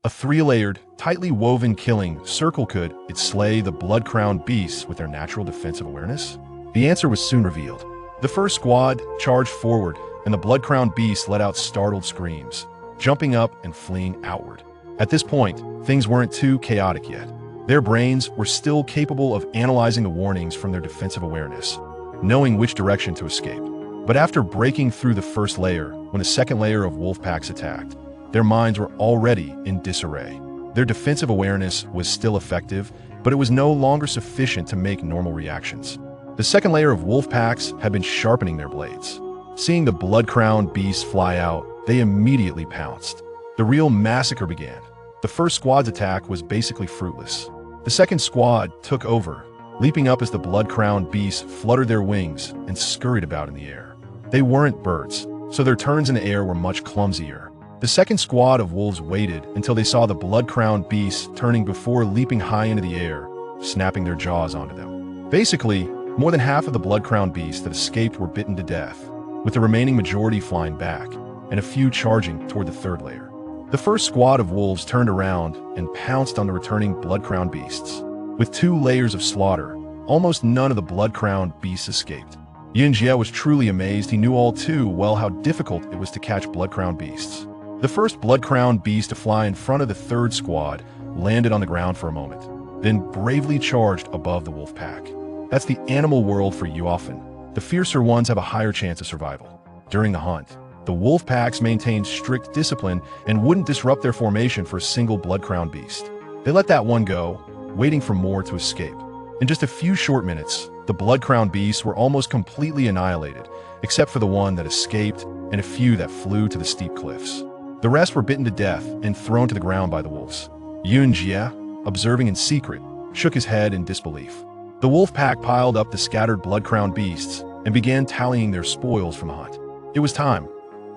A three-layered, tightly woven killing circle. Could it slay the blood-crowned beasts with their natural defensive awareness? The answer was soon revealed. The first squad charged forward, and the blood-crowned beasts let out startled screams, jumping up and fleeing outward. At this point, things weren't too chaotic yet. Their brains were still capable of analyzing the warnings from their defensive awareness, knowing which direction to escape. But after breaking through the first layer, when a second layer of wolf packs attacked, their minds were already in disarray. Their defensive awareness was still effective, but it was no longer sufficient to make normal reactions. The second layer of wolf packs had been sharpening their blades. Seeing the blood-crowned beasts fly out, they immediately pounced. The real massacre began. The first squad's attack was basically fruitless. The second squad took over, leaping up as the blood-crowned beasts fluttered their wings and scurried about in the air. They weren't birds, so their turns in the air were much clumsier. The second squad of wolves waited until they saw the blood-crowned beasts turning before leaping high into the air, snapping their jaws onto them. Basically, more than half of the blood-crowned beasts that escaped were bitten to death, with the remaining majority flying back, and a few charging toward the third layer. The first squad of wolves turned around and pounced on the returning blood-crowned beasts. With 2 layers of slaughter, almost none of the blood-crowned beasts escaped. Yunjie was truly amazed. He knew all too well how difficult it was to catch blood-crowned beasts. The first blood-crowned beast to fly in front of the third squad landed on the ground for a moment, then bravely charged above the wolf pack. That's the animal world for you often. The fiercer ones have a higher chance of survival. During the hunt, the wolf packs maintained strict discipline and wouldn't disrupt their formation for a single blood-crowned beast. They let that one go, waiting for more to escape. In just a few short minutes, the blood-crowned beasts were almost completely annihilated, except for the one that escaped and a few that flew to the steep cliffs. The rest were bitten to death and thrown to the ground by the wolves. Yunjie, observing in secret, shook his head in disbelief. The wolf pack piled up the scattered blood-crowned beasts and began tallying their spoils from the hunt. It was time.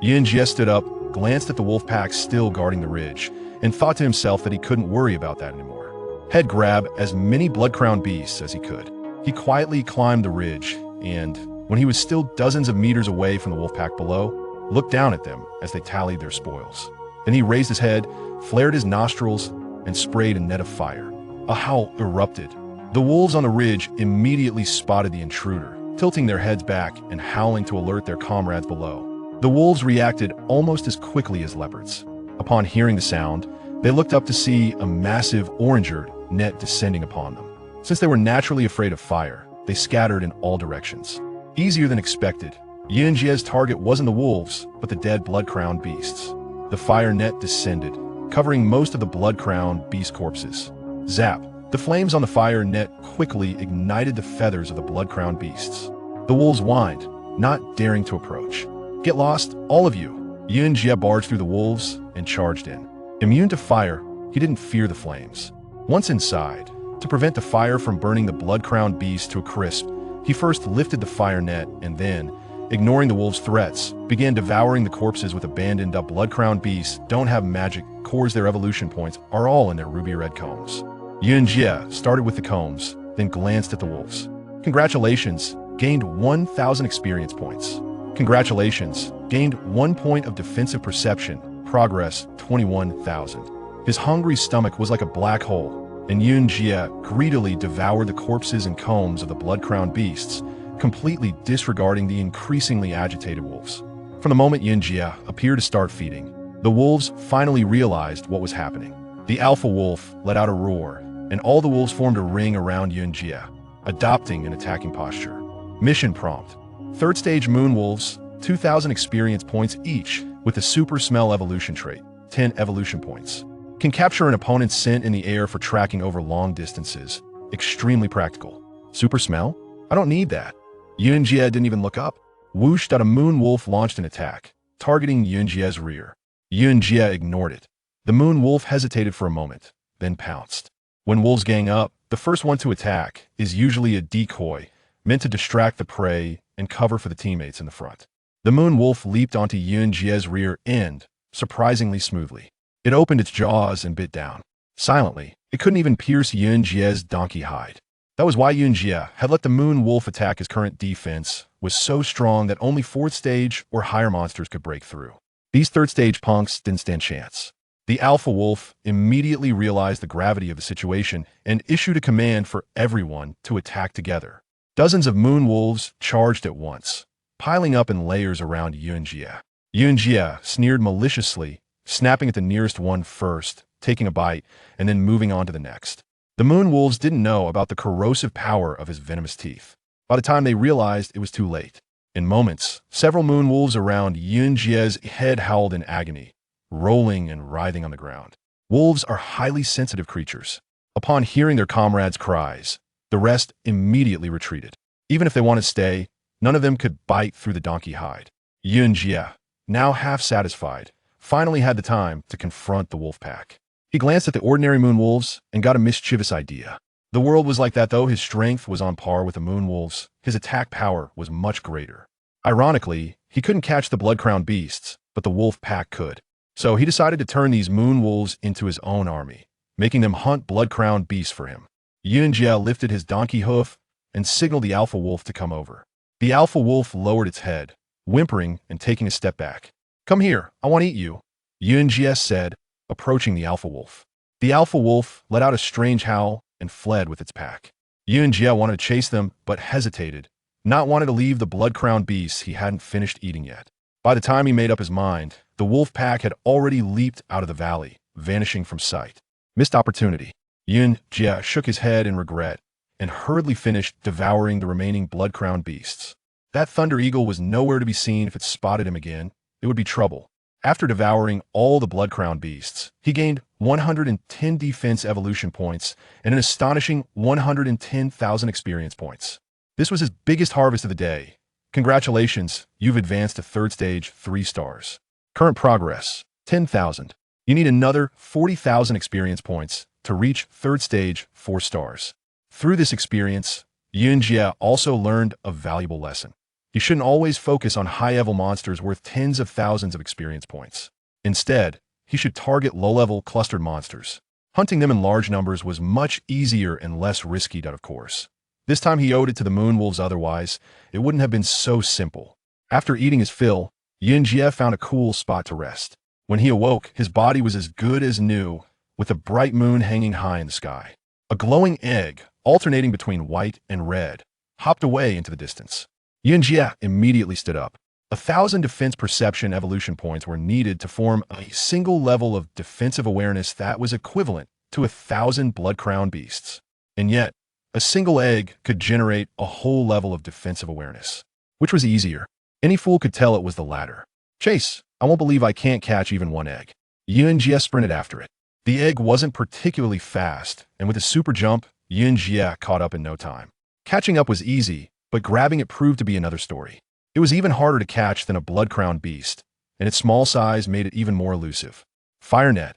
Yunjie stood up, glanced at the wolf pack still guarding the ridge, and thought to himself that he couldn't worry about that anymore. He'd grab as many blood-crowned beasts as he could. He quietly climbed the ridge and, when he was still dozens of meters away from the wolf pack below, looked down at them as they tallied their spoils. Then he raised his head, flared his nostrils, and sprayed a net of fire. A howl erupted. The wolves on the ridge immediately spotted the intruder, tilting their heads back and howling to alert their comrades below. The wolves reacted almost as quickly as leopards. Upon hearing the sound, they looked up to see a massive orange-eared net descending upon them. Since they were naturally afraid of fire, they scattered in all directions. Easier than expected, Yunjie's target wasn't the wolves, but the dead blood-crowned beasts. The fire net descended, covering most of the blood-crowned beast corpses. Zap! The flames on the fire net quickly ignited the feathers of the blood-crowned beasts. The wolves whined, not daring to approach. "Get lost, all of you!" Yunjie barged through the wolves and charged in. Immune to fire, he didn't fear the flames. Once inside, to prevent the fire from burning the blood-crowned beast to a crisp, he first lifted the fire net and then, ignoring the wolves' threats, began devouring the corpses with abandoned up blood-crowned beasts. Don't have magic cores, their evolution points are all in their ruby-red combs. Yunjie started with the combs, then glanced at the wolves. "Congratulations, gained 1,000 experience points. Congratulations, gained 1 point of defensive perception, progress 21,000. His hungry stomach was like a black hole, and Yunjie greedily devoured the corpses and combs of the blood-crowned beasts, completely disregarding the increasingly agitated wolves. From the moment Yunjie appeared to start feeding, the wolves finally realized what was happening. The alpha wolf let out a roar, and all the wolves formed a ring around Yunjie, adopting an attacking posture. Mission prompt: Third stage moon wolves, 2,000 experience points each, with the super smell evolution trait, 10 evolution points. Can capture an opponent's scent in the air for tracking over long distances. Extremely practical. Super smell? I don't need that. Yunjie didn't even look up. Whooshed out, a moon wolf launched an attack, targeting Yunjie's rear. Yunjie ignored it. The moon wolf hesitated for a moment, then pounced. When wolves gang up, the first one to attack is usually a decoy, meant to distract the prey and cover for the teammates in the front. The moon wolf leaped onto Yunjie's rear end, surprisingly smoothly. It opened its jaws and bit down. Silently, it couldn't even pierce Yunjie's donkey hide. That was why Yunjie had let the moon wolf attack. His current defense was so strong that only 4th stage or higher monsters could break through. These 3rd stage punks didn't stand chance. The alpha wolf immediately realized the gravity of the situation and issued a command for everyone to attack together. Dozens of moon wolves charged at once, piling up in layers around Yunjie. Yunjie sneered maliciously, snapping at the nearest one first, taking a bite, and then moving on to the next. The moon wolves didn't know about the corrosive power of his venomous teeth. By the time they realized, it was too late. In moments, several moon wolves around Yunjie's head howled in agony, rolling and writhing on the ground. Wolves are highly sensitive creatures. Upon hearing their comrades' cries, the rest immediately retreated. Even if they wanted to stay, none of them could bite through the donkey hide. Yunjie, now half satisfied, finally had the time to confront the wolf pack. He glanced at the ordinary moon wolves and got a mischievous idea. The world was like that, though his strength was on par with the moon wolves, his attack power was much greater. Ironically, he couldn't catch the blood-crowned beasts, but the wolf pack could. So he decided to turn these moon wolves into his own army, making them hunt blood-crowned beasts for him. Yunjie lifted his donkey hoof and signaled the alpha wolf to come over. The alpha wolf lowered its head, whimpering and taking a step back. "Come here, I want to eat you," Yunjie said, approaching the alpha wolf. The alpha wolf let out a strange howl and fled with its pack. Yunjie wanted to chase them, but hesitated, not wanting to leave the blood-crowned beasts he hadn't finished eating yet. By the time he made up his mind, the wolf pack had already leaped out of the valley, vanishing from sight. Missed opportunity. Yunjie shook his head in regret and hurriedly finished devouring the remaining blood-crowned beasts. That thunder eagle was nowhere to be seen. If it spotted him again, it would be trouble. After devouring all the blood-crowned beasts, he gained 110 defense evolution points and an astonishing 110,000 experience points. This was his biggest harvest of the day. Congratulations, you've advanced to third stage 3 stars. Current progress, 10,000. You need another 40,000 experience points to reach third stage 4 stars. Through this experience, Yunjie also learned a valuable lesson. He shouldn't always focus on high-level monsters worth tens of thousands of experience points. Instead, he should target low-level clustered monsters. Hunting them in large numbers was much easier and less risky, of course. This time he owed it to the moon wolves, otherwise it wouldn't have been so simple. After eating his fill, Yunjie found a cool spot to rest. When he awoke, his body was as good as new, with a bright moon hanging high in the sky. A glowing egg, alternating between white and red, hopped away into the distance. Yunjie immediately stood up. 1,000 defense perception evolution points were needed to form a single level of defensive awareness that was equivalent to 1,000 blood-crowned beasts. And yet, a single egg could generate a whole level of defensive awareness. Which was easier? Any fool could tell it was the latter. "Chase, I won't believe I can't catch even one egg." Yunjie sprinted after it. The egg wasn't particularly fast, and with a super jump, Yunjie caught up in no time. Catching up was easy, but grabbing it proved to be another story. It was even harder to catch than a blood-crowned beast, and its small size made it even more elusive. Fire net.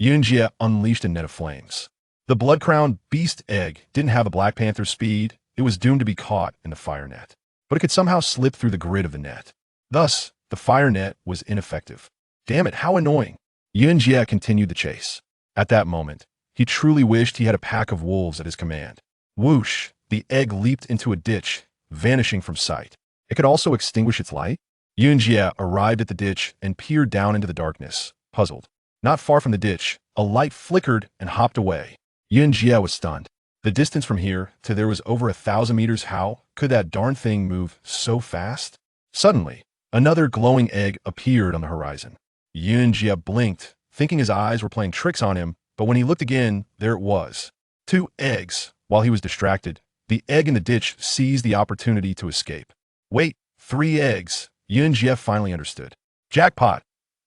Yunjie unleashed a net of flames. The blood-crowned beast egg didn't have a Black Panther's speed. It was doomed to be caught in the fire net. But it could somehow slip through the grid of the net. Thus, the fire net was ineffective. Damn it, how annoying. Yunjie continued the chase. At that moment, he truly wished he had a pack of wolves at his command. Whoosh, the egg leaped into a ditch, vanishing from sight. It could also extinguish its light? Yunjie arrived at the ditch and peered down into the darkness, puzzled. Not far from the ditch, a light flickered and hopped away. Yunjie was stunned. The distance from here to there was over 1,000 meters. How could that darn thing move so fast? Suddenly, another glowing egg appeared on the horizon. Yunjie blinked, thinking his eyes were playing tricks on him, but when he looked again, there it was. 2 eggs. While he was distracted, the egg in the ditch seized the opportunity to escape. Wait, 3 eggs. Yunjie finally understood. Jackpot!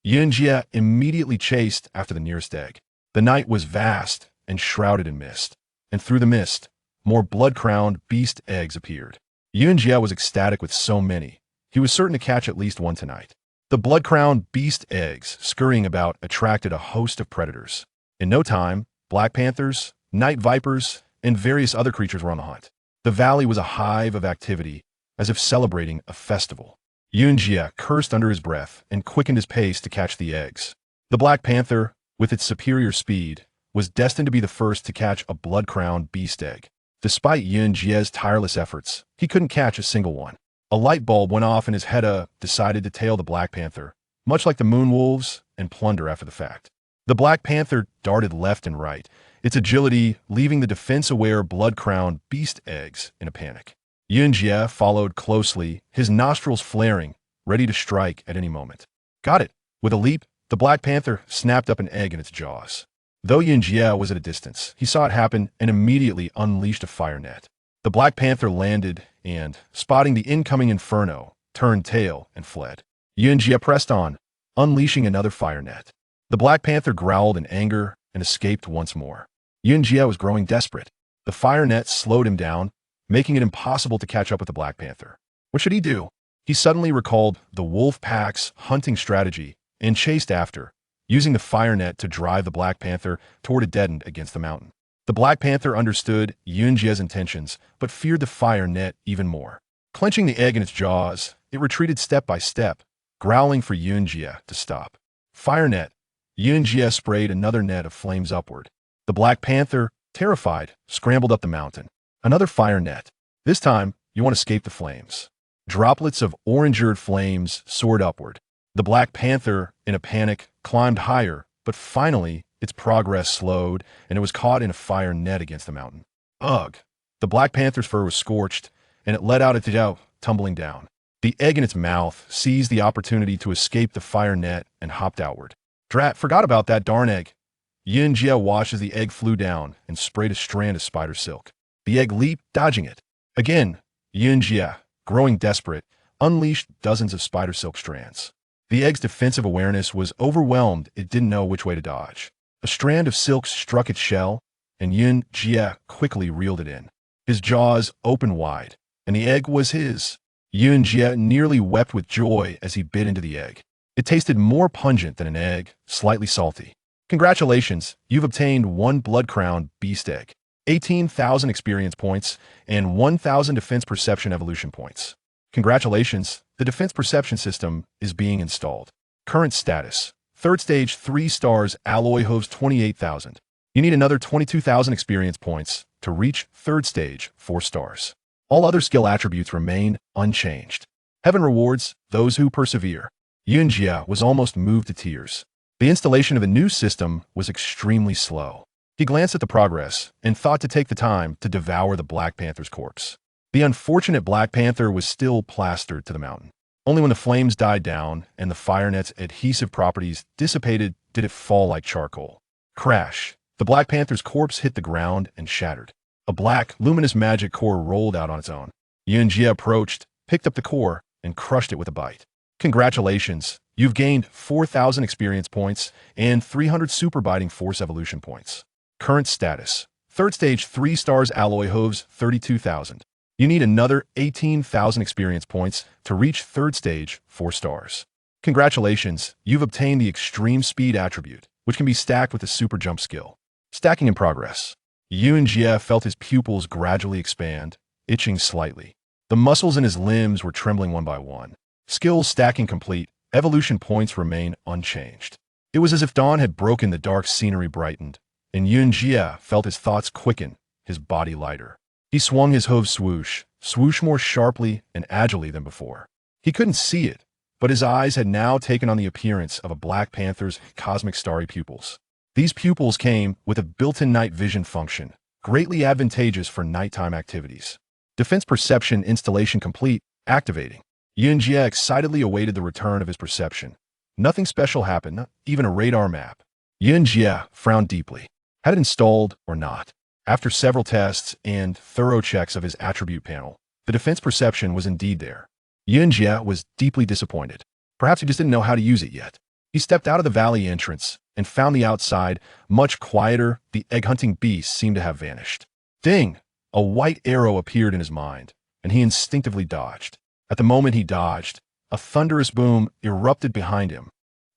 Yunjie immediately chased after the nearest egg. The night was vast and shrouded in mist, and through the mist, more blood-crowned beast eggs appeared. Yunjie was ecstatic with so many. He was certain to catch at least one tonight. The blood-crowned beast eggs scurrying about attracted a host of predators. In no time, black panthers, night vipers, and various other creatures were on the hunt. The valley was a hive of activity, as if celebrating a festival. Yunjie cursed under his breath and quickened his pace to catch the eggs. The Black Panther, with its superior speed, was destined to be the first to catch a blood-crowned beast egg. Despite Yunjie's tireless efforts, he couldn't catch a single one. A light bulb went off in his head. Decided to tail the Black Panther, much like the Moon Wolves, and plunder after the fact. The Black Panther darted left and right, its agility leaving the defense-aware blood-crowned beast eggs in a panic. Yunjie followed closely, his nostrils flaring, ready to strike at any moment. Got it! With a leap, the Black Panther snapped up an egg in its jaws. Though Yunjie was at a distance, he saw it happen and immediately unleashed a fire net. The Black Panther landed and, spotting the incoming inferno, turned tail and fled. Yunjie pressed on, unleashing another fire net. The Black Panther growled in anger and escaped once more. Yunjie was growing desperate. The fire net slowed him down, making it impossible to catch up with the Black Panther. What should he do? He suddenly recalled the wolf pack's hunting strategy and chased after, using the fire net to drive the Black Panther toward a dead end against the mountain. The Black Panther understood Yunjie's intentions, but feared the fire net even more. Clenching the egg in its jaws, it retreated step by step, growling for Yunjie to stop. Fire net. Yunjie sprayed another net of flames upward. The Black Panther, terrified, scrambled up the mountain. Another fire net. This time, you won't escape the flames. Droplets of orange-eared flames soared upward. The Black Panther, in a panic, climbed higher, but finally, its progress slowed, and it was caught in a fire net against the mountain. Ugh! The Black Panther's fur was scorched, and it let out its tail, tumbling down. The egg in its mouth seized the opportunity to escape the fire net and hopped outward. Drat, forgot about that darn egg. Yunjie watched as the egg flew down and sprayed a strand of spider silk. The egg leaped, dodging it. Again, Yunjie, growing desperate, unleashed dozens of spider silk strands. The egg's defensive awareness was overwhelmed. It didn't know which way to dodge. A strand of silk struck its shell, and Yunjie quickly reeled it in. His jaws opened wide, and the egg was his. Yunjie nearly wept with joy as he bit into the egg. It tasted more pungent than an egg, slightly salty. Congratulations, you've obtained 1 blood-crowned beast egg, 18,000 experience points, and 1,000 defense perception evolution points. Congratulations, the defense perception system is being installed. Current status: 3rd stage 3 stars, alloy hooves 28,000. You need another 22,000 experience points to reach 3rd stage 4 stars. All other skill attributes remain unchanged. Heaven rewards those who persevere. Yunjie was almost moved to tears. The installation of the new system was extremely slow. He glanced at the progress and thought to take the time to devour the Black Panther's corpse. The unfortunate Black Panther was still plastered to the mountain. Only when the flames died down and the fire net's adhesive properties dissipated did it fall like charcoal. Crash! The Black Panther's corpse hit the ground and shattered. A black, luminous magic core rolled out on its own. Yunjie approached, picked up the core, and crushed it with a bite. Congratulations, you've gained 4,000 experience points and 300 super biting force evolution points. Current status: 3rd stage 3 stars, alloy hooves 32,000. You need another 18,000 experience points to reach 3rd stage 4 stars. Congratulations, you've obtained the extreme speed attribute, which can be stacked with the super jump skill. Stacking in progress. Yunjie felt his pupils gradually expand, itching slightly. The muscles in his limbs were trembling one by one. Skills stacking complete, evolution points remain unchanged. It was as if dawn had broken, the dark scenery brightened, and Yunjie felt his thoughts quicken, his body lighter. He swung his hooves swoosh more sharply and agilely than before. He couldn't see it, but his eyes had now taken on the appearance of a Black Panther's cosmic starry pupils. These pupils came with a built-in night vision function, greatly advantageous for nighttime activities. Defense perception installation complete, activating. Yunjie excitedly awaited the return of his perception. Nothing special happened, not even a radar map. Yunjie frowned deeply. Had it installed or not? After several tests and thorough checks of his attribute panel, the defense perception was indeed there. Yunjie was deeply disappointed. Perhaps he just didn't know how to use it yet. He stepped out of the valley entrance and found the outside much quieter. The egg-hunting beast seemed to have vanished. Ding! A white arrow appeared in his mind, and he instinctively dodged. At the moment he dodged, a thunderous boom erupted behind him.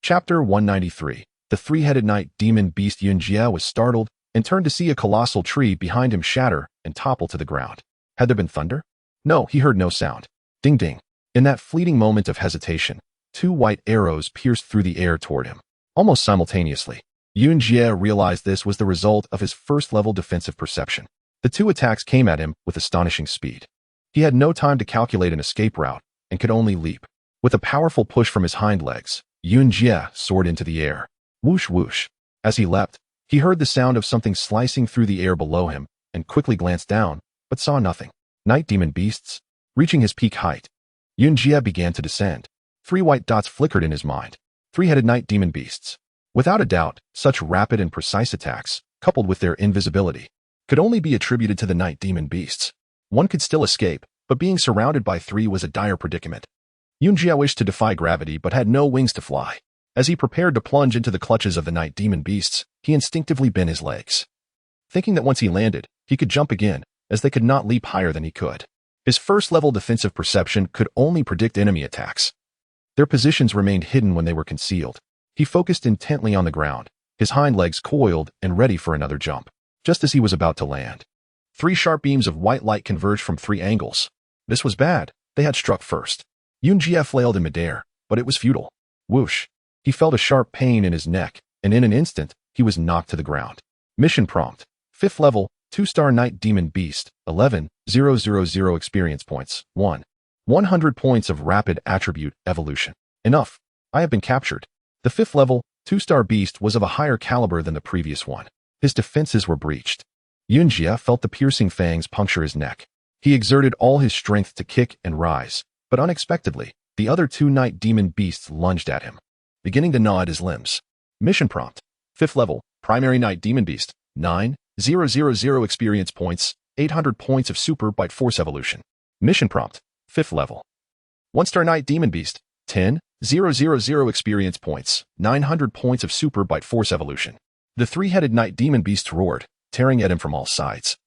Chapter 193. The three-headed night demon beast. Yunjie was startled and turned to see a colossal tree behind him shatter and topple to the ground. Had there been thunder? No, he heard no sound. Ding ding. In that fleeting moment of hesitation, 2 white arrows pierced through the air toward him. Almost simultaneously, Yunjie realized this was the result of his first-level defensive perception. The 2 attacks came at him with astonishing speed. He had no time to calculate an escape route and could only leap. With a powerful push from his hind legs, Yunjie soared into the air. Whoosh whoosh. As he leapt, he heard the sound of something slicing through the air below him and quickly glanced down, but saw nothing. Night demon beasts. Reaching his peak height, Yunjie began to descend. 3 white dots flickered in his mind. 3-headed night demon beasts. Without a doubt, such rapid and precise attacks, coupled with their invisibility, could only be attributed to the night demon beasts. One could still escape, but being surrounded by 3 was a dire predicament. Yunjie wished to defy gravity but had no wings to fly. As he prepared to plunge into the clutches of the night demon beasts, he instinctively bent his legs, thinking that once he landed, he could jump again, as they could not leap higher than he could. His first-level defensive perception could only predict enemy attacks. Their positions remained hidden when they were concealed. He focused intently on the ground, his hind legs coiled and ready for another jump. Just as he was about to land, 3 sharp beams of white light converged from 3 angles. This was bad. They had struck first. Yunjie flailed in midair, but it was futile. Whoosh. He felt a sharp pain in his neck, and in an instant, he was knocked to the ground. Mission prompt. 5th level, 2-star Night Demon Beast, 11,000 experience points, 100 points of rapid attribute evolution. Enough. I have been captured. The 5th level, 2-star beast was of a higher caliber than the previous one. His defenses were breached. Yunjie felt the piercing fangs puncture his neck. He exerted all his strength to kick and rise, but unexpectedly, the other 2 night demon beasts lunged at him, beginning to gnaw at his limbs. Mission prompt. 5th level, primary night demon beast, 9,000 experience points, 800 points of super bite force evolution. Mission prompt. 5th level. 1-star night demon beast, 10,000 experience points, 900 points of super bite force evolution. The 3-headed night demon beast roared, tearing at him from all sides,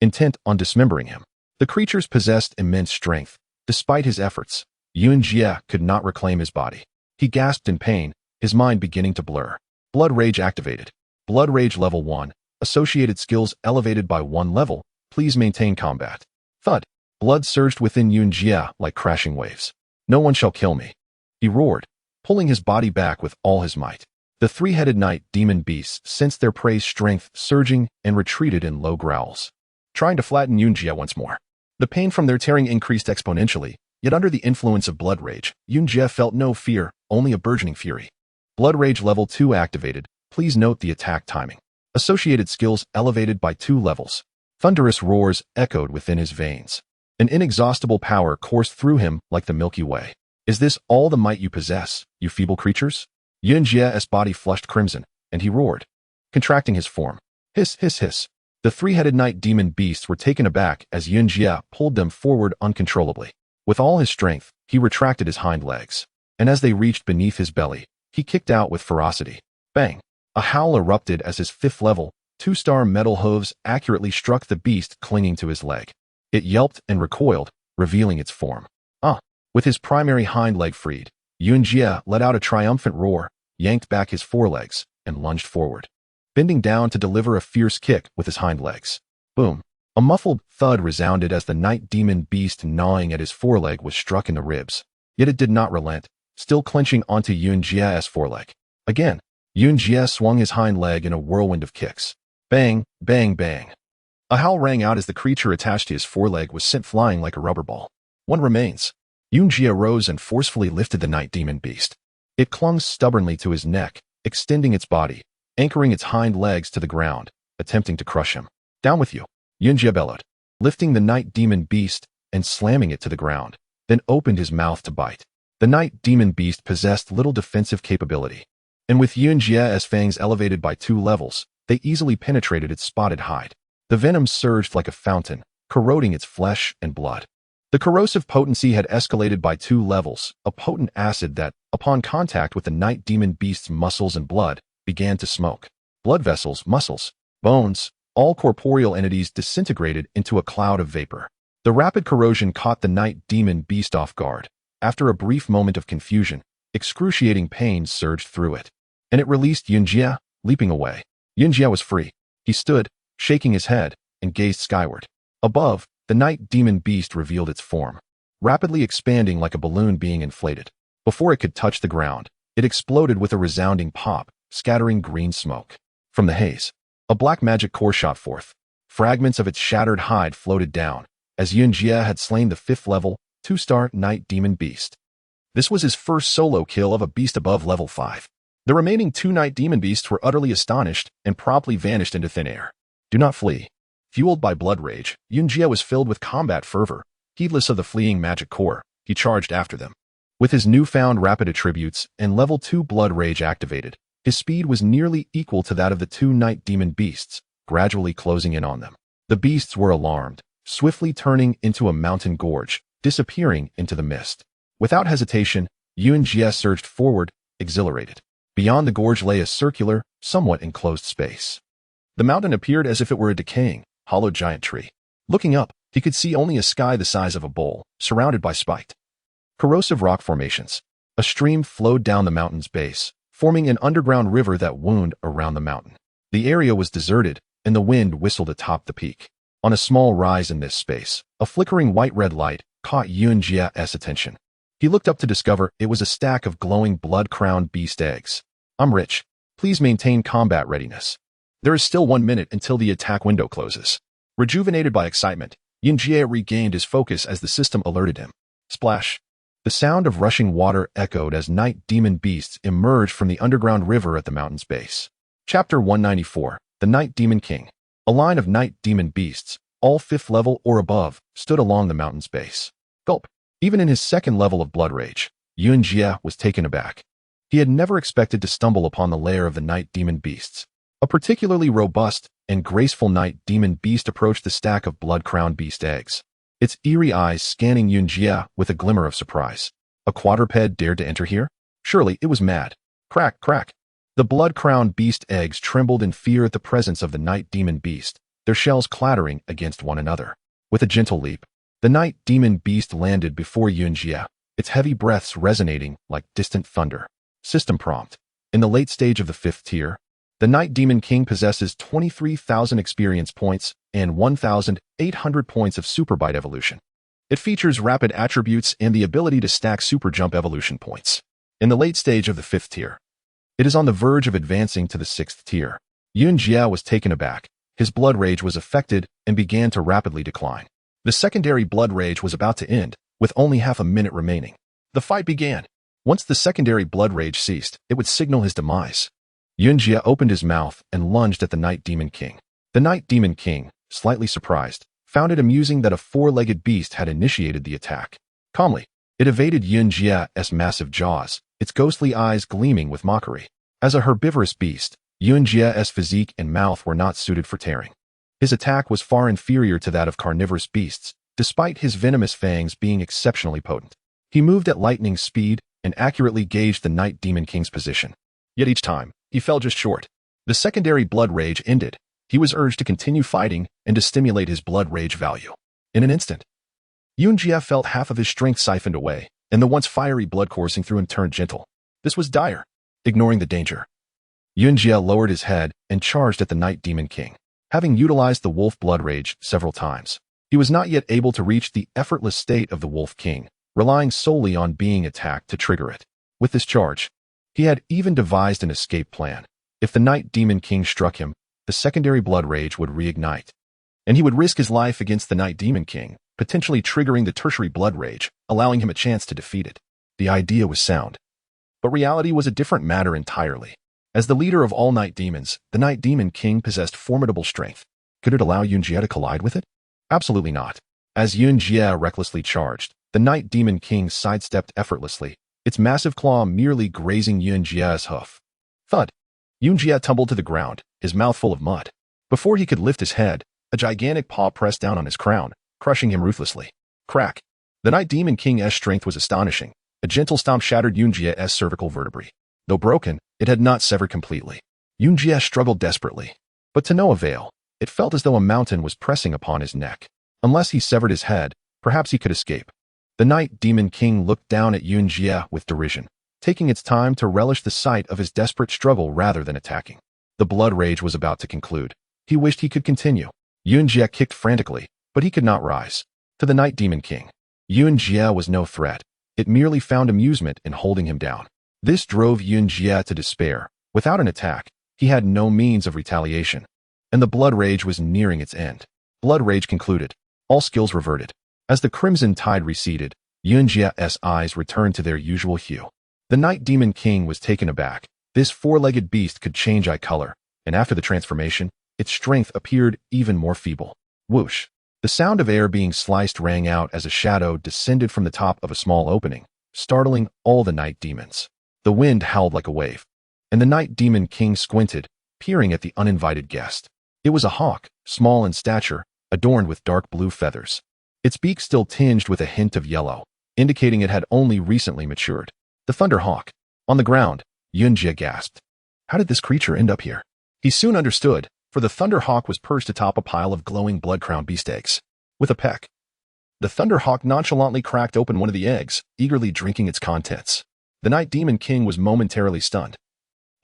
intent on dismembering him. The creatures possessed immense strength. Despite his efforts, Yunjie could not reclaim his body. He gasped in pain, his mind beginning to blur. Blood Rage activated. Blood Rage level 1. Associated skills elevated by 1 level. Please maintain combat. Thud. Blood surged within Yunjie like crashing waves. No one shall kill me, he roared, pulling his body back with all his might. The 3-headed night demon beasts sensed their prey's strength surging and retreated in low growls, trying to flatten Yunjie once more. The pain from their tearing increased exponentially, yet under the influence of Blood Rage, Yunjie felt no fear, only a burgeoning fury. Blood Rage level 2 activated. Please note the attack timing. Associated skills elevated by 2 levels. Thunderous roars echoed within his veins. An inexhaustible power coursed through him like the Milky Way. Is this all the might you possess, you feeble creatures? Yunjie's body flushed crimson, and he roared, contracting his form. Hiss, hiss, hiss. The 3-headed night demon beasts were taken aback as Yunjie pulled them forward uncontrollably. With all his strength, he retracted his hind legs, and as they reached beneath his belly, he kicked out with ferocity. Bang! A howl erupted as his 5th level, 2-star metal hooves accurately struck the beast clinging to his leg. It yelped and recoiled, revealing its form. With his primary hind leg freed, Yunjie let out a triumphant roar, yanked back his forelegs, and lunged forward, bending down to deliver a fierce kick with his hind legs. Boom! A muffled thud resounded as the night demon beast gnawing at his foreleg was struck in the ribs. Yet it did not relent, still clenching onto Yunjie's foreleg. Again, Yunjie swung his hind leg in a whirlwind of kicks. Bang, bang, bang. A howl rang out as the creature attached to his foreleg was sent flying like a rubber ball. One remains. Yunjie rose and forcefully lifted the night demon beast. It clung stubbornly to his neck, extending its body, anchoring its hind legs to the ground, attempting to crush him. Down with you, Yunjie bellowed, lifting the night demon beast and slamming it to the ground, then opened his mouth to bite. The night demon beast possessed little defensive capability, and with Yunjie's fangs elevated by 2 levels, they easily penetrated its spotted hide. The venom surged like a fountain, corroding its flesh and blood. The corrosive potency had escalated by 2 levels, a potent acid that, upon contact with the night demon beast's muscles and blood, began to smoke. Blood vessels, muscles, bones, all corporeal entities disintegrated into a cloud of vapor. The rapid corrosion caught the night demon beast off guard. After a brief moment of confusion, excruciating pain surged through it, and it released Yunjie, leaping away. Yunjie was free. He stood, shaking his head, and gazed skyward. Above, the night demon beast revealed its form, rapidly expanding like a balloon being inflated. Before it could touch the ground, it exploded with a resounding pop, scattering green smoke. From the haze, a black magic core shot forth. Fragments of its shattered hide floated down, as Yunjie had slain the 5th level, 2-star night demon beast. This was his first solo kill of a beast above level 5. The The remaining two night demon beasts were utterly astonished and promptly vanished into thin air. Do not flee. Fueled by blood rage, Yunjie was filled with combat fervor. Heedless of the fleeing magic core, he charged after them. With his newfound rapid attributes and level 2 blood rage activated, his speed was nearly equal to that of the two night demon beasts, gradually closing in on them. The beasts were alarmed, swiftly turning into a mountain gorge, disappearing into the mist. Without hesitation, Yunjie surged forward, exhilarated. Beyond the gorge lay a circular, somewhat enclosed space. The mountain appeared as if it were a decaying, hollow giant tree. Looking up, he could see only a sky the size of a bowl, surrounded by spiked, corrosive rock formations. A stream flowed down the mountain's base, forming an underground river that wound around the mountain. The area was deserted, and the wind whistled atop the peak. On a small rise in this space, a flickering white-red light caught Yunjie's attention. He looked up to discover it was a stack of glowing blood-crowned beast eggs. I'm rich. Please maintain combat readiness. There is still 1 minute until the attack window closes. Rejuvenated by excitement, Yunjie regained his focus as the system alerted him. Splash. The sound of rushing water echoed as night demon beasts emerged from the underground river at the mountain's base. Chapter 194, The Night Demon King. A line of night demon beasts, all 5th level or above, stood along the mountain's base. Gulp. Even in his 2nd level of blood rage, Yunjie was taken aback. He had never expected to stumble upon the lair of the night demon beasts. A particularly robust and graceful night demon beast approached the stack of blood-crowned beast eggs, its eerie eyes scanning Yunjie with a glimmer of surprise. A quadruped dared to enter here? Surely it was mad. Crack, crack. The blood-crowned beast eggs trembled in fear at the presence of the night demon beast, their shells clattering against one another. With a gentle leap, the night demon beast landed before Yunjie, its heavy breaths resonating like distant thunder. System prompt. In the late stage of the 5th tier, the Night Demon King possesses 23,000 experience points and 1,800 points of Super Bite evolution. It features rapid attributes and the ability to stack Super Jump evolution points. In the late stage of the 5th tier, it is on the verge of advancing to the 6th tier. Yunjie was taken aback. His blood rage was affected and began to rapidly decline. The secondary blood rage was about to end, with only half a minute remaining. The fight began. Once the secondary blood rage ceased, it would signal his demise. Yunjie opened his mouth and lunged at the Night Demon King. The Night Demon King, slightly surprised, found it amusing that a 4-legged beast had initiated the attack. Calmly, it evaded Yunjie's massive jaws, its ghostly eyes gleaming with mockery. As a herbivorous beast, Yunjie's physique and mouth were not suited for tearing. His attack was far inferior to that of carnivorous beasts, despite his venomous fangs being exceptionally potent. He moved at lightning speed and accurately gauged the Night Demon King's position. Yet each time, he fell just short. The secondary blood rage ended. He was urged to continue fighting and to stimulate his blood rage value. In an instant, Yunjie felt half of his strength siphoned away, and the once fiery blood coursing through him turned gentle. This was dire. Ignoring the danger, Yunjie lowered his head and charged at the Night Demon King. Having utilized the wolf blood rage several times, he was not yet able to reach the effortless state of the Wolf King, relying solely on being attacked to trigger it. With this charge, he had even devised an escape plan. If the Night Demon King struck him, the secondary blood rage would reignite, and he would risk his life against the Night Demon King, potentially triggering the tertiary blood rage, allowing him a chance to defeat it. The idea was sound, but reality was a different matter entirely. As the leader of all night demons, the Night Demon King possessed formidable strength. Could it allow Yunjie to collide with it? Absolutely not. As Yunjie recklessly charged, the Night Demon King sidestepped effortlessly, its massive claw merely grazing Yunjie's hoof. Thud. Yunjie tumbled to the ground, his mouth full of mud. Before he could lift his head, a gigantic paw pressed down on his crown, crushing him ruthlessly. Crack. The Night Demon King's strength was astonishing. A gentle stomp shattered Yunjie's cervical vertebrae. Though broken, it had not severed completely. Yunjie struggled desperately, but to no avail. It felt as though a mountain was pressing upon his neck. Unless he severed his head, perhaps he could escape. The Night Demon King looked down at Yunjie with derision, taking its time to relish the sight of his desperate struggle rather than attacking. The blood rage was about to conclude. He wished he could continue. Yunjie kicked frantically, but he could not rise. To the Night Demon King, Yunjie was no threat. It merely found amusement in holding him down. This drove Yunjie to despair. Without an attack, he had no means of retaliation, and the blood rage was nearing its end. Blood rage concluded. All skills reverted. As the crimson tide receded, Yunjie's eyes returned to their usual hue. The Night Demon King was taken aback. This four-legged beast could change eye color, and after the transformation, its strength appeared even more feeble. Whoosh! The sound of air being sliced rang out as a shadow descended from the top of a small opening, startling all the night demons. The wind howled like a wave, and the night demon king squinted, peering at the uninvited guest. It was a hawk, small in stature, adorned with dark blue feathers. Its beak still tinged with a hint of yellow, indicating it had only recently matured. The thunder hawk. On the ground, Yunjie gasped. How did this creature end up here? He soon understood, for the thunder hawk was perched atop a pile of glowing blood-crowned beast eggs. With a peck, the thunder hawk nonchalantly cracked open one of the eggs, eagerly drinking its contents. The night demon king was momentarily stunned.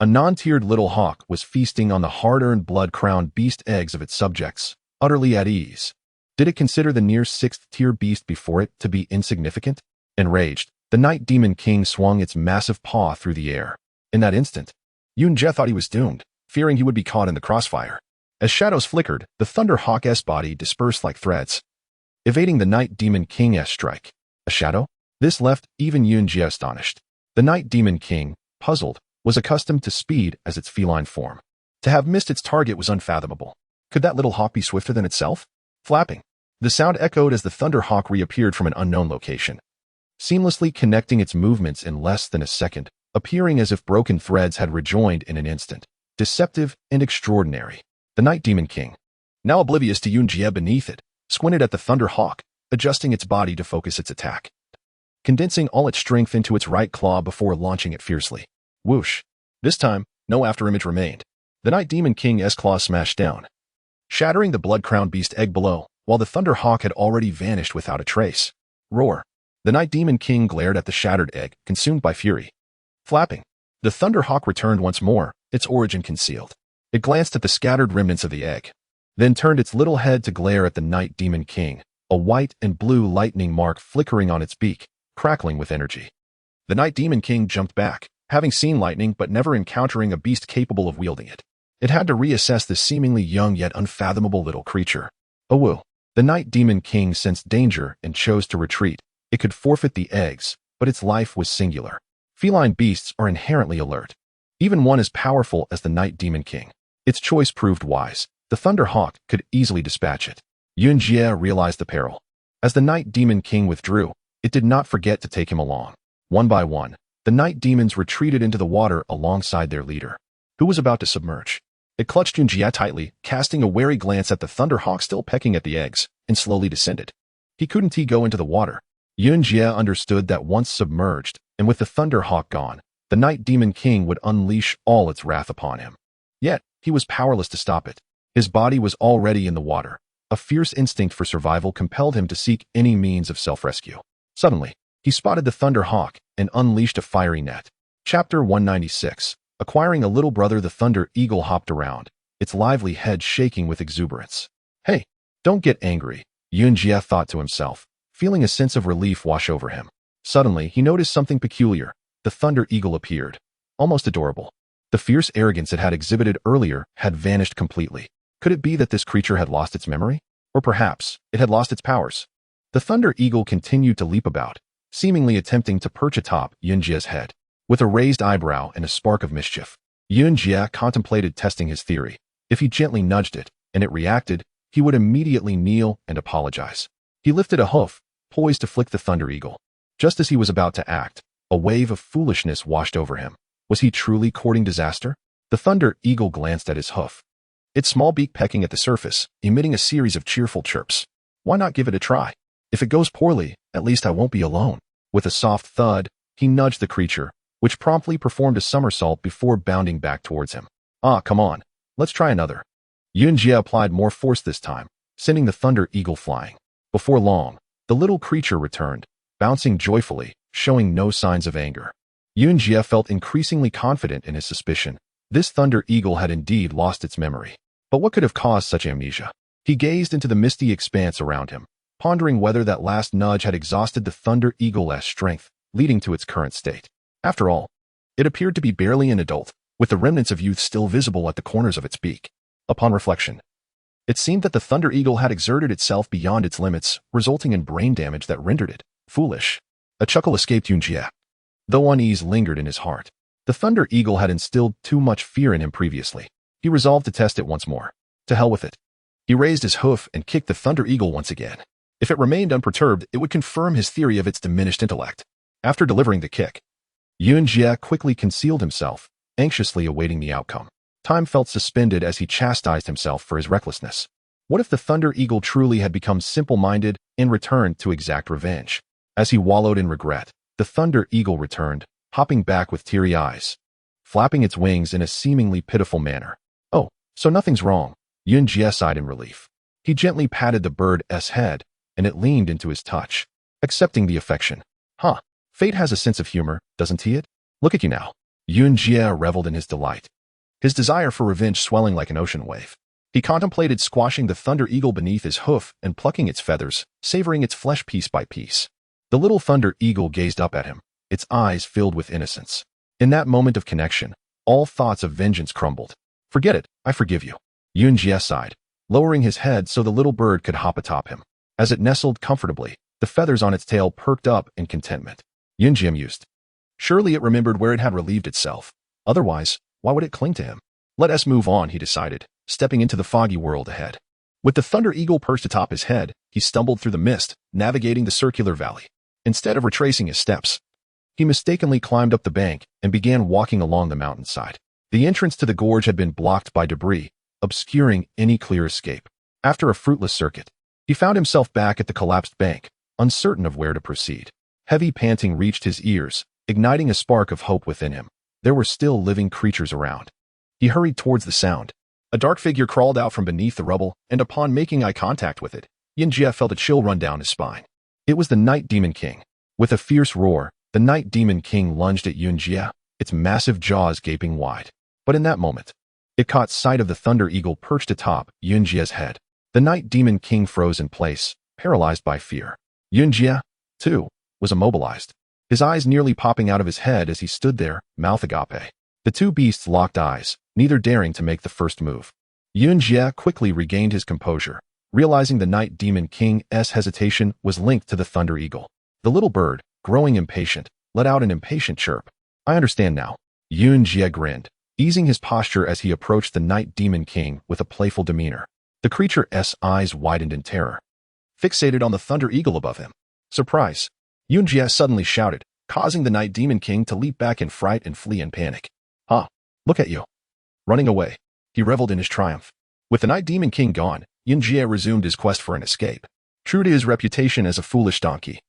A non-tiered little hawk was feasting on the hard-earned blood-crowned beast eggs of its subjects, utterly at ease. Did it consider the near sixth-tier beast before it to be insignificant? Enraged, the night demon king swung its massive paw through the air. In that instant, Yunjie thought he was doomed, fearing he would be caught in the crossfire. As shadows flickered, the thunder hawk's body dispersed like threads, evading the night demon king's strike. A shadow? This left even Yunjie astonished. The night demon king, puzzled, was accustomed to speed as its feline form. To have missed its target was unfathomable. Could that little hawk be swifter than itself? Flapping. The sound echoed as the thunder hawk reappeared from an unknown location, seamlessly connecting its movements in less than a second, appearing as if broken threads had rejoined in an instant. Deceptive and extraordinary. The night demon king, now oblivious to Yunjie beneath it, squinted at the thunder hawk, adjusting its body to focus its attack, condensing all its strength into its right claw before launching it fiercely. Whoosh! This time, no afterimage remained. The night demon king's claw smashed down, shattering the blood-crowned beast egg below, while the thunder hawk had already vanished without a trace. Roar! The night demon king glared at the shattered egg, consumed by fury. Flapping, the thunder hawk returned once more, its origin concealed. It glanced at the scattered remnants of the egg, then turned its little head to glare at the night demon king, a white and blue lightning mark flickering on its beak, crackling with energy. The night demon king jumped back, having seen lightning but never encountering a beast capable of wielding it. It had to reassess this seemingly young yet unfathomable little creature. Oh woo! The night demon king sensed danger and chose to retreat. It could forfeit the eggs, but its life was singular. Feline beasts are inherently alert, even one as powerful as the night demon king. Its choice proved wise. The thunder hawk could easily dispatch it. Yunjie realized the peril. As the night demon king withdrew, it did not forget to take him along. One by one, the night demons retreated into the water alongside their leader, who was about to submerge. It clutched Yunjie tightly, casting a wary glance at the thunder hawk still pecking at the eggs, and slowly descended. He couldn't go into the water. Yunjie understood that once submerged, and with the thunder hawk gone, the night demon king would unleash all its wrath upon him. Yet, he was powerless to stop it. His body was already in the water. A fierce instinct for survival compelled him to seek any means of self-rescue. Suddenly, he spotted the thunder hawk and unleashed a fiery net. Chapter 196. Acquiring a little brother, the thunder eagle hopped around, its lively head shaking with exuberance. Hey, don't get angry, Yunjie thought to himself, feeling a sense of relief wash over him. Suddenly, he noticed something peculiar. The thunder eagle appeared, almost adorable. The fierce arrogance it had exhibited earlier had vanished completely. Could it be that this creature had lost its memory? Or perhaps it had lost its powers? The thunder eagle continued to leap about, seemingly attempting to perch atop Yunjie's head. With a raised eyebrow and a spark of mischief, Yunjie contemplated testing his theory. If he gently nudged it, and it reacted, he would immediately kneel and apologize. He lifted a hoof, poised to flick the thunder eagle. Just as he was about to act, a wave of foolishness washed over him. Was he truly courting disaster? The thunder eagle glanced at his hoof, its small beak pecking at the surface, emitting a series of cheerful chirps. Why not give it a try? If it goes poorly, at least I won't be alone. With a soft thud, he nudged the creature, which promptly performed a somersault before bounding back towards him. Ah, come on. Let's try another. Yunjie applied more force this time, sending the thunder eagle flying. Before long, the little creature returned, bouncing joyfully, showing no signs of anger. Yunjie felt increasingly confident in his suspicion. This thunder eagle had indeed lost its memory. But what could have caused such amnesia? He gazed into the misty expanse around him, pondering whether that last nudge had exhausted the thunder eagle's strength, leading to its current state. After all, it appeared to be barely an adult, with the remnants of youth still visible at the corners of its beak. Upon reflection, it seemed that the thunder eagle had exerted itself beyond its limits, resulting in brain damage that rendered it foolish. A chuckle escaped Yunjie, though unease lingered in his heart. The Thunder Eagle had instilled too much fear in him previously. He resolved to test it once more. To hell with it. He raised his hoof and kicked the Thunder Eagle once again. If it remained unperturbed, it would confirm his theory of its diminished intellect. After delivering the kick, Yunjie quickly concealed himself, anxiously awaiting the outcome. Time felt suspended as he chastised himself for his recklessness. What if the Thunder Eagle truly had become simple-minded in return to exact revenge? As he wallowed in regret, the Thunder Eagle returned, hopping back with teary eyes, flapping its wings in a seemingly pitiful manner. Oh, so nothing's wrong, Yunjie sighed in relief. He gently patted the bird's head, and it leaned into his touch, accepting the affection. Huh, fate has a sense of humor, doesn't he? Look at you now. Yunjie reveled in his delight, his desire for revenge swelling like an ocean wave. He contemplated squashing the Thunder Eagle beneath his hoof and plucking its feathers, savoring its flesh piece by piece. The little Thunder Eagle gazed up at him, its eyes filled with innocence. In that moment of connection, all thoughts of vengeance crumbled. Forget it, I forgive you. Yunjie sighed, lowering his head so the little bird could hop atop him. As it nestled comfortably, the feathers on its tail perked up in contentment. Yunjie mused. Surely it remembered where it had relieved itself. Otherwise, why would it cling to him? Let us move on, he decided, stepping into the foggy world ahead. With the Thunder Eagle perched atop his head, he stumbled through the mist, navigating the circular valley. Instead of retracing his steps, he mistakenly climbed up the bank and began walking along the mountainside. The entrance to the gorge had been blocked by debris, obscuring any clear escape. After a fruitless circuit, he found himself back at the collapsed bank, uncertain of where to proceed. Heavy panting reached his ears, igniting a spark of hope within him. There were still living creatures around. He hurried towards the sound. A dark figure crawled out from beneath the rubble, and upon making eye contact with it, Yunjie felt a chill run down his spine. It was the Night Demon King. With a fierce roar, the Night Demon King lunged at Yunjie, its massive jaws gaping wide. But in that moment, it caught sight of the Thunder Eagle perched atop Yunjie's head. The Night Demon King froze in place, paralyzed by fear. Yunjie, too, was immobilized, his eyes nearly popping out of his head as he stood there, mouth agape. The two beasts locked eyes, neither daring to make the first move. Yunjie quickly regained his composure, realizing the Night Demon King's hesitation was linked to the Thunder Eagle. The little bird, growing impatient, let out an impatient chirp. I understand now. Yunjie grinned, easing his posture as he approached the Night Demon King with a playful demeanor. The creature's eyes widened in terror, fixated on the Thunder Eagle above him. Surprise! Yunjie suddenly shouted, causing the Night Demon King to leap back in fright and flee in panic. Huh, look at you. Running away. He reveled in his triumph. With the Night Demon King gone, Yunjie resumed his quest for an escape. True to his reputation as a foolish donkey,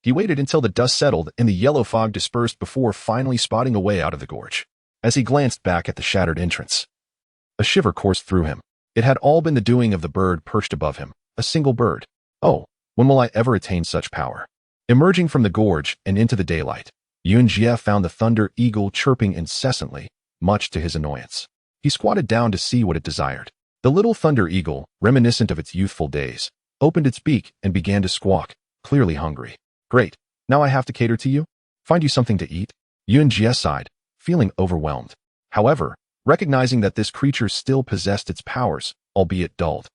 he waited until the dust settled and the yellow fog dispersed before finally spotting a way out of the gorge. As he glanced back at the shattered entrance, a shiver coursed through him. It had all been the doing of the bird perched above him, a single bird. Oh, when will I ever attain such power? Emerging from the gorge and into the daylight, Yunjie found the Thunder Eagle chirping incessantly, much to his annoyance. He squatted down to see what it desired. The little Thunder Eagle, reminiscent of its youthful days, opened its beak and began to squawk, clearly hungry. Great, now I have to cater to you? Find you something to eat? Yunjie sighed, feeling overwhelmed. However, recognizing that this creature still possessed its powers, albeit dulled,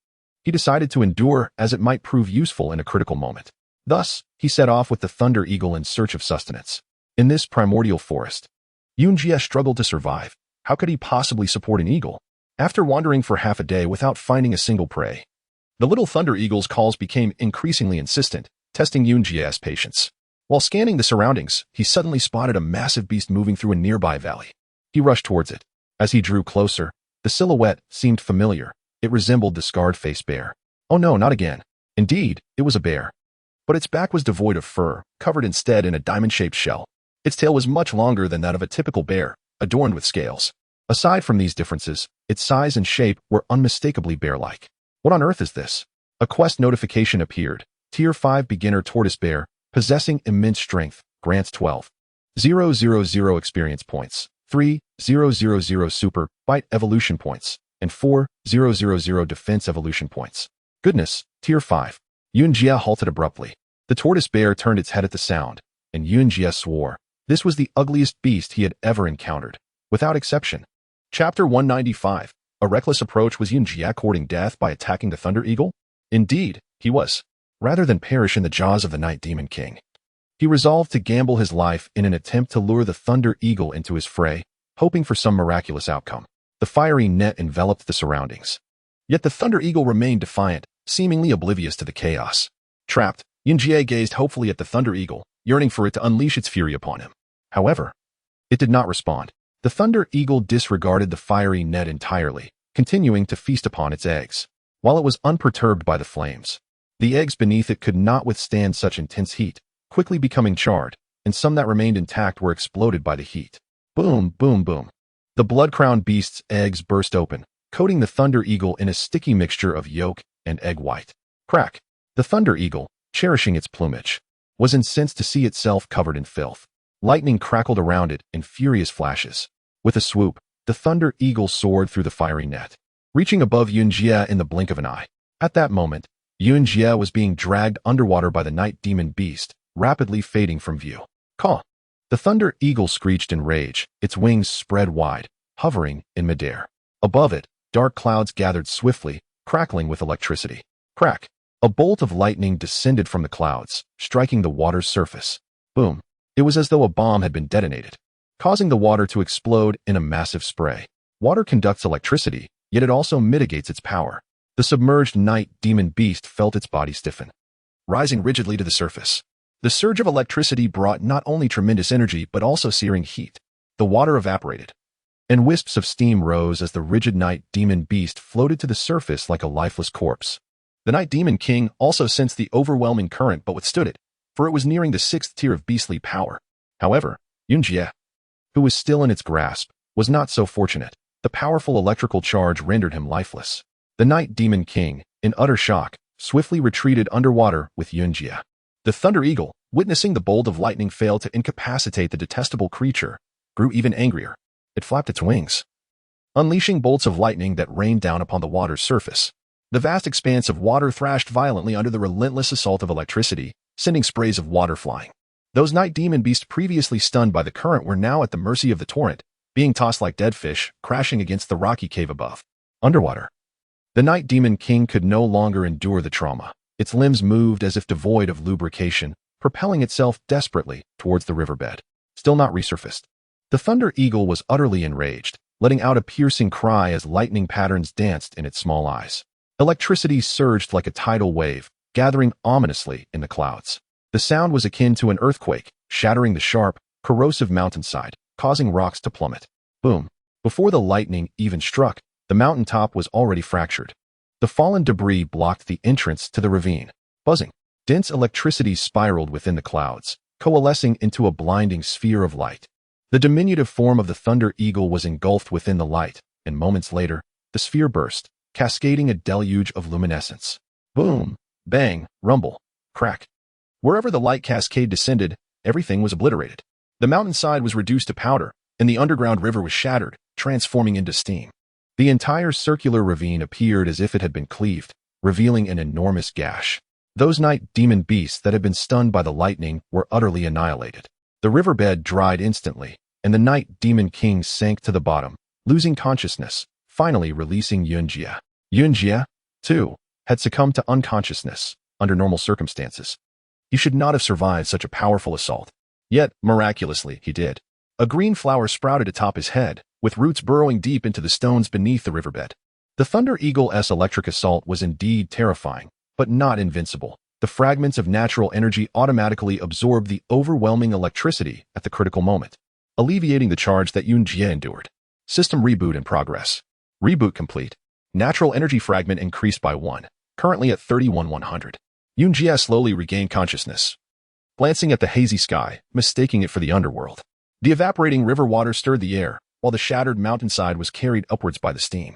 he decided to endure as it might prove useful in a critical moment. Thus, he set off with the Thunder Eagle in search of sustenance. In this primordial forest, Yunjie struggled to survive. How could he possibly support an eagle? After wandering for half a day without finding a single prey, the little Thunder Eagle's calls became increasingly insistent, testing Yunjie's patience. While scanning the surroundings, he suddenly spotted a massive beast moving through a nearby valley. He rushed towards it. As he drew closer, the silhouette seemed familiar. It resembled the scarred-faced bear. Oh no, not again. Indeed, it was a bear. But its back was devoid of fur, covered instead in a diamond-shaped shell. Its tail was much longer than that of a typical bear, adorned with scales. Aside from these differences, its size and shape were unmistakably bear-like. What on earth is this? A quest notification appeared. Tier 5 Beginner Tortoise Bear, possessing immense strength, grants 12,000 experience points, 3,000 super bite evolution points, and 4,000 defense evolution points. Goodness, Tier 5. Yunjie halted abruptly. The tortoise bear turned its head at the sound, and Yunjie swore. This was the ugliest beast he had ever encountered, without exception. Chapter 195. A reckless approach. Was Yunjie courting death by attacking the Thunder Eagle? Indeed, he was. Rather than perish in the jaws of the Night Demon King, He resolved to gamble his life in an attempt to lure the Thunder Eagle into his fray, hoping for some miraculous outcome. The fiery net enveloped the surroundings. Yet the Thunder Eagle remained defiant, seemingly oblivious to the chaos. Trapped, Yunjie gazed hopefully at the Thunder Eagle, yearning for it to unleash its fury upon him. However, it did not respond. The Thunder Eagle disregarded the fiery net entirely, continuing to feast upon its eggs. While it was unperturbed by the flames, the eggs beneath it could not withstand such intense heat, quickly becoming charred, and some that remained intact were exploded by the heat. Boom, boom, boom. The blood-crowned beast's eggs burst open, coating the Thunder Eagle in a sticky mixture of yolk and egg white. Crack. The Thunder Eagle, cherishing its plumage, was incensed to see itself covered in filth. Lightning crackled around it in furious flashes. With a swoop, the Thunder Eagle soared through the fiery net, reaching above Yunjie in the blink of an eye. At that moment, Yunjie was being dragged underwater by the night demon beast, rapidly fading from view. Caw! The Thunder Eagle screeched in rage, its wings spread wide, hovering in midair. Above it, dark clouds gathered swiftly, crackling with electricity. Crack! A bolt of lightning descended from the clouds, striking the water's surface. Boom! It was as though a bomb had been detonated, causing the water to explode in a massive spray. Water conducts electricity, yet it also mitigates its power. The submerged night demon beast felt its body stiffen, rising rigidly to the surface. The surge of electricity brought not only tremendous energy but also searing heat. The water evaporated, and wisps of steam rose as the rigid night demon beast floated to the surface like a lifeless corpse. The Night Demon King also sensed the overwhelming current but withstood it, for it was nearing the 6th tier of beastly power. However, Yunjie, who was still in its grasp, was not so fortunate. The powerful electrical charge rendered him lifeless. The Night Demon King, in utter shock, swiftly retreated underwater with Yunjie. The Thunder Eagle, witnessing the bolt of lightning fail to incapacitate the detestable creature, grew even angrier. It flapped its wings, unleashing bolts of lightning that rained down upon the water's surface. The vast expanse of water thrashed violently under the relentless assault of electricity, sending sprays of water flying. Those night demon beasts previously stunned by the current were now at the mercy of the torrent, being tossed like dead fish, crashing against the rocky cave above. Underwater, the Night Demon King could no longer endure the trauma. Its limbs moved as if devoid of lubrication, propelling itself desperately towards the riverbed. Still not resurfaced. The Thunder Eagle was utterly enraged, letting out a piercing cry as lightning patterns danced in its small eyes. Electricity surged like a tidal wave, gathering ominously in the clouds. The sound was akin to an earthquake, shattering the sharp, corrosive mountainside, causing rocks to plummet. Boom! Before the lightning even struck, the mountaintop was already fractured. The fallen debris blocked the entrance to the ravine. Buzzing, dense electricity spiraled within the clouds, coalescing into a blinding sphere of light. The diminutive form of the Thunder Eagle was engulfed within the light, and moments later, the sphere burst, cascading a deluge of luminescence. Boom! Bang! Rumble! Crack! Wherever the light cascade descended, everything was obliterated. The mountainside was reduced to powder, and the underground river was shattered, transforming into steam. The entire circular ravine appeared as if it had been cleaved, revealing an enormous gash. Those night demon beasts that had been stunned by the lightning were utterly annihilated. The riverbed dried instantly, and the Night Demon King sank to the bottom, losing consciousness, finally releasing Yunjie. Yunjie, too, had succumbed to unconsciousness under normal circumstances. He should not have survived such a powerful assault. Yet, miraculously, he did. A green flower sprouted atop his head, with roots burrowing deep into the stones beneath the riverbed. The Thunder Eagle's electric assault was indeed terrifying, but not invincible. The fragments of natural energy automatically absorbed the overwhelming electricity at the critical moment, alleviating the charge that Yunjie endured. System reboot in progress. Reboot complete. Natural energy fragment increased by 1, currently at 31,100. Yunjie slowly regained consciousness, glancing at the hazy sky, mistaking it for the underworld. The evaporating river water stirred the air, while the shattered mountainside was carried upwards by the steam,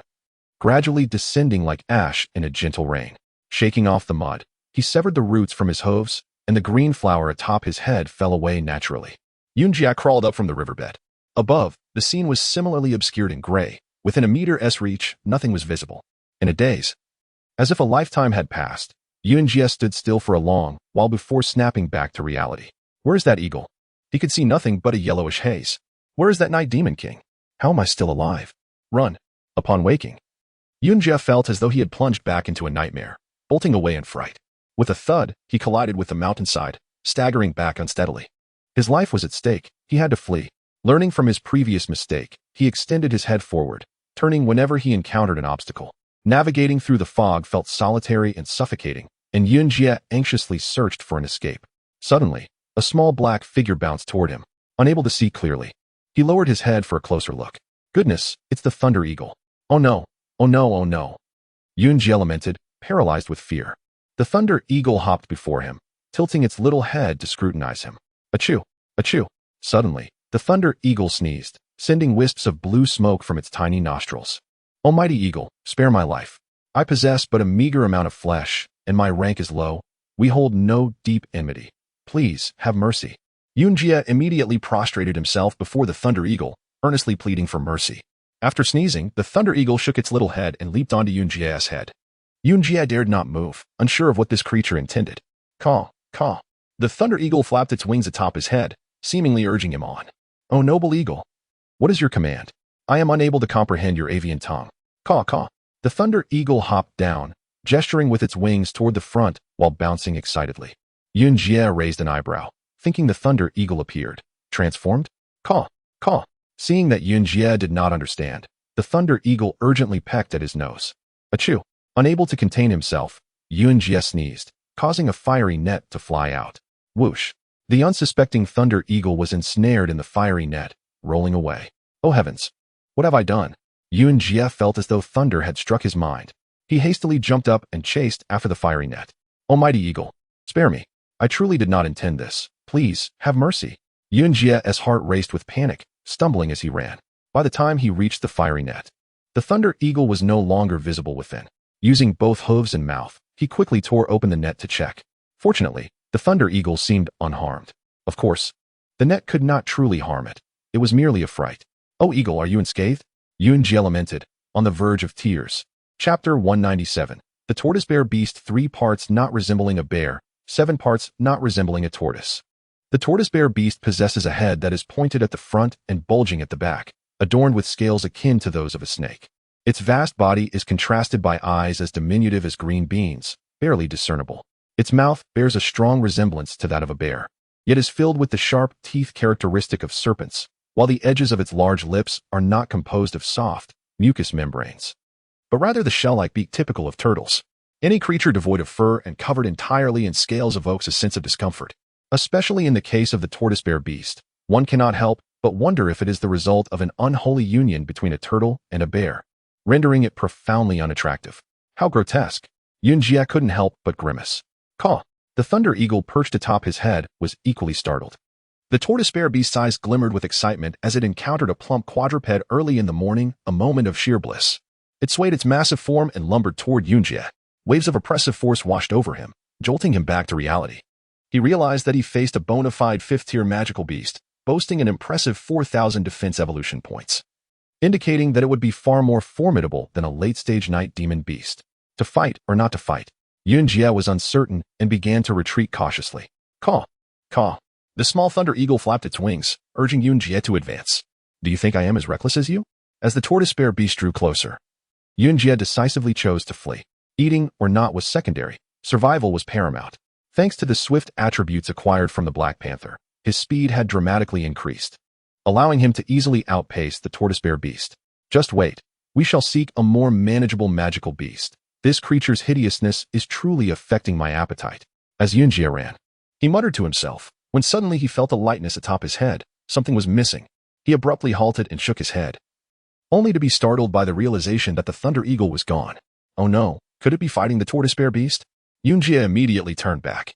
gradually descending like ash in a gentle rain. Shaking off the mud, he severed the roots from his hooves, and the green flower atop his head fell away naturally. Yunjie crawled up from the riverbed. Above, the scene was similarly obscured in gray. Within a meter's reach, nothing was visible. In a daze, as if a lifetime had passed, Yunjie stood still for a long while before snapping back to reality. Where is that eagle? He could see nothing but a yellowish haze. Where is that Night Demon King? How am I still alive? Run. Upon waking, Yunjie felt as though he had plunged back into a nightmare, bolting away in fright. With a thud, he collided with the mountainside, staggering back unsteadily. His life was at stake. He had to flee. Learning from his previous mistake, he extended his head forward, turning whenever he encountered an obstacle. Navigating through the fog felt solitary and suffocating, and Yunjie anxiously searched for an escape. Suddenly, a small black figure bounced toward him, unable to see clearly. He lowered his head for a closer look. Goodness, it's the Thunder Eagle. Oh no, oh no, oh no. Yunjie lamented, paralyzed with fear. The Thunder Eagle hopped before him, tilting its little head to scrutinize him. Achoo, achoo. Suddenly, the Thunder Eagle sneezed, sending wisps of blue smoke from its tiny nostrils. Almighty Eagle, spare my life. I possess but a meager amount of flesh, and my rank is low. We hold no deep enmity. Please, have mercy. Yunjie immediately prostrated himself before the Thunder Eagle, earnestly pleading for mercy. After sneezing, the Thunder Eagle shook its little head and leaped onto Yunjie's head. Yunjie dared not move, unsure of what this creature intended. Caw, caw. The Thunder Eagle flapped its wings atop his head, seemingly urging him on. O noble eagle, what is your command? I am unable to comprehend your avian tongue. Caw, caw. The Thunder Eagle hopped down, gesturing with its wings toward the front while bouncing excitedly. Yunjie raised an eyebrow, thinking the Thunder Eagle appeared. Transformed? Caw, caw. Seeing that Yunjie did not understand, the Thunder Eagle urgently pecked at his nose. Achoo. Unable to contain himself, Yunjie sneezed, causing a fiery net to fly out. Whoosh. The unsuspecting Thunder Eagle was ensnared in the fiery net, rolling away. Oh heavens! What have I done? Yunjie felt as though thunder had struck his mind. He hastily jumped up and chased after the fiery net. Almighty Eagle, spare me. I truly did not intend this. Please, have mercy. Yunjie's heart raced with panic, stumbling as he ran. By the time he reached the fiery net, the Thunder Eagle was no longer visible within. Using both hooves and mouth, he quickly tore open the net to check. Fortunately, the Thunder Eagle seemed unharmed. Of course, the net could not truly harm it. It was merely a fright. Oh Eagle, are you unscathed? Yunjie lamented, on the verge of tears. Chapter 197. The Tortoise Bear Beast, 3 parts not resembling a bear, 7 parts not resembling a tortoise. The Tortoise Bear Beast possesses a head that is pointed at the front and bulging at the back, adorned with scales akin to those of a snake. Its vast body is contrasted by eyes as diminutive as green beans, barely discernible. Its mouth bears a strong resemblance to that of a bear, yet is filled with the sharp teeth characteristic of serpents, while the edges of its large lips are not composed of soft, mucous membranes, but rather the shell-like beak typical of turtles. Any creature devoid of fur and covered entirely in scales evokes a sense of discomfort. Especially in the case of the Tortoise Bear Beast, one cannot help but wonder if it is the result of an unholy union between a turtle and a bear, rendering it profoundly unattractive. How grotesque! Yunjie couldn't help but grimace. Caw! The Thunder Eagle perched atop his head was equally startled. The Tortoise Bear Beast's eyes glimmered with excitement as it encountered a plump quadruped early in the morning, a moment of sheer bliss. It swayed its massive form and lumbered toward Yunjie. Waves of oppressive force washed over him, jolting him back to reality. He realized that he faced a bona fide 5th-tier magical beast, boasting an impressive 4,000 defense evolution points, indicating that it would be far more formidable than a late-stage night demon beast. To fight or not to fight? Yunjie was uncertain and began to retreat cautiously. Caw, caw. The small Thunder Eagle flapped its wings, urging Yunjie to advance. Do you think I am as reckless as you? As the Tortoise Bear Beast drew closer, Yunjie decisively chose to flee. Eating or not was secondary. Survival was paramount. Thanks to the swift attributes acquired from the Black Panther, his speed had dramatically increased, allowing him to easily outpace the Tortoise Bear Beast. Just wait. We shall seek a more manageable magical beast. This creature's hideousness is truly affecting my appetite. As Yunjie ran, he muttered to himself, when suddenly he felt a lightness atop his head. Something was missing. He abruptly halted and shook his head, only to be startled by the realization that the Thunder Eagle was gone. Oh no, could it be fighting the Tortoise Bear Beast? Yunjie immediately turned back,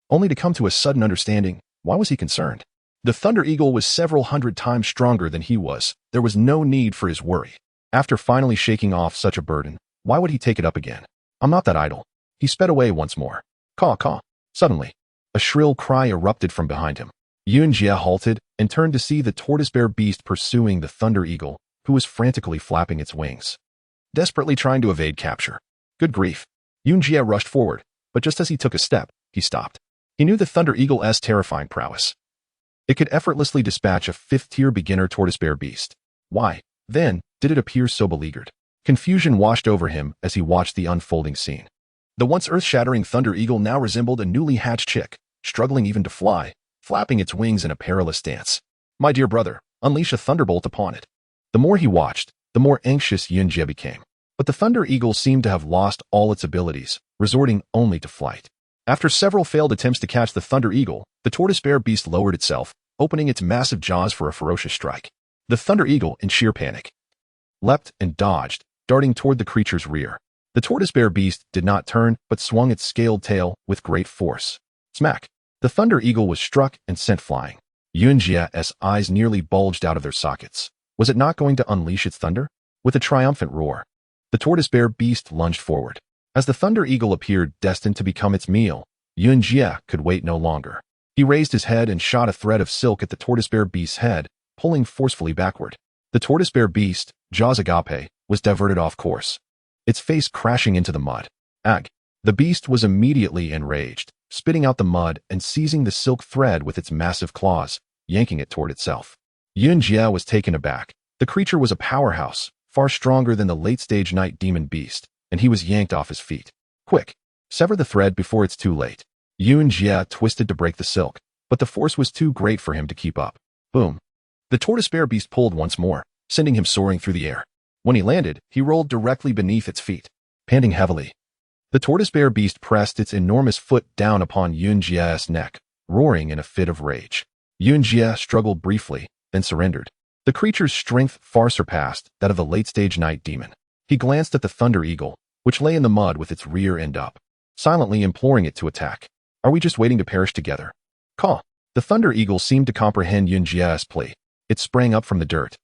only to come to a sudden understanding. Why was he concerned? The Thunder Eagle was several hundred times stronger than he was. There was no need for his worry. After finally shaking off such a burden, why would he take it up again? I'm not that idle. He sped away once more. Caw, caw. Suddenly, a shrill cry erupted from behind him. Yunjie halted and turned to see the Tortoise Bear Beast pursuing the Thunder Eagle, who was frantically flapping its wings, desperately trying to evade capture. Good grief. Yunjie rushed forward, but just as he took a step, he stopped. He knew the Thunder Eagle's terrifying prowess. It could effortlessly dispatch a 5th-tier beginner Tortoise Bear Beast. Why, then, did it appear so beleaguered? Confusion washed over him as he watched the unfolding scene. The once earth-shattering Thunder Eagle now resembled a newly hatched chick, struggling even to fly, flapping its wings in a perilous dance. My dear brother, unleash a thunderbolt upon it. The more he watched, the more anxious Yunjie became. But the Thunder Eagle seemed to have lost all its abilities, resorting only to flight. After several failed attempts to catch the Thunder Eagle, the tortoise bear beast lowered itself, opening its massive jaws for a ferocious strike. The Thunder Eagle, in sheer panic, leapt and dodged, darting toward the creature's rear. The tortoise bear beast did not turn, but swung its scaled tail with great force. Smack! The Thunder Eagle was struck and sent flying. Yunjie's eyes nearly bulged out of their sockets. Was it not going to unleash its thunder? With a triumphant roar, the tortoise bear beast lunged forward. As the Thunder Eagle appeared destined to become its meal, Yunjie could wait no longer. He raised his head and shot a thread of silk at the tortoise bear beast's head, pulling forcefully backward. The tortoise bear beast, jaws agape, was diverted off course, its face crashing into the mud. Ag! The beast was immediately enraged, spitting out the mud and seizing the silk thread with its massive claws, yanking it toward itself. Yunjie was taken aback. The creature was a powerhouse, far stronger than the late-stage night demon beast, and he was yanked off his feet. Quick! Sever the thread before it's too late. Yunjie twisted to break the silk, but the force was too great for him to keep up. Boom! The tortoise bear beast pulled once more, sending him soaring through the air. When he landed, he rolled directly beneath its feet. Panting heavily, the tortoise bear beast pressed its enormous foot down upon Yunjie's neck, roaring in a fit of rage. Yunjie struggled briefly, then surrendered. The creature's strength far surpassed that of the late-stage night demon. He glanced at the Thunder Eagle, which lay in the mud with its rear end up, silently imploring it to attack. Are we just waiting to perish together? Caw! The Thunder Eagle seemed to comprehend Yunjie's plea. It sprang up from the dirt,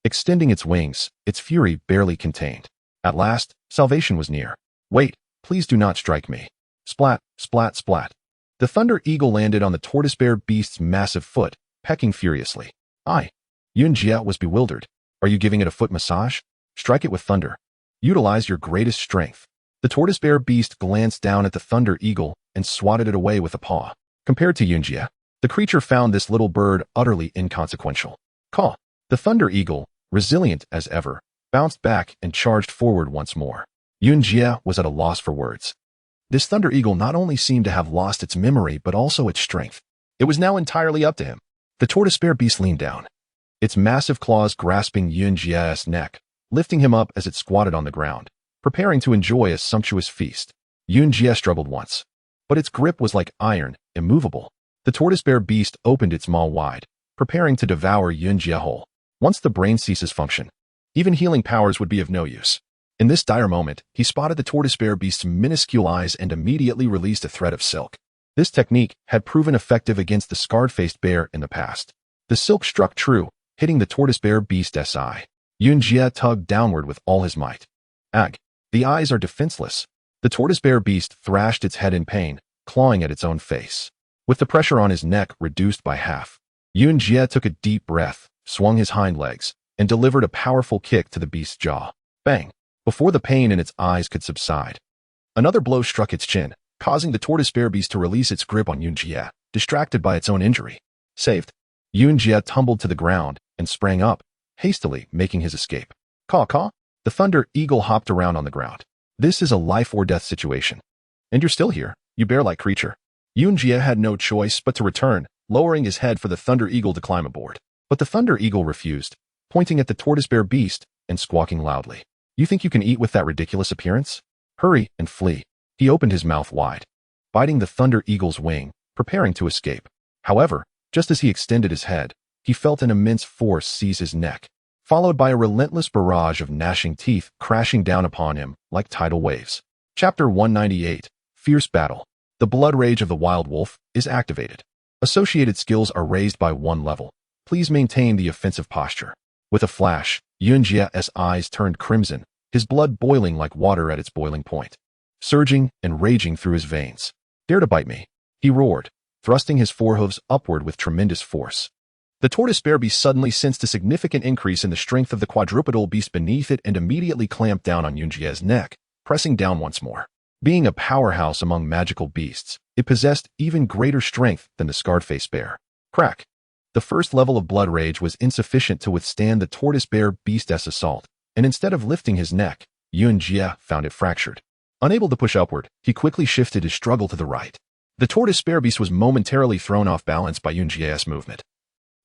extending its wings, its fury barely contained. At last, salvation was near. Wait, please do not strike me. Splat, splat, splat. The Thunder Eagle landed on the tortoise bear beast's massive foot, pecking furiously. Yunjie was bewildered. Are you giving it a foot massage? Strike it with thunder. Utilize your greatest strength. The tortoise bear beast glanced down at the Thunder Eagle and swatted it away with a paw. Compared to Yunjie, the creature found this little bird utterly inconsequential. Caw! The Thunder Eagle, resilient as ever, bounced back and charged forward once more. Yunjie was at a loss for words. This Thunder Eagle not only seemed to have lost its memory but also its strength. It was now entirely up to him. The tortoise bear beast leaned down, its massive claws grasping Yunjie's neck, lifting him up as it squatted on the ground, preparing to enjoy a sumptuous feast. Yunjie struggled once, but its grip was like iron, immovable. The tortoise bear beast opened its maw wide, preparing to devour Yunjie whole. Once the brain ceases function, even healing powers would be of no use. In this dire moment, he spotted the tortoise bear beast's minuscule eyes and immediately released a thread of silk. This technique had proven effective against the scarred-faced bear in the past. The silk struck true, hitting the tortoise bear beast's eye. Yunjie tugged downward with all his might. Ag! The eyes are defenseless. The tortoise bear beast thrashed its head in pain, clawing at its own face. With the pressure on his neck reduced by half, Yunjie took a deep breath, swung his hind legs, and delivered a powerful kick to the beast's jaw. Bang! Before the pain in its eyes could subside, another blow struck its chin, causing the tortoise bear beast to release its grip on Yunjie, distracted by its own injury. Saved. Yunjie tumbled to the ground and sprang up, hastily making his escape. Caw, caw! The Thunder Eagle hopped around on the ground. This is a life-or-death situation. And you're still here, you bear-like creature. Yunjie had no choice but to return, lowering his head for the Thunder Eagle to climb aboard. But the Thunder Eagle refused, pointing at the tortoise bear beast and squawking loudly. You think you can eat with that ridiculous appearance? Hurry and flee. He opened his mouth wide, biting the Thunder Eagle's wing, preparing to escape. However, just as he extended his head, he felt an immense force seize his neck, followed by a relentless barrage of gnashing teeth crashing down upon him like tidal waves. Chapter 198, Fierce Battle. The blood rage of the wild wolf is activated. Associated skills are raised by 1 level. Please maintain the offensive posture. With a flash, Yunjie's eyes turned crimson, his blood boiling like water at its boiling point, surging and raging through his veins. Dare to bite me, he roared, thrusting his forehooves upward with tremendous force. The tortoise bear beast suddenly sensed a significant increase in the strength of the quadrupedal beast beneath it and immediately clamped down on Yunjie's neck, pressing down once more. Being a powerhouse among magical beasts, it possessed even greater strength than the scarred-faced bear. Crack! The first level of blood rage was insufficient to withstand the tortoise bear beast's assault, and instead of lifting his neck, Yunjie found it fractured. Unable to push upward, he quickly shifted his struggle to the right. The tortoise bear beast was momentarily thrown off balance by Yunjia's movement.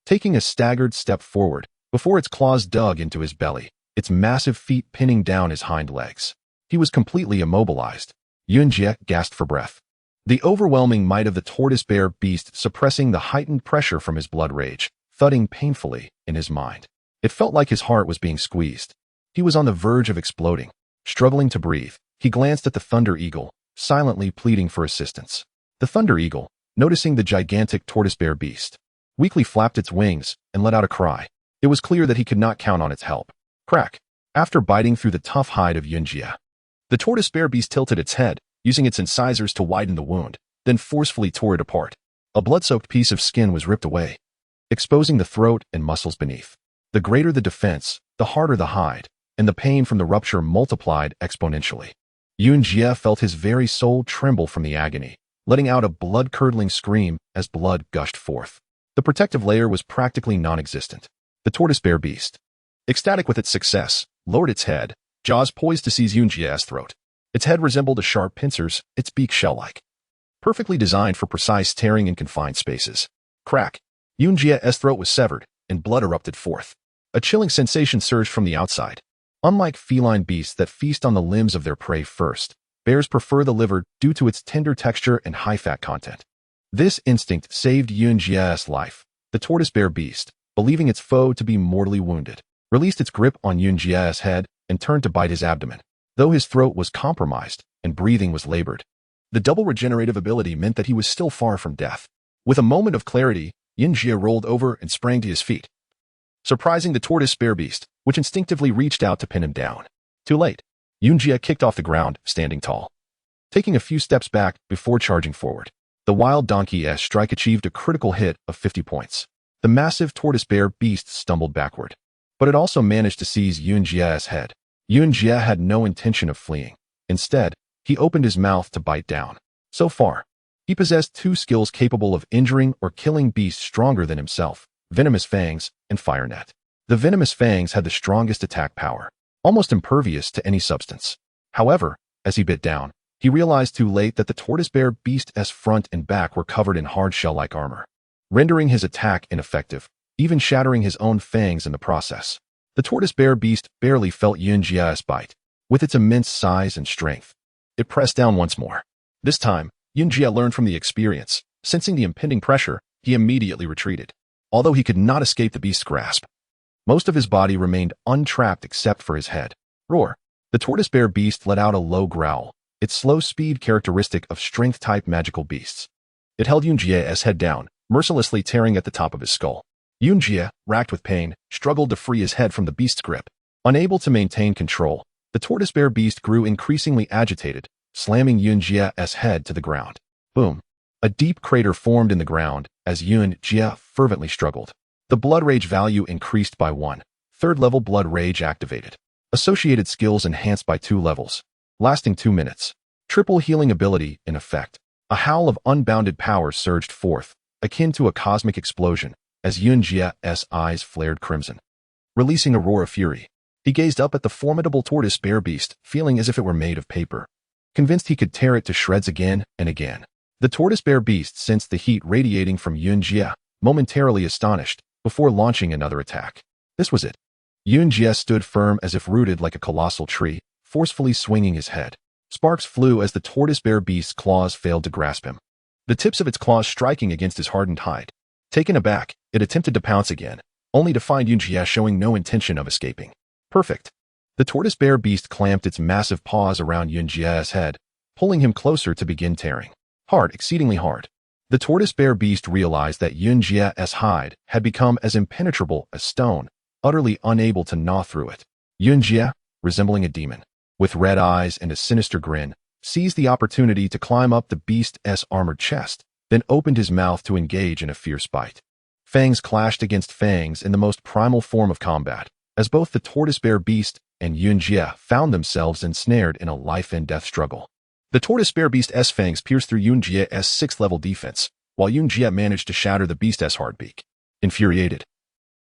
Taking a staggered step forward, before its claws dug into his belly, its massive feet pinning down his hind legs. He was completely immobilized. Yunjie gasped for breath. The overwhelming might of the tortoise bear beast suppressing the heightened pressure from his blood rage, thudding painfully in his mind. It felt like his heart was being squeezed. He was on the verge of exploding. Struggling to breathe, he glanced at the Thunder Eagle, silently pleading for assistance. The Thunder Eagle, noticing the gigantic tortoise bear beast, weakly flapped its wings and let out a cry. It was clear that he could not count on its help. Crack! After biting through the tough hide of Yunjie, the tortoise bear beast tilted its head, using its incisors to widen the wound, then forcefully tore it apart. A blood-soaked piece of skin was ripped away, exposing the throat and muscles beneath. The greater the defense, the harder the hide, and the pain from the rupture multiplied exponentially. Yunjie felt his very soul tremble from the agony, letting out a blood-curdling scream as blood gushed forth. The protective layer was practically non-existent. The tortoise bear beast, ecstatic with its success, lowered its head, jaws poised to seize Yunjie's throat. Its head resembled a sharp pincers, its beak shell-like, perfectly designed for precise tearing in confined spaces. Crack! Yunjie's throat was severed, and blood erupted forth. A chilling sensation surged from the outside. Unlike feline beasts that feast on the limbs of their prey first, bears prefer the liver due to its tender texture and high fat content. This instinct saved Yunjie's life. The tortoise bear beast, believing its foe to be mortally wounded, released its grip on Yunjie's head and turned to bite his abdomen. Though his throat was compromised and breathing was labored, the double regenerative ability meant that he was still far from death. With a moment of clarity, Yunjie rolled over and sprang to his feet, surprising the tortoise bear beast, which instinctively reached out to pin him down. Too late. Yunjie kicked off the ground, standing tall, taking a few steps back before charging forward. The wild donkey's strike achieved a critical hit of 50 points. The massive tortoise bear beast stumbled backward, but it also managed to seize Yunjie's head. Yunjie had no intention of fleeing. Instead, he opened his mouth to bite down. So far, he possessed two skills capable of injuring or killing beasts stronger than himself: venomous fangs and fire net. The venomous fangs had the strongest attack power, almost impervious to any substance. However, as he bit down, he realized too late that the tortoise bear beast's front and back were covered in hard shell-like armor, rendering his attack ineffective, even shattering his own fangs in the process. The tortoise bear beast barely felt Yunjie's bite. With its immense size and strength, it pressed down once more. This time, Yunjie learned from the experience. Sensing the impending pressure, he immediately retreated. Although he could not escape the beast's grasp, most of his body remained untrapped except for his head. Roar! The tortoise bear beast let out a low growl, its slow speed characteristic of strength-type magical beasts. It held Yunjie's head down, mercilessly tearing at the top of his skull. Yunjie, racked with pain, struggled to free his head from the beast's grip. Unable to maintain control, the tortoise bear beast grew increasingly agitated, slamming Yunjie's head to the ground. Boom! A deep crater formed in the ground as Yunjie fervently struggled. The blood rage value increased by 1. Third-level blood rage activated. Associated skills enhanced by 2 levels. Lasting 2 minutes. Triple healing ability in effect. A howl of unbounded power surged forth, akin to a cosmic explosion, as Yunjie's eyes flared crimson, releasing a roar of fury. He gazed up at the formidable tortoise bear beast, feeling as if it were made of paper, convinced he could tear it to shreds again and again. The tortoise bear beast sensed the heat radiating from Yunjie, momentarily astonished, before launching another attack. This was it. Yunjie stood firm as if rooted like a colossal tree, forcefully swinging his head. Sparks flew as the tortoise bear beast's claws failed to grasp him, the tips of its claws striking against his hardened hide. Taken aback, it attempted to pounce again, only to find Yunjie showing no intention of escaping. Perfect. The tortoise bear beast clamped its massive paws around Yunjie's head, pulling him closer to begin tearing. Hard, exceedingly hard. The tortoise bear beast realized that Yunjie's hide had become as impenetrable as stone, utterly unable to gnaw through it. Yunjie, resembling a demon, with red eyes and a sinister grin, seized the opportunity to climb up the beast's armored chest, then opened his mouth to engage in a fierce bite. Fangs clashed against fangs in the most primal form of combat, as both the tortoise bear beast and Yunjie found themselves ensnared in a life-and-death struggle. The tortoise bear beast's fangs pierced through Yunjie's 6th-level defense, while Yunjie managed to shatter the beast's hard beak. Infuriated,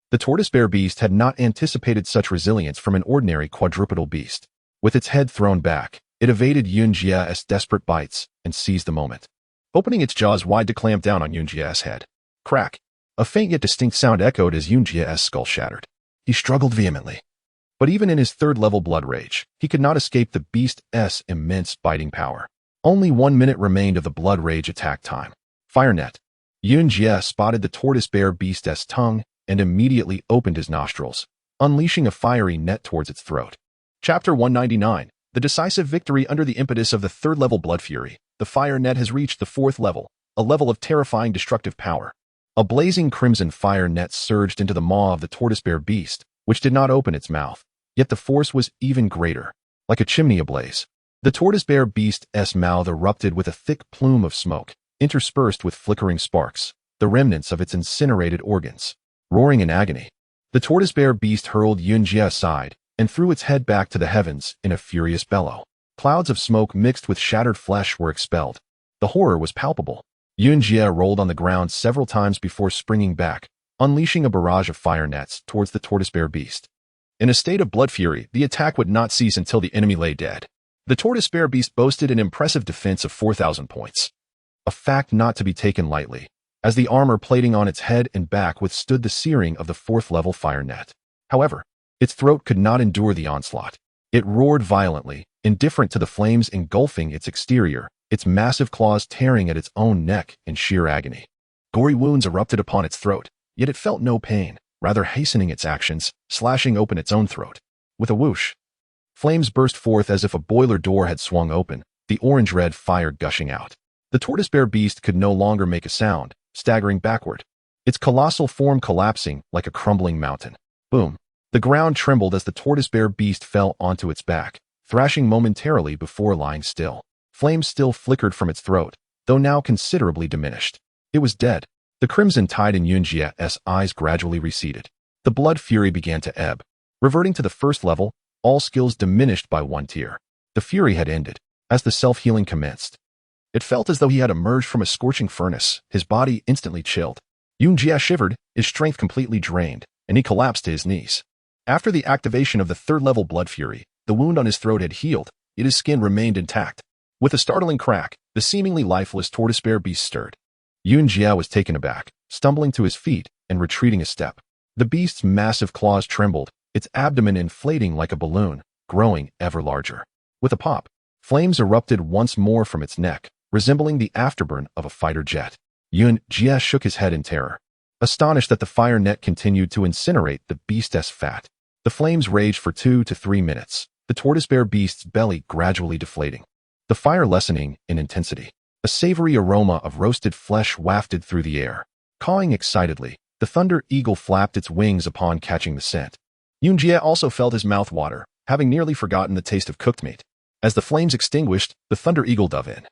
the tortoise bear beast had not anticipated such resilience from an ordinary quadrupedal beast. With its head thrown back, it evaded Yunjie's desperate bites and seized the moment. opening its jaws wide to clamp down on Yunjia's head. Crack! A faint yet distinct sound echoed as Yunjia's skull shattered. He struggled vehemently. But even in his third-level blood rage, he could not escape the beast's immense biting power. Only 1 minute remained of the blood rage attack time. Fire net. Yunjia spotted the tortoise bear beast's tongue and immediately opened his nostrils, unleashing a fiery net towards its throat. Chapter 199. The decisive victory under the impetus of the third-level blood fury. The fire net has reached the fourth level, a level of terrifying destructive power. A blazing crimson fire net surged into the maw of the tortoise bear beast, which did not open its mouth. Yet the force was even greater, like a chimney ablaze. The tortoise bear beast's mouth erupted with a thick plume of smoke, interspersed with flickering sparks, the remnants of its incinerated organs. Roaring in agony, the tortoise bear beast hurled Yunjia aside and threw its head back to the heavens in a furious bellow. Clouds of smoke mixed with shattered flesh were expelled. The horror was palpable. Yunjia rolled on the ground several times before springing back, unleashing a barrage of fire nets towards the tortoise bear beast. In a state of blood fury, the attack would not cease until the enemy lay dead. The tortoise bear beast boasted an impressive defense of 4,000 points. A fact not to be taken lightly, as the armor plating on its head and back withstood the searing of the fourth-level fire net. However, its throat could not endure the onslaught. It roared violently, indifferent to the flames engulfing its exterior, its massive claws tearing at its own neck in sheer agony. Gory wounds erupted upon its throat, yet it felt no pain, rather hastening its actions, slashing open its own throat. With a whoosh, flames burst forth as if a boiler door had swung open, the orange-red fire gushing out. The tortoise bear beast could no longer make a sound, staggering backward, its colossal form collapsing like a crumbling mountain. Boom! The ground trembled as the tortoise bear beast fell onto its back, thrashing momentarily before lying still. Flames still flickered from its throat, though now considerably diminished. It was dead. The crimson tide in Yunjia's eyes gradually receded. The blood fury began to ebb. Reverting to the first level, all skills diminished by 1 tier. The fury had ended, as the self-healing commenced. It felt as though he had emerged from a scorching furnace, his body instantly chilled. Yunjia shivered, his strength completely drained, and he collapsed to his knees. After the activation of the third-level blood fury, the wound on his throat had healed, yet his skin remained intact. With a startling crack, the seemingly lifeless tortoise bear beast stirred. Yunjia was taken aback, stumbling to his feet and retreating a step. The beast's massive claws trembled, its abdomen inflating like a balloon, growing ever larger. With a pop, flames erupted once more from its neck, resembling the afterburn of a fighter jet. Yunjia shook his head in terror, astonished that the fire net continued to incinerate the beast's fat. The flames raged for 2 to 3 minutes, the tortoise bear beast's belly gradually deflating, the fire lessening in intensity. A savory aroma of roasted flesh wafted through the air. Cawing excitedly, the thunder eagle flapped its wings upon catching the scent. Yunjia also felt his mouth water, having nearly forgotten the taste of cooked meat. As the flames extinguished, the thunder eagle dove in,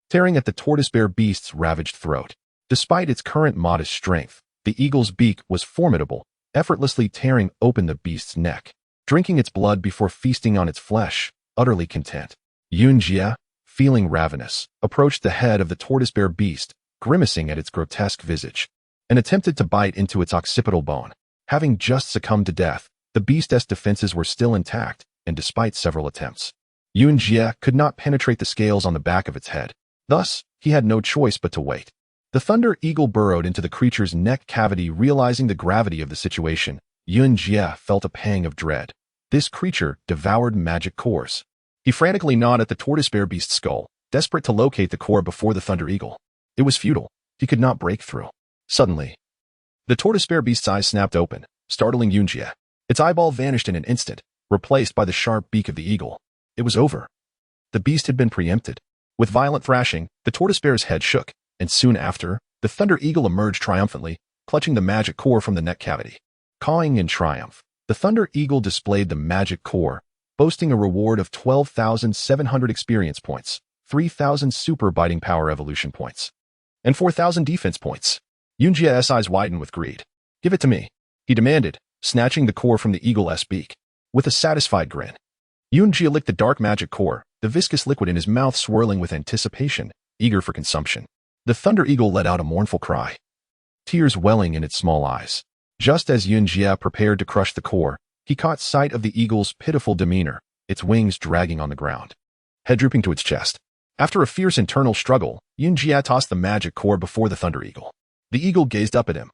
tearing at the tortoise bear beast's ravaged throat. Despite its current modest strength, the eagle's beak was formidable, effortlessly tearing open the beast's neck, drinking its blood before feasting on its flesh, utterly content. Yunjia, feeling ravenous, approached the head of the tortoise bear beast, grimacing at its grotesque visage, and attempted to bite into its occipital bone. Having just succumbed to death, the beast's defenses were still intact, and despite several attempts, Yunjia could not penetrate the scales on the back of its head. Thus, he had no choice but to wait. The thunder eagle burrowed into the creature's neck cavity. Realizing the gravity of the situation, Yunjia felt a pang of dread. This creature devoured magic cores. He frantically gnawed at the tortoise bear beast's skull, desperate to locate the core before the thunder eagle. It was futile. He could not break through. Suddenly, the tortoise bear beast's eyes snapped open, startling Yunjia. Its eyeball vanished in an instant, replaced by the sharp beak of the eagle. It was over. The beast had been preempted. With violent thrashing, the tortoise bear's head shook, and soon after, the thunder eagle emerged triumphantly, clutching the magic core from the neck cavity. Cawing in triumph, the thunder eagle displayed the magic core, boasting a reward of 12,700 experience points, 3,000 super biting power evolution points, and 4,000 defense points. Yunjia's eyes widened with greed. "Give it to me," he demanded, snatching the core from the eagle's beak. With a satisfied grin, Yunjia licked the dark magic core, the viscous liquid in his mouth swirling with anticipation, eager for consumption. The thunder eagle let out a mournful cry, tears welling in its small eyes. Just as Yunjia prepared to crush the core, he caught sight of the eagle's pitiful demeanor, its wings dragging on the ground, head drooping to its chest. After a fierce internal struggle, Yunjia tossed the magic core before the Thunder Eagle. The eagle gazed up at him,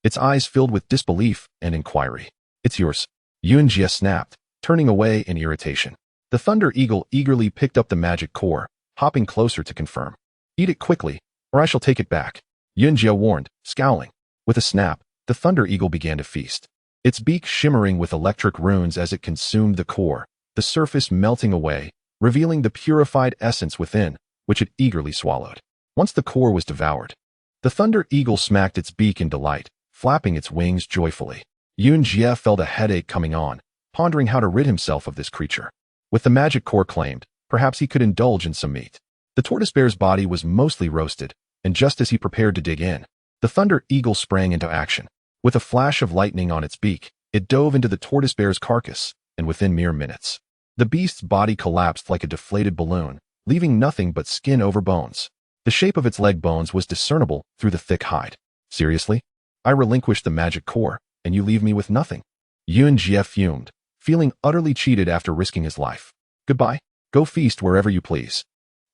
its eyes filled with disbelief and inquiry. "It's yours," Yunjia snapped, turning away in irritation. The Thunder Eagle eagerly picked up the magic core, hopping closer to confirm. "Eat it quickly, or I shall take it back," Yunjia warned, scowling. With a snap, the Thunder Eagle began to feast, its beak shimmering with electric runes as it consumed the core, the surface melting away, revealing the purified essence within, which it eagerly swallowed. Once the core was devoured, the Thunder Eagle smacked its beak in delight, flapping its wings joyfully. Yunjia felt a headache coming on, pondering how to rid himself of this creature. With the magic core claimed, perhaps he could indulge in some meat. The tortoise bear's body was mostly roasted, and just as he prepared to dig in, the Thunder Eagle sprang into action. With a flash of lightning on its beak, it dove into the tortoise bear's carcass, and within mere minutes, the beast's body collapsed like a deflated balloon, leaving nothing but skin over bones. The shape of its leg bones was discernible through the thick hide. "Seriously? I relinquished the magic core, and you leave me with nothing?" Yunjia fumed, feeling utterly cheated after risking his life. "Goodbye. Go feast wherever you please."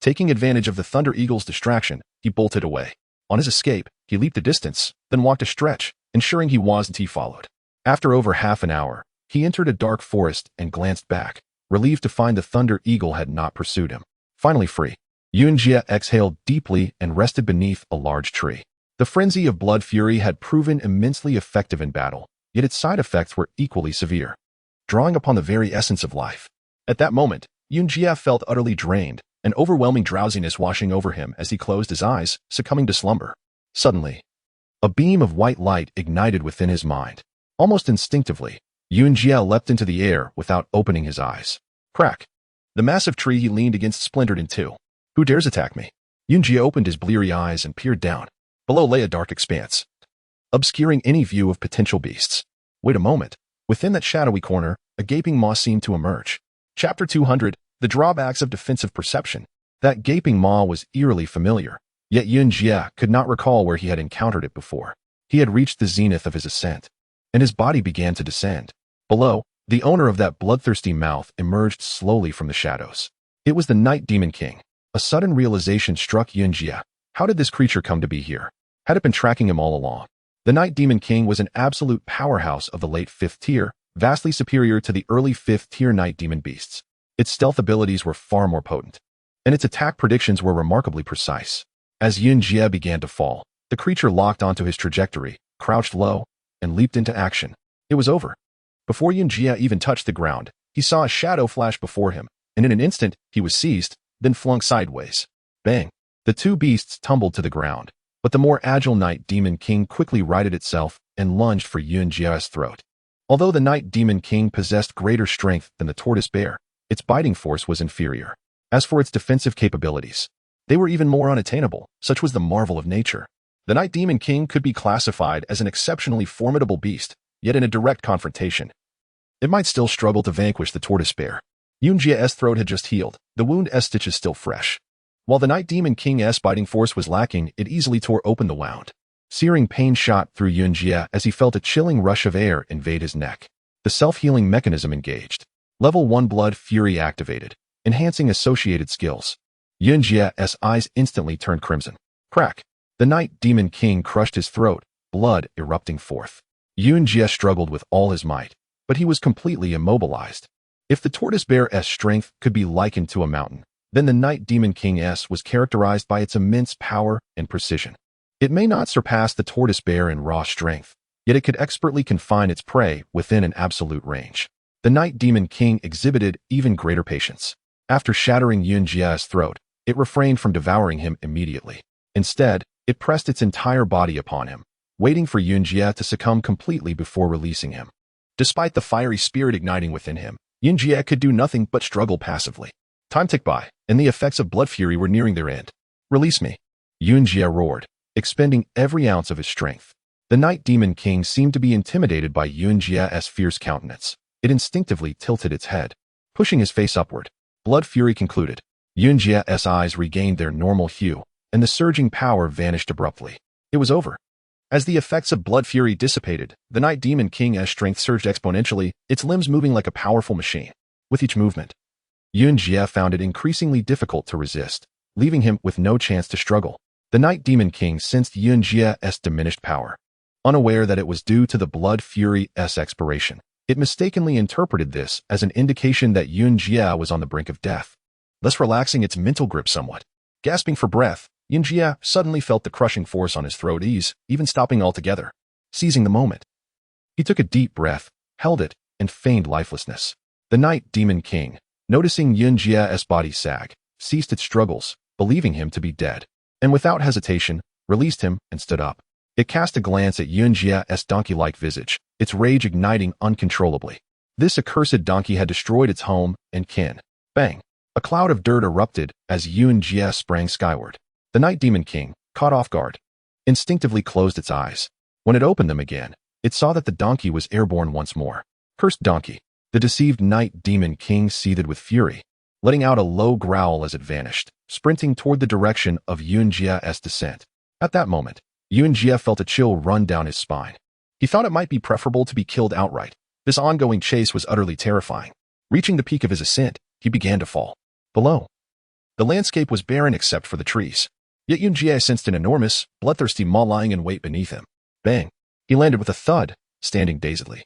Taking advantage of the Thunder Eagle's distraction, he bolted away. On his escape, he leaped a distance, then walked a stretch, ensuring he wasn't followed. After over half an hour, he entered a dark forest and glanced back, relieved to find the Thunder Eagle had not pursued him. Finally free, Yunjia exhaled deeply and rested beneath a large tree. The frenzy of blood fury had proven immensely effective in battle, yet its side effects were equally severe, drawing upon the very essence of life. At that moment, Yunjia felt utterly drained, an overwhelming drowsiness washing over him as he closed his eyes, succumbing to slumber. Suddenly, a beam of white light ignited within his mind. Almost instinctively, Yunjia leapt into the air without opening his eyes. Crack! The massive tree he leaned against splintered in two. "Who dares attack me?" Yunjia opened his bleary eyes and peered down. Below lay a dark expanse, obscuring any view of potential beasts. Wait a moment. Within that shadowy corner, a gaping maw seemed to emerge. Chapter 200, The Drawbacks of Defensive Perception. That gaping maw was eerily familiar, yet Yunjia could not recall where he had encountered it before. He had reached the zenith of his ascent, and his body began to descend. Below, the owner of that bloodthirsty mouth emerged slowly from the shadows. It was the Night Demon King. A sudden realization struck Yunjia. How did this creature come to be here? Had it been tracking him all along? The Night Demon King was an absolute powerhouse of the late 5th tier, vastly superior to the early 5th tier Night Demon beasts. Its stealth abilities were far more potent, and its attack predictions were remarkably precise. As Yunjia began to fall, the creature locked onto his trajectory, crouched low, and leaped into action. It was over. Before Yunjia even touched the ground, he saw a shadow flash before him, and in an instant, he was seized, then flung sideways. Bang! The two beasts tumbled to the ground, but the more agile Night Demon King quickly righted itself and lunged for Yunjia's throat. Although the Night Demon King possessed greater strength than the tortoise bear, its biting force was inferior. As for its defensive capabilities, they were even more unattainable. Such was the marvel of nature. The Night Demon King could be classified as an exceptionally formidable beast, yet in a direct confrontation, it might still struggle to vanquish the tortoise bear. Yunjia's throat had just healed, the wound's stitches still fresh. While the Night Demon King's biting force was lacking, it easily tore open the wound. Searing pain shot through Yunjia as he felt a chilling rush of air invade his neck. The self-healing mechanism engaged. Level 1 Blood Fury activated, enhancing associated skills. Yunjia's eyes instantly turned crimson. Crack! The Night Demon King crushed his throat, blood erupting forth. Yunjia struggled with all his might, but he was completely immobilized. If the tortoise bear's strength could be likened to a mountain, then the Night Demon King's was characterized by its immense power and precision. It may not surpass the tortoise bear in raw strength, yet it could expertly confine its prey within an absolute range. The Night Demon King exhibited even greater patience. After shattering Yunjia's throat, it refrained from devouring him immediately. Instead, it pressed its entire body upon him, waiting for Yunjia to succumb completely before releasing him. Despite the fiery spirit igniting within him, Yunjia could do nothing but struggle passively. Time ticked by, and the effects of blood fury were nearing their end. "Release me," Yunjia roared, expending every ounce of his strength. The Night Demon King seemed to be intimidated by Yunjia's fierce countenance. It instinctively tilted its head, pushing his face upward. Blood fury concluded. Yunjia's eyes regained their normal hue, and the surging power vanished abruptly. It was over. As the effects of blood fury dissipated, the Night Demon King's strength surged exponentially, its limbs moving like a powerful machine. With each movement, Yunjia found it increasingly difficult to resist. leaving him with no chance to struggle. The Night Demon King sensed Yunjia's diminished power. Unaware that it was due to the Blood Fury's expiration, it mistakenly interpreted this as an indication that Yunjia was on the brink of death, thus relaxing its mental grip somewhat. Gasping for breath, Yunjia suddenly felt the crushing force on his throat ease, even stopping altogether. Seizing the moment, he took a deep breath, held it, and feigned lifelessness. The Night Demon King, noticing Yunjia's body sag, ceased its struggles, believing him to be dead, and without hesitation, released him and stood up. It cast a glance at Yunjia's donkey-like visage, its rage igniting uncontrollably. This accursed donkey had destroyed its home and kin. Bang! A cloud of dirt erupted as Yunjia sprang skyward. The Night Demon King, caught off guard, instinctively closed its eyes. When it opened them again, it saw that the donkey was airborne once more. Cursed donkey! The deceived Night Demon King seethed with fury, letting out a low growl as it vanished, sprinting toward the direction of Yunjia's descent. At that moment, Yunjia felt a chill run down his spine. He thought it might be preferable to be killed outright. This ongoing chase was utterly terrifying. Reaching the peak of his ascent, he began to fall. Below, the landscape was barren except for the trees. Yet Yunjia sensed an enormous, bloodthirsty maw lying in wait beneath him. Bang! He landed with a thud, standing dazedly,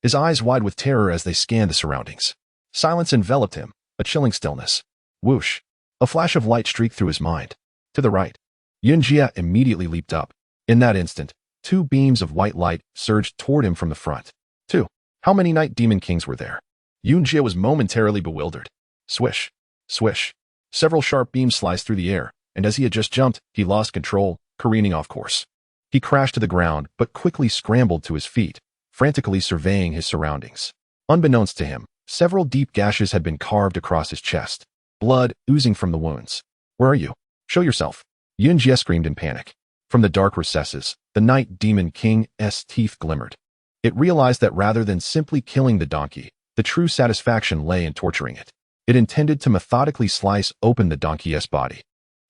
his eyes wide with terror as they scanned the surroundings. Silence enveloped him, a chilling stillness. Whoosh! A flash of light streaked through his mind. To the right. Yunjia immediately leaped up. In that instant, two beams of white light surged toward him from the front. Two. How many Night Demon Kings were there? Yunjia was momentarily bewildered. Swish! Swish! Several sharp beams sliced through the air, and as he had just jumped, he lost control, careening off course. He crashed to the ground, but quickly scrambled to his feet, frantically surveying his surroundings. Unbeknownst to him, several deep gashes had been carved across his chest, blood oozing from the wounds. Where are you? Show yourself! Yunjia screamed in panic. From the dark recesses, the Night Demon King's teeth glimmered. It realized that rather than simply killing the donkey, the true satisfaction lay in torturing it. It intended to methodically slice open the donkey's body,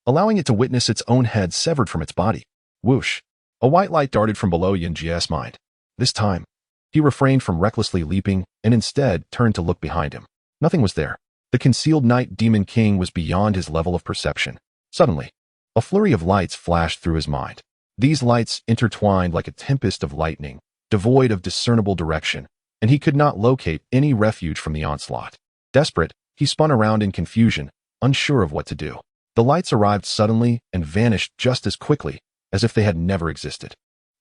allowing it to witness its own head severed from its body. Whoosh! A white light darted from below Yunjia's mind. This time, he refrained from recklessly leaping and instead turned to look behind him. Nothing was there. The concealed Night Demon King was beyond his level of perception. Suddenly, a flurry of lights flashed through his mind. These lights intertwined like a tempest of lightning, devoid of discernible direction, and he could not locate any refuge from the onslaught. Desperate, he spun around in confusion, unsure of what to do. The lights arrived suddenly and vanished just as quickly as if they had never existed.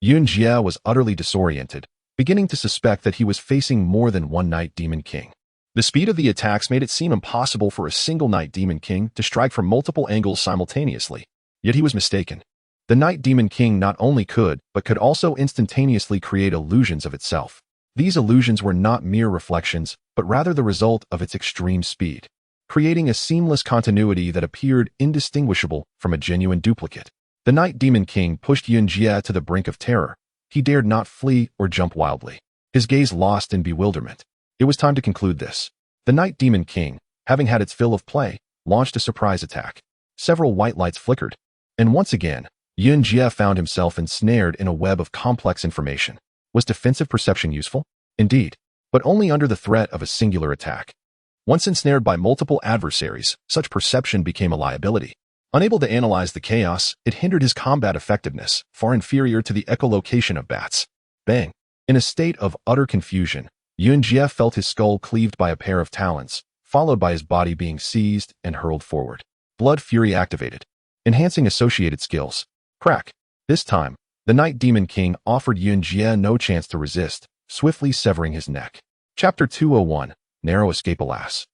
Yunjia was utterly disoriented, beginning to suspect that he was facing more than one Night Demon King. The speed of the attacks made it seem impossible for a single Night Demon King to strike from multiple angles simultaneously. Yet he was mistaken. The Night Demon King not only could, but could also instantaneously create illusions of itself. These illusions were not mere reflections, but rather the result of its extreme speed, creating a seamless continuity that appeared indistinguishable from a genuine duplicate. The Night Demon King pushed Yunjia to the brink of terror. He dared not flee or jump wildly, his gaze lost in bewilderment. It was time to conclude this. The Night Demon King, having had its fill of play, launched a surprise attack. Several white lights flickered, and once again, Yunjia found himself ensnared in a web of complex information. Was defensive perception useful? Indeed, but only under the threat of a singular attack. Once ensnared by multiple adversaries, such perception became a liability. Unable to analyze the chaos, it hindered his combat effectiveness, far inferior to the echolocation of bats. Bang! In a state of utter confusion, Yunjia felt his skull cleaved by a pair of talons, followed by his body being seized and hurled forward. Blood Fury activated, enhancing associated skills. Crack! This time, the Night Demon King offered Yunjia no chance to resist, swiftly severing his neck. Chapter 201, Narrow Escape. Alas,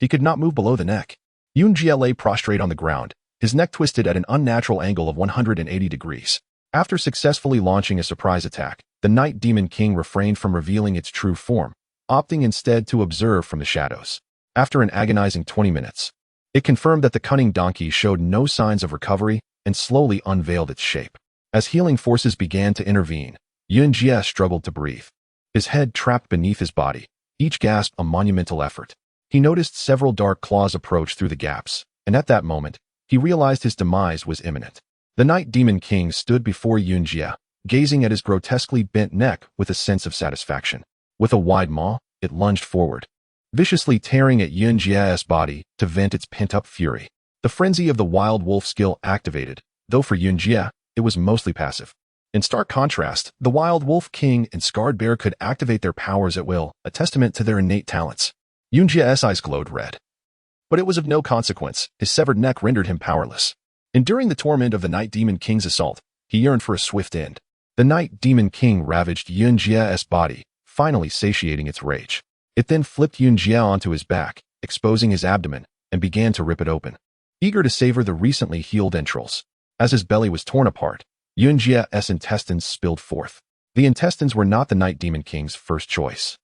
he could not move below the neck. Yunjia lay prostrate on the ground, his neck twisted at an unnatural angle of 180 degrees. After successfully launching a surprise attack, the Night Demon King refrained from revealing its true form, opting instead to observe from the shadows. After an agonizing 20 minutes, it confirmed that the cunning donkey showed no signs of recovery and slowly unveiled its shape. As healing forces began to intervene, Yunjia struggled to breathe, his head trapped beneath his body, each gasp a monumental effort. He noticed several dark claws approach through the gaps, and at that moment, he realized his demise was imminent. The Night Demon King stood before Yunjia, gazing at his grotesquely bent neck with a sense of satisfaction. With a wide maw, it lunged forward, viciously tearing at Yunjia's body to vent its pent-up fury. The frenzy of the wild wolf skill activated, though for Yunjie, it was mostly passive. In stark contrast, the wild wolf king and scarred bear could activate their powers at will, a testament to their innate talents. Yunjie's eyes glowed red. But it was of no consequence. His severed neck rendered him powerless. Enduring the torment of the Night Demon King's assault, he yearned for a swift end. The Night Demon King ravaged Yunjie's body, finally satiating its rage. It then flipped Yunjie onto his back, exposing his abdomen, and began to rip it open. Eager to savor the recently healed entrails. As his belly was torn apart, Yunjie's intestines spilled forth. The intestines were not the Night Demon King's first choice.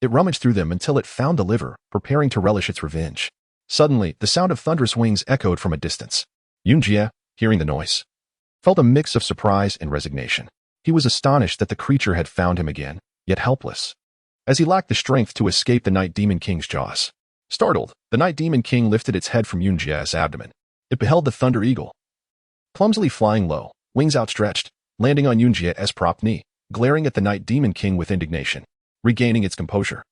It rummaged through them until it found the liver, preparing to relish its revenge. Suddenly, the sound of thunderous wings echoed from a distance. Yunjie, hearing the noise, felt a mix of surprise and resignation. He was astonished that the creature had found him again, yet helpless, as he lacked the strength to escape the Night Demon King's jaws. Startled, the Night Demon King lifted its head from Yunjie's abdomen. It beheld the Thunder Eagle, clumsily flying low, wings outstretched, landing on Yunjie's propped knee, glaring at the Night Demon King with indignation. Regaining its composure,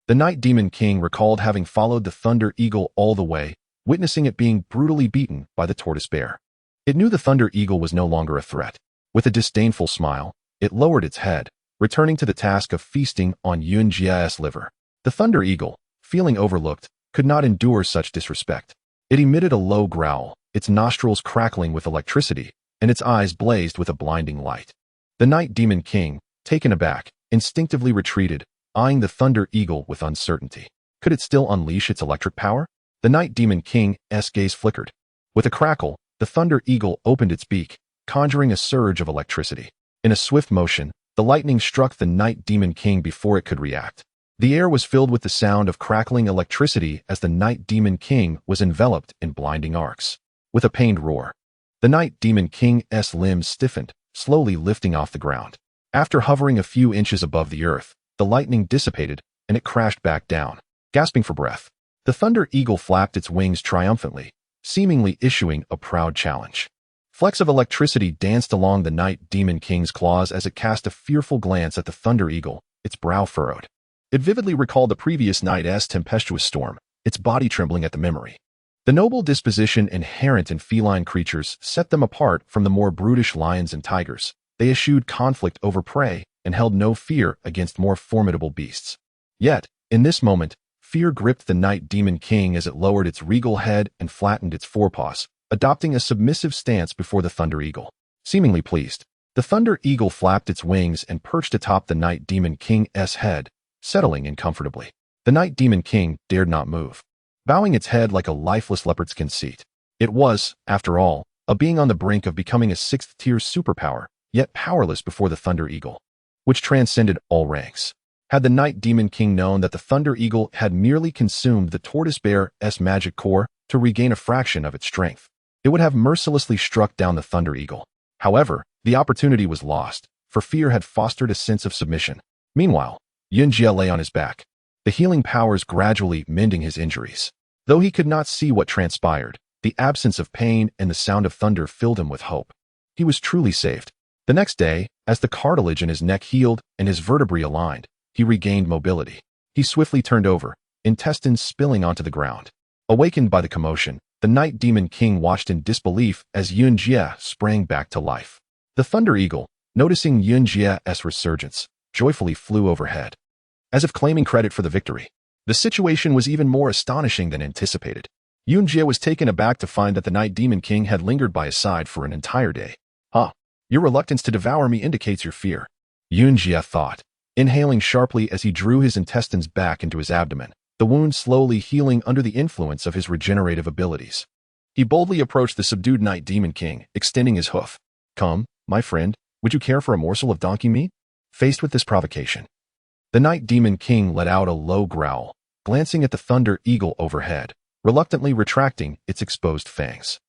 the Night Demon King recalled having followed the Thunder Eagle all the way, witnessing it being brutally beaten by the tortoise bear. It knew the Thunder Eagle was no longer a threat. With a disdainful smile, it lowered its head, returning to the task of feasting on Yunjie's liver. The Thunder Eagle, feeling overlooked, could not endure such disrespect. It emitted a low growl, its nostrils crackling with electricity, and its eyes blazed with a blinding light. The Night Demon King, taken aback, instinctively retreated, eyeing the Thunder Eagle with uncertainty. Could it still unleash its electric power? The Night Demon King's gaze flickered. With a crackle, the Thunder Eagle opened its beak, conjuring a surge of electricity. In a swift motion, the lightning struck the Night Demon King before it could react. The air was filled with the sound of crackling electricity as the Night Demon King was enveloped in blinding arcs. With a pained roar, the Night Demon King's limbs stiffened, slowly lifting off the ground. After hovering a few inches above the earth, the lightning dissipated, and it crashed back down. Gasping for breath, the Thunder Eagle flapped its wings triumphantly, seemingly issuing a proud challenge. Flecks of electricity danced along the Night Demon King's claws as it cast a fearful glance at the Thunder Eagle, its brow furrowed. It vividly recalled the previous night's tempestuous storm, its body trembling at the memory. The noble disposition inherent in feline creatures set them apart from the more brutish lions and tigers. They eschewed conflict over prey and held no fear against more formidable beasts. Yet, in this moment, fear gripped the Night Demon King as it lowered its regal head and flattened its forepaws, adopting a submissive stance before the Thunder Eagle. Seemingly pleased, the Thunder Eagle flapped its wings and perched atop the Night Demon King's head, settling in comfortably. The Night Demon King dared not move, bowing its head like a lifeless leopardskin seat. It was, after all, a being on the brink of becoming a sixth-tier superpower, yet powerless before the Thunder Eagle, which transcended all ranks. Had the Night Demon King known that the Thunder Eagle had merely consumed the tortoise bear's magic core to regain a fraction of its strength, it would have mercilessly struck down the Thunder Eagle. However, the opportunity was lost, for fear had fostered a sense of submission. Meanwhile, Yunjie lay on his back, the healing powers gradually mending his injuries. Though he could not see what transpired, the absence of pain and the sound of thunder filled him with hope. He was truly saved. The next day, as the cartilage in his neck healed and his vertebrae aligned, he regained mobility. He swiftly turned over, intestines spilling onto the ground. Awakened by the commotion, the Night Demon King watched in disbelief as Yunjie sprang back to life. The Thunder Eagle, noticing Yunjie's resurgence, joyfully flew overhead, as if claiming credit for the victory. The situation was even more astonishing than anticipated. Yunjie was taken aback to find that the Night Demon King had lingered by his side for an entire day. Your reluctance to devour me indicates your fear, Yunjie thought, inhaling sharply as he drew his intestines back into his abdomen, the wound slowly healing under the influence of his regenerative abilities. He boldly approached the subdued Night Demon King, extending his hoof. Come, my friend, would you care for a morsel of donkey meat? Faced with this provocation, the Night Demon King let out a low growl, glancing at the Thunder Eagle overhead, reluctantly retracting its exposed fangs.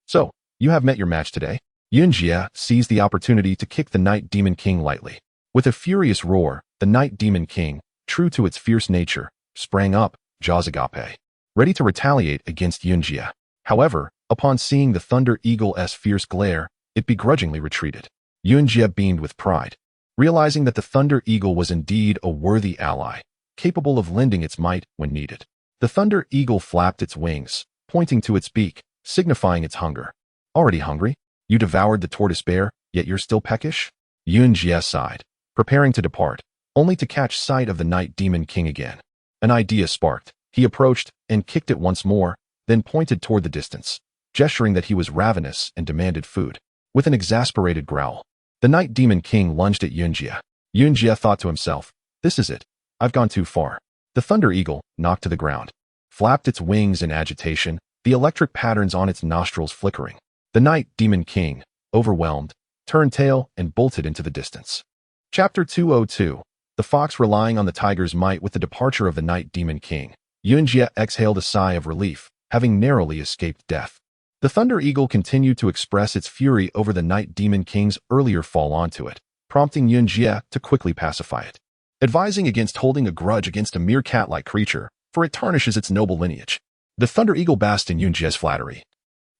So, you have met your match today? Yunjie seized the opportunity to kick the Night Demon King lightly. With a furious roar, the Night Demon King, true to its fierce nature, sprang up, jaws agape, ready to retaliate against Yunjie. However, upon seeing the Thunder Eagle's fierce glare, it begrudgingly retreated. Yunjie beamed with pride, realizing that the Thunder Eagle was indeed a worthy ally, capable of lending its might when needed. The Thunder Eagle flapped its wings, pointing to its beak, signifying its hunger. Already hungry? You devoured the tortoise bear, yet you're still peckish? Yunjie sighed, preparing to depart, only to catch sight of the Night Demon King again. An idea sparked. He approached and kicked it once more, then pointed toward the distance, gesturing that he was ravenous and demanded food. With an exasperated growl, the Night Demon King lunged at Yunjie. Yunjie thought to himself, this is it. I've gone too far. The Thunder Eagle, knocked to the ground, flapped its wings in agitation, the electric patterns on its nostrils flickering. The Night Demon King, overwhelmed, turned tail and bolted into the distance. Chapter 202. The Fox Relying on the Tiger's Might. With the departure of the Night Demon King, Yunjie exhaled a sigh of relief, having narrowly escaped death. The Thunder Eagle continued to express its fury over the Night Demon King's earlier fall onto it, prompting Yunjie to quickly pacify it, advising against holding a grudge against a mere cat-like creature, for it tarnishes its noble lineage. The Thunder Eagle basked in Yunjie's flattery,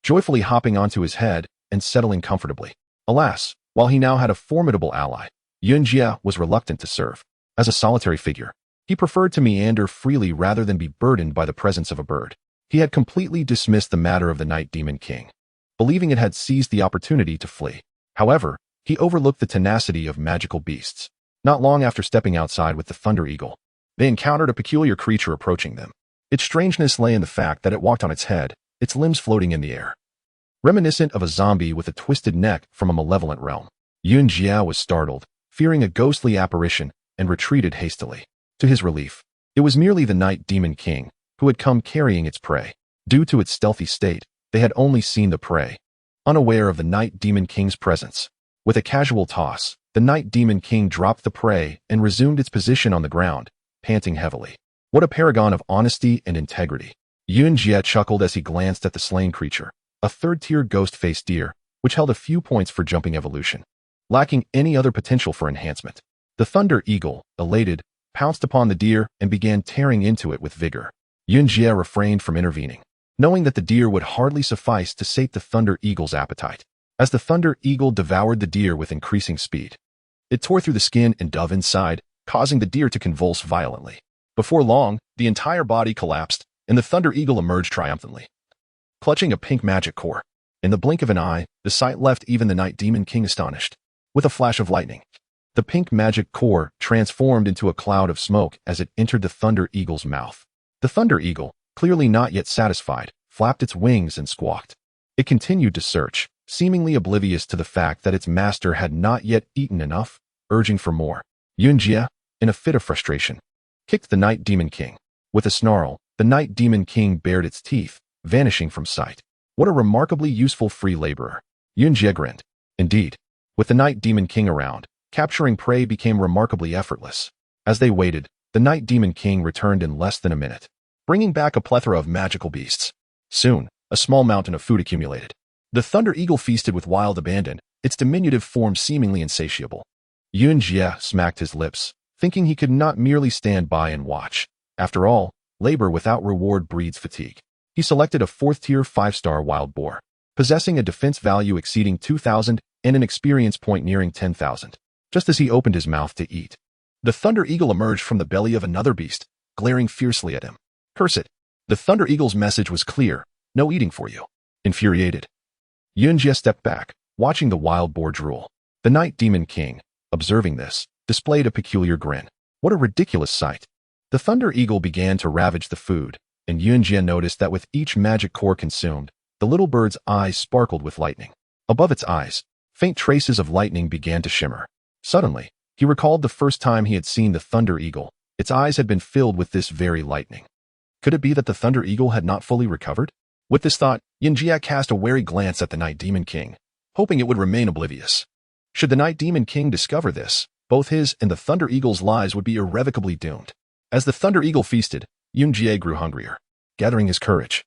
joyfully hopping onto his head and settling comfortably. Alas, while he now had a formidable ally, Yunjie was reluctant to serve. As a solitary figure, he preferred to meander freely rather than be burdened by the presence of a bird. He had completely dismissed the matter of the Night Demon King, believing it had seized the opportunity to flee. However, he overlooked the tenacity of magical beasts. Not long after stepping outside with the Thunder Eagle, they encountered a peculiar creature approaching them. Its strangeness lay in the fact that it walked on its head, its limbs floating in the air, reminiscent of a zombie with a twisted neck from a malevolent realm. Yunjie was startled, fearing a ghostly apparition, and retreated hastily. To his relief, it was merely the Night Demon King, who had come carrying its prey. Due to its stealthy state, they had only seen the prey, unaware of the Night Demon King's presence. With a casual toss, the Night Demon King dropped the prey and resumed its position on the ground, panting heavily. What a paragon of honesty and integrity! Yunjie chuckled as he glanced at the slain creature, a third-tier ghost-faced deer, which held a few points for jumping evolution, lacking any other potential for enhancement. The Thunder Eagle, elated, pounced upon the deer and began tearing into it with vigor. Yunjie refrained from intervening, knowing that the deer would hardly suffice to sate the Thunder Eagle's appetite. As the Thunder Eagle devoured the deer with increasing speed, it tore through the skin and dove inside, causing the deer to convulse violently. Before long, the entire body collapsed, and the Thunder Eagle emerged triumphantly, clutching a pink magic core. In the blink of an eye, the sight left even the Night Demon King astonished. With a flash of lightning, the pink magic core transformed into a cloud of smoke as it entered the Thunder Eagle's mouth. The Thunder Eagle, clearly not yet satisfied, flapped its wings and squawked. It continued to search, seemingly oblivious to the fact that its master had not yet eaten enough, urging for more. Yunjie, in a fit of frustration, kicked the Night Demon King. With a snarl, the Night Demon King bared its teeth, vanishing from sight. What a remarkably useful free laborer. Yunjie grinned. Indeed, with the Night Demon King around, capturing prey became remarkably effortless. As they waited, the Night Demon King returned in less than a minute, bringing back a plethora of magical beasts. Soon, a small mountain of food accumulated. The Thunder Eagle feasted with wild abandon, its diminutive form seemingly insatiable. Yunjie smacked his lips, thinking he could not merely stand by and watch. After all, labor without reward breeds fatigue. He selected a 4th-tier 5-star wild boar, possessing a defense value exceeding 2,000 and an experience point nearing 10,000. Just as he opened his mouth to eat, the Thunder Eagle emerged from the belly of another beast, glaring fiercely at him. Curse it! The Thunder Eagle's message was clear: no eating for you. Infuriated, Yunjie stepped back, watching the wild boar drool. The Night Demon King, observing this, displayed a peculiar grin. What a ridiculous sight! The Thunder Eagle began to ravage the food, and Yunjie noticed that with each magic core consumed, the little bird's eyes sparkled with lightning. Above its eyes, faint traces of lightning began to shimmer. Suddenly, he recalled the first time he had seen the Thunder Eagle. Its eyes had been filled with this very lightning. Could it be that the Thunder Eagle had not fully recovered? With this thought, Yunjie cast a wary glance at the Night Demon King, hoping it would remain oblivious. Should the Night Demon King discover this, both his and the Thunder Eagle's lives would be irrevocably doomed. As the Thunder Eagle feasted, Yunjie grew hungrier. Gathering his courage,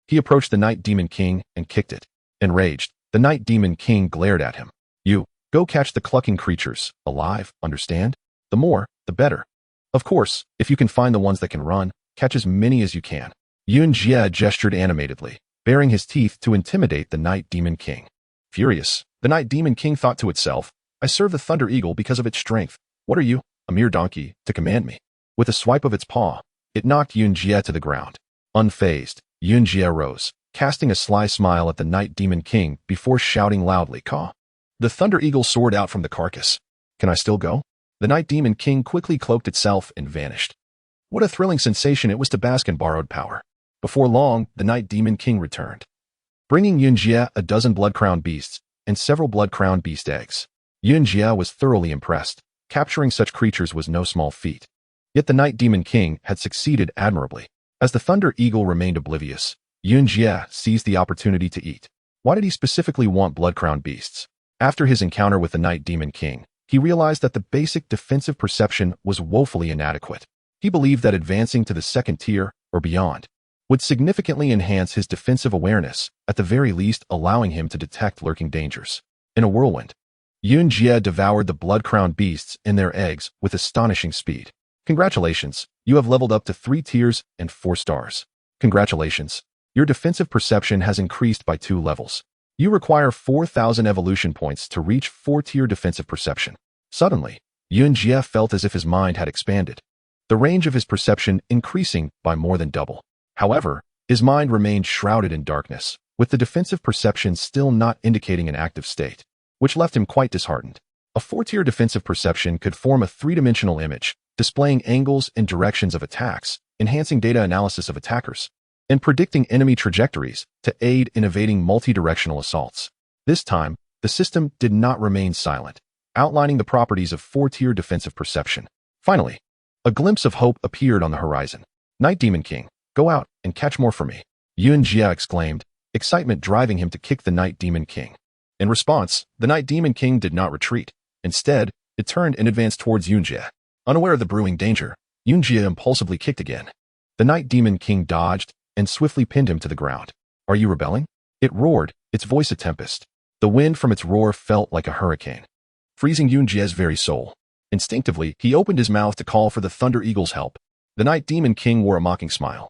he approached the Night Demon King and kicked it. Enraged, the Night Demon King glared at him. You, go catch the clucking creatures, alive, understand? The more, the better. Of course, if you can find the ones that can run, catch as many as you can. Yunjie gestured animatedly, baring his teeth to intimidate the Night Demon King. Furious, the Night Demon King thought to itself, I serve the Thunder Eagle because of its strength. What are you, a mere donkey, to command me? With a swipe of its paw, it knocked Yunjie to the ground. Unfazed, Yun Jie rose, casting a sly smile at the Night Demon King before shouting loudly, "Caw!" The Thunder Eagle soared out from the carcass. "Can I still go?" The Night Demon King quickly cloaked itself and vanished. What a thrilling sensation it was to bask in borrowed power. Before long, the Night Demon King returned, bringing Yun Jie a dozen blood-crowned beasts and several blood-crowned beast eggs. Yun Jie was thoroughly impressed. Capturing such creatures was no small feat. Yet the Night Demon King had succeeded admirably. As the Thunder Eagle remained oblivious, Yun Jie seized the opportunity to eat. Why did he specifically want blood-crowned beasts? After his encounter with the Night Demon King, he realized that the basic defensive perception was woefully inadequate. He believed that advancing to the second tier, or beyond, would significantly enhance his defensive awareness, at the very least allowing him to detect lurking dangers. In a whirlwind, Yun Jie devoured the blood-crowned beasts and their eggs with astonishing speed. Congratulations, you have leveled up to 3 tiers and 4 stars. Congratulations, your defensive perception has increased by 2 levels. You require 4,000 evolution points to reach 4-tier defensive perception. Suddenly, Yun Jie felt as if his mind had expanded, the range of his perception increasing by more than double. However, his mind remained shrouded in darkness, with the defensive perception still not indicating an active state, which left him quite disheartened. A 4-tier defensive perception could form a 3-dimensional image, displaying angles and directions of attacks, enhancing data analysis of attackers, and predicting enemy trajectories to aid in evading multi-directional assaults. This time, the system did not remain silent, outlining the properties of 4-tier defensive perception. Finally, a glimpse of hope appeared on the horizon. Night Demon King, go out and catch more for me, Yun Jie exclaimed, excitement driving him to kick the Night Demon King. In response, the Night Demon King did not retreat. Instead, it turned and advanced towards Yun Jie. Unaware of the brewing danger, Yun Jie impulsively kicked again. The Night Demon King dodged and swiftly pinned him to the ground. "Are you rebelling?" It roared, its voice a tempest. The wind from its roar felt like a hurricane, freezing Yun Jie's very soul. Instinctively, he opened his mouth to call for the Thunder Eagle's help. The Night Demon King wore a mocking smile.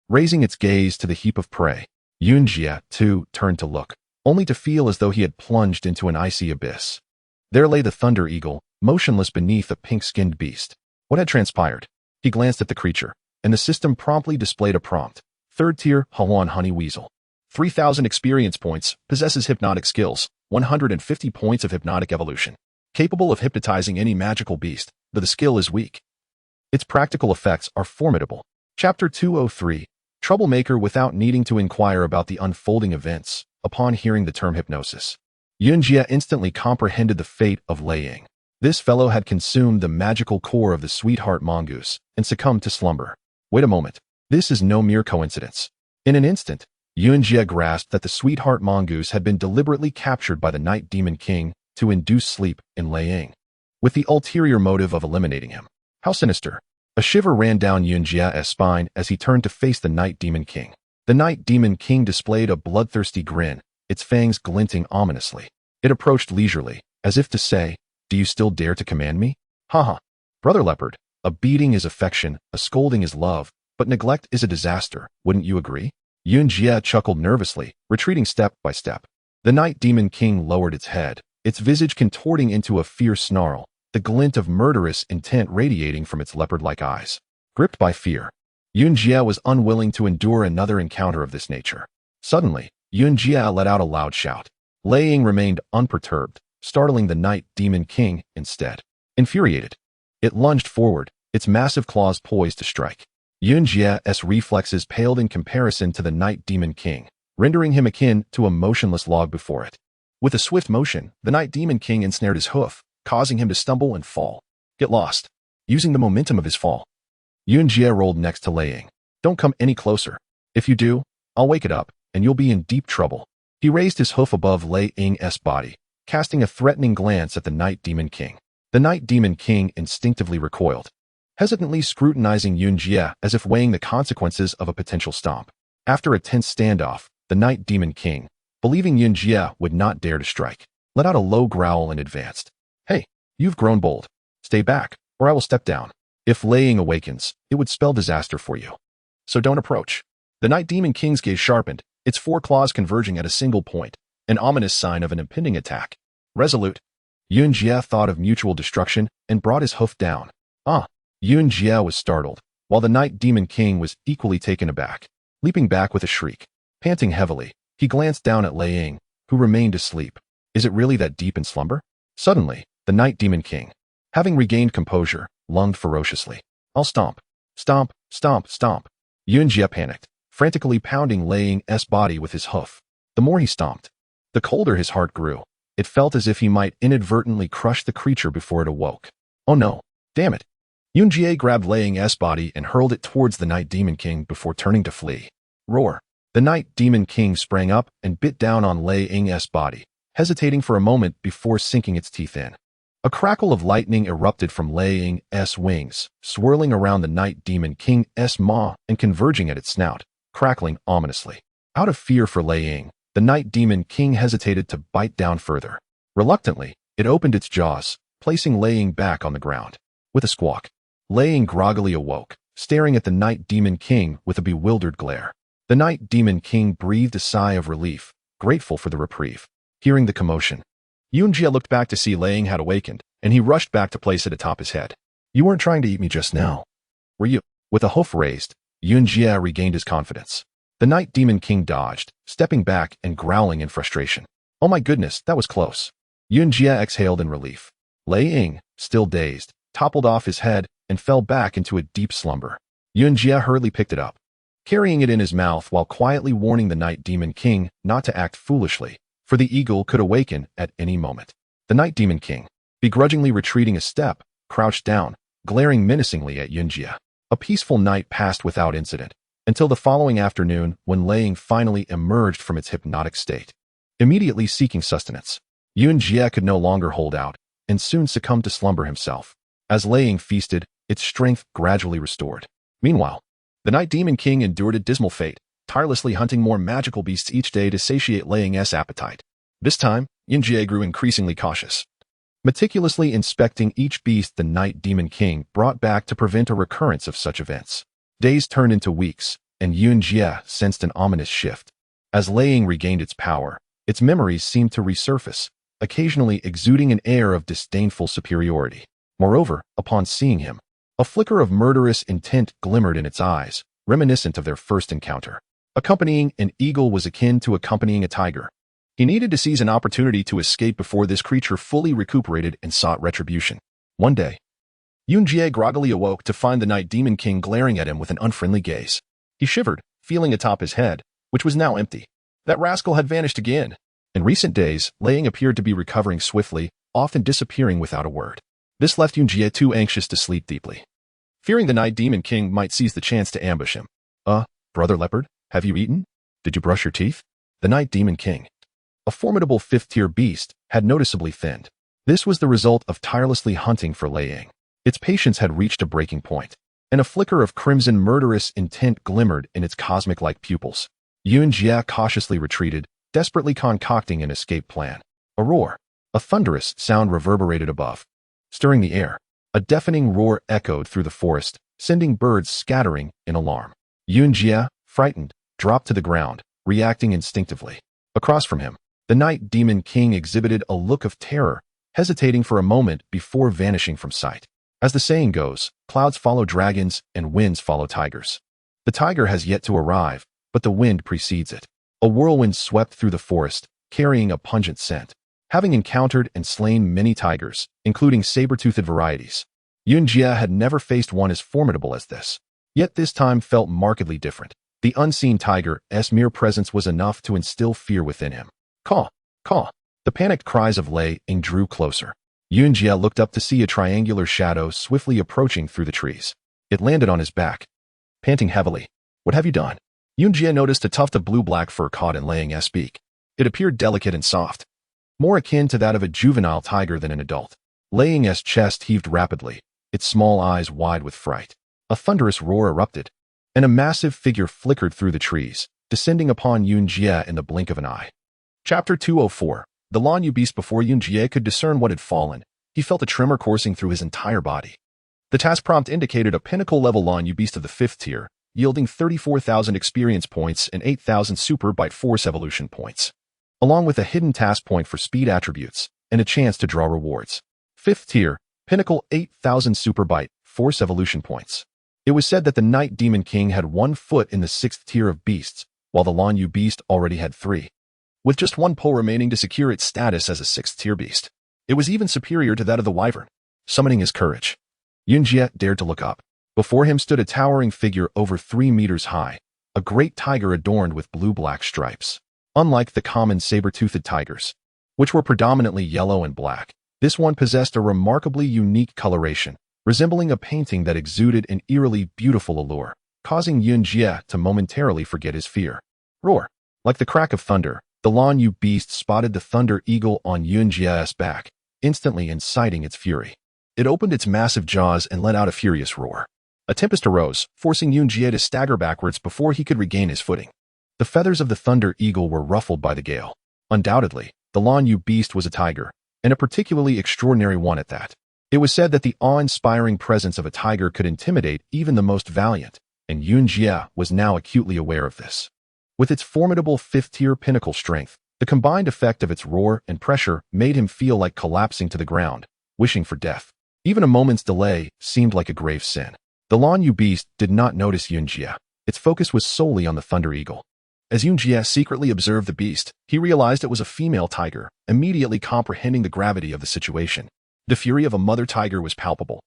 Raising its gaze to the heap of prey, Yun Jie, too, turned to look, only to feel as though he had plunged into an icy abyss. There lay the Thunder Eagle, motionless beneath a pink-skinned beast. What had transpired? He glanced at the creature, and the system promptly displayed a prompt. 3rd tier, Hawan Honey Weasel. 3,000 experience points, possesses hypnotic skills, 150 points of hypnotic evolution. Capable of hypnotizing any magical beast, though the skill is weak. Its practical effects are formidable. Chapter 203, Troublemaker without needing to inquire about the unfolding events. Upon hearing the term hypnosis, Yun Jie instantly comprehended the fate of Lei Ying. This fellow had consumed the magical core of the Sweetheart Mongoose and succumbed to slumber. Wait a moment. This is no mere coincidence. In an instant, Yun Jie grasped that the Sweetheart Mongoose had been deliberately captured by the Night Demon King to induce sleep in Lei Ying, with the ulterior motive of eliminating him. How sinister. A shiver ran down Yun Jie's spine as he turned to face the Night Demon King. The Night Demon King displayed a bloodthirsty grin, its fangs glinting ominously. It approached leisurely, as if to say, "Do you still dare to command me?" Haha. Brother Leopard, a beating is affection, a scolding is love, but neglect is a disaster, wouldn't you agree? Yun Jie chuckled nervously, retreating step by step. The Night Demon King lowered its head, its visage contorting into a fierce snarl, the glint of murderous intent radiating from its leopard-like eyes. Gripped by fear, Yun Jie was unwilling to endure another encounter of this nature. Suddenly, Yun Jie let out a loud shout. Lei Ying remained unperturbed, startling the Night Demon King instead. Infuriated, it lunged forward, its massive claws poised to strike. Yun Jie's reflexes paled in comparison to the Night Demon King, rendering him akin to a motionless log before it. With a swift motion, the Night Demon King ensnared his hoof, causing him to stumble and fall. Get lost. Using the momentum of his fall, Yun Jie rolled next to Lei Ying. Don't come any closer. If you do, I'll wake it up, and you'll be in deep trouble. He raised his hoof above Lei Ying's body, casting a threatening glance at the Night Demon King. The Night Demon King instinctively recoiled, hesitantly scrutinizing Yun Jie as if weighing the consequences of a potential stomp. After a tense standoff, the Night Demon King, believing Yun Jie would not dare to strike, let out a low growl and advanced. Hey, you've grown bold. Stay back, or I will step down. If Lei Ying awakens, it would spell disaster for you. So don't approach. The Night Demon King's gaze sharpened, its 4 claws converging at a single point, an ominous sign of an impending attack. Resolute, Yun Jie thought of mutual destruction and brought his hoof down. Yun Jie was startled, while the Night Demon King was equally taken aback. Leaping back with a shriek, panting heavily, he glanced down at Lei Ying, who remained asleep. Is it really that deep in slumber? Suddenly, the Night Demon King, having regained composure, lunged ferociously. I'll stomp. Stomp, stomp, stomp. Yunjie panicked, frantically pounding Lei Ying's body with his hoof. The more he stomped, the colder his heart grew. It felt as if he might inadvertently crush the creature before it awoke. Oh no, damn it. Yunjie grabbed Lei Ying's body and hurled it towards the Night Demon King before turning to flee. Roar. The Night Demon King sprang up and bit down on Lei Ying's body, hesitating for a moment before sinking its teeth in. A crackle of lightning erupted from Lei Ying's wings, swirling around the Night Demon King's maw and converging at its snout, crackling ominously. Out of fear for Lei Ying, the Night Demon King hesitated to bite down further. Reluctantly, it opened its jaws, placing Lei Ying back on the ground. With a squawk, Lei Ying groggily awoke, staring at the Night Demon King with a bewildered glare. The Night Demon King breathed a sigh of relief, grateful for the reprieve. Hearing the commotion, Yunjie looked back to see Lei Ying had awakened, and he rushed back to place it atop his head. You weren't trying to eat me just now, were you? With a hoof raised, Yunjie regained his confidence. The Night Demon King dodged, stepping back and growling in frustration. Oh my goodness, that was close. Yunjie exhaled in relief. Lei Ying, still dazed, toppled off his head and fell back into a deep slumber. Yunjie hurriedly picked it up, carrying it in his mouth while quietly warning the Night Demon King not to act foolishly, for the eagle could awaken at any moment. The Night Demon King, begrudgingly retreating a step, crouched down, glaring menacingly at Yunjie. A peaceful night passed without incident, until the following afternoon when Lei Ying finally emerged from its hypnotic state. Immediately seeking sustenance, Yunjie could no longer hold out, and soon succumbed to slumber himself. As Lei Ying feasted, its strength gradually restored. Meanwhile, the Night Demon King endured a dismal fate, tirelessly hunting more magical beasts each day to satiate Lei Ying's appetite. This time, Yunjie grew increasingly cautious. Meticulously inspecting each beast the Night Demon King brought back to prevent a recurrence of such events. Days turned into weeks, and Yunjie sensed an ominous shift. As Lei Ying regained its power, its memories seemed to resurface, occasionally exuding an air of disdainful superiority. Moreover, upon seeing him, a flicker of murderous intent glimmered in its eyes, reminiscent of their first encounter. Accompanying an eagle was akin to accompanying a tiger. He needed to seize an opportunity to escape before this creature fully recuperated and sought retribution. One day, Yunjie groggily awoke to find the Night Demon King glaring at him with an unfriendly gaze. He shivered, feeling atop his head, which was now empty. That rascal had vanished again. In recent days, Lei Ying appeared to be recovering swiftly, often disappearing without a word. This left Yunjie too anxious to sleep deeply, fearing the Night Demon King might seize the chance to ambush him. Brother Leopard, have you eaten? Did you brush your teeth? The Night Demon King, a formidable fifth-tier beast, had noticeably thinned. This was the result of tirelessly hunting for Lei Ying. Its patience had reached a breaking point, and a flicker of crimson murderous intent glimmered in its cosmic-like pupils. Yunjie cautiously retreated, desperately concocting an escape plan. A roar, a thunderous sound reverberated above, stirring the air. A deafening roar echoed through the forest, sending birds scattering in alarm. Yunjie, frightened, dropped to the ground, reacting instinctively. Across from him, the Night Demon King exhibited a look of terror, hesitating for a moment before vanishing from sight. As the saying goes, clouds follow dragons and winds follow tigers. The tiger has yet to arrive, but the wind precedes it. A whirlwind swept through the forest, carrying a pungent scent. Having encountered and slain many tigers, including saber-toothed varieties, Yunjie had never faced one as formidable as this. Yet this time felt markedly different. The unseen tiger's mere presence was enough to instill fear within him. Caw, caw. The panicked cries of Lei Ying drew closer. Yunjie looked up to see a triangular shadow swiftly approaching through the trees. It landed on his back, panting heavily. What have you done? Yunjie noticed a tuft of blue-black fur caught in Lei Ying's beak. It appeared delicate and soft, more akin to that of a juvenile tiger than an adult. Lei Ying's chest heaved rapidly, its small eyes wide with fright. A thunderous roar erupted, and a massive figure flickered through the trees, descending upon Yunjie in the blink of an eye. Chapter 204. The Lanyu beast. Before Yunjie could discern what had fallen, he felt a tremor coursing through his entire body. The task prompt indicated a pinnacle-level Lanyu beast of the 5th tier, yielding 34,000 experience points and 8,000 super bite force evolution points, along with a hidden task point for speed attributes and a chance to draw rewards. 5th tier, pinnacle 8,000 super bite force evolution points. It was said that the Night Demon King had 1 foot in the 6th tier of beasts, while the Lan Yu beast already had 3. With just 1 pull remaining to secure its status as a 6th tier beast. It was even superior to that of the Wyvern. Summoning his courage, Yunjie dared to look up. Before him stood a towering figure over 3 meters high, a great tiger adorned with blue-black stripes. Unlike the common saber-toothed tigers, which were predominantly yellow and black, this one possessed a remarkably unique coloration, resembling a painting that exuded an eerily beautiful allure, causing Yunjie to momentarily forget his fear. Roar! Like the crack of thunder, the Lan Yu beast spotted the thunder eagle on Yunjie's back, instantly inciting its fury. It opened its massive jaws and let out a furious roar. A tempest arose, forcing Yunjie to stagger backwards before he could regain his footing. The feathers of the thunder eagle were ruffled by the gale. Undoubtedly, the Lan Yu beast was a tiger, and a particularly extraordinary one at that. It was said that the awe-inspiring presence of a tiger could intimidate even the most valiant, and Yunjie was now acutely aware of this. With its formidable 5th-tier pinnacle strength, the combined effect of its roar and pressure made him feel like collapsing to the ground, wishing for death. Even a moment's delay seemed like a grave sin. The Lan Yu beast did not notice Yunjie. Its focus was solely on the thunder eagle. As Yunjie secretly observed the beast, he realized it was a female tiger, immediately comprehending the gravity of the situation. The fury of a mother tiger was palpable,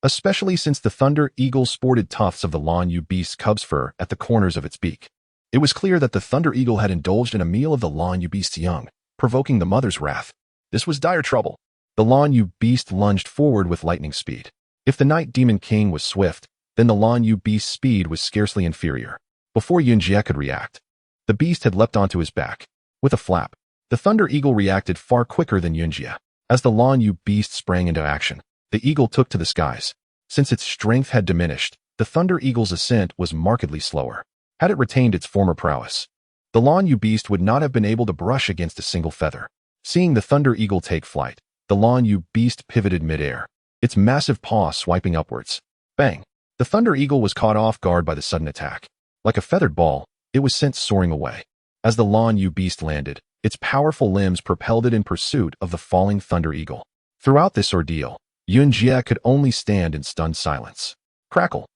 especially since the thunder eagle sported tufts of the Lan Yu beast's cub's fur at the corners of its beak. It was clear that the thunder eagle had indulged in a meal of the Lan Yu beast's young, provoking the mother's wrath. This was dire trouble. The Lan Yu beast lunged forward with lightning speed. If the Night Demon King was swift, then the Lan Yu beast's speed was scarcely inferior. Before Yunjie could react, the beast had leapt onto his back. With a flap, the thunder eagle reacted far quicker than Yunjie. As the Lan Yu beast sprang into action, the eagle took to the skies. Since its strength had diminished, the thunder eagle's ascent was markedly slower. Had it retained its former prowess, the Lan Yu beast would not have been able to brush against a single feather. Seeing the thunder eagle take flight, the Lan Yu beast pivoted midair, its massive paw swiping upwards. Bang! The thunder eagle was caught off guard by the sudden attack. Like a feathered ball, it was sent soaring away. As the Lan Yu beast landed, its powerful limbs propelled it in pursuit of the falling thunder eagle. Throughout this ordeal, Yunjie could only stand in stunned silence. Crackle!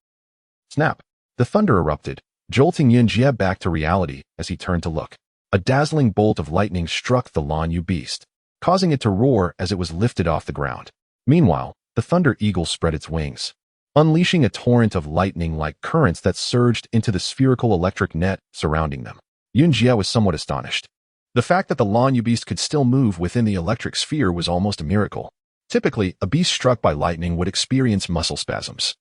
Snap! The thunder erupted, jolting Yunjie back to reality as he turned to look. A dazzling bolt of lightning struck the Lan Yu beast, causing it to roar as it was lifted off the ground. Meanwhile, the thunder eagle spread its wings, unleashing a torrent of lightning like currents that surged into the spherical electric net surrounding them. Yunjie was somewhat astonished. The fact that the Lan Yu beast could still move within the electric sphere was almost a miracle. Typically, a beast struck by lightning would experience muscle spasms,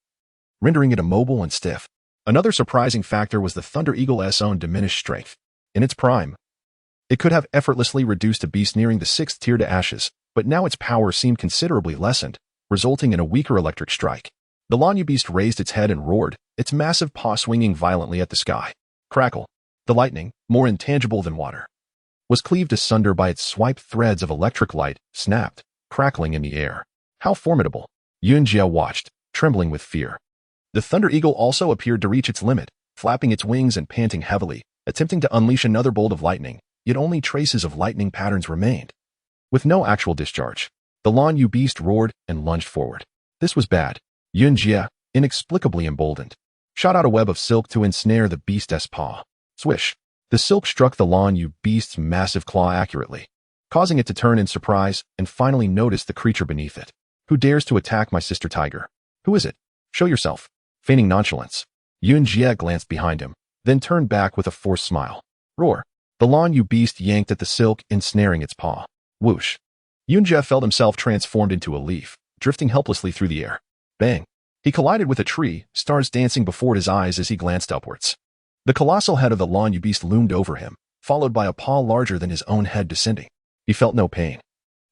rendering it immobile and stiff. Another surprising factor was the thunder eagle's own diminished strength. In its prime, it could have effortlessly reduced a beast nearing the 6th tier to ashes, but now its power seemed considerably lessened, resulting in a weaker electric strike. The Lan Yu beast raised its head and roared, its massive paw swinging violently at the sky. Crackle! The lightning, more intangible than water, was cleaved asunder by its swiped threads of electric light, snapped, crackling in the air. How formidable! Yunjie watched, trembling with fear. The thunder eagle also appeared to reach its limit, flapping its wings and panting heavily, attempting to unleash another bolt of lightning, yet only traces of lightning patterns remained. With no actual discharge, the Lan Yu beast roared and lunged forward. This was bad. Yunjie, inexplicably emboldened, shot out a web of silk to ensnare the beast's paw. Swish! The silk struck the Lan Yu beast's massive claw accurately, causing it to turn in surprise and finally notice the creature beneath it. Who dares to attack my sister tiger? Who is it? Show yourself. Feigning nonchalance, Yunjie glanced behind him, then turned back with a forced smile. Roar! The Lan Yu beast yanked at the silk, ensnaring its paw. Whoosh! Yunjie felt himself transformed into a leaf, drifting helplessly through the air. Bang! He collided with a tree, stars dancing before his eyes as he glanced upwards. The colossal head of the Lan Yu beast loomed over him, followed by a paw larger than his own head descending. He felt no pain,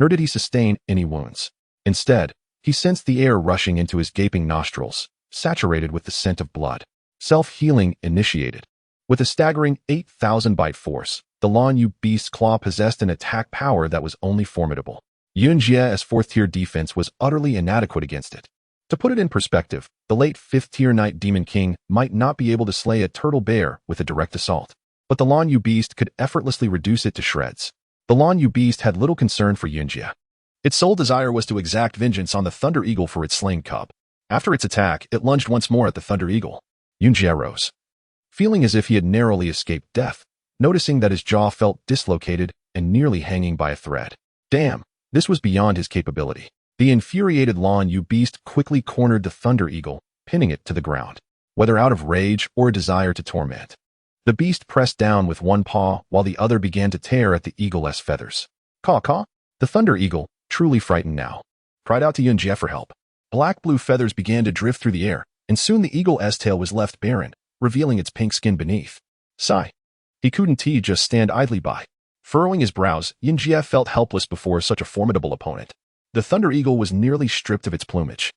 nor did he sustain any wounds. Instead, he sensed the air rushing into his gaping nostrils, saturated with the scent of blood. Self-healing initiated. With a staggering 8,000 bite force, the Lan Yu beast's claw possessed an attack power that was only formidable. Yunjie's 4th-tier defense was utterly inadequate against it. To put it in perspective, the late 5th-tier Night Demon King might not be able to slay a turtle bear with a direct assault, but the Lan Yu beast could effortlessly reduce it to shreds. The Lan Yu beast had little concern for Yunjie. Its sole desire was to exact vengeance on the thunder eagle for its slain cub. After its attack, it lunged once more at the Thunder Eagle. Yunjie rose, feeling as if he had narrowly escaped death, noticing that his jaw felt dislocated and nearly hanging by a thread. Damn, this was beyond his capability. The infuriated Lan Yu beast quickly cornered the Thunder Eagle, pinning it to the ground, whether out of rage or a desire to torment. The beast pressed down with one paw while the other began to tear at the eagle's feathers. Caw caw. The Thunder Eagle, truly frightened now, cried out to Yunjie for help. Black-blue feathers began to drift through the air, and soon the eagle's tail was left barren, revealing its pink skin beneath. Sigh. He couldn't just stand idly by. Furrowing his brows, Yunjie felt helpless before such a formidable opponent. The Thunder Eagle was nearly stripped of its plumage,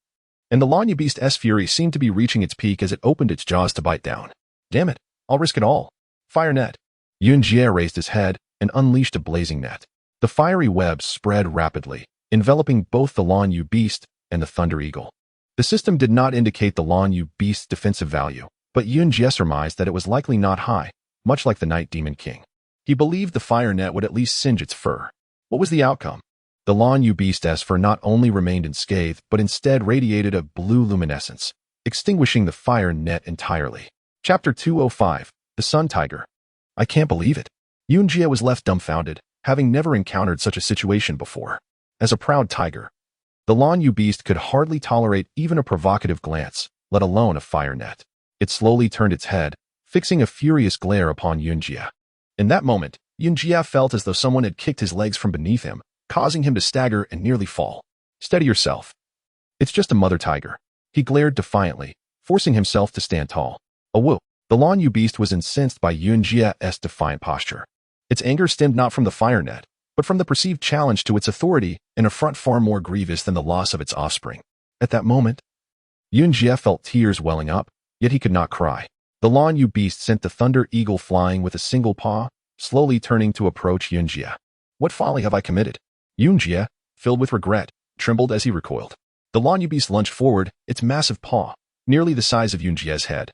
and the Lan Yu beast's fury seemed to be reaching its peak as it opened its jaws to bite down. Damn it, I'll risk it all. Fire net. Yunjie raised his head and unleashed a blazing net. The fiery webs spread rapidly, enveloping both the Lan Yu beast and the Thunder Eagle. The system did not indicate the Lan Yu beast's defensive value, but Yunjie surmised that it was likely not high, much like the Night Demon King. He believed the fire net would at least singe its fur. What was the outcome? The Lan Yu beast's fur not only remained unscathed, but instead radiated a blue luminescence, extinguishing the fire net entirely. Chapter 205, The Sun Tiger. I can't believe it. Yunjie was left dumbfounded, having never encountered such a situation before. As a proud tiger, the Lan Yu beast could hardly tolerate even a provocative glance, let alone a fire net. It slowly turned its head, fixing a furious glare upon Yunjie. In that moment, Yunjie felt as though someone had kicked his legs from beneath him, causing him to stagger and nearly fall. Steady yourself. It's just a mother tiger. He glared defiantly, forcing himself to stand tall. Awoo. The Lan Yu beast was incensed by Yunjie's defiant posture. Its anger stemmed not from the fire net, but from the perceived challenge to its authority, an affront far more grievous than the loss of its offspring. At that moment, Yunjie felt tears welling up, yet he could not cry. The Lan Yu beast sent the Thunder Eagle flying with a single paw, slowly turning to approach Yunjie. What folly have I committed? Yunjie, filled with regret, trembled as he recoiled. The Lan Yu beast lunged forward, its massive paw, nearly the size of Yunjie's head,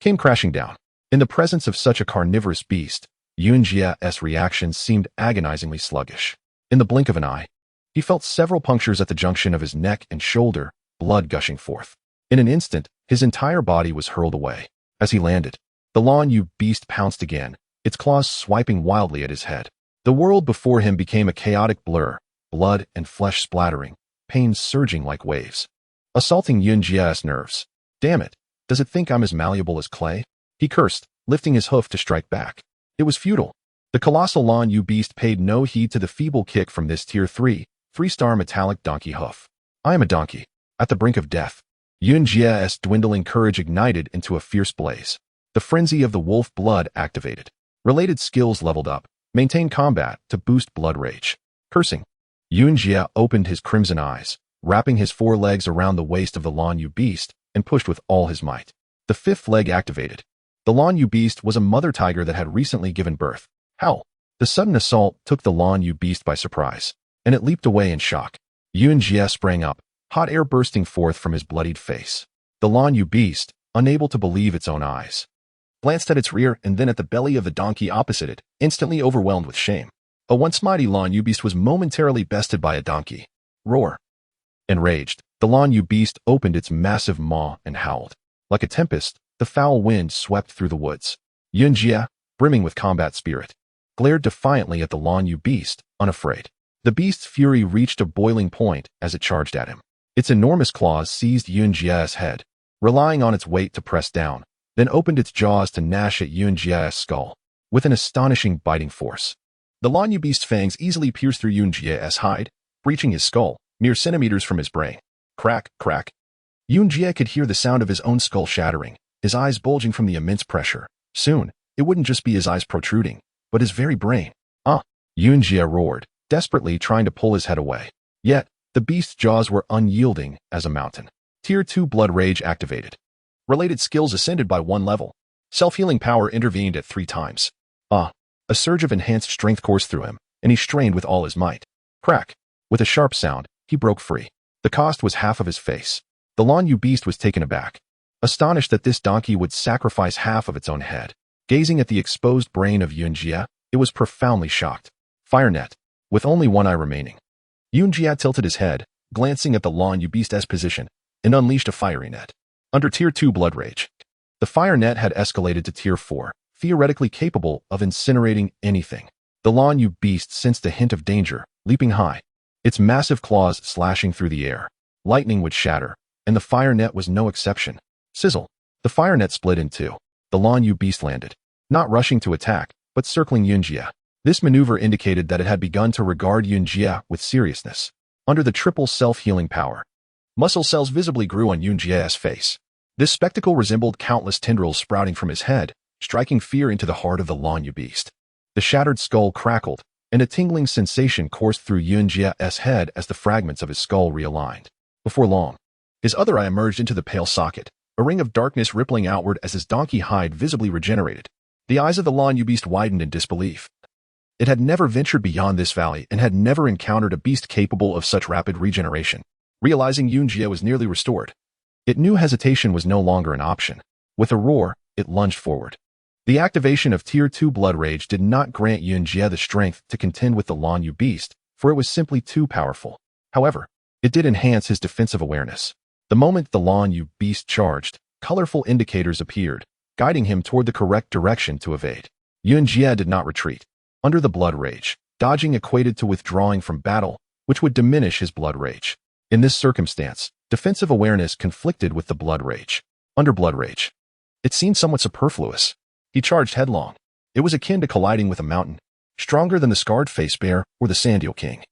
came crashing down. In the presence of such a carnivorous beast, Yunjie's reaction seemed agonizingly sluggish. In the blink of an eye, he felt several punctures at the junction of his neck and shoulder, blood gushing forth. In an instant, his entire body was hurled away. As he landed, the Lan Yu beast pounced again, its claws swiping wildly at his head. The world before him became a chaotic blur, blood and flesh splattering, pain surging like waves, assaulting Yunjie's nerves. Damn it, does it think I'm as malleable as clay? He cursed, lifting his hoof to strike back. It was futile. The colossal Lan Yu beast paid no heed to the feeble kick from this tier 3, 3-star metallic donkey hoof. I am a donkey, at the brink of death. Yunjie's dwindling courage ignited into a fierce blaze. The frenzy of the wolf blood activated. Related skills leveled up. Maintain combat to boost blood rage. Cursing, Yunjie opened his crimson eyes, wrapping his forelegs around the waist of the Lan Yu beast, and pushed with all his might. The fifth leg activated. The Lan Yu beast was a mother tiger that had recently given birth. Howl! The sudden assault took the Lan Yu beast by surprise, and it leaped away in shock. Yunjie sprang up, hot air bursting forth from his bloodied face. The Lan Yu beast, unable to believe its own eyes, glanced at its rear and then at the belly of the donkey opposite it, instantly overwhelmed with shame. A once mighty Lan Yu beast was momentarily bested by a donkey. Roar! Enraged, the Lan Yu beast opened its massive maw and howled. Like a tempest, the foul wind swept through the woods. Yunjie, brimming with combat spirit, glared defiantly at the Lan Yu beast, unafraid. The beast's fury reached a boiling point as it charged at him. Its enormous claws seized Yunjie's head, relying on its weight to press down, then opened its jaws to gnash at Yunjie's skull, with an astonishing biting force. The Lan Yu beast's fangs easily pierced through Yunjie's hide, breaching his skull, mere centimeters from his brain. Crack, crack. Yunjie could hear the sound of his own skull shattering, his eyes bulging from the immense pressure. Soon, it wouldn't just be his eyes protruding, but his very brain. Yunjie roared, desperately trying to pull his head away. Yet, the beast's jaws were unyielding as a mountain. Tier 2 blood rage activated. Related skills ascended by 1 level. Self-healing power intervened at 3 times. A surge of enhanced strength coursed through him, and he strained with all his might. Crack! With a sharp sound, he broke free. The cost was half of his face. The Lan Yu beast was taken aback, astonished that this donkey would sacrifice half of its own head. Gazing at the exposed brain of Yunjie, it was profoundly shocked. Fire net, with only one eye remaining. Yunjie tilted his head, glancing at the Lan Yu beast's position, and unleashed a fiery net. Under Tier 2 Blood Rage, the fire net had escalated to Tier 4, theoretically capable of incinerating anything. The Lan Yu beast sensed a hint of danger, leaping high, its massive claws slashing through the air. Lightning would shatter, and the fire net was no exception. Sizzle. The fire net split in two. The Lan Yu beast landed, not rushing to attack, but circling Yunjie. This maneuver indicated that it had begun to regard Yunjie with seriousness. Under the triple self-healing power, muscle cells visibly grew on Yunjie's face. This spectacle resembled countless tendrils sprouting from his head, striking fear into the heart of the Lan Yu beast. The shattered skull crackled, and a tingling sensation coursed through Yunjie's head as the fragments of his skull realigned. Before long, his other eye emerged into the pale socket, a ring of darkness rippling outward as his donkey hide visibly regenerated. The eyes of the Lan Yu beast widened in disbelief. It had never ventured beyond this valley and had never encountered a beast capable of such rapid regeneration. Realizing Yunjie was nearly restored, it knew hesitation was no longer an option. With a roar, it lunged forward. The activation of Tier 2 Blood Rage did not grant Yunjie the strength to contend with the Lan Yu beast, for it was simply too powerful. However, it did enhance his defensive awareness. The moment the Lan Yu beast charged, colorful indicators appeared, guiding him toward the correct direction to evade. Yunjie did not retreat. Under the Blood Rage, dodging equated to withdrawing from battle, which would diminish his Blood Rage. In this circumstance, defensive awareness conflicted with the Blood Rage. Under Blood Rage, it seemed somewhat superfluous. He charged headlong. It was akin to colliding with a mountain, stronger than the scarred face bear or the Sandhill King.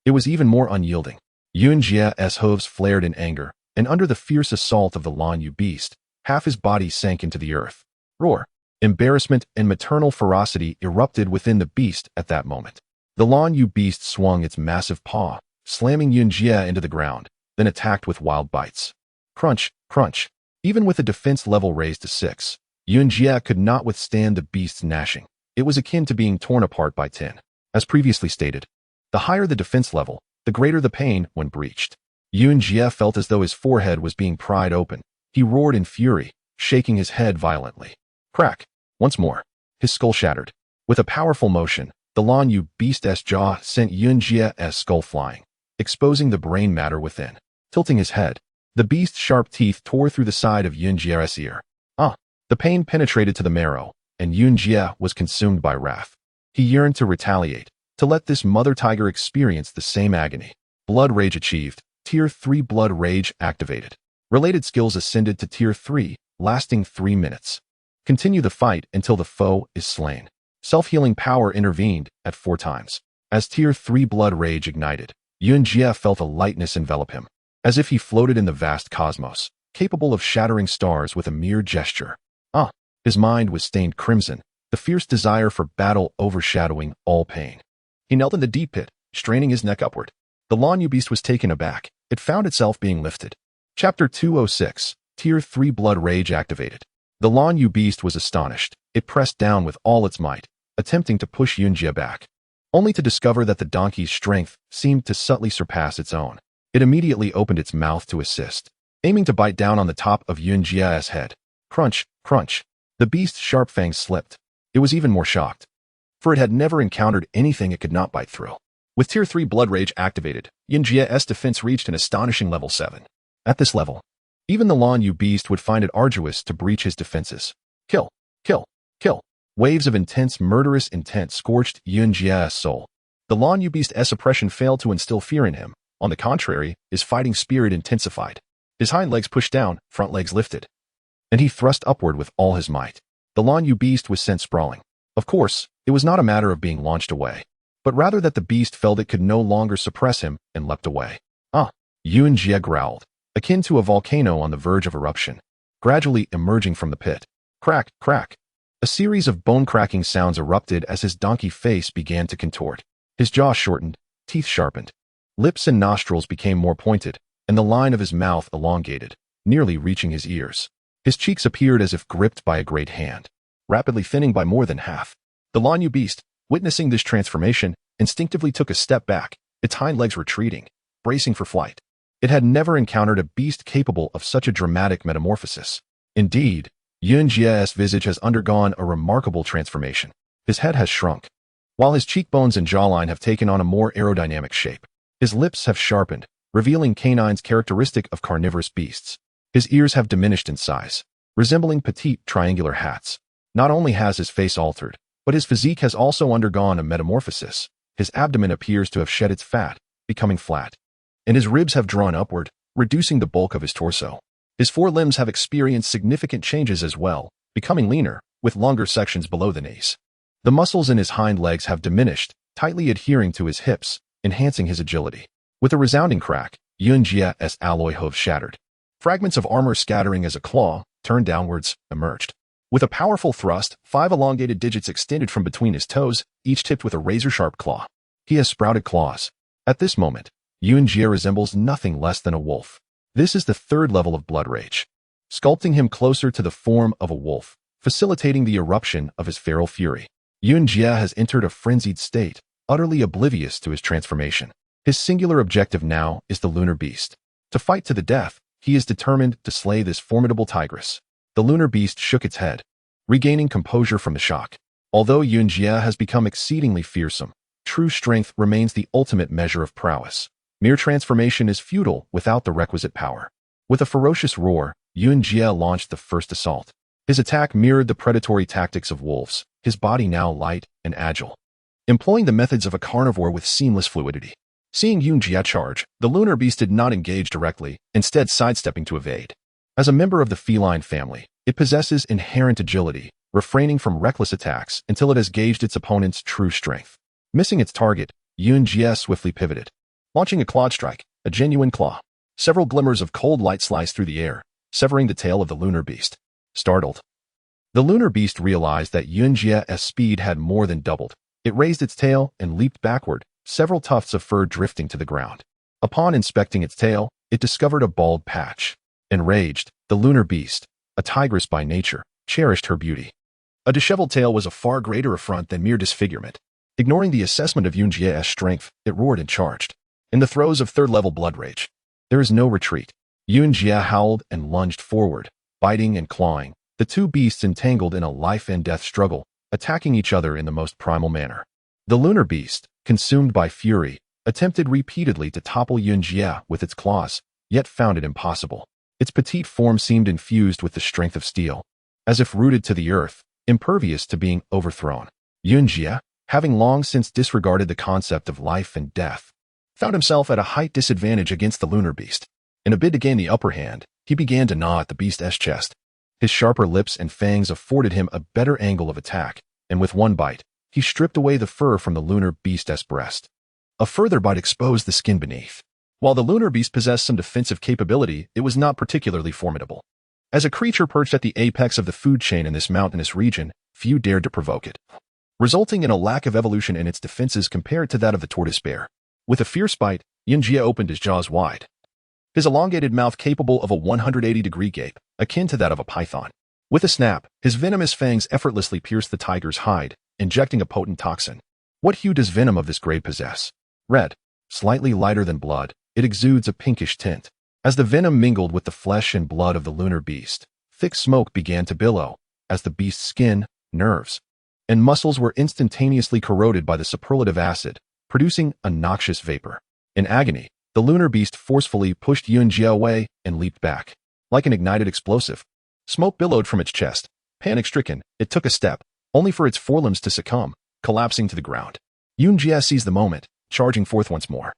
It was even more unyielding. Yunjie's hooves flared in anger, and under the fierce assault of the Lan Yu beast, half his body sank into the earth. Roar. Embarrassment and maternal ferocity erupted within the beast at that moment. The Lan Yu beast swung its massive paw, slamming Yunjie into the ground, then attacked with wild bites. Crunch, crunch. Even with a defense level raised to 6, Yunjie could not withstand the beast's gnashing. It was akin to being torn apart by tin. As previously stated, the higher the defense level, the greater the pain when breached. Yunjie felt as though his forehead was being pried open. He roared in fury, shaking his head violently. Crack. Once more, his skull shattered. With a powerful motion, the Lan Yu beast's jaw sent Yunjie's skull flying, exposing the brain matter within. Tilting his head, the beast's sharp teeth tore through the side of Yunjie's ear. The pain penetrated to the marrow, and Yunjie was consumed by wrath. He yearned to retaliate, to let this mother tiger experience the same agony. Blood Rage achieved. Tier 3 Blood Rage activated. Related skills ascended to Tier 3, lasting 3 minutes. Continue the fight until the foe is slain. Self-healing power intervened at 4 times. As Tier 3 Blood Rage ignited, Yunjie felt a lightness envelop him, as if he floated in the vast cosmos, capable of shattering stars with a mere gesture. His mind was stained crimson, the fierce desire for battle overshadowing all pain. He knelt in the deep pit, straining his neck upward. The Lan Yu beast was taken aback. It found itself being lifted. Chapter 206, Tier 3 Blood Rage activated. The Lan Yu beast was astonished. It pressed down with all its might, attempting to push Yunjie back, only to discover that the donkey's strength seemed to subtly surpass its own. It immediately opened its mouth to assist, aiming to bite down on the top of Yunjie's head. Crunch, crunch. The beast's sharp fangs slipped. It was even more shocked, for it had never encountered anything it could not bite through. With Tier 3 Blood Rage activated, Yunjie's defense reached an astonishing level 7. At this level, even the Lan Yu beast would find it arduous to breach his defenses. Kill, kill, kill. Waves of intense, murderous intent scorched Yunjie's soul. The Lan Yu beast's oppression failed to instill fear in him. On the contrary, his fighting spirit intensified. His hind legs pushed down, front legs lifted, and he thrust upward with all his might. The Lan Yu beast was sent sprawling. Of course, it was not a matter of being launched away, but rather that the beast felt it could no longer suppress him and leapt away. Yunjie growled, akin to a volcano on the verge of eruption, gradually emerging from the pit. Crack, crack. A series of bone-cracking sounds erupted as his donkey face began to contort. His jaw shortened, teeth sharpened, lips and nostrils became more pointed, and the line of his mouth elongated, nearly reaching his ears. His cheeks appeared as if gripped by a great hand, rapidly thinning by more than half. The Lan Yu beast, witnessing this transformation, instinctively took a step back, its hind legs retreating, bracing for flight. It had never encountered a beast capable of such a dramatic metamorphosis. Indeed, Yunjie's visage has undergone a remarkable transformation. His head has shrunk, while his cheekbones and jawline have taken on a more aerodynamic shape. His lips have sharpened, revealing canines characteristic of carnivorous beasts. His ears have diminished in size, resembling petite triangular hats. Not only has his face altered, but his physique has also undergone a metamorphosis. His abdomen appears to have shed its fat, becoming flat, and his ribs have drawn upward, reducing the bulk of his torso. His forelimbs have experienced significant changes as well, becoming leaner, with longer sections below the knees. The muscles in his hind legs have diminished, tightly adhering to his hips, enhancing his agility. With a resounding crack, Yunjie's alloy hooves shattered. Fragments of armor scattering as a claw, turned downwards, emerged. With a powerful thrust, 5 elongated digits extended from between his toes, each tipped with a razor-sharp claw. He has sprouted claws. At this moment, Yunjie resembles nothing less than a wolf. This is the 3rd level of blood rage, sculpting him closer to the form of a wolf, facilitating the eruption of his feral fury. Yunjie has entered a frenzied state, utterly oblivious to his transformation. His singular objective now is the lunar beast. To fight to the death, he is determined to slay this formidable tigress. The lunar beast shook its head, regaining composure from the shock. Although Yunjie has become exceedingly fearsome, true strength remains the ultimate measure of prowess. Mere transformation is futile without the requisite power. With a ferocious roar, Yunjie launched the first assault. His attack mirrored the predatory tactics of wolves, his body now light and agile, employing the methods of a carnivore with seamless fluidity. Seeing Yunjie charge, the lunar beast did not engage directly, instead sidestepping to evade. As a member of the feline family, it possesses inherent agility, refraining from reckless attacks until it has gauged its opponent's true strength. Missing its target, Yunjie swiftly pivoted, launching a clawed strike, a genuine claw. Several glimmers of cold light sliced through the air, severing the tail of the lunar beast. Startled, the lunar beast realized that Yunjie's speed had more than doubled. It raised its tail and leaped backward, several tufts of fur drifting to the ground. Upon inspecting its tail, it discovered a bald patch. Enraged, the lunar beast, a tigress by nature, cherished her beauty. A disheveled tail was a far greater affront than mere disfigurement. Ignoring the assessment of Yunjie's strength, it roared and charged. In the throes of 3rd-level blood rage, there is no retreat. Yunjie howled and lunged forward, biting and clawing, the two beasts entangled in a life-and-death struggle, attacking each other in the most primal manner. The lunar beast, consumed by fury, attempted repeatedly to topple Yunjie with its claws, yet found it impossible. Its petite form seemed infused with the strength of steel, as if rooted to the earth, impervious to being overthrown. Yunjie, having long since disregarded the concept of life and death, found himself at a height disadvantage against the lunar beast. In a bid to gain the upper hand, he began to gnaw at the beast's chest. His sharper lips and fangs afforded him a better angle of attack, and with one bite, he stripped away the fur from the lunar beast's breast. A further bite exposed the skin beneath. While the lunar beast possessed some defensive capability, it was not particularly formidable. As a creature perched at the apex of the food chain in this mountainous region, few dared to provoke it, resulting in a lack of evolution in its defenses compared to that of the tortoise bear. With a fierce bite, Yunjie opened his jaws wide, his elongated mouth capable of a 180-degree gape, akin to that of a python. With a snap, his venomous fangs effortlessly pierced the tiger's hide, injecting a potent toxin. What hue does venom of this grade possess? Red. Slightly lighter than blood, it exudes a pinkish tint. As the venom mingled with the flesh and blood of the lunar beast, thick smoke began to billow, as the beast's skin, nerves, and muscles were instantaneously corroded by the superlative acid, producing a noxious vapor. In agony, the lunar beast forcefully pushed Yunjie away and leaped back. Like an ignited explosive, smoke billowed from its chest. Panic-stricken, it took a step, only for its forelimbs to succumb, collapsing to the ground. Yunjie seized the moment, charging forth once more,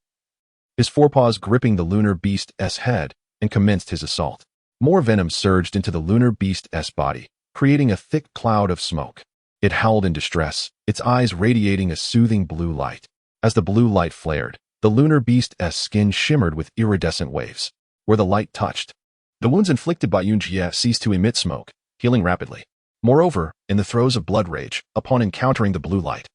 his forepaws gripping the lunar beast's head, and commenced his assault. More venom surged into the lunar beast's body, creating a thick cloud of smoke. It howled in distress, its eyes radiating a soothing blue light. As the blue light flared, the lunar beast's skin shimmered with iridescent waves. Where the light touched, the wounds inflicted by Yunjie ceased to emit smoke, healing rapidly. Moreover, in the throes of blood rage, upon encountering the blue light,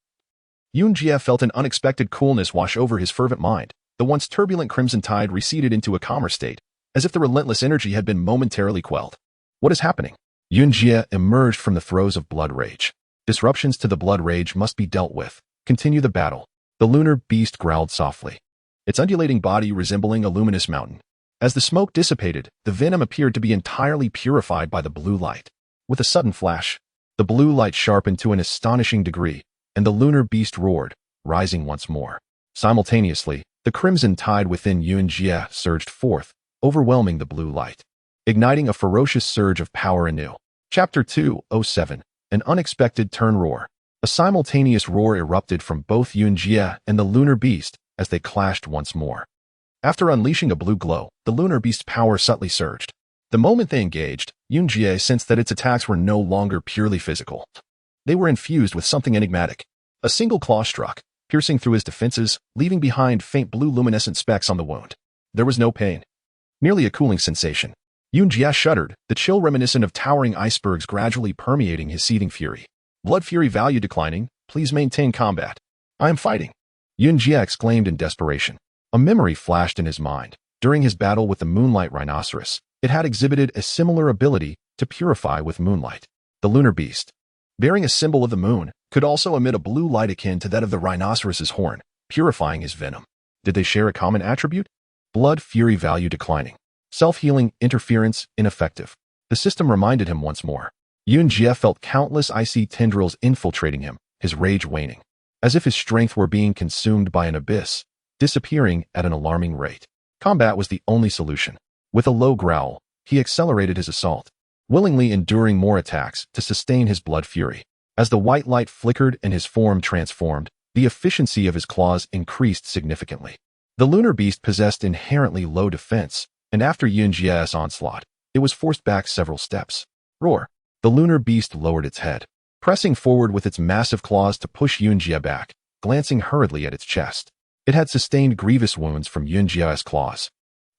Yunjie felt an unexpected coolness wash over his fervent mind. The once turbulent crimson tide receded into a calmer state, as if the relentless energy had been momentarily quelled. What is happening? Yunjie emerged from the throes of blood rage. Disruptions to the blood rage must be dealt with. Continue the battle. The lunar beast growled softly, its undulating body resembling a luminous mountain. As the smoke dissipated, the venom appeared to be entirely purified by the blue light. With a sudden flash, the blue light sharpened to an astonishing degree, and the lunar beast roared, rising once more. Simultaneously, The crimson tide within Yunjie surged forth, overwhelming the blue light, igniting a ferocious surge of power anew. Chapter 207. An unexpected turn roar. A simultaneous roar erupted from both Yunjie and the lunar beast as they clashed once more. After unleashing a blue glow, the lunar beast's power subtly surged. The moment they engaged, Yunjie sensed that its attacks were no longer purely physical. They were infused with something enigmatic. A single claw struck, piercing through his defenses, leaving behind faint blue luminescent specks on the wound. There was no pain, merely a cooling sensation. Yunjie shuddered, the chill reminiscent of towering icebergs gradually permeating his seething fury. Blood fury value declining, please maintain combat. I am fighting. Yunjie exclaimed in desperation. A memory flashed in his mind. During his battle with the moonlight rhinoceros, it had exhibited a similar ability to purify with moonlight. The lunar beast, bearing a symbol of the moon, could also emit a blue light akin to that of the rhinoceros's horn, purifying his venom. Did they share a common attribute? Blood fury value declining. Self-healing, interference, ineffective. The system reminded him once more. Yunjie felt countless icy tendrils infiltrating him, his rage waning, as if his strength were being consumed by an abyss, disappearing at an alarming rate. Combat was the only solution. With a low growl, he accelerated his assault, willingly enduring more attacks to sustain his blood fury. As the white light flickered and his form transformed, the efficiency of his claws increased significantly. The lunar beast possessed inherently low defense, and after Yunjie's onslaught, it was forced back several steps. Roar. The lunar beast lowered its head, pressing forward with its massive claws to push Yunjie back, glancing hurriedly at its chest. It had sustained grievous wounds from Yunjie's claws,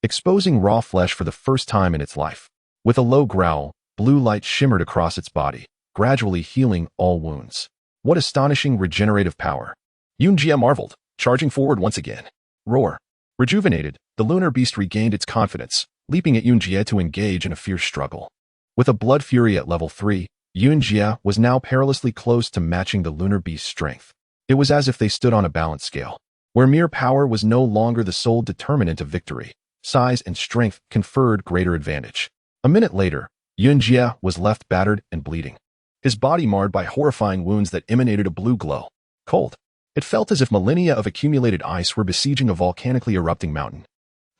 exposing raw flesh for the first time in its life. With a low growl, blue light shimmered across its body, gradually healing all wounds. What astonishing regenerative power! Yunjie marveled, charging forward once again. Roar. Rejuvenated, the lunar beast regained its confidence, leaping at Yunjie to engage in a fierce struggle. With a blood fury at level 3, Yunjie was now perilously close to matching the lunar beast's strength. It was as if they stood on a balance scale, where mere power was no longer the sole determinant of victory. Size and strength conferred greater advantage. A minute later, Yunjie was left battered and bleeding, his body marred by horrifying wounds that emanated a blue glow. Cold. It felt as if millennia of accumulated ice were besieging a volcanically erupting mountain.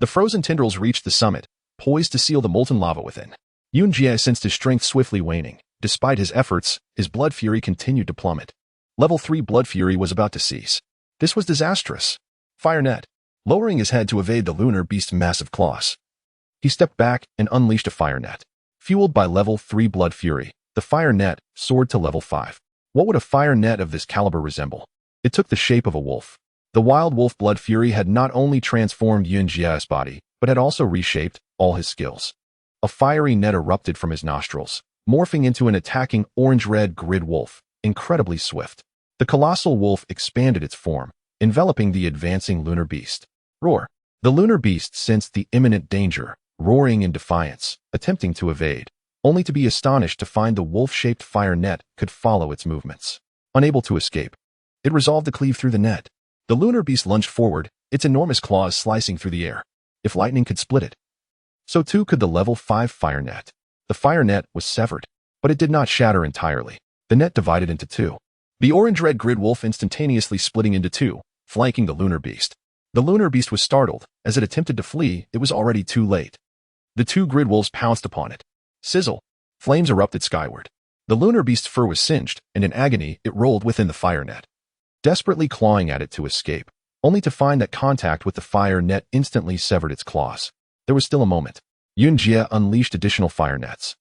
The frozen tendrils reached the summit, poised to seal the molten lava within. Yunjie sensed his strength swiftly waning. Despite his efforts, his blood fury continued to plummet. Level 3 blood fury was about to cease. This was disastrous. Fire net. Lowering his head to evade the lunar beast's massive claws, he stepped back and unleashed a fire net. Fueled by level 3 blood fury, the fire net soared to level 5. What would a fire net of this caliber resemble? It took the shape of a wolf. The wild wolf blood fury had not only transformed Yunjie's body, but had also reshaped all his skills. A fiery net erupted from his nostrils, morphing into an attacking orange-red grid wolf, incredibly swift. The colossal wolf expanded its form, enveloping the advancing lunar beast. Roar. The lunar beast sensed the imminent danger, roaring in defiance, attempting to evade, only to be astonished to find the wolf-shaped fire net could follow its movements. Unable to escape, it resolved to cleave through the net. The lunar beast lunged forward, its enormous claws slicing through the air. If lightning could split it, so too could the level 5 fire net. The fire net was severed, but it did not shatter entirely. The net divided into two. The orange-red grid wolf instantaneously splitting into two, flanking the lunar beast. The lunar beast was startled. As it attempted to flee, it was already too late. The two grid wolves pounced upon it. Sizzle. Flames erupted skyward. The lunar beast's fur was singed, and in agony, it rolled within the fire net, desperately clawing at it to escape, only to find that contact with the fire net instantly severed its claws. There was still a moment. Yunjie unleashed additional fire nets.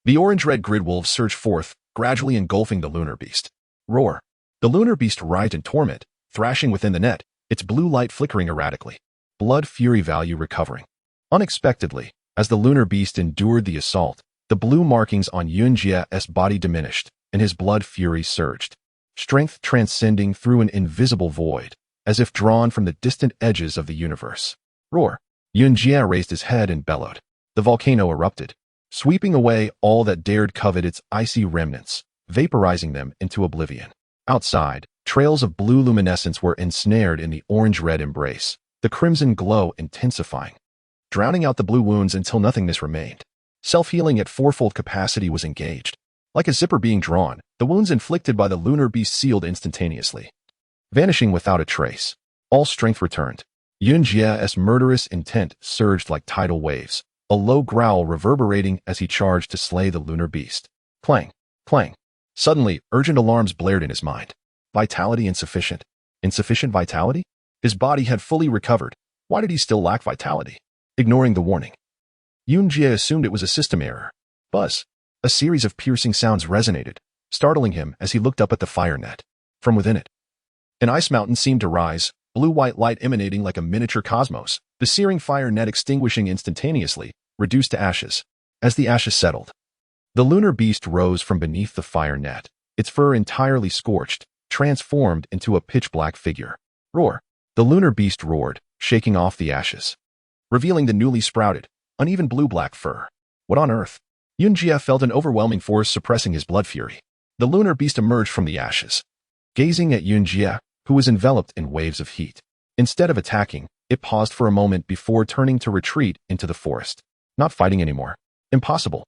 The orange-red grid wolves surged forth, gradually engulfing the lunar beast. Roar. The lunar beast writhed in torment, thrashing within the net, its blue light flickering erratically. Blood fury value recovering. Unexpectedly, as the lunar beast endured the assault, the blue markings on Yunjie's body diminished, and his blood fury surged. Strength transcending through an invisible void, as if drawn from the distant edges of the universe. Roar. Yunjie raised his head and bellowed. The volcano erupted, sweeping away all that dared covet its icy remnants, vaporizing them into oblivion. Outside, trails of blue luminescence were ensnared in the orange-red embrace, the crimson glow intensifying, drowning out the blue wounds until nothingness remained. Self-healing at fourfold capacity was engaged. Like a zipper being drawn, the wounds inflicted by the lunar beast sealed instantaneously, vanishing without a trace. All strength returned. Yunjia's murderous intent surged like tidal waves, a low growl reverberating as he charged to slay the lunar beast. Clang, clang. Suddenly, urgent alarms blared in his mind. Vitality insufficient. Insufficient vitality? His body had fully recovered. Why did he still lack vitality? Ignoring the warning, Yunjia assumed it was a system error. Buzz. A series of piercing sounds resonated, startling him as he looked up at the fire net. From within it, an ice mountain seemed to rise, blue-white light emanating like a miniature cosmos, the searing fire net extinguishing instantaneously, reduced to ashes. As the ashes settled, the lunar beast rose from beneath the fire net, its fur entirely scorched, transformed into a pitch-black figure. Roar. The lunar beast roared, shaking off the ashes, revealing the newly sprouted, uneven blue-black fur. What on earth? Yunjia felt an overwhelming force suppressing his blood fury. The lunar beast emerged from the ashes, gazing at Yunjia, who was enveloped in waves of heat. Instead of attacking, it paused for a moment before turning to retreat into the forest. Not fighting anymore. Impossible.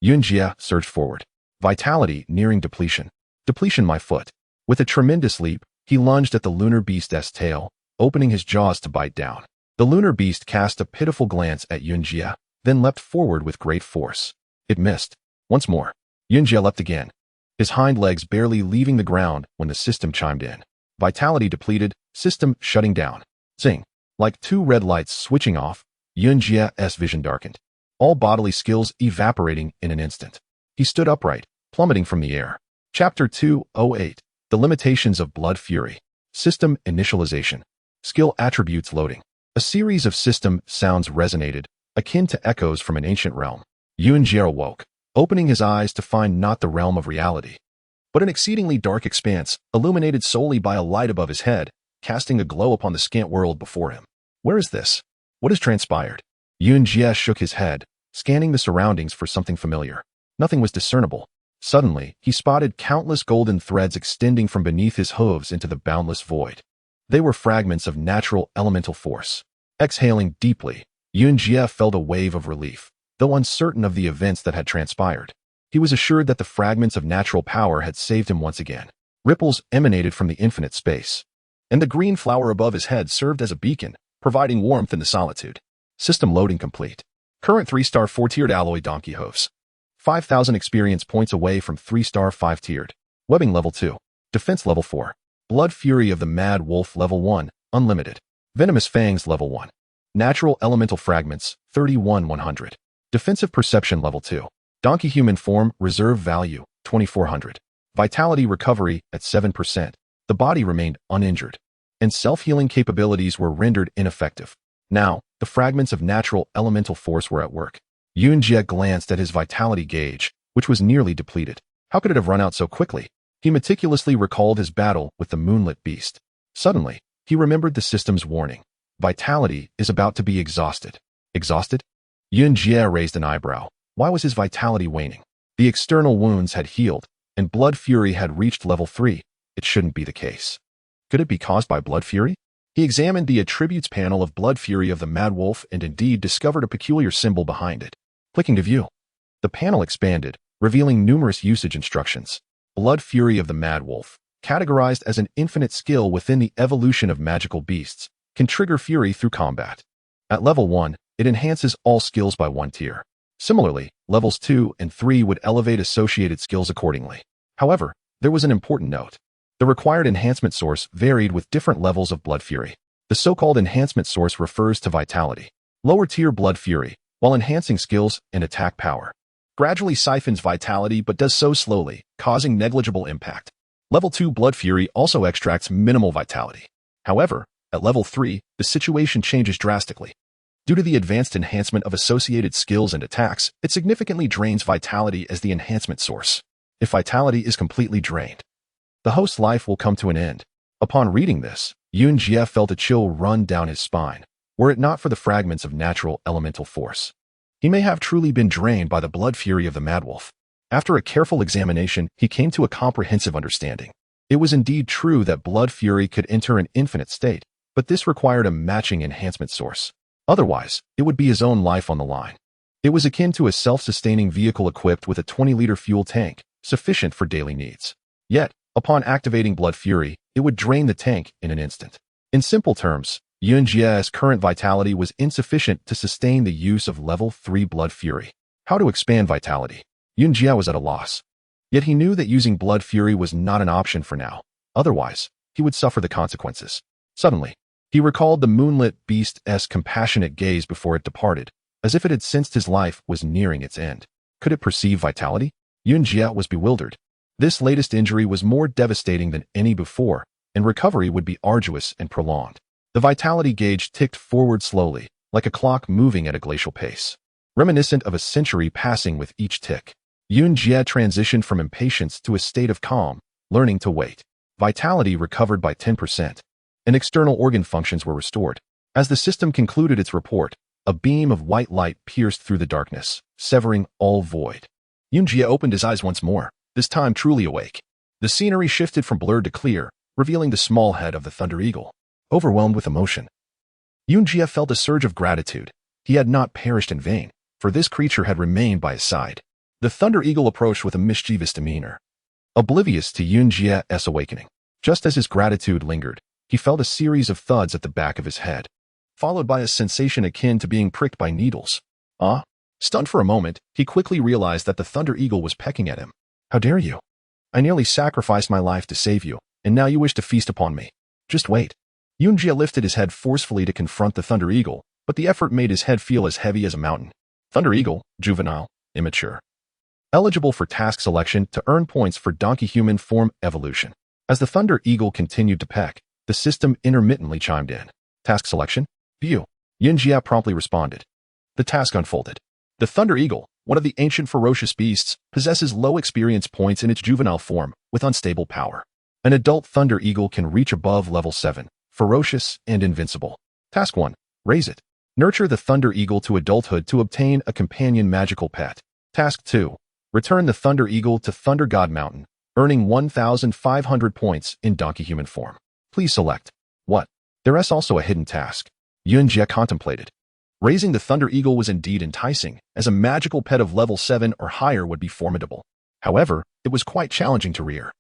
Yunjia surged forward, vitality nearing depletion. Depletion my foot. With a tremendous leap, he lunged at the lunar beast's tail, opening his jaws to bite down. The lunar beast cast a pitiful glance at Yunjia, then leapt forward with great force. It missed. Once more, Yunjia leapt again, his hind legs barely leaving the ground when the system chimed in. Vitality depleted, system shutting down. Zing. Like two red lights switching off, Yunjia's vision darkened, all bodily skills evaporating in an instant. He stood upright, plummeting from the air. Chapter 208. The Limitations of Blood Fury. System Initialization. Skill Attributes Loading. A series of system sounds resonated, akin to echoes from an ancient realm. Yunjia awoke, opening his eyes to find not the realm of reality, but an exceedingly dark expanse, illuminated solely by a light above his head, casting a glow upon the scant world before him. Where is this? What has transpired? Yunjia shook his head, scanning the surroundings for something familiar. Nothing was discernible. Suddenly, he spotted countless golden threads extending from beneath his hooves into the boundless void. They were fragments of natural elemental force. Exhaling deeply, Yunjia felt a wave of relief. Though uncertain of the events that had transpired, he was assured that the fragments of natural power had saved him once again. Ripples emanated from the infinite space, and the green flower above his head served as a beacon, providing warmth in the solitude. System loading complete. Current 3-star 4-tiered alloy donkey hooves. 5,000 experience points away from 3-star 5-tiered. Webbing level 2. Defense level 4. Blood Fury of the Mad Wolf level 1, unlimited. Venomous Fangs level 1. Natural Elemental Fragments, 31,100. Defensive Perception level 2. Donkey Human Form, Reserve Value, 2,400. Vitality Recovery at 7%. The body remained uninjured, and self-healing capabilities were rendered ineffective. Now, the fragments of natural elemental force were at work. Yunjia glanced at his vitality gauge, which was nearly depleted. How could it have run out so quickly? He meticulously recalled his battle with the moonlit beast. Suddenly, he remembered the system's warning. Vitality is about to be exhausted. Exhausted? Yunjia raised an eyebrow. Why was his vitality waning? The external wounds had healed, and blood fury had reached level 3. It shouldn't be the case. Could it be caused by blood fury? He examined the attributes panel of blood fury of the Mad Wolf and indeed discovered a peculiar symbol behind it. Clicking to view, the panel expanded, revealing numerous usage instructions. Blood Fury of the Mad Wolf, categorized as an infinite skill within the evolution of magical beasts, can trigger fury through combat. At level 1, it enhances all skills by 1 tier. Similarly, levels 2 and 3 would elevate associated skills accordingly. However, there was an important note. The required enhancement source varied with different levels of blood fury. The so-called enhancement source refers to vitality. Lower tier blood fury, while enhancing skills and attack power, gradually siphons vitality but does so slowly, causing negligible impact. Level 2 blood fury also extracts minimal vitality. However, at level 3, the situation changes drastically. Due to the advanced enhancement of associated skills and attacks, it significantly drains vitality as the enhancement source. If vitality is completely drained, the host's life will come to an end. Upon reading this, Yunjia felt a chill run down his spine, were it not for the fragments of natural elemental force. He may have truly been drained by the blood fury of the Mad Wolf. After a careful examination, he came to a comprehensive understanding. It was indeed true that blood fury could enter an infinite state, but this required a matching enhancement source. Otherwise, it would be his own life on the line. It was akin to a self-sustaining vehicle equipped with a 20-liter fuel tank, sufficient for daily needs. Yet, upon activating blood fury, it would drain the tank in an instant. In simple terms, Yunjia's current vitality was insufficient to sustain the use of level 3 Blood Fury. How to expand vitality? Yunjia was at a loss. Yet he knew that using Blood Fury was not an option for now. Otherwise, he would suffer the consequences. Suddenly, he recalled the moonlit beast's compassionate gaze before it departed, as if it had sensed his life was nearing its end. Could it perceive vitality? Yunjia was bewildered. This latest injury was more devastating than any before, and recovery would be arduous and prolonged. The vitality gauge ticked forward slowly, like a clock moving at a glacial pace. Reminiscent of a century passing with each tick, Yunjia transitioned from impatience to a state of calm, learning to wait. Vitality recovered by 10%, and external organ functions were restored. As the system concluded its report, a beam of white light pierced through the darkness, severing all void. Yunjia opened his eyes once more, this time truly awake. The scenery shifted from blurred to clear, revealing the small head of the Thunder Eagle. Overwhelmed with emotion, Yunjia felt a surge of gratitude. He had not perished in vain, for this creature had remained by his side. The Thunder Eagle approached with a mischievous demeanor, oblivious to Yunjia's awakening. Just as his gratitude lingered, he felt a series of thuds at the back of his head, followed by a sensation akin to being pricked by needles. Stunned for a moment, he quickly realized that the Thunder Eagle was pecking at him. How dare you? I nearly sacrificed my life to save you, and now you wish to feast upon me. Just wait. Yunjia lifted his head forcefully to confront the Thunder Eagle, but the effort made his head feel as heavy as a mountain. Thunder Eagle, juvenile, immature. Eligible for task selection to earn points for donkey human form evolution. As the Thunder Eagle continued to peck, the system intermittently chimed in. Task selection? View. Yunjia promptly responded. The task unfolded. The Thunder Eagle, one of the ancient ferocious beasts, possesses low experience points in its juvenile form with unstable power. An adult Thunder Eagle can reach above level 7, ferocious and invincible. Task 1. Raise it. Nurture the Thunder Eagle to adulthood to obtain a companion magical pet. Task 2. Return the Thunder Eagle to Thunder God Mountain, earning 1,500 points in donkey human form. Please select. What? There is also a hidden task. Yunjia contemplated. Raising the Thunder Eagle was indeed enticing, as a magical pet of level 7 or higher would be formidable. However, it was quite challenging to rear,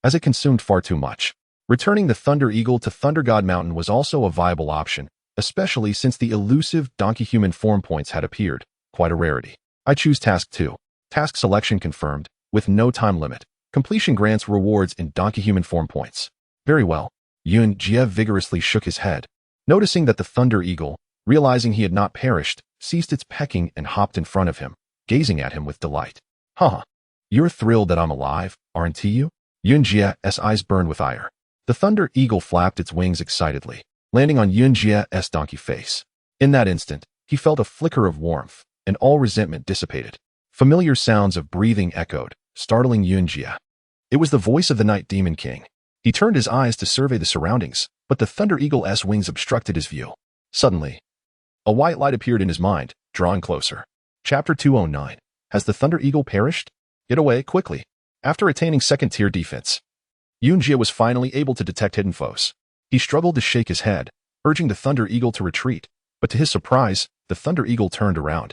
as it consumed far too much. Returning the Thunder Eagle to Thunder God Mountain was also a viable option, especially since the elusive donkey human form points had appeared, quite a rarity. I choose Task 2. Task selection confirmed, with no time limit. Completion grants rewards in donkey human form points. Very well. Yunjia vigorously shook his head. Noticing that the Thunder Eagle, realizing he had not perished, ceased its pecking and hopped in front of him, gazing at him with delight. You're thrilled that I'm alive, aren't you? Yunjia's eyes burned with ire. The Thunder Eagle flapped its wings excitedly, landing on Yunjia's donkey face. In that instant, he felt a flicker of warmth, and all resentment dissipated. Familiar sounds of breathing echoed, startling Yunjia. It was the voice of the Night Demon King. He turned his eyes to survey the surroundings, but the Thunder Eagle's wings obstructed his view. Suddenly, a white light appeared in his mind, drawing closer. Chapter 209. Has the Thunder Eagle perished? Get away, quickly. After attaining second-tier defense, Yunjia was finally able to detect hidden foes. He struggled to shake his head, urging the Thunder Eagle to retreat, but to his surprise, the Thunder Eagle turned around,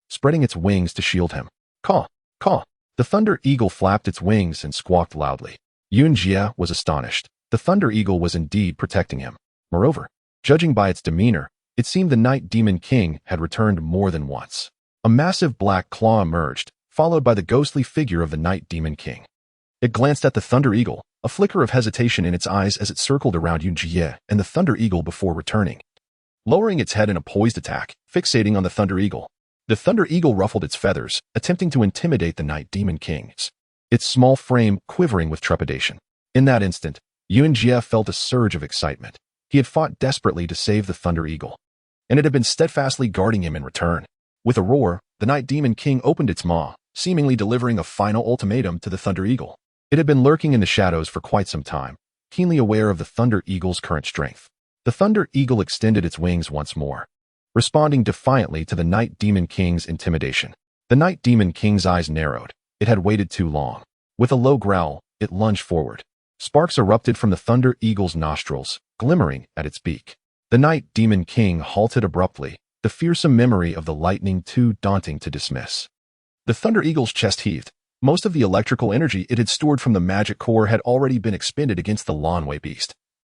spreading its wings to shield him. Caw, caw. The Thunder Eagle flapped its wings and squawked loudly. Yunjia was astonished. The Thunder Eagle was indeed protecting him. Moreover, judging by its demeanor, it seemed the Night Demon King had returned more than once. A massive black claw emerged, followed by the ghostly figure of the Night Demon King. It glanced at the Thunder Eagle, a flicker of hesitation in its eyes as it circled around Yunjia and the Thunder Eagle before returning, lowering its head in a poised attack, fixating on the Thunder Eagle. The Thunder Eagle ruffled its feathers, attempting to intimidate the Night Demon King, its small frame quivering with trepidation. In that instant, Yunjia felt a surge of excitement. He had fought desperately to save the Thunder Eagle, and it had been steadfastly guarding him in return. With a roar, the Night Demon King opened its maw, seemingly delivering a final ultimatum to the Thunder Eagle. It had been lurking in the shadows for quite some time, keenly aware of the Thunder Eagle's current strength. The Thunder Eagle extended its wings once more, responding defiantly to the Night Demon King's intimidation. The Night Demon King's eyes narrowed. It had waited too long. With a low growl, it lunged forward. Sparks erupted from the Thunder Eagle's nostrils, glimmering at its beak. The Night Demon King halted abruptly, the fearsome memory of the lightning too daunting to dismiss. The Thunder Eagle's chest heaved. Most of the electrical energy it had stored from the magic core had already been expended against the Lanwei beast.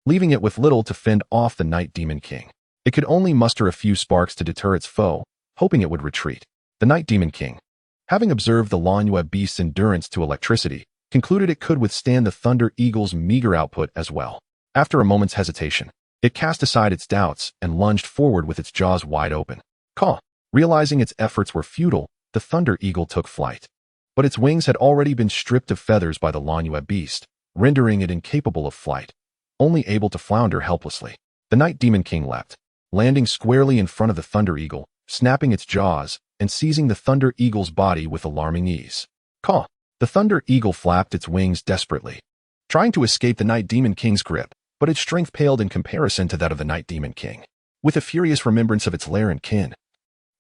leaving it with little to fend off the Night Demon King. It could only muster a few sparks to deter its foe, hoping it would retreat. The Night Demon King, having observed the Lanyue beast's endurance to electricity, concluded it could withstand the Thunder Eagle's meager output as well. After a moment's hesitation, it cast aside its doubts and lunged forward with its jaws wide open. Caw! Realizing its efforts were futile, the Thunder Eagle took flight. But its wings had already been stripped of feathers by the Lanyue beast, rendering it incapable of flight, only able to flounder helplessly. The Night Demon King leapt, landing squarely in front of the Thunder Eagle, snapping its jaws and seizing the Thunder Eagle's body with alarming ease. Caw! The Thunder Eagle flapped its wings desperately, trying to escape the Night Demon King's grip, but its strength paled in comparison to that of the Night Demon King. With a furious remembrance of its lair and kin,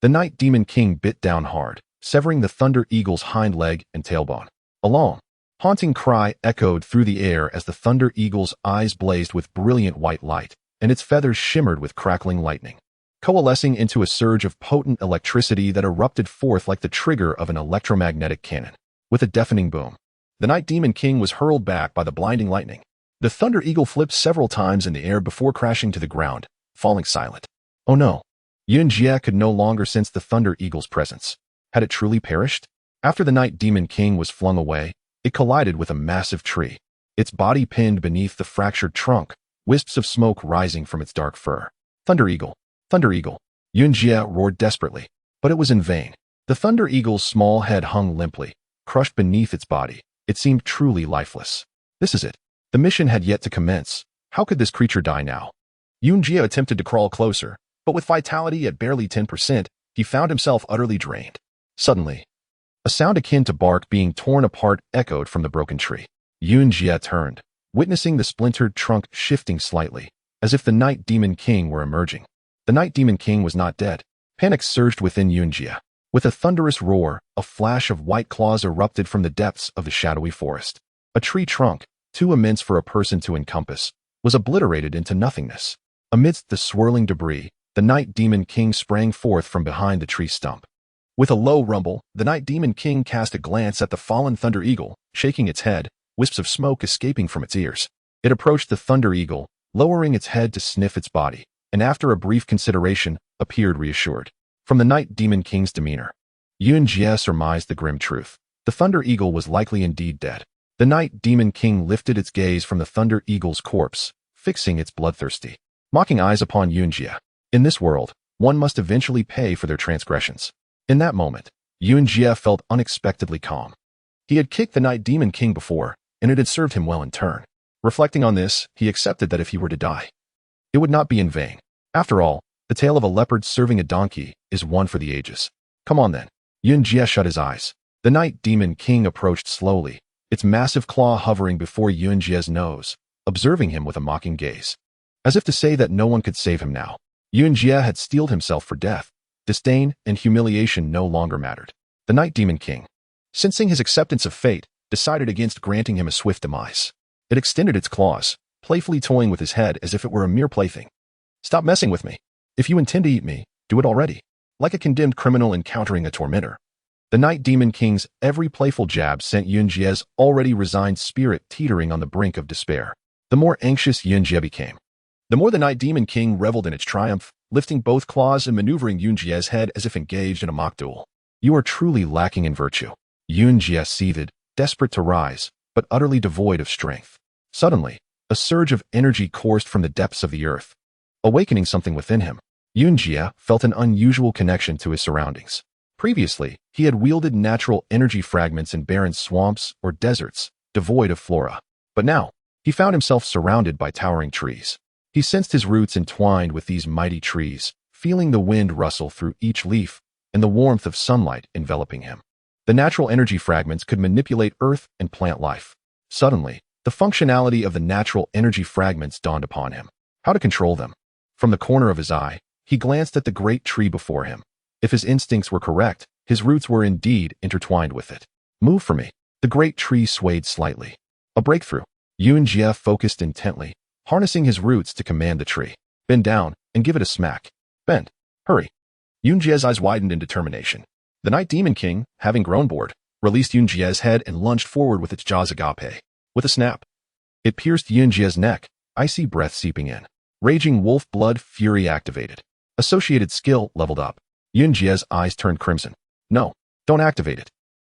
the Night Demon King bit down hard, severing the Thunder Eagle's hind leg and tailbone. A long, haunting cry echoed through the air as the Thunder Eagle's eyes blazed with brilliant white light, and its feathers shimmered with crackling lightning, coalescing into a surge of potent electricity that erupted forth like the trigger of an electromagnetic cannon. With a deafening boom, the Night Demon King was hurled back by the blinding lightning. The Thunder Eagle flipped several times in the air before crashing to the ground, falling silent. Oh no! Yunjie could no longer sense the Thunder Eagle's presence. Had it truly perished? After the Night Demon King was flung away, it collided with a massive tree. Its body pinned beneath the fractured trunk, wisps of smoke rising from its dark fur. Thunder Eagle! Thunder Eagle! Yunjie roared desperately, but it was in vain. The Thunder Eagle's small head hung limply, crushed beneath its body. It seemed truly lifeless. This is it. The mission had yet to commence. How could this creature die now? Yunjie attempted to crawl closer, but with vitality at barely 10%, he found himself utterly drained. Suddenly, a sound akin to bark being torn apart echoed from the broken tree. Yunjie turned, witnessing the splintered trunk shifting slightly, as if the Night Demon King were emerging. The Night Demon King was not dead. Panic surged within Yunjie. With a thunderous roar, a flash of white claws erupted from the depths of the shadowy forest. A tree trunk, too immense for a person to encompass, was obliterated into nothingness. Amidst the swirling debris, the Night Demon King sprang forth from behind the tree stump. With a low rumble, the Night Demon King cast a glance at the fallen Thunder Eagle, shaking its head, wisps of smoke escaping from its ears. It approached the Thunder Eagle, lowering its head to sniff its body, and after a brief consideration, appeared reassured. From the Night Demon King's demeanor, Yunjie surmised the grim truth. The Thunder Eagle was likely indeed dead. The Night Demon King lifted its gaze from the Thunder Eagle's corpse, fixing its bloodthirsty, mocking eyes upon Yunjie. In this world, one must eventually pay for their transgressions. In that moment, Yunjie felt unexpectedly calm. He had kicked the Night Demon King before, and it had served him well in turn. Reflecting on this, he accepted that if he were to die, it would not be in vain. After all, the tale of a leopard serving a donkey is one for the ages. Come on then. Yunjie shut his eyes. The Night Demon King approached slowly, its massive claw hovering before Yunjie's nose, observing him with a mocking gaze. As if to say that no one could save him now. Yunjie had steeled himself for death. Disdain and humiliation no longer mattered. The Night Demon King, sensing his acceptance of fate, decided against granting him a swift demise. It extended its claws, playfully toying with his head as if it were a mere plaything. Stop messing with me. If you intend to eat me, do it already. Like a condemned criminal encountering a tormentor. The Night Demon King's every playful jab sent Yunjie's already resigned spirit teetering on the brink of despair. The more anxious Yunjie became, the more the Night Demon King reveled in its triumph, lifting both claws and maneuvering Yunjie's head as if engaged in a mock duel. You are truly lacking in virtue. Yunjie seethed, desperate to rise, but utterly devoid of strength. Suddenly, a surge of energy coursed from the depths of the earth, awakening something within him. Yunjie felt an unusual connection to his surroundings. Previously, he had wielded natural energy fragments in barren swamps or deserts, devoid of flora. But now, he found himself surrounded by towering trees. He sensed his roots entwined with these mighty trees, feeling the wind rustle through each leaf and the warmth of sunlight enveloping him. The natural energy fragments could manipulate earth and plant life. Suddenly, the functionality of the natural energy fragments dawned upon him. How to control them? From the corner of his eye, he glanced at the great tree before him. If his instincts were correct, his roots were indeed intertwined with it. Move for me. The great tree swayed slightly. A breakthrough. Yunjie focused intently, harnessing his roots to command the tree. Bend down and give it a smack. Bend. Hurry. Yunjie's eyes widened in determination. The Night Demon King, having grown bored, released Yunjie's head and lunged forward with its jaws agape. With a snap, it pierced Yunjie's neck, Icy breath seeping in. Raging wolf blood fury activated. Associated skill leveled up. Yunjie's eyes turned crimson. No, don't activate it.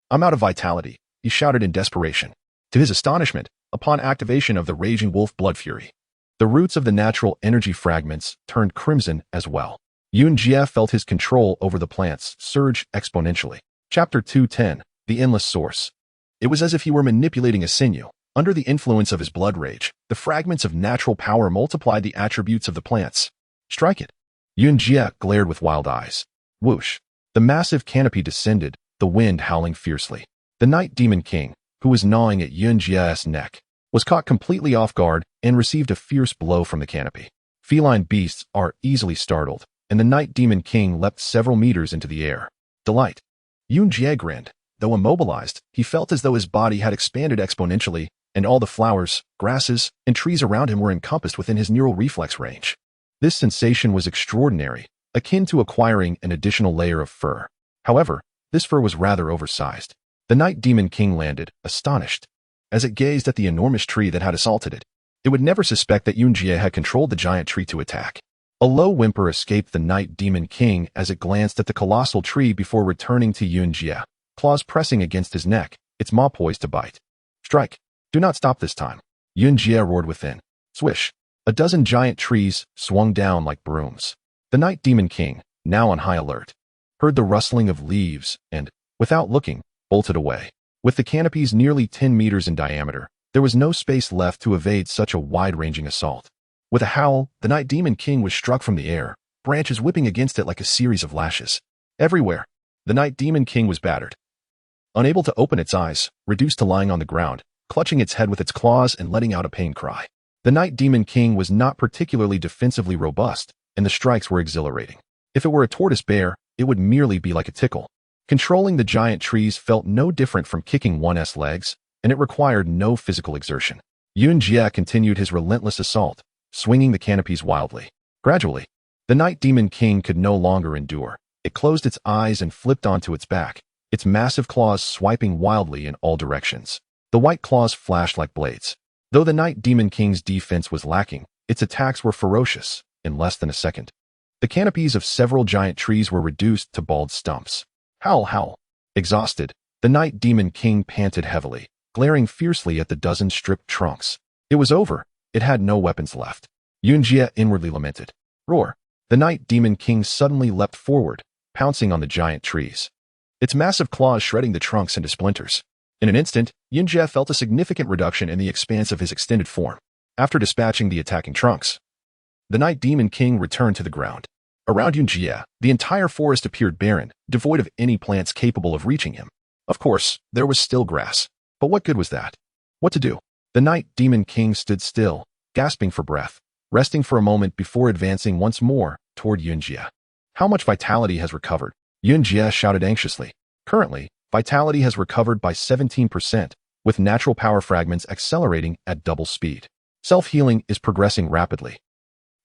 I'm out of vitality, he shouted in desperation. To his astonishment, upon activation of the raging wolf blood fury, the roots of the natural energy fragments turned crimson as well. Yunjie felt his control over the plants surge exponentially. Chapter 210, The Endless Source. It was as if he were manipulating a sinew. Under the influence of his blood rage, the fragments of natural power multiplied the attributes of the plants. Strike it. Yunjie glared with wild eyes. Whoosh. The massive canopy descended, the wind howling fiercely. The Night Demon King, who was gnawing at Yunjie's neck, was caught completely off guard and received a fierce blow from the canopy. Feline beasts are easily startled, and the Night Demon King leapt several meters into the air. Delight. Yunjie grinned. Though immobilized, he felt as though his body had expanded exponentially, and all the flowers, grasses, and trees around him were encompassed within his neural reflex range. This sensation was extraordinary, akin to acquiring an additional layer of fur. However, this fur was rather oversized. The Night Demon King landed, astonished. As it gazed at the enormous tree that had assaulted it, it would never suspect that Yunjie had controlled the giant tree to attack. A low whimper escaped the Night Demon King as it glanced at the colossal tree before returning to Yunjie, claws pressing against his neck, its maw poised to bite. Strike. Do not stop this time. Yunjie roared within. Swish. A dozen giant trees swung down like brooms. The Night Demon King, now on high alert, heard the rustling of leaves and, without looking, bolted away. With the canopies nearly 10 meters in diameter, there was no space left to evade such a wide-ranging assault. With a howl, the Night Demon King was struck from the air, branches whipping against it like a series of lashes. Everywhere, the Night Demon King was battered. Unable to open its eyes, reduced to lying on the ground, clutching its head with its claws and letting out a pain cry. The Night Demon King was not particularly defensively robust, and the strikes were exhilarating. If it were a tortoise bear, it would merely be like a tickle. Controlling the giant trees felt no different from kicking one's legs, and it required no physical exertion. Yunjie continued his relentless assault, swinging the canopies wildly. Gradually, the Night Demon King could no longer endure. It closed its eyes and flipped onto its back, its massive claws swiping wildly in all directions. The white claws flashed like blades. Though the Night Demon King's defense was lacking, its attacks were ferocious. In less than a second, the canopies of several giant trees were reduced to bald stumps. Howl, howl. Exhausted, the Night Demon King panted heavily, glaring fiercely at the dozen stripped trunks. It was over. It had no weapons left. Yunjie inwardly lamented. Roar. The Night Demon King suddenly leapt forward, pouncing on the giant trees, its massive claws shredding the trunks into splinters. In an instant, Yunjie felt a significant reduction in the expanse of his extended form. After dispatching the attacking trunks, the Night Demon King returned to the ground. Around Yunjie, the entire forest appeared barren, devoid of any plants capable of reaching him. Of course, there was still grass. But what good was that? What to do? The Night Demon King stood still, gasping for breath, resting for a moment before advancing once more toward Yunjie. How much vitality has recovered? Yunjie shouted anxiously. Currently, vitality has recovered by 17%, with natural power fragments accelerating at double speed. Self-healing is progressing rapidly.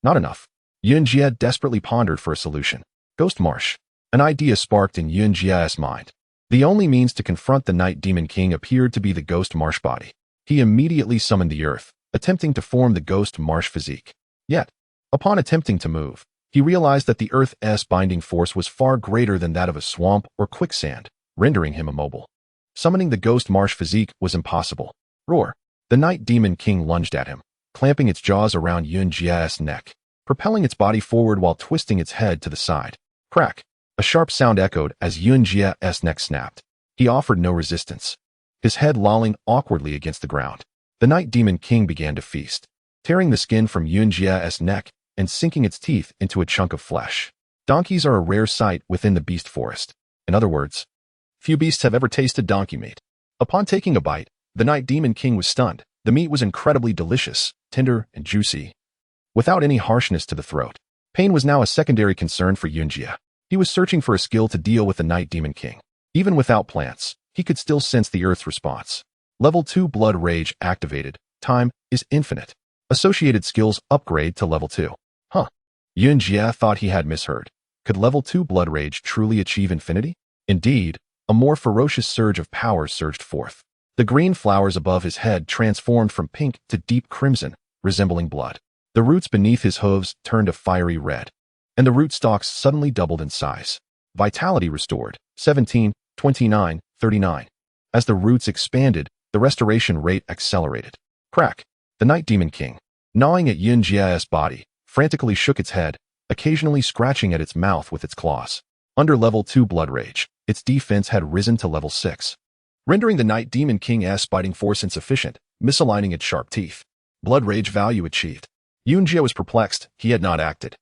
Not enough. Yunjie desperately pondered for a solution. Ghost Marsh. An idea sparked in Yunjie's mind. The only means to confront the Night Demon King appeared to be the Ghost Marsh body. He immediately summoned the earth, attempting to form the Ghost Marsh physique. Yet, upon attempting to move, he realized that the earth's binding force was far greater than that of a swamp or quicksand, rendering him immobile. Summoning the Ghost Marsh physique was impossible. Roar. The Night Demon King lunged at him, clamping its jaws around Yunjie's neck, propelling its body forward while twisting its head to the side. Crack. A sharp sound echoed as Yunjie's neck snapped. He offered no resistance, his head lolling awkwardly against the ground. The Night Demon King began to feast, tearing the skin from Yunjie's neck and sinking its teeth into a chunk of flesh. Donkeys are a rare sight within the beast forest. In other words, few beasts have ever tasted donkey meat. Upon taking a bite, the Night Demon King was stunned. The meat was incredibly delicious, tender, and juicy, without any harshness to the throat. Pain was now a secondary concern for Yunjie. He was searching for a skill to deal with the Night Demon King. Even without plants, he could still sense the Earth's response. Level 2 Blood Rage activated. Time is infinite. Associated skills upgrade to level 2. Yunjie thought he had misheard. Could level 2 Blood Rage truly achieve infinity? Indeed, a more ferocious surge of power surged forth. The green flowers above his head transformed from pink to deep crimson, resembling blood. The roots beneath his hooves turned a fiery red, and the rootstocks suddenly doubled in size. Vitality restored, 17, 29, 39. As the roots expanded, the restoration rate accelerated. Crack! The Night Demon King, gnawing at Yunjia's body, frantically shook its head, occasionally scratching at its mouth with its claws. Under level 2 Blood Rage, its defense had risen to level 6, rendering the Night Demon King's biting force insufficient, misaligning its sharp teeth. Blood Rage value achieved. Yunjia was perplexed. He had not acted.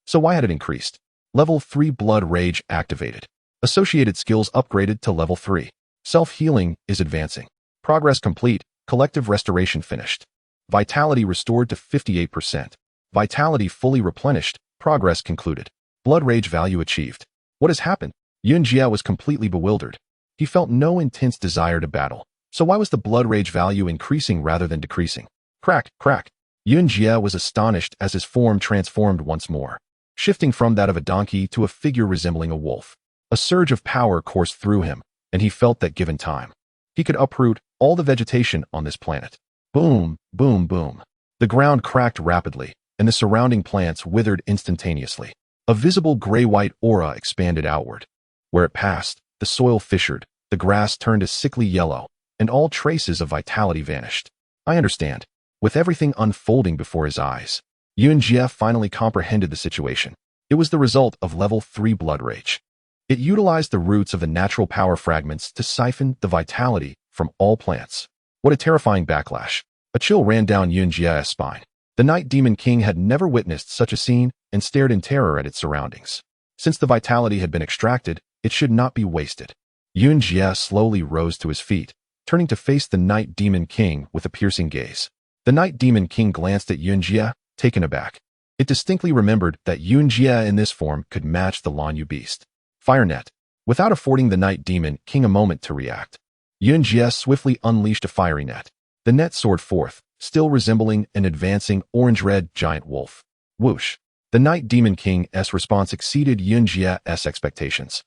So why had it increased? Level 3 Blood Rage activated. Associated skills upgraded to level 3. Self-healing is advancing. Progress complete. Collective restoration finished. Vitality restored to 58%. Vitality fully replenished. Progress concluded. Blood Rage value achieved. What has happened? Yunjia was completely bewildered. He felt no intense desire to battle. So why was the Blood Rage value increasing rather than decreasing? Crack, crack. Yunjia was astonished as his form transformed once more, shifting from that of a donkey to a figure resembling a wolf. A surge of power coursed through him, and he felt that given time, he could uproot all the vegetation on this planet. Boom, boom, boom. The ground cracked rapidly, and the surrounding plants withered instantaneously. A visible gray-white aura expanded outward. Where it passed, the soil fissured, the grass turned a sickly yellow, and all traces of vitality vanished. I understand. With everything unfolding before his eyes, Yunjia finally comprehended the situation. It was the result of level 3 Blood Rage. It utilized the roots of the natural power fragments to siphon the vitality from all plants. What a terrifying backlash. A chill ran down Yunjia's spine. The Night Demon King had never witnessed such a scene and stared in terror at its surroundings. Since the vitality had been extracted, it should not be wasted. Yunjia slowly rose to his feet, turning to face the Night Demon King with a piercing gaze. The Night Demon King glanced at Yunjia, taken aback. It distinctly remembered that Yunjia in this form could match the Lanyu beast. Fire net. Without affording the Night Demon King a moment to react, Yunjia swiftly unleashed a fiery net. The net soared forth, still resembling an advancing orange-red giant wolf. Whoosh! The Night Demon King's response exceeded Yunjia's expectations.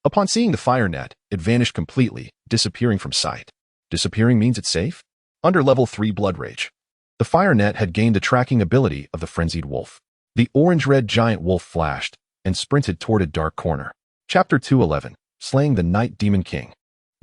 Upon seeing the fire net, it vanished completely, disappearing from sight. Disappearing means it's safe? Under level 3 Blood Rage, the fire net had gained the tracking ability of the frenzied wolf. The orange-red giant wolf flashed and sprinted toward a dark corner. Chapter 211, Slaying the Night Demon King.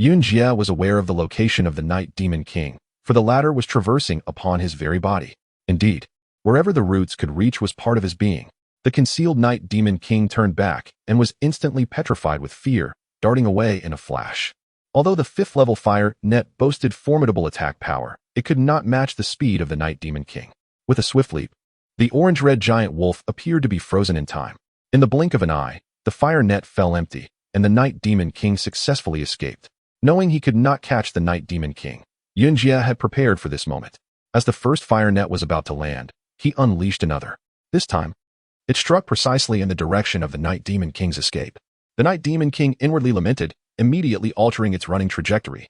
Yunjia was aware of the location of the Night Demon King, for the latter was traversing upon his very body. Indeed, wherever the roots could reach was part of his being. The concealed Night Demon King turned back and was instantly petrified with fear, darting away in a flash. Although the 5th level fire net boasted formidable attack power, it could not match the speed of the Night Demon King. With a swift leap, the orange-red giant wolf appeared to be frozen in time. In the blink of an eye, the fire net fell empty, and the Night Demon King successfully escaped. Knowing he could not catch the Night Demon King, Yunjia had prepared for this moment. As the first fire net was about to land, he unleashed another. This time, it struck precisely in the direction of the Night Demon King's escape. The Night Demon King inwardly lamented, immediately altering its running trajectory,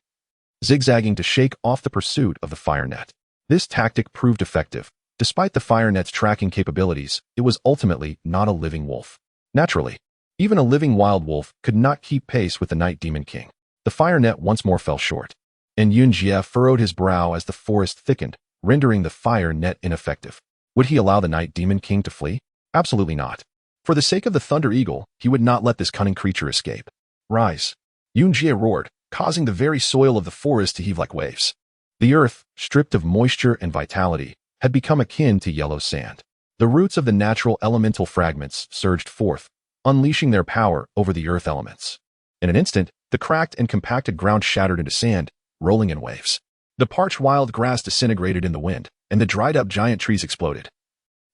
zigzagging to shake off the pursuit of the fire net. This tactic proved effective. Despite the fire net's tracking capabilities, it was ultimately not a living wolf. Naturally, even a living wild wolf could not keep pace with the Night Demon King. The fire net once more fell short, and Yunjia furrowed his brow as the forest thickened, rendering the fire net ineffective. Would he allow the Night Demon King to flee? Absolutely not. For the sake of the Thunder Eagle, he would not let this cunning creature escape. Rise! Yunjia roared, causing the very soil of the forest to heave like waves. The earth, stripped of moisture and vitality, had become akin to yellow sand. The roots of the natural elemental fragments surged forth, unleashing their power over the earth elements. In an instant, the cracked and compacted ground shattered into sand, rolling in waves. The parched wild grass disintegrated in the wind, and the dried-up giant trees exploded,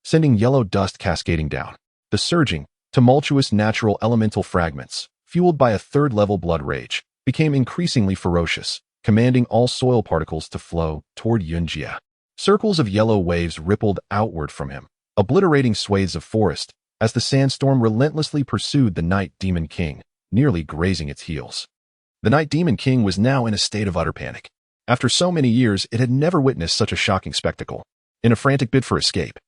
sending yellow dust cascading down. The surging, tumultuous natural elemental fragments, fueled by a 3rd-level Blood Rage, became increasingly ferocious, commanding all soil particles to flow toward Yunjia. Circles of yellow waves rippled outward from him, obliterating swathes of forest, as the sandstorm relentlessly pursued the Night Demon King, nearly grazing its heels. The Night Demon King was now in a state of utter panic. After so many years, it had never witnessed such a shocking spectacle. In a frantic bid for escape,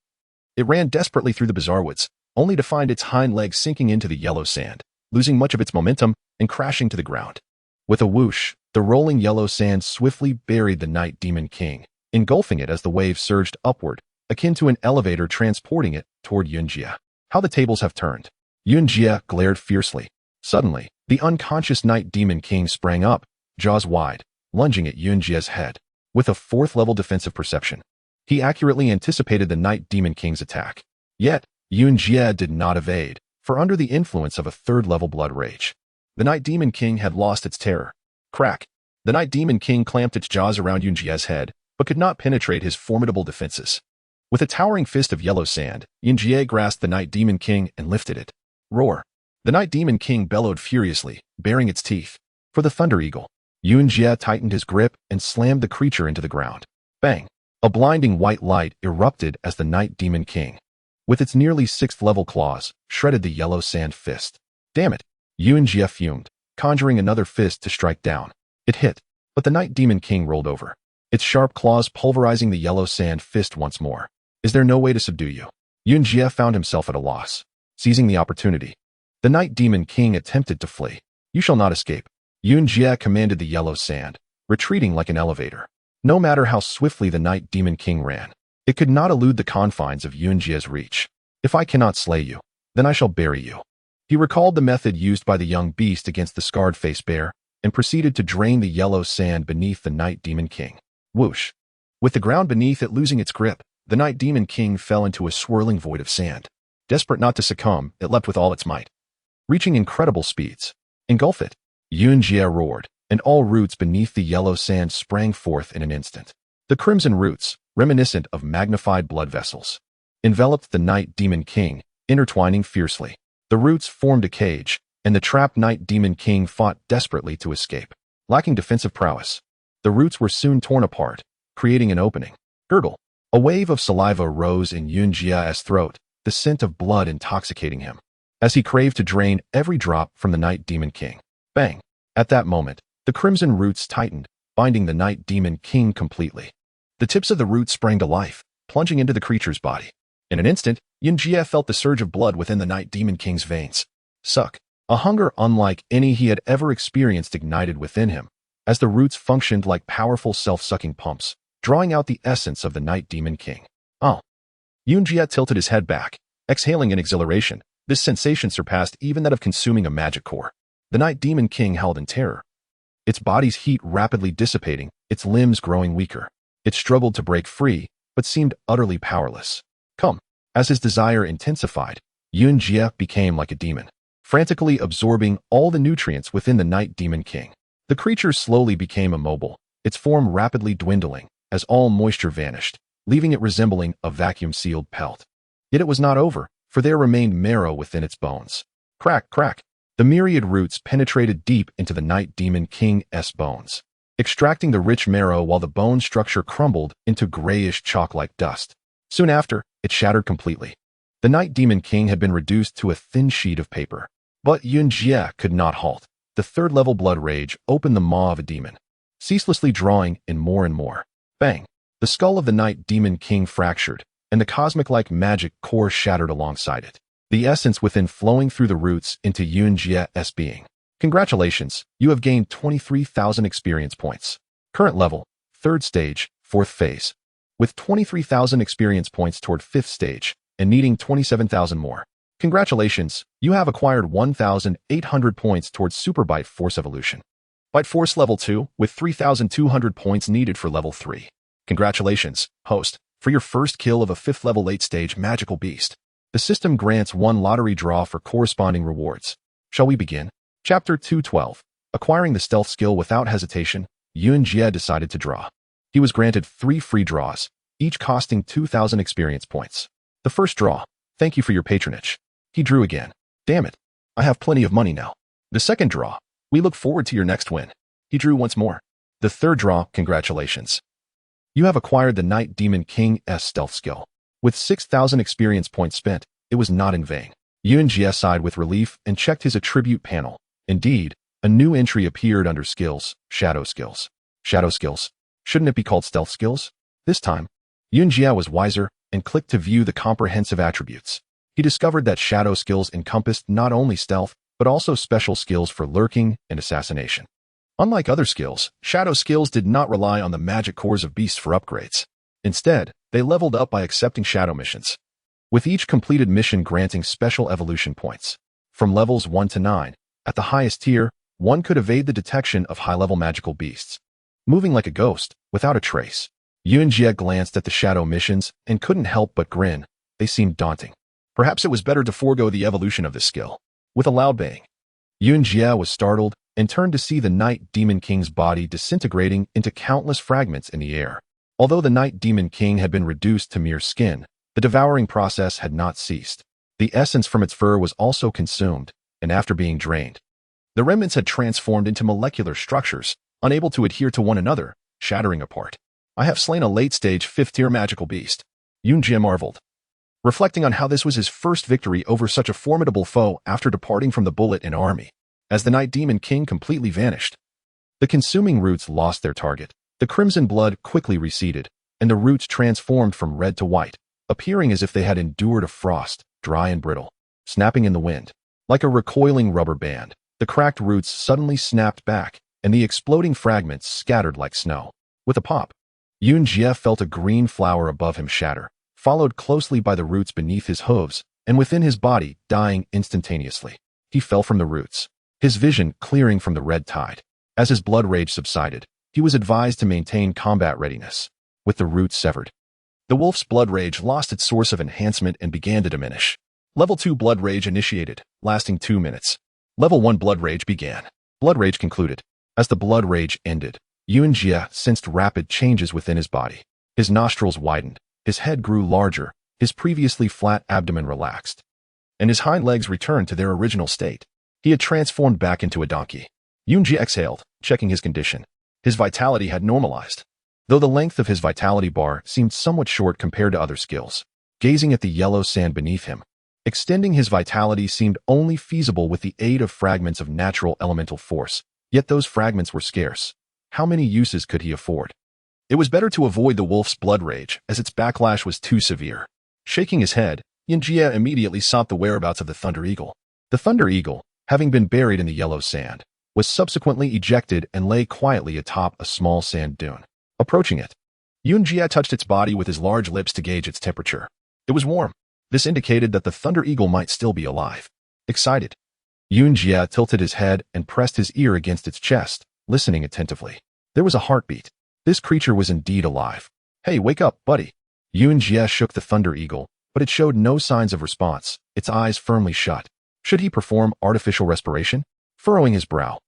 it ran desperately through the bizarre woods, only to find its hind legs sinking into the yellow sand, losing much of its momentum and crashing to the ground. With a whoosh, the rolling yellow sand swiftly buried the Night Demon King, engulfing it as the waves surged upward, akin to an elevator transporting it toward Yunjie. How the tables have turned. Yunjie glared fiercely. Suddenly, the unconscious Night Demon King sprang up, jaws wide, lunging at Yunjie's head. With a 4th-level defensive perception, he accurately anticipated the Night Demon King's attack. Yet, Yunjie did not evade, for under the influence of a 3rd-level blood rage, the Night Demon King had lost its terror. Crack! The Night Demon King clamped its jaws around Yunjie's head, but could not penetrate his formidable defenses. With a towering fist of yellow sand, Yunjie grasped the Night Demon King and lifted it. Roar! The Night Demon King bellowed furiously, baring its teeth. For the Thunder Eagle, Yunjie tightened his grip and slammed the creature into the ground. Bang! A blinding white light erupted as the Night Demon King, with its nearly 6th-level claws, shredded the yellow sand fist. Damn it! Yunjie fumed, conjuring another fist to strike down. It hit, but the Night Demon King rolled over, its sharp claws pulverizing the yellow sand fist once more. Is there no way to subdue you? Yunjie found himself at a loss. Seizing the opportunity, the Night Demon King attempted to flee. You shall not escape. Yunjie commanded the yellow sand, retreating like an elevator. No matter how swiftly the Night Demon King ran, it could not elude the confines of Yunjie's reach. If I cannot slay you, then I shall bury you. He recalled the method used by the young beast against the scarred-faced bear, and proceeded to drain the yellow sand beneath the Night Demon King. Whoosh! With the ground beneath it losing its grip, the Night Demon King fell into a swirling void of sand. Desperate not to succumb, it leapt with all its might, reaching incredible speeds. Engulf it! Yunjie roared, and all roots beneath the yellow sand sprang forth in an instant. The crimson roots, reminiscent of magnified blood vessels, enveloped the Night Demon King, intertwining fiercely. The roots formed a cage, and the trapped Night Demon King fought desperately to escape. Lacking defensive prowess, the roots were soon torn apart, creating an opening. Gurgle! A wave of saliva rose in Yunjie's throat, the scent of blood intoxicating him, as he craved to drain every drop from the Night Demon King. Bang! At that moment, the crimson roots tightened, binding the Night Demon King completely. The tips of the roots sprang to life, plunging into the creature's body. In an instant, Yunjie felt the surge of blood within the Night Demon King's veins. Suck! A hunger unlike any he had ever experienced ignited within him, as the roots functioned like powerful self-sucking pumps, drawing out the essence of the Night Demon King. Oh! Yunjie tilted his head back, exhaling in exhilaration. This sensation surpassed even that of consuming a magic core. The Night Demon King howled in terror, its body's heat rapidly dissipating, its limbs growing weaker. It struggled to break free, but seemed utterly powerless. Come! As his desire intensified, Yunjie became like a demon, frantically absorbing all the nutrients within the Night Demon King. The creature slowly became immobile, its form rapidly dwindling as all moisture vanished, leaving it resembling a vacuum-sealed pelt. Yet it was not over, for there remained marrow within its bones. Crack, crack! The myriad roots penetrated deep into the Night Demon King's bones, extracting the rich marrow while the bone structure crumbled into grayish chalk-like dust. Soon after, it shattered completely. The Night Demon King had been reduced to a thin sheet of paper. But Yunjie could not halt. The 3rd-level blood rage opened the maw of a demon, ceaselessly drawing in more and more. Bang! The skull of the Night Demon King fractured, and the cosmic-like magic core shattered alongside it, the essence within flowing through the roots into Yunjie's being. Congratulations, you have gained 23,000 experience points. Current level, 3rd stage, 4th phase. With 23,000 experience points toward 5th stage, and needing 27,000 more. Congratulations, you have acquired 1,800 points towards Super Bite Force Evolution. Bite Force Level 2, with 3,200 points needed for Level 3. Congratulations, host, for your first kill of a 5th-level late-stage magical beast. The system grants 1 lottery draw for corresponding rewards. Shall we begin? Chapter 212. Acquiring the stealth skill without hesitation, Yunjie decided to draw. He was granted 3 free draws, each costing 2,000 experience points. The first draw. Thank you for your patronage. He drew again. Damn it. I have plenty of money now. The second draw. We look forward to your next win. He drew once more. The third draw. Congratulations. You have acquired the Night Demon King's stealth skill. With 6,000 experience points spent, it was not in vain. Yunjie sighed with relief and checked his attribute panel. Indeed, a new entry appeared under Skills, Shadow Skills. Shadow Skills. Shouldn't it be called Stealth Skills? This time, Yunjie was wiser and clicked to view the comprehensive attributes. He discovered that Shadow Skills encompassed not only stealth, but also special skills for lurking and assassination. Unlike other skills, Shadow Skills did not rely on the magic cores of beasts for upgrades. Instead, They leveled up by accepting shadow missions, with each completed mission granting special evolution points. From levels 1 to 9, at the highest tier, one could evade the detection of high-level magical beasts, moving like a ghost, without a trace. Yunjie glanced at the shadow missions and couldn't help but grin. They seemed daunting. Perhaps it was better to forego the evolution of this skill. With a loud bang, Yunjie was startled and turned to see the Night Demon King's body disintegrating into countless fragments in the air. Although the Night Demon King had been reduced to mere skin, the devouring process had not ceased. The essence from its fur was also consumed, and after being drained, the remnants had transformed into molecular structures, unable to adhere to one another, shattering apart. I have slain a late-stage 5th-tier magical beast, Yunjie marveled, reflecting on how this was his first victory over such a formidable foe after departing from the Bullet and army. As the Night Demon King completely vanished, the consuming roots lost their target. The crimson blood quickly receded, and the roots transformed from red to white, appearing as if they had endured a frost, dry and brittle, snapping in the wind. Like a recoiling rubber band, the cracked roots suddenly snapped back, and the exploding fragments scattered like snow. With a pop, Yunjie felt a green flower above him shatter, followed closely by the roots beneath his hooves, and within his body, dying instantaneously. He fell from the roots, his vision clearing from the red tide. As his blood rage subsided, he was advised to maintain combat readiness. With the roots severed, the wolf's blood rage lost its source of enhancement and began to diminish. Level 2 blood rage initiated, lasting 2 minutes. Level 1 blood rage began. Blood rage concluded. As the blood rage ended, Yunjie sensed rapid changes within his body. His nostrils widened, his head grew larger, his previously flat abdomen relaxed, and his hind legs returned to their original state. He had transformed back into a donkey. Yunjie exhaled, checking his condition. His vitality had normalized, though the length of his vitality bar seemed somewhat short compared to other skills. Gazing at the yellow sand beneath him, extending his vitality seemed only feasible with the aid of fragments of natural elemental force, yet those fragments were scarce. How many uses could he afford? It was better to avoid the wolf's blood rage, as its backlash was too severe. Shaking his head, Yunjie immediately sought the whereabouts of the Thunder Eagle. The Thunder Eagle, having been buried in the yellow sand, was subsequently ejected and lay quietly atop a small sand dune. Approaching it, Yunjie touched its body with his large lips to gauge its temperature. It was warm. This indicated that the Thunder Eagle might still be alive. Excited, Yunjie tilted his head and pressed his ear against its chest, listening attentively. There was a heartbeat. This creature was indeed alive. Hey, wake up, buddy. Yunjie shook the Thunder Eagle, but it showed no signs of response, its eyes firmly shut. Should he perform artificial respiration? Furrowing his brow,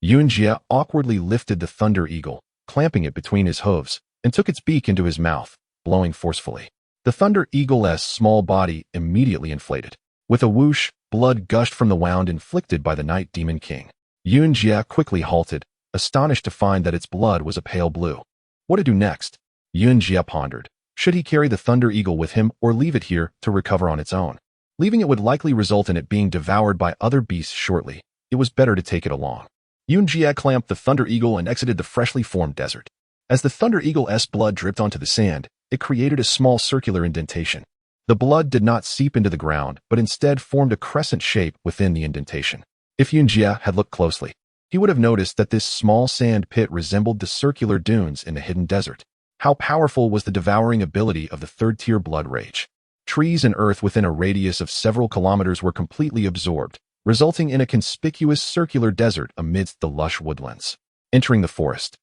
Yunjie awkwardly lifted the Thunder Eagle, clamping it between his hooves, and took its beak into his mouth, blowing forcefully. The Thunder Eagle's small body immediately inflated. With a whoosh, blood gushed from the wound inflicted by the Night Demon King. Yunjie quickly halted, astonished to find that its blood was a pale blue. What to do next? Yunjie pondered. Should he carry the Thunder Eagle with him or leave it here to recover on its own? Leaving it would likely result in it being devoured by other beasts shortly. It was better to take it along. Yunjie clamped the Thunder Eagle and exited the freshly formed desert. As the Thunder Eagle's blood dripped onto the sand, it created a small circular indentation. The blood did not seep into the ground, but instead formed a crescent shape within the indentation. If Yunjie had looked closely, he would have noticed that this small sand pit resembled the circular dunes in the hidden desert. How powerful was the devouring ability of the third-tier blood rage? Trees and earth within a radius of several kilometers were completely absorbed, resulting in a conspicuous circular desert amidst the lush woodlands. Entering the forest,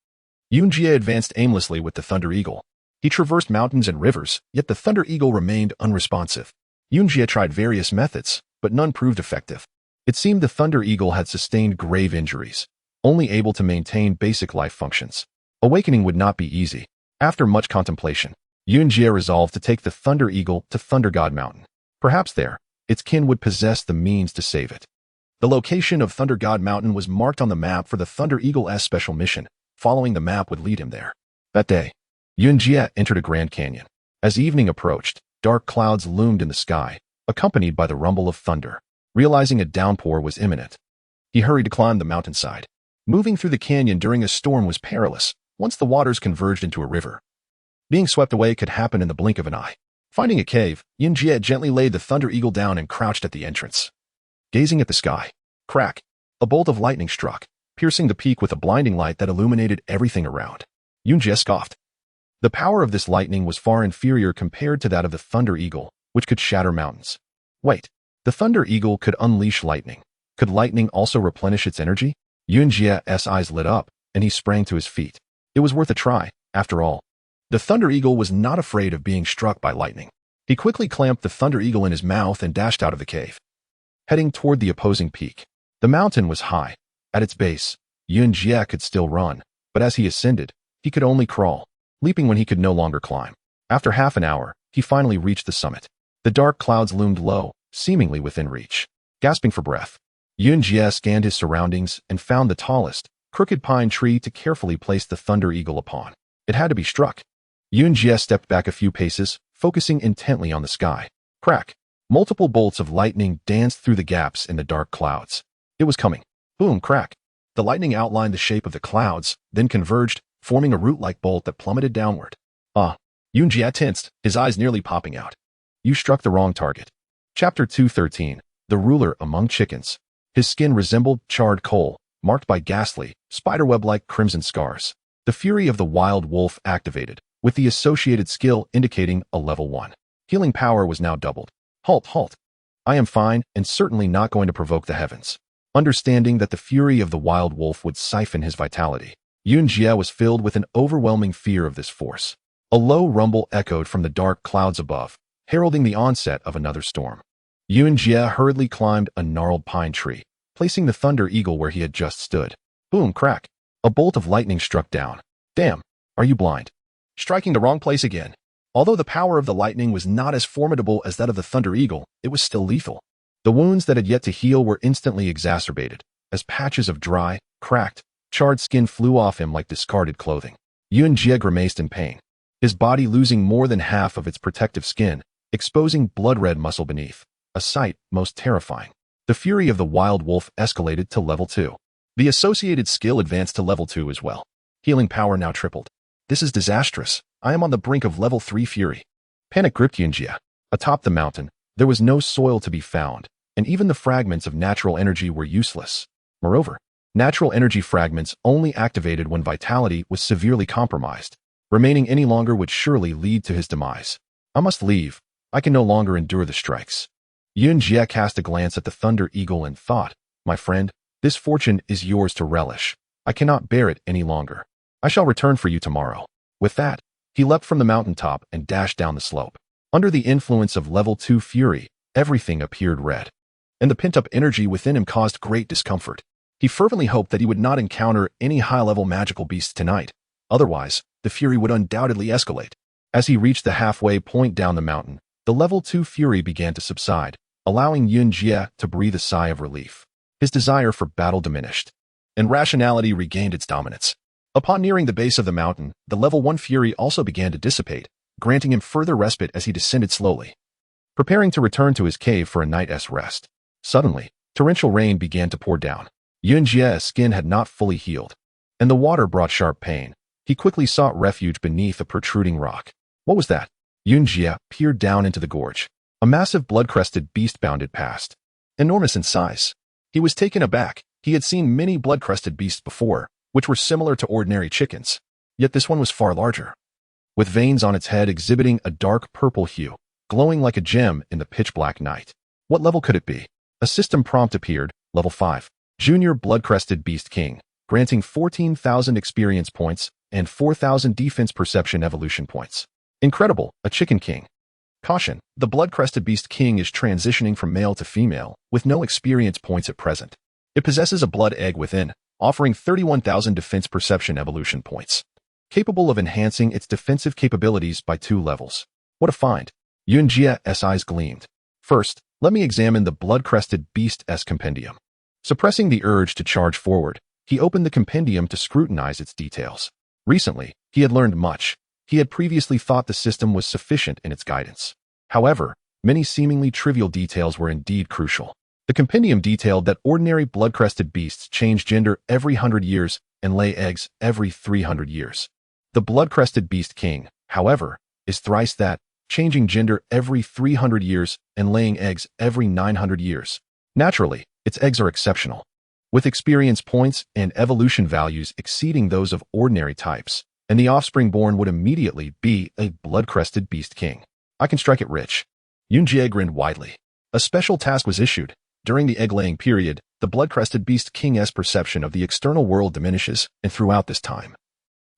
Yunjie advanced aimlessly with the Thunder Eagle. He traversed mountains and rivers, yet the Thunder Eagle remained unresponsive. Yunjie tried various methods, but none proved effective. It seemed the Thunder Eagle had sustained grave injuries, only able to maintain basic life functions. Awakening would not be easy. After much contemplation, Yunjie resolved to take the Thunder Eagle to Thunder God Mountain. Perhaps there, its kin would possess the means to save it. The location of Thunder God Mountain was marked on the map for the Thunder Eagle's special mission. Following the map would lead him there. That day, Yunjie entered a Grand Canyon. As evening approached, dark clouds loomed in the sky, accompanied by the rumble of thunder. Realizing a downpour was imminent, he hurried to climb the mountainside. Moving through the canyon during a storm was perilous, once the waters converged into a river. Being swept away could happen in the blink of an eye. Finding a cave, Yunjie gently laid the Thunder Eagle down and crouched at the entrance. Gazing at the sky, crack, a bolt of lightning struck, piercing the peak with a blinding light that illuminated everything around. Yunjie scoffed. The power of this lightning was far inferior compared to that of the Thunder Eagle, which could shatter mountains. Wait, the Thunder Eagle could unleash lightning. Could lightning also replenish its energy? Yunjie's eyes lit up, and he sprang to his feet. It was worth a try, after all. The Thunder Eagle was not afraid of being struck by lightning. He quickly clamped the Thunder Eagle in his mouth and dashed out of the cave, heading toward the opposing peak. The mountain was high. At its base, Yunjie could still run, but as he ascended, he could only crawl, leaping when he could no longer climb. After half an hour, he finally reached the summit. The dark clouds loomed low, seemingly within reach. Gasping for breath, Yunjie scanned his surroundings and found the tallest, crooked pine tree to carefully place the Thunder Eagle upon. It had to be struck. Yunjie stepped back a few paces, focusing intently on the sky. Crack! Multiple bolts of lightning danced through the gaps in the dark clouds. It was coming. Boom, crack. The lightning outlined the shape of the clouds, then converged, forming a root-like bolt that plummeted downward. Yunjie tensed, his eyes nearly popping out. You struck the wrong target. Chapter 213. The Ruler Among Chickens. His skin resembled charred coal, marked by ghastly, spiderweb-like crimson scars. The fury of the wild wolf activated, with the associated skill indicating a level 1. Healing power was now doubled. Halt. I am fine and certainly not going to provoke the heavens. Understanding that the fury of the wild wolf would siphon his vitality, Yunjie was filled with an overwhelming fear of this force. A low rumble echoed from the dark clouds above, heralding the onset of another storm. Yunjie hurriedly climbed a gnarled pine tree, placing the Thunder Eagle where he had just stood. Boom, crack. A bolt of lightning struck down. Damn, are you blind? Striking the wrong place again. Although the power of the lightning was not as formidable as that of the Thunder Eagle, it was still lethal. The wounds that had yet to heal were instantly exacerbated, as patches of dry, cracked, charred skin flew off him like discarded clothing. Yunjie grimaced in pain, his body losing more than half of its protective skin, exposing blood-red muscle beneath, a sight most terrifying. The fury of the wild wolf escalated to level 2. The associated skill advanced to level 2 as well. Healing power now tripled. This is disastrous. I am on the brink of level 3 fury. Panic gripped Yunjie. Atop the mountain, there was no soil to be found, and even the fragments of natural energy were useless. Moreover, natural energy fragments only activated when vitality was severely compromised. Remaining any longer would surely lead to his demise. I must leave. I can no longer endure the strikes. Yunjie cast a glance at the Thunder Eagle and thought, my friend, this fortune is yours to relish. I cannot bear it any longer. I shall return for you tomorrow. With that, he leapt from the mountaintop and dashed down the slope. Under the influence of level 2 fury, everything appeared red, and the pent-up energy within him caused great discomfort. He fervently hoped that he would not encounter any high-level magical beasts tonight. Otherwise, the fury would undoubtedly escalate. As he reached the halfway point down the mountain, the level 2 fury began to subside, allowing Yunjie to breathe a sigh of relief. His desire for battle diminished, and rationality regained its dominance. Upon nearing the base of the mountain, the level 1 fury also began to dissipate, granting him further respite as he descended slowly, preparing to return to his cave for a night's rest. Suddenly, torrential rain began to pour down. Yunjie's skin had not fully healed, and the water brought sharp pain. He quickly sought refuge beneath a protruding rock. What was that? Yunjie peered down into the gorge. A massive blood-crested beast bounded past, enormous in size. He was taken aback. He had seen many blood-crested beasts before, which were similar to ordinary chickens, yet this one was far larger, with veins on its head exhibiting a dark purple hue, glowing like a gem in the pitch-black night. What level could it be? A system prompt appeared, level 5, Junior Blood-Crested Beast King, granting 14,000 experience points and 4,000 defense perception evolution points. Incredible, a chicken king. Caution, the Blood-Crested Beast King is transitioning from male to female, with no experience points at present. It possesses a blood egg within, offering 31,000 defense perception evolution points, capable of enhancing its defensive capabilities by 2 levels. What a find! Yunjie's eyes gleamed. First, let me examine the Blood-Crested Beast's compendium. Suppressing the urge to charge forward, he opened the compendium to scrutinize its details. Recently, he had learned much. He had previously thought the system was sufficient in its guidance. However, many seemingly trivial details were indeed crucial. The compendium detailed that ordinary blood-crested beasts change gender every 100 years and lay eggs every 300 years. The blood-crested beast king, however, is thrice that, changing gender every 300 years and laying eggs every 900 years. Naturally, its eggs are exceptional, with experience points and evolution values exceeding those of ordinary types. and the offspring born would immediately be a blood-crested beast king. I can strike it rich. Yunjie grinned widely. A special task was issued. During the egg-laying period, the blood-crested beast king's perception of the external world diminishes, and throughout this time,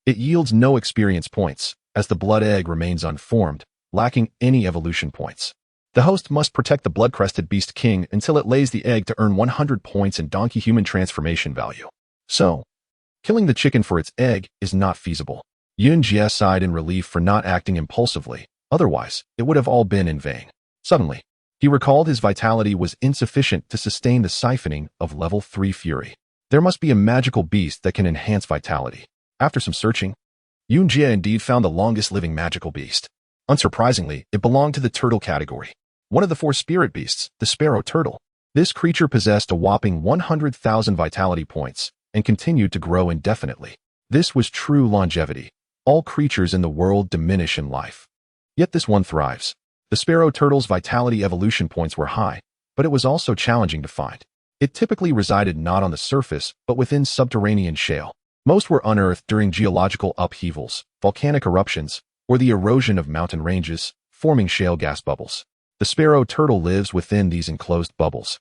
it yields no experience points, as the blood egg remains unformed, lacking any evolution points. The host must protect the blood-crested beast king until it lays the egg to earn 100 points in donkey human transformation value. So, killing the chicken for its egg is not feasible. Yunjie sighed in relief for not acting impulsively, otherwise, it would have all been in vain. Suddenly, he recalled his vitality was insufficient to sustain the siphoning of level 3 fury. There must be a magical beast that can enhance vitality. After some searching, Yunjie indeed found the longest-living magical beast. Unsurprisingly, it belonged to the turtle category. One of the 4 spirit beasts, the sparrow turtle. This creature possessed a whopping 100,000 vitality points and continued to grow indefinitely. This was true longevity. All creatures in the world diminish in life. Yet this one thrives. The sparrow turtle's vitality evolution points were high, but it was also challenging to find. It typically resided not on the surface, but within subterranean shale. Most were unearthed during geological upheavals, volcanic eruptions, or the erosion of mountain ranges, forming shale gas bubbles. The sparrow turtle lives within these enclosed bubbles,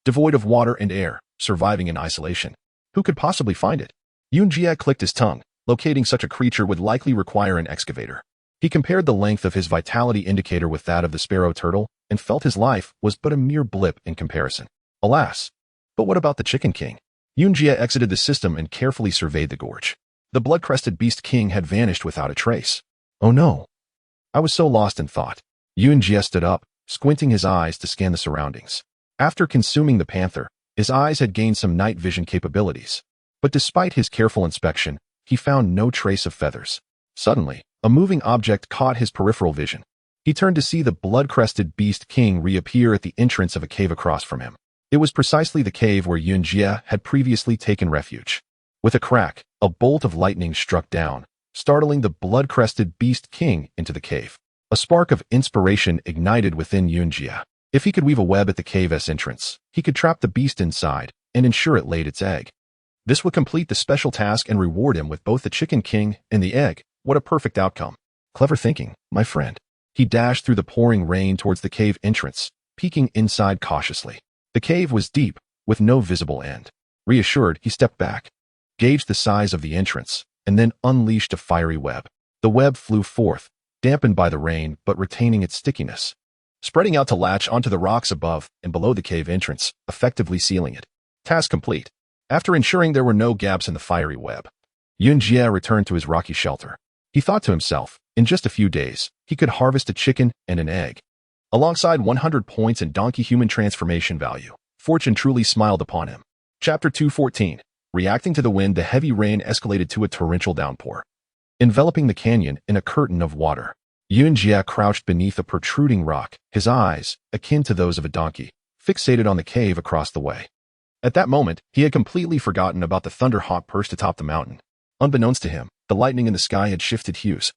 devoid of water and air, surviving in isolation. Who could possibly find it? Yunjie clicked his tongue. Locating such a creature would likely require an excavator. He compared the length of his vitality indicator with that of the sparrow turtle and felt his life was but a mere blip in comparison. Alas! But what about the Chicken King? Yunjie exited the system and carefully surveyed the gorge. The blood-crested beast king had vanished without a trace. Oh no! I was so lost in thought. Yunjie stood up, squinting his eyes to scan the surroundings. After consuming the panther, his eyes had gained some night vision capabilities. But despite his careful inspection, he found no trace of feathers. Suddenly, a moving object caught his peripheral vision. He turned to see the blood-crested beast king reappear at the entrance of a cave across from him. It was precisely the cave where Yunjie had previously taken refuge. With a crack, a bolt of lightning struck down, startling the blood-crested beast king into the cave. A spark of inspiration ignited within Yunjie. If he could weave a web at the cave's entrance, he could trap the beast inside and ensure it laid its egg. This would complete the special task and reward him with both the Chicken King and the egg. What a perfect outcome. Clever thinking, my friend. He dashed through the pouring rain towards the cave entrance, peeking inside cautiously. The cave was deep, with no visible end. Reassured, he stepped back, gauged the size of the entrance, and then unleashed a fiery web. The web flew forth, dampened by the rain but retaining its stickiness, spreading out to latch onto the rocks above and below the cave entrance, effectively sealing it. Task complete. After ensuring there were no gaps in the fiery web, Yunjie returned to his rocky shelter. He thought to himself, in just a few days, he could harvest a chicken and an egg. Alongside 100 points in donkey human transformation value, fortune truly smiled upon him. Chapter 214. Reacting to the wind, the heavy rain escalated to a torrential downpour, enveloping the canyon in a curtain of water. Yunjie crouched beneath a protruding rock, his eyes, akin to those of a donkey, fixated on the cave across the way. At that moment, he had completely forgotten about the thunderhawk perched atop the mountain. Unbeknownst to him, the lightning in the sky had shifted hues,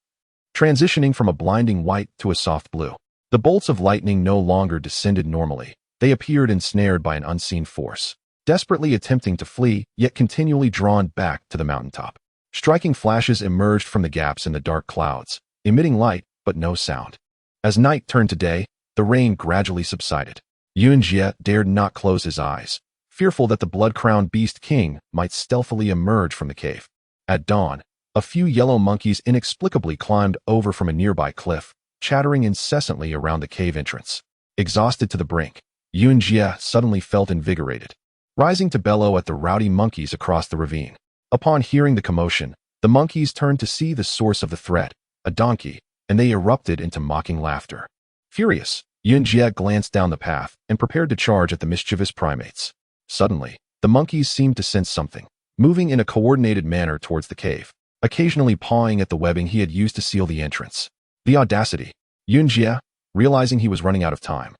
transitioning from a blinding white to a soft blue. The bolts of lightning no longer descended normally. They appeared ensnared by an unseen force, desperately attempting to flee, yet continually drawn back to the mountaintop. Striking flashes emerged from the gaps in the dark clouds, emitting light but no sound. As night turned to day, the rain gradually subsided. Yunjie dared not close his eyes, fearful that the blood-crowned beast king might stealthily emerge from the cave. At dawn, a few yellow monkeys inexplicably climbed over from a nearby cliff, chattering incessantly around the cave entrance. Exhausted to the brink, Yunjie suddenly felt invigorated, rising to bellow at the rowdy monkeys across the ravine. Upon hearing the commotion, the monkeys turned to see the source of the threat, a donkey, and they erupted into mocking laughter. Furious, Yunjie glanced down the path and prepared to charge at the mischievous primates. Suddenly, the monkeys seemed to sense something, moving in a coordinated manner towards the cave, occasionally pawing at the webbing he had used to seal the entrance. The audacity! Yunjie, realizing he was running out of time,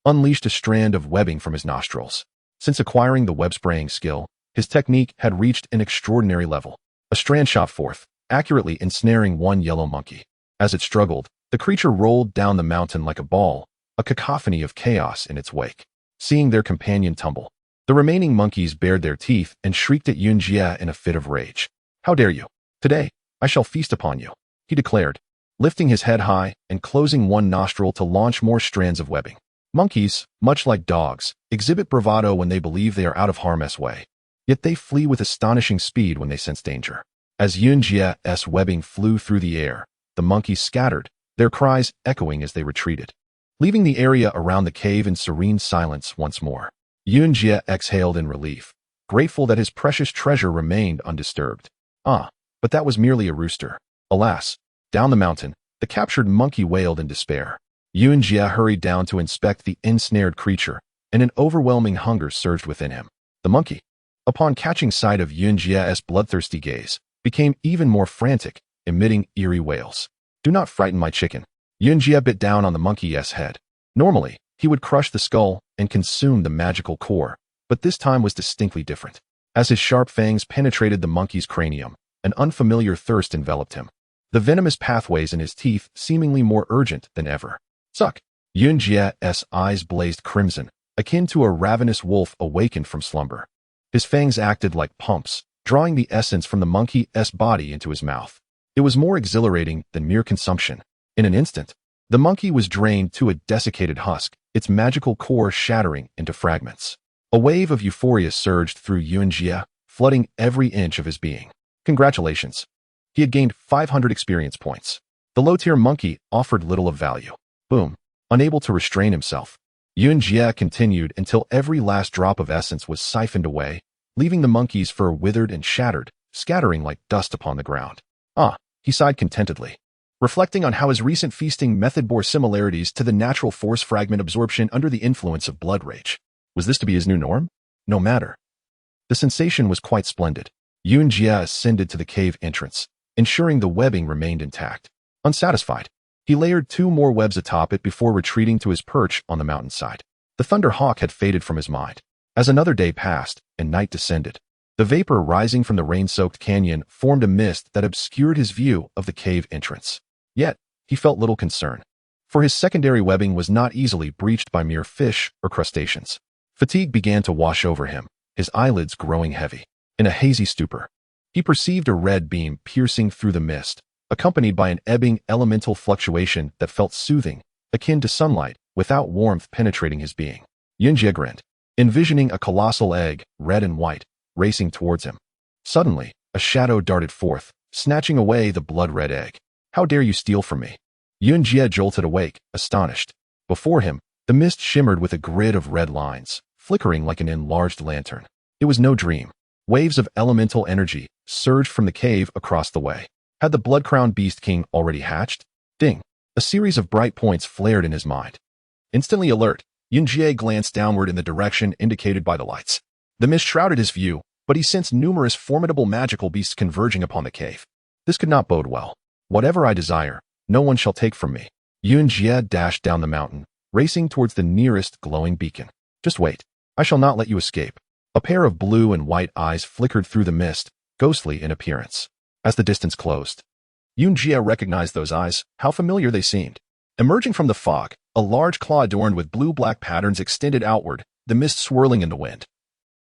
unleashed a strand of webbing from his nostrils. Since acquiring the web-spraying skill, his technique had reached an extraordinary level. A strand shot forth, accurately ensnaring one yellow monkey. As it struggled, the creature rolled down the mountain like a ball, a cacophony of chaos in its wake. Seeing their companion tumble, the remaining monkeys bared their teeth and shrieked at Yunjie in a fit of rage. How dare you? Today, I shall feast upon you, he declared, lifting his head high and closing one nostril to launch more strands of webbing. Monkeys, much like dogs, exhibit bravado when they believe they are out of harm's way. Yet they flee with astonishing speed when they sense danger. As Yunjia's webbing flew through the air, the monkeys scattered, their cries echoing as they retreated, leaving the area around the cave in serene silence once more. Yunjia exhaled in relief, grateful that his precious treasure remained undisturbed. Ah, but that was merely a rooster. Alas, down the mountain, the captured monkey wailed in despair. Yunjia hurried down to inspect the ensnared creature, and an overwhelming hunger surged within him. The monkey, upon catching sight of Yunjia's bloodthirsty gaze, became even more frantic, emitting eerie wails. Do not frighten my chicken. Yunjia bit down on the monkey's head. Normally, he would crush the skull and consume the magical core, but this time was distinctly different. As his sharp fangs penetrated the monkey's cranium, an unfamiliar thirst enveloped him, the venomous pathways in his teeth seemingly more urgent than ever. Suck! Yunjia's eyes blazed crimson, akin to a ravenous wolf awakened from slumber. His fangs acted like pumps, drawing the essence from the monkey's body into his mouth. It was more exhilarating than mere consumption. In an instant, the monkey was drained to a desiccated husk, its magical core shattering into fragments. A wave of euphoria surged through Yunjia, flooding every inch of his being. Congratulations. He had gained 500 experience points. The low-tier monkey offered little of value. Boom. Unable to restrain himself, Yunjia continued until every last drop of essence was siphoned away, leaving the monkey's fur withered and shattered, scattering like dust upon the ground. Ah, he sighed contentedly, reflecting on how his recent feasting method bore similarities to the natural force fragment absorption under the influence of blood rage. Was this to be his new norm? No matter. The sensation was quite splendid. Yunjia ascended to the cave entrance, ensuring the webbing remained intact. Unsatisfied, he layered 2 more webs atop it before retreating to his perch on the mountainside. The Thunder Hawk had faded from his mind. As another day passed and night descended, the vapor rising from the rain-soaked canyon formed a mist that obscured his view of the cave entrance. Yet, he felt little concern, for his secondary webbing was not easily breached by mere fish or crustaceans. Fatigue began to wash over him, his eyelids growing heavy. In a hazy stupor, he perceived a red beam piercing through the mist, accompanied by an ebbing elemental fluctuation that felt soothing, akin to sunlight, without warmth penetrating his being. Yunjia grinned, envisioning a colossal egg, red and white, racing towards him. Suddenly, a shadow darted forth, snatching away the blood-red egg. How dare you steal from me? Yunjia jolted awake, astonished. Before him, the mist shimmered with a grid of red lines, flickering like an enlarged lantern. It was no dream. Waves of elemental energy surged from the cave across the way. Had the blood-crowned beast king already hatched? Ding! A series of bright points flared in his mind. Instantly alert, Yunjia glanced downward in the direction indicated by the lights. The mist shrouded his view, but he sensed numerous formidable magical beasts converging upon the cave. This could not bode well. Whatever I desire, no one shall take from me. Yunjia dashed down the mountain, racing towards the nearest glowing beacon. Just wait. I shall not let you escape. A pair of blue and white eyes flickered through the mist, ghostly in appearance. As the distance closed, Yunjia recognized those eyes. How familiar they seemed. Emerging from the fog, a large claw adorned with blue-black patterns extended outward, the mist swirling in the wind,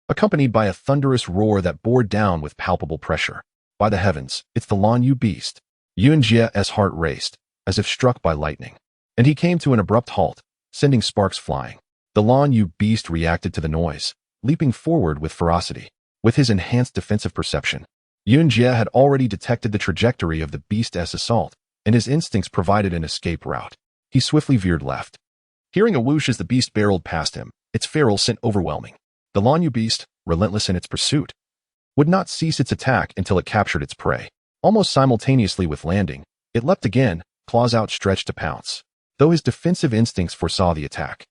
accompanied by a thunderous roar that bore down with palpable pressure. By the heavens, it's the Lanyu beast. Yunjia's heart raced, as if struck by lightning, and he came to an abrupt halt, sending sparks flying. The Lanyu beast reacted to the noise, leaping forward with ferocity. With his enhanced defensive perception, Yunjia had already detected the trajectory of the beast's assault, and his instincts provided an escape route. He swiftly veered left. Hearing a whoosh as the beast barreled past him, its feral scent overwhelming. The Lanyu beast, relentless in its pursuit, would not cease its attack until it captured its prey. Almost simultaneously with landing, it leapt again, claws outstretched to pounce. Though his defensive instincts foresaw the attack,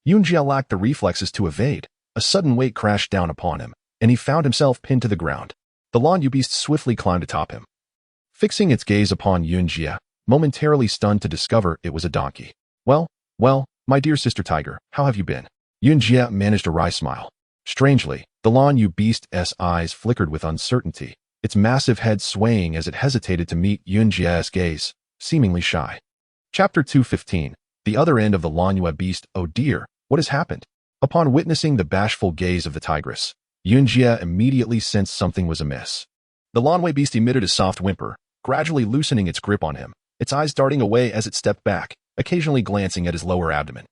Yunjia lacked the reflexes to evade. A sudden weight crashed down upon him, and he found himself pinned to the ground. The Lanyu beast swiftly climbed atop him, fixing its gaze upon Yunjia, momentarily stunned to discover it was a donkey. Well, my dear sister tiger, how have you been? Yunjia managed a wry smile. Strangely, the Lanyu beast's eyes flickered with uncertainty, its massive head swaying as it hesitated to meet Yunjia's gaze, seemingly shy. Chapter 215. The other end of the Lanyu beast. Oh dear, what has happened? Upon witnessing the bashful gaze of the tigress, Yunjia immediately sensed something was amiss. The Lanyu beast emitted a soft whimper, gradually loosening its grip on him, its eyes darting away as it stepped back, occasionally glancing at his lower abdomen.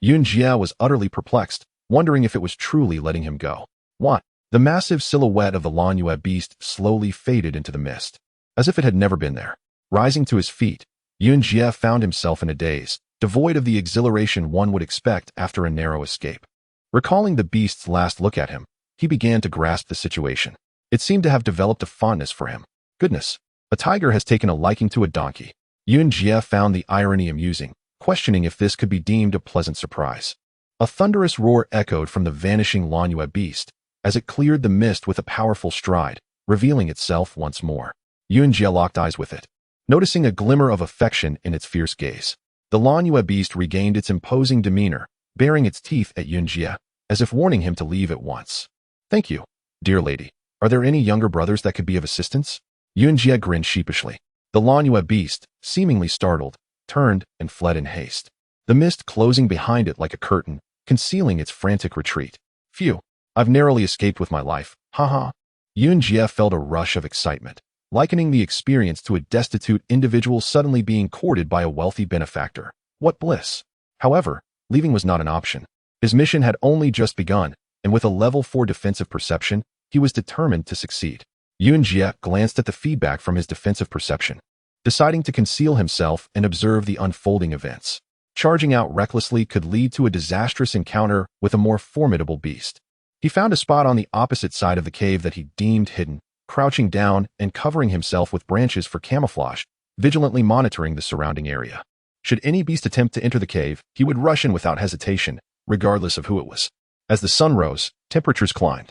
Yunjie was utterly perplexed, wondering if it was truly letting him go. What? The massive silhouette of the Lanyue beast slowly faded into the mist, as if it had never been there. Rising to his feet, Yunjie found himself in a daze, devoid of the exhilaration one would expect after a narrow escape. Recalling the beast's last look at him, he began to grasp the situation. It seemed to have developed a fondness for him. Goodness, a tiger has taken a liking to a donkey. Yunjie found the irony amusing, questioning if this could be deemed a pleasant surprise. A thunderous roar echoed from the vanishing Lanyue beast, as it cleared the mist with a powerful stride, revealing itself once more. Yunjie locked eyes with it, noticing a glimmer of affection in its fierce gaze. The Lanyue beast regained its imposing demeanor, baring its teeth at Yunjie, as if warning him to leave at once. Thank you, dear lady. Are there any younger brothers that could be of assistance? Yunjie grinned sheepishly. The Lanyue beast, seemingly startled, turned and fled in haste, the mist closing behind it like a curtain, concealing its frantic retreat. Phew, I've narrowly escaped with my life, haha. Yunjie felt a rush of excitement, likening the experience to a destitute individual suddenly being courted by a wealthy benefactor. What bliss! However, leaving was not an option. His mission had only just begun, and with a level 4 defensive perception, he was determined to succeed. Yunjie glanced at the feedback from his defensive perception, deciding to conceal himself and observe the unfolding events. Charging out recklessly could lead to a disastrous encounter with a more formidable beast. He found a spot on the opposite side of the cave that he deemed hidden, crouching down and covering himself with branches for camouflage, vigilantly monitoring the surrounding area. Should any beast attempt to enter the cave, he would rush in without hesitation, regardless of who it was. As the sun rose, temperatures climbed,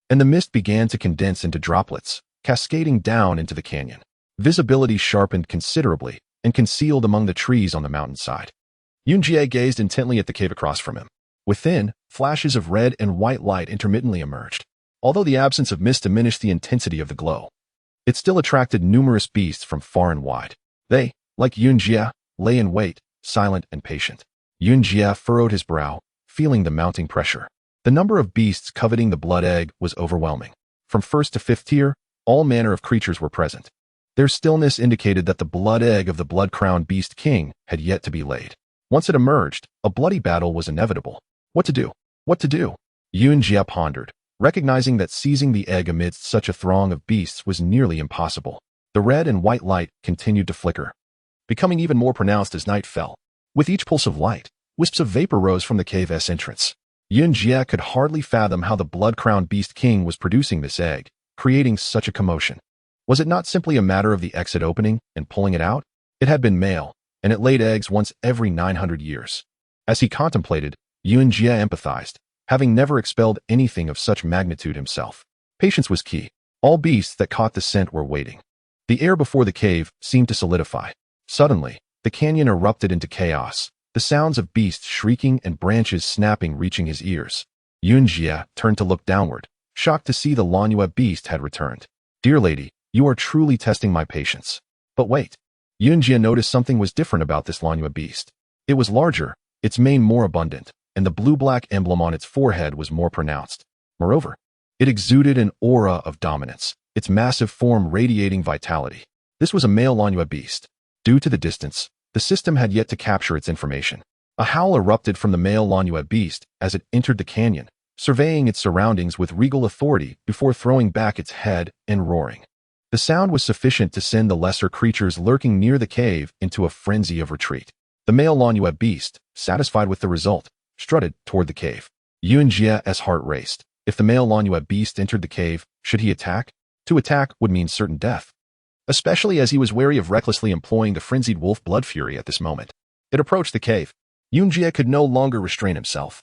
and the mist began to condense into droplets, cascading down into the canyon. Visibility sharpened considerably and concealed among the trees on the mountainside. Yunjie gazed intently at the cave across from him. Within, flashes of red and white light intermittently emerged. Although the absence of mist diminished the intensity of the glow, it still attracted numerous beasts from far and wide. They, like Yunjie, lay in wait, silent and patient. Yunjie furrowed his brow, feeling the mounting pressure. The number of beasts coveting the blood egg was overwhelming. From 1st to 5th tier, all manner of creatures were present. Their stillness indicated that the blood egg of the blood-crowned beast king had yet to be laid. Once it emerged, a bloody battle was inevitable. What to do? What to do? Yunjie pondered, recognizing that seizing the egg amidst such a throng of beasts was nearly impossible. The red and white light continued to flicker, becoming even more pronounced as night fell. With each pulse of light, wisps of vapor rose from the cave's entrance. Yunjie could hardly fathom how the blood-crowned beast king was producing this egg, creating such a commotion. Was it not simply a matter of the exit opening and pulling it out? It had been male, and it laid eggs once every 900 years. As he contemplated, Yunjie empathized, having never expelled anything of such magnitude himself. Patience was key. All beasts that caught the scent were waiting. The air before the cave seemed to solidify. Suddenly, the canyon erupted into chaos, the sounds of beasts shrieking and branches snapping reaching his ears. Yunjie turned to look downward, shocked to see the Lanyue beast had returned. Dear lady, you are truly testing my patience. But wait. Yunjie noticed something was different about this Lanyue beast. It was larger, its mane more abundant, and the blue-black emblem on its forehead was more pronounced. Moreover, it exuded an aura of dominance, its massive form radiating vitality. This was a male Lanyue beast. Due to the distance, the system had yet to capture its information. A howl erupted from the male Lanyue beast as it entered the canyon, surveying its surroundings with regal authority before throwing back its head and roaring. The sound was sufficient to send the lesser creatures lurking near the cave into a frenzy of retreat. The male Lanyue beast, satisfied with the result, strutted toward the cave. Yunjie's heart raced. If the male Lanyue beast entered the cave, should he attack? To attack would mean certain death, especially as he was wary of recklessly employing the frenzied wolf blood fury at this moment. It approached the cave. Yunjie could no longer restrain himself.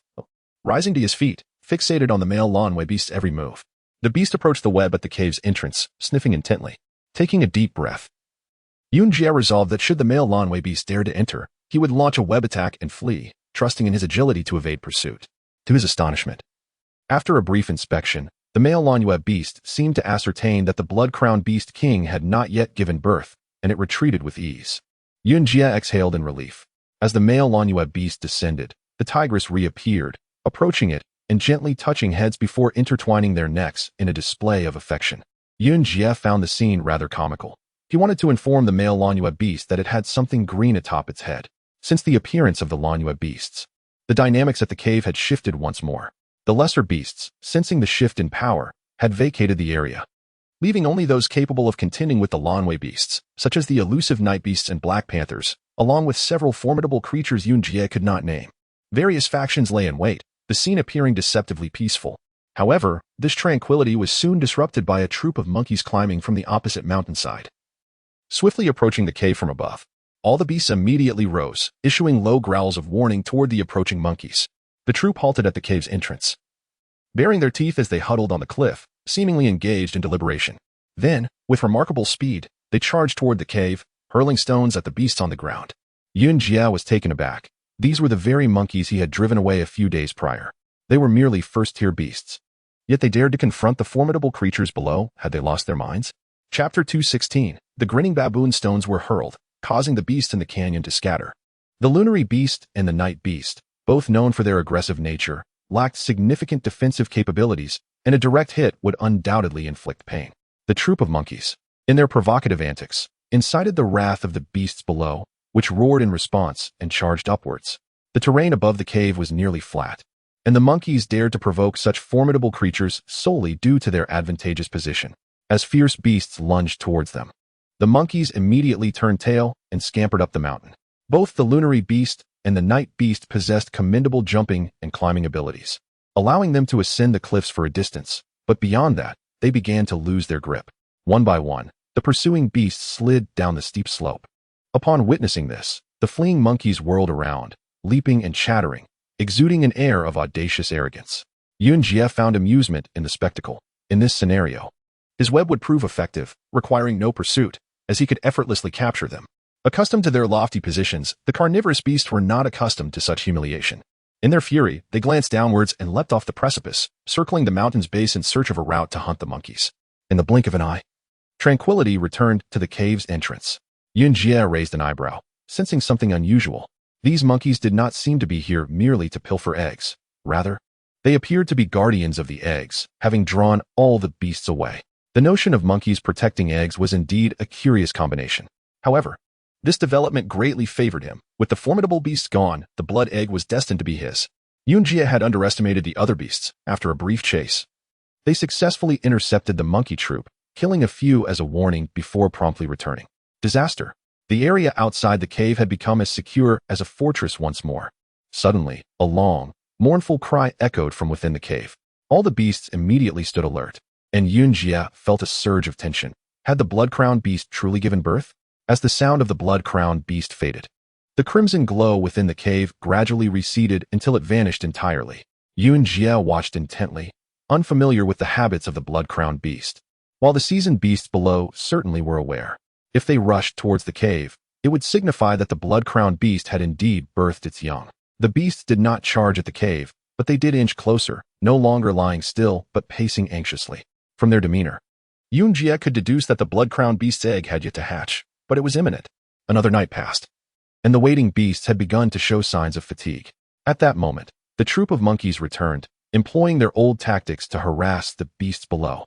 Rising to his feet, fixated on the male Lanyue beast's every move. The beast approached the web at the cave's entrance, sniffing intently. Taking a deep breath, Yunjie resolved that should the male Lanyue beast dare to enter, he would launch a web attack and flee, trusting in his agility to evade pursuit. To his astonishment, after a brief inspection, the male Lanyue beast seemed to ascertain that the blood-crowned beast king had not yet given birth, and it retreated with ease. Yunjie exhaled in relief. As the male Lanyue beast descended, the tigress reappeared, approaching it and gently touching heads before intertwining their necks in a display of affection. Yunjie found the scene rather comical. He wanted to inform the male Lanua beast that it had something green atop its head. Since the appearance of the Lanua beasts, the dynamics at the cave had shifted once more. The lesser beasts, sensing the shift in power, had vacated the area, leaving only those capable of contending with the Lanua beasts, such as the elusive night beasts and black panthers, along with several formidable creatures Yunjie could not name. Various factions lay in wait, the scene appearing deceptively peaceful. However, this tranquility was soon disrupted by a troop of monkeys climbing from the opposite mountainside. Swiftly approaching the cave from above, all the beasts immediately rose, issuing low growls of warning toward the approaching monkeys. The troop halted at the cave's entrance, baring their teeth as they huddled on the cliff, seemingly engaged in deliberation. Then, with remarkable speed, they charged toward the cave, hurling stones at the beasts on the ground. Yunjie was taken aback. These were the very monkeys he had driven away a few days prior. They were merely first-tier beasts. Yet they dared to confront the formidable creatures below. Had they lost their minds? Chapter 216. The grinning baboon stones were hurled, causing the beasts in the canyon to scatter. The lunary beast and the night beast, both known for their aggressive nature, lacked significant defensive capabilities, and a direct hit would undoubtedly inflict pain. The troop of monkeys, in their provocative antics, incited the wrath of the beasts below, which roared in response and charged upwards. The terrain above the cave was nearly flat, and the monkeys dared to provoke such formidable creatures solely due to their advantageous position. As fierce beasts lunged towards them, the monkeys immediately turned tail and scampered up the mountain. Both the lunary beast and the night beast possessed commendable jumping and climbing abilities, allowing them to ascend the cliffs for a distance, but beyond that, they began to lose their grip. One by one, the pursuing beasts slid down the steep slope. Upon witnessing this, the fleeing monkeys whirled around, leaping and chattering, exuding an air of audacious arrogance. Yunjie found amusement in the spectacle. In this scenario, his web would prove effective, requiring no pursuit, as he could effortlessly capture them. Accustomed to their lofty positions, the carnivorous beasts were not accustomed to such humiliation. In their fury, they glanced downwards and leapt off the precipice, circling the mountain's base in search of a route to hunt the monkeys. In the blink of an eye, tranquility returned to the cave's entrance. Yunjie raised an eyebrow, sensing something unusual. These monkeys did not seem to be here merely to pilfer eggs. Rather, they appeared to be guardians of the eggs, having drawn all the beasts away. The notion of monkeys protecting eggs was indeed a curious combination. However, this development greatly favored him. With the formidable beasts gone, the blood egg was destined to be his. Yunjie had underestimated the other beasts. After a brief chase, they successfully intercepted the monkey troop, killing a few as a warning before promptly returning. Disaster. The area outside the cave had become as secure as a fortress once more. Suddenly, a long, mournful cry echoed from within the cave. All the beasts immediately stood alert, and Yunjie felt a surge of tension. Had the blood-crowned beast truly given birth? As the sound of the blood-crowned beast faded, the crimson glow within the cave gradually receded until it vanished entirely. Yunjie watched intently, unfamiliar with the habits of the blood-crowned beast. While the seasoned beasts below certainly were aware, if they rushed towards the cave, it would signify that the blood-crowned beast had indeed birthed its young. The beasts did not charge at the cave, but they did inch closer, no longer lying still but pacing anxiously. From their demeanor, Yunjie could deduce that the blood-crowned beast's egg had yet to hatch. But it was imminent. Another night passed, and the waiting beasts had begun to show signs of fatigue. At that moment, the troop of monkeys returned, employing their old tactics to harass the beasts below.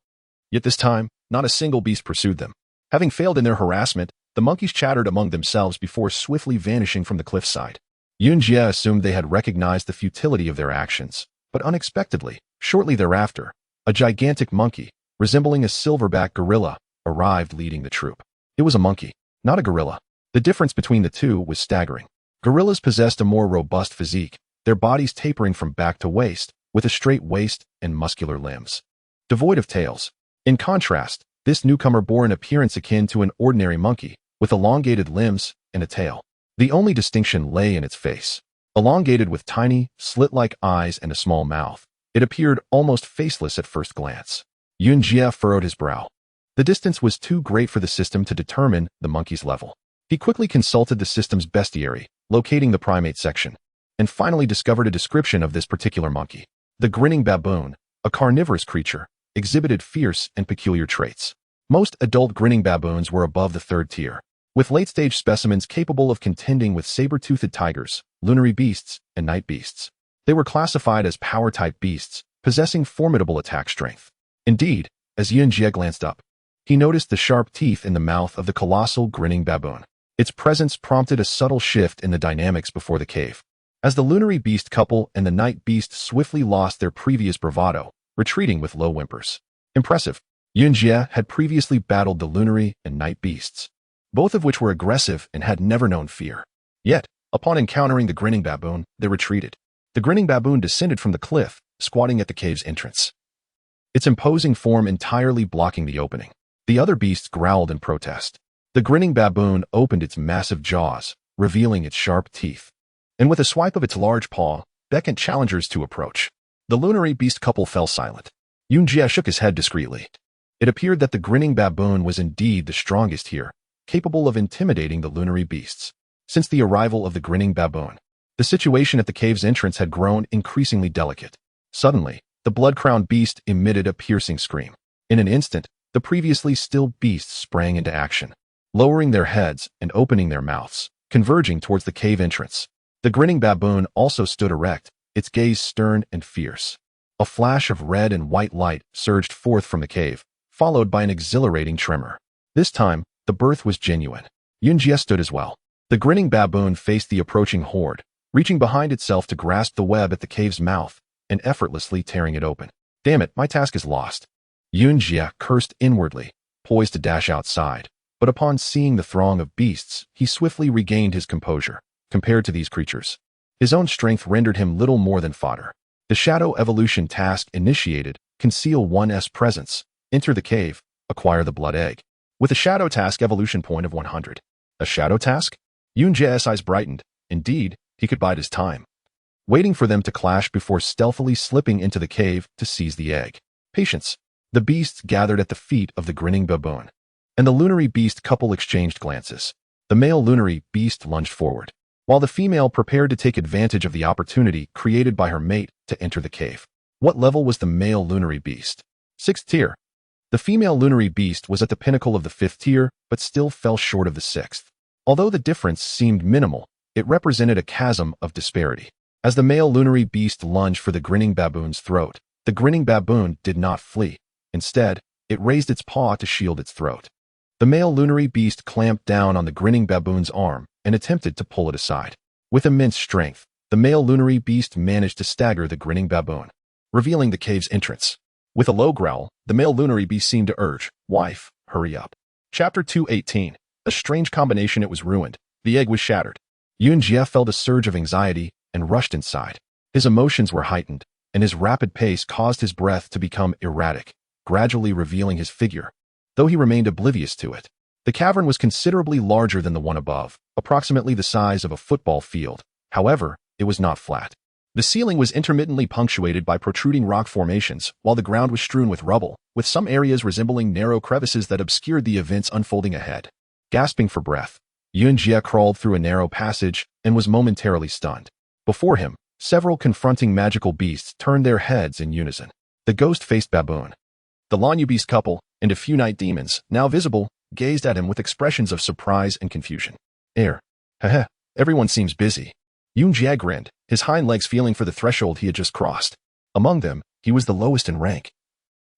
Yet this time, not a single beast pursued them. Having failed in their harassment, the monkeys chattered among themselves before swiftly vanishing from the cliffside. Yunjie assumed they had recognized the futility of their actions, but unexpectedly, shortly thereafter, a gigantic monkey, resembling a silverback gorilla, arrived leading the troop. It was a monkey, not a gorilla. The difference between the two was staggering. Gorillas possessed a more robust physique, their bodies tapering from back to waist, with a straight waist and muscular limbs, devoid of tails. In contrast, this newcomer bore an appearance akin to an ordinary monkey, with elongated limbs and a tail. The only distinction lay in its face. Elongated with tiny, slit-like eyes and a small mouth, it appeared almost faceless at first glance. Yunjie furrowed his brow. The distance was too great for the system to determine the monkey's level. He quickly consulted the system's bestiary, locating the primate section, and finally discovered a description of this particular monkey. The grinning baboon, a carnivorous creature, exhibited fierce and peculiar traits. Most adult grinning baboons were above the third tier, with late-stage specimens capable of contending with saber-toothed tigers, lunary beasts, and night beasts. They were classified as power-type beasts, possessing formidable attack strength. Indeed, as Yunjie glanced up, He noticed the sharp teeth in the mouth of the colossal grinning baboon. Its presence prompted a subtle shift in the dynamics before the cave. As the lunary beast couple and the night beast swiftly lost their previous bravado, retreating with low whimpers. Impressive. Yunjie had previously battled the lunary and night beasts, both of which were aggressive and had never known fear. Yet, upon encountering the grinning baboon, they retreated. The grinning baboon descended from the cliff, squatting at the cave's entrance, its imposing form entirely blocking the opening. The other beasts growled in protest. The grinning baboon opened its massive jaws, revealing its sharp teeth, and with a swipe of its large paw, beckoned challengers to approach. The lunary beast couple fell silent. Yunjie shook his head discreetly. It appeared that the grinning baboon was indeed the strongest here, capable of intimidating the lunary beasts. Since the arrival of the grinning baboon, the situation at the cave's entrance had grown increasingly delicate. Suddenly, the blood-crowned beast emitted a piercing scream. In an instant, the previously still beasts sprang into action, lowering their heads and opening their mouths, converging towards the cave entrance. The grinning baboon also stood erect, its gaze stern and fierce. A flash of red and white light surged forth from the cave, followed by an exhilarating tremor. This time, the birth was genuine. Yunjie stood as well. The grinning baboon faced the approaching horde, reaching behind itself to grasp the web at the cave's mouth and effortlessly tearing it open. Damn it, my task is lost. Yunjie cursed inwardly, poised to dash outside, but upon seeing the throng of beasts, he swiftly regained his composure. Compared to these creatures, his own strength rendered him little more than fodder. The shadow evolution task initiated: conceal one's presence, enter the cave, acquire the blood egg. With a shadow task evolution point of 100. A shadow task? Yunjie's eyes brightened. Indeed, he could bide his time, waiting for them to clash before stealthily slipping into the cave to seize the egg. Patience. The beasts gathered at the feet of the grinning baboon, and the lunary beast couple exchanged glances. The male lunary beast lunged forward, while the female prepared to take advantage of the opportunity created by her mate to enter the cave. What level was the male lunary beast? 6th tier. The female lunary beast was at the pinnacle of the 5th tier, but still fell short of the 6th. Although the difference seemed minimal, it represented a chasm of disparity. As the male lunary beast lunged for the grinning baboon's throat, the grinning baboon did not flee. Instead, it raised its paw to shield its throat. The male lunary beast clamped down on the grinning baboon's arm and attempted to pull it aside. With immense strength, the male lunary beast managed to stagger the grinning baboon, revealing the cave's entrance. With a low growl, the male lunary beast seemed to urge, "Wife, hurry up." Chapter 218. A strange combination. It was ruined. The egg was shattered. Yunjie felt a surge of anxiety and rushed inside. His emotions were heightened, and his rapid pace caused his breath to become erratic, gradually revealing his figure, though he remained oblivious to it. The cavern was considerably larger than the one above, approximately the size of a football field. However, it was not flat. The ceiling was intermittently punctuated by protruding rock formations, while the ground was strewn with rubble, with some areas resembling narrow crevices that obscured the events unfolding ahead. Gasping for breath, Yunjie crawled through a narrow passage and was momentarily stunned. Before him, several confronting magical beasts turned their heads in unison. The ghost-faced baboon, the Lanyu beast couple, and a few night demons, now visible, gazed at him with expressions of surprise and confusion. Heh, everyone seems busy. Yunjie grinned, his hind legs feeling for the threshold he had just crossed. Among them, he was the lowest in rank,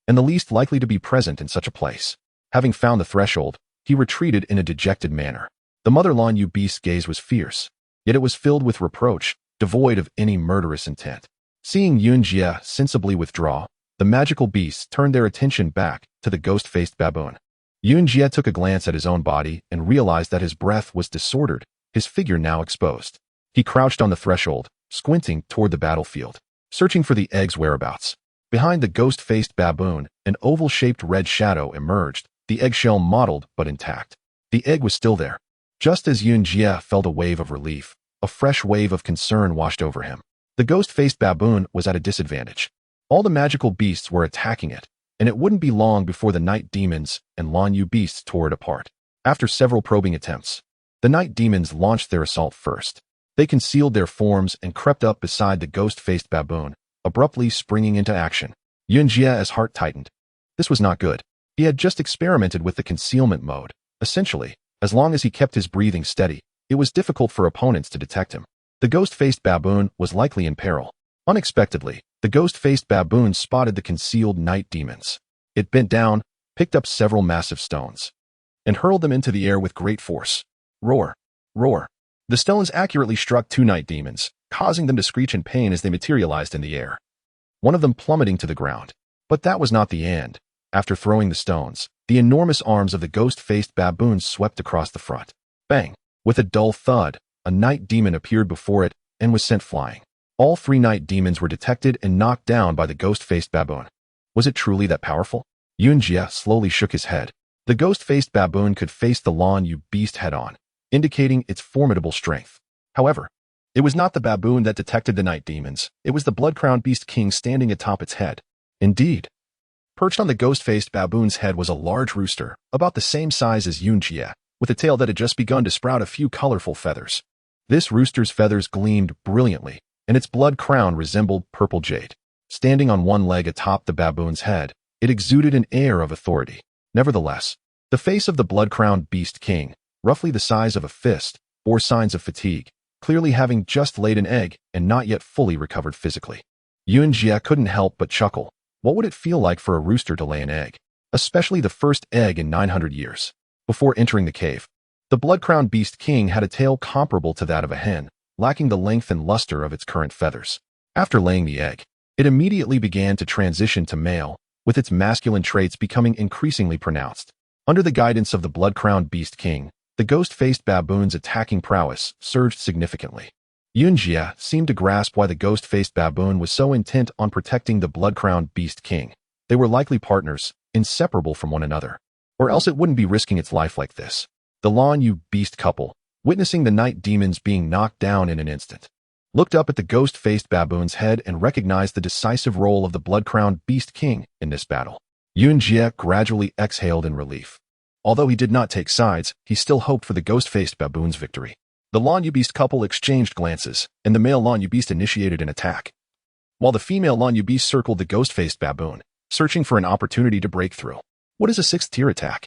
and the least likely to be present in such a place. Having found the threshold, he retreated in a dejected manner. The mother Lanyu beast's gaze was fierce, yet it was filled with reproach, devoid of any murderous intent. Seeing Yunjie sensibly withdraw, the magical beasts turned their attention back to the ghost-faced baboon. Yunjie took a glance at his own body and realized that his breath was disordered, his figure now exposed. He crouched on the threshold, squinting toward the battlefield, searching for the egg's whereabouts. Behind the ghost-faced baboon, an oval-shaped red shadow emerged, the eggshell mottled but intact. The egg was still there. Just as Yunjie felt a wave of relief, a fresh wave of concern washed over him. The ghost-faced baboon was at a disadvantage. All the magical beasts were attacking it, and it wouldn't be long before the night demons and Lanyu beasts tore it apart. After several probing attempts, the night demons launched their assault first. They concealed their forms and crept up beside the ghost-faced baboon, abruptly springing into action. Yunjie's heart tightened. This was not good. He had just experimented with the concealment mode. Essentially, as long as he kept his breathing steady, it was difficult for opponents to detect him. The ghost-faced baboon was likely in peril. Unexpectedly, the ghost-faced baboon spotted the concealed night demons. It bent down, picked up several massive stones, and hurled them into the air with great force. Roar! Roar! The stones accurately struck two night demons, causing them to screech in pain as they materialized in the air, one of them plummeting to the ground. But that was not the end. After throwing the stones, the enormous arms of the ghost-faced baboon swept across the front. Bang! With a dull thud, a night demon appeared before it and was sent flying. All three night demons were detected and knocked down by the ghost-faced baboon. Was it truly that powerful? Yunjie slowly shook his head. The ghost-faced baboon could face the Lan Yu beast head-on, indicating its formidable strength. However, it was not the baboon that detected the night demons. It was the blood-crowned beast king standing atop its head. Indeed, perched on the ghost-faced baboon's head was a large rooster, about the same size as Yunjie, with a tail that had just begun to sprout a few colorful feathers. This rooster's feathers gleamed brilliantly, and its blood crown resembled purple jade. Standing on one leg atop the baboon's head, it exuded an air of authority. Nevertheless, the face of the blood-crowned beast king, roughly the size of a fist, bore signs of fatigue, clearly having just laid an egg and not yet fully recovered physically. Yunjie couldn't help but chuckle. What would it feel like for a rooster to lay an egg, especially the first egg in 900 years? Before entering the cave, the blood-crowned beast king had a tail comparable to that of a hen, lacking the length and luster of its current feathers. After laying the egg, it immediately began to transition to male, with its masculine traits becoming increasingly pronounced. Under the guidance of the blood-crowned beast king, the ghost-faced baboon's attacking prowess surged significantly. Yunjie seemed to grasp why the ghost-faced baboon was so intent on protecting the blood-crowned beast king. They were likely partners, inseparable from one another. Or else it wouldn't be risking its life like this. The Lan Yu beast couple, witnessing the night demons being knocked down in an instant, looked up at the ghost-faced baboon's head and recognized the decisive role of the blood-crowned beast king in this battle. Yunjie gradually exhaled in relief. Although he did not take sides, he still hoped for the ghost-faced baboon's victory. The Lan Yu beast couple exchanged glances, and the male Lan Yu beast initiated an attack, while the female Lan Yu beast circled the ghost-faced baboon, searching for an opportunity to break through. What is a sixth-tier attack?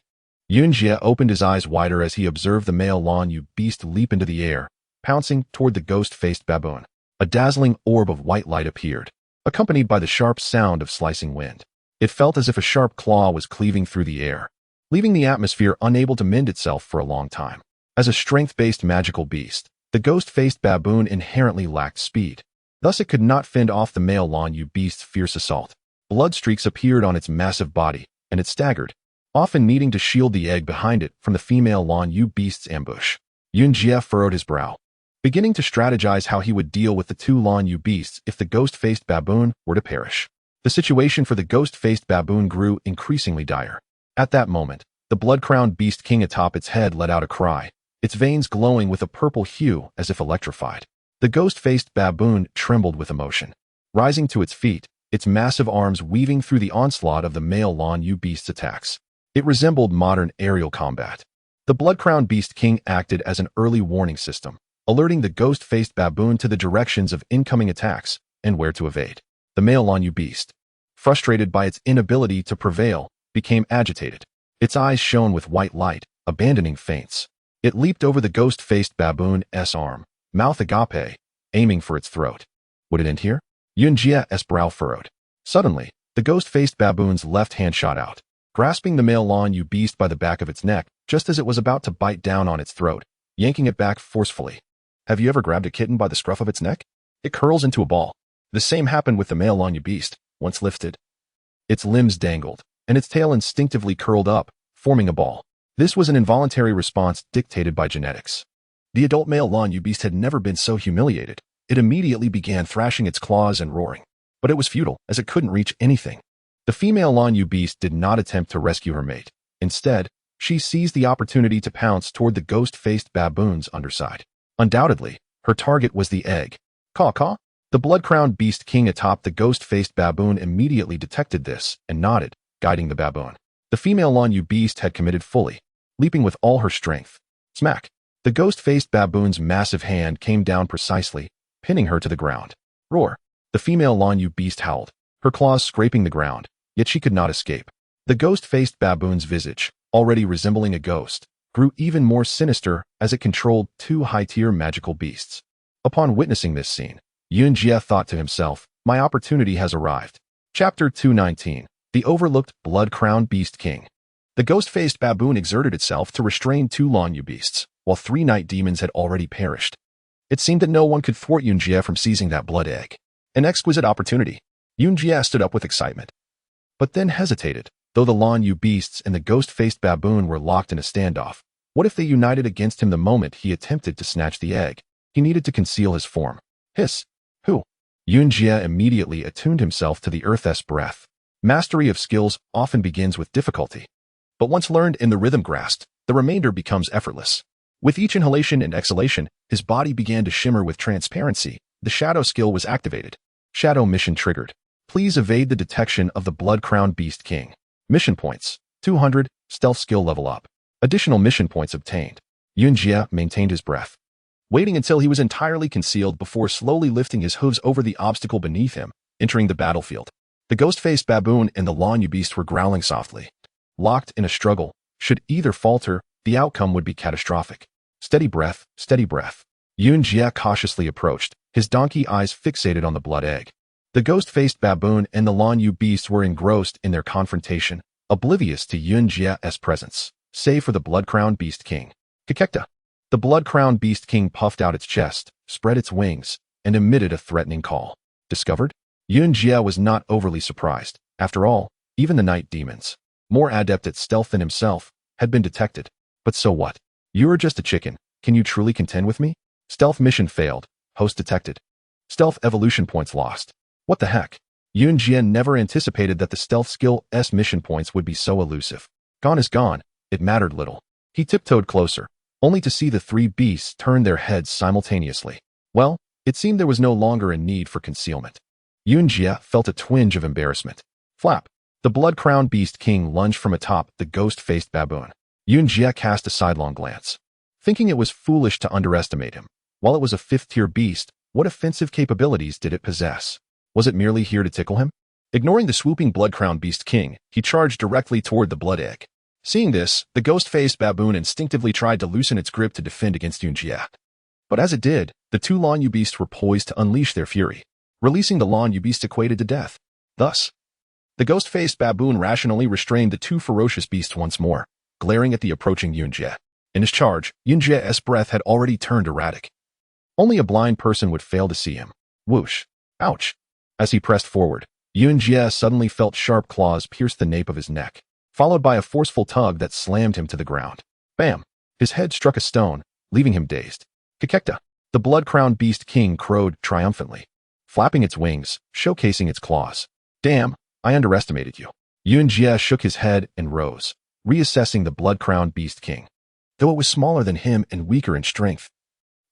Yunjie opened his eyes wider as he observed the male Lan Yu beast leap into the air, pouncing toward the ghost-faced baboon. A dazzling orb of white light appeared, accompanied by the sharp sound of slicing wind. It felt as if a sharp claw was cleaving through the air, leaving the atmosphere unable to mend itself for a long time. As a strength-based magical beast, the ghost-faced baboon inherently lacked speed. Thus it could not fend off the male Lan Yu beast's fierce assault. Blood streaks appeared on its massive body, and it staggered, often needing to shield the egg behind it from the female Lan Yu beast's ambush. Yunjie furrowed his brow, beginning to strategize how he would deal with the two Lan Yu beasts if the ghost-faced baboon were to perish. The situation for the ghost-faced baboon grew increasingly dire. At that moment, the blood-crowned beast king atop its head let out a cry, its veins glowing with a purple hue as if electrified. The ghost-faced baboon trembled with emotion. Rising to its feet, its massive arms weaving through the onslaught of the male Lan Yu beast's attacks. It resembled modern aerial combat. The blood-crowned beast king acted as an early warning system, alerting the ghost-faced baboon to the directions of incoming attacks and where to evade. The male Lan Yu beast, frustrated by its inability to prevail, became agitated. Its eyes shone with white light, abandoning feints. It leaped over the ghost-faced baboon's arm, mouth agape, aiming for its throat. Would it end here? Yunjie's brow furrowed. Suddenly, the ghost-faced baboon's left hand shot out, grasping the male Lan Yu beast by the back of its neck just as it was about to bite down on its throat, yanking it back forcefully. Have you ever grabbed a kitten by the scruff of its neck? It curls into a ball. The same happened with the male Lan Yu beast. Once lifted, its limbs dangled, and its tail instinctively curled up, forming a ball. This was an involuntary response dictated by genetics. The adult male Lan Yu beast had never been so humiliated. It immediately began thrashing its claws and roaring. But it was futile, as it couldn't reach anything. The female Lan Yu beast did not attempt to rescue her mate. Instead, she seized the opportunity to pounce toward the ghost-faced baboon's underside. Undoubtedly, her target was the egg. Caw-caw? The blood-crowned beast king atop the ghost-faced baboon immediately detected this and nodded, guiding the baboon. The female Lan Yu beast had committed fully, leaping with all her strength. Smack! The ghost-faced baboon's massive hand came down precisely, pinning her to the ground. Roar! The female Lan Yu beast howled, her claws scraping the ground, yet she could not escape. The ghost-faced baboon's visage, already resembling a ghost, grew even more sinister as it controlled two high-tier magical beasts. Upon witnessing this scene, Yunjie thought to himself, my opportunity has arrived. Chapter 219. The Overlooked Blood-Crowned Beast King. The ghost-faced baboon exerted itself to restrain 2 Lanyu beasts, while 3 night demons had already perished. It seemed that no one could thwart Yunjie from seizing that blood egg. An exquisite opportunity. Yunjie stood up with excitement, but then hesitated. Though the Lanyu beasts and the ghost-faced baboon were locked in a standoff, what if they united against him the moment he attempted to snatch the egg? He needed to conceal his form. Hiss. Who? Yunjie immediately attuned himself to the earth's breath. Mastery of skills often begins with difficulty, but once learned in the rhythm grasped, the remainder becomes effortless. With each inhalation and exhalation, his body began to shimmer with transparency. The shadow skill was activated. Shadow mission triggered. Please evade the detection of the blood-crowned beast king. Mission points. 200, stealth skill level up. Additional mission points obtained. Yunjie maintained his breath, waiting until he was entirely concealed before slowly lifting his hooves over the obstacle beneath him, entering the battlefield. The ghost-faced baboon and the Lanyu beast were growling softly. Locked in a struggle, should either falter, the outcome would be catastrophic. Steady breath, steady breath. Yunjie cautiously approached, his donkey eyes fixated on the blood egg. The ghost-faced baboon and the Lanyu beast were engrossed in their confrontation, oblivious to Yunjie's presence, save for the blood-crowned beast king. Kekekta. The blood-crowned beast king puffed out its chest, spread its wings, and emitted a threatening call. Discovered? Yunjie was not overly surprised. After all, even the night demons, more adept at stealth than himself, had been detected. But so what? You're just a chicken. Can you truly contend with me? Stealth mission failed. Host detected. Stealth evolution points lost. What the heck? Yunjie never anticipated that the stealth skill's mission points would be so elusive. Gone is gone. It mattered little. He tiptoed closer, only to see the 3 beasts turn their heads simultaneously. Well, it seemed there was no longer a need for concealment. Yunjie felt a twinge of embarrassment. Flap. The blood-crowned beast king lunged from atop the ghost-faced baboon. Yunjie cast a sidelong glance, thinking it was foolish to underestimate him. While it was a 5th-tier beast, what offensive capabilities did it possess? Was it merely here to tickle him? Ignoring the swooping blood-crowned beast king, he charged directly toward the blood egg. Seeing this, the ghost-faced baboon instinctively tried to loosen its grip to defend against Yunjie. But as it did, the 2 Lanyu beasts were poised to unleash their fury. Releasing the Lanyu beast equated to death. Thus, the ghost-faced baboon rationally restrained the 2 ferocious beasts once more, glaring at the approaching Yunjie. In his charge, Yunjie's breath had already turned erratic. Only a blind person would fail to see him. Whoosh. Ouch. As he pressed forward, Yunjie suddenly felt sharp claws pierce the nape of his neck, followed by a forceful tug that slammed him to the ground. Bam! His head struck a stone, leaving him dazed. Kekekta. The blood-crowned beast king crowed triumphantly, flapping its wings, showcasing its claws. Damn, I underestimated you. Yunjie shook his head and rose, reassessing the blood-crowned beast king. Though it was smaller than him and weaker in strength,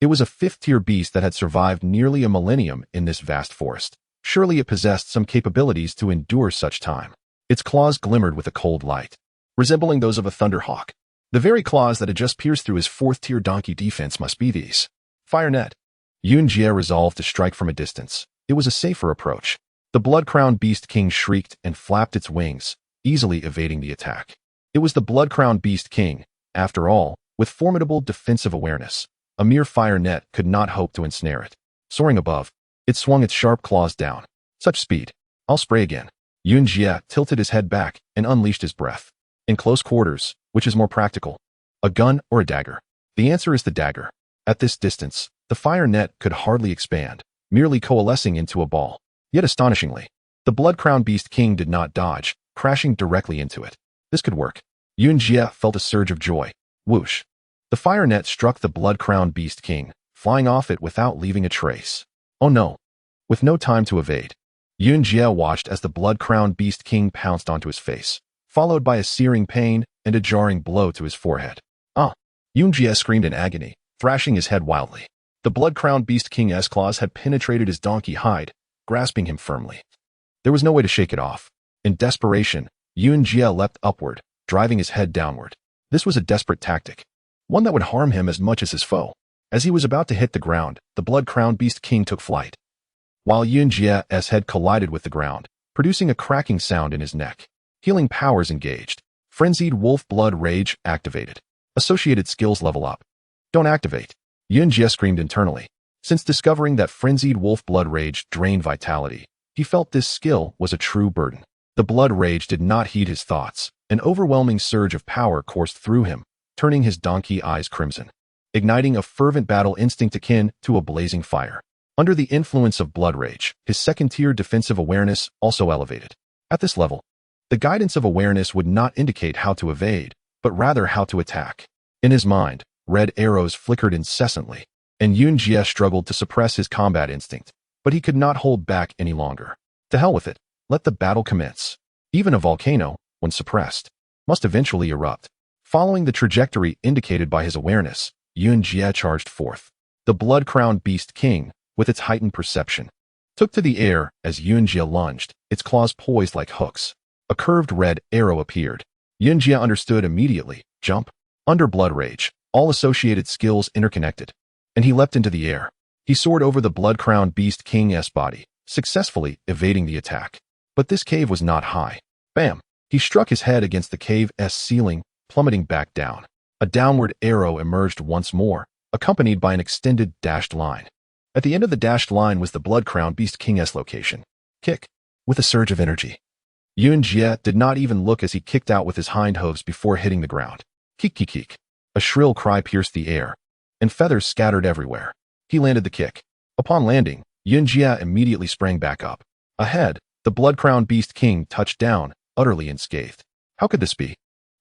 it was a 5th-tier beast that had survived nearly a millennium in this vast forest. Surely it possessed some capabilities to endure such time. Its claws glimmered with a cold light, resembling those of a thunderhawk. The very claws that had just pierced through his 4th-tier donkey defense must be these. Fire net. Yunjie resolved to strike from a distance. It was a safer approach. The blood-crowned beast king shrieked and flapped its wings, easily evading the attack. It was the blood-crowned beast king, after all, with formidable defensive awareness. A mere fire net could not hope to ensnare it. Soaring above, it swung its sharp claws down. Such speed. I'll spray again. Yunjie tilted his head back and unleashed his breath. In close quarters, which is more practical? A gun or a dagger? The answer is the dagger. At this distance, the fire net could hardly expand, merely coalescing into a ball. Yet astonishingly, the blood-crowned beast king did not dodge, crashing directly into it. This could work. Yunjie felt a surge of joy. Whoosh. The fire net struck the blood-crowned beast king, flying off it without leaving a trace. Oh no. With no time to evade, Yunjie watched as the blood-crowned beast king pounced onto his face, followed by a searing pain and a jarring blow to his forehead. Ah! Yunjie screamed in agony, thrashing his head wildly. The blood-crowned beast king's claws had penetrated his donkey hide, grasping him firmly. There was no way to shake it off. In desperation, Yunjie leapt upward, driving his head downward. This was a desperate tactic, one that would harm him as much as his foe. As he was about to hit the ground, the blood-crowned beast king took flight, while Yunjie's head collided with the ground, producing a cracking sound in his neck. Healing powers engaged. Frenzied wolf blood rage activated. Associated skills level up. Don't activate. Yunjie screamed internally. Since discovering that frenzied wolf blood rage drained vitality, he felt this skill was a true burden. The blood rage did not heed his thoughts, An overwhelming surge of power coursed through him, turning his donkey eyes crimson, igniting a fervent battle instinct akin to a blazing fire. Under the influence of blood rage, his second-tier defensive awareness also elevated. At this level, the guidance of awareness would not indicate how to evade, but rather how to attack. In his mind, red arrows flickered incessantly, and Yunjie struggled to suppress his combat instinct, but he could not hold back any longer. To hell with it, let the battle commence. Even a volcano, when suppressed, must eventually erupt. Following the trajectory indicated by his awareness, Yunjie charged forth. The blood-crowned beast king, with its heightened perception, took to the air as Yunjie lunged, its claws poised like hooks. A curved red arrow appeared. Yunjie understood immediately. Jump. Under blood rage, all associated skills interconnected, and he leapt into the air. He soared over the blood-crowned beast king's body, successfully evading the attack. But this cave was not high. Bam! He struck his head against the cave's ceiling, plummeting back down. A downward arrow emerged once more, accompanied by an extended dashed line. At the end of the dashed line was the blood-crowned beast king's location. Kick. With a surge of energy, Yunjie did not even look as he kicked out with his hind hooves before hitting the ground. Keek keek keek. A shrill cry pierced the air, and feathers scattered everywhere. He landed the kick. Upon landing, Yunjie immediately sprang back up. Ahead, the blood-crowned beast king touched down, utterly unscathed. How could this be?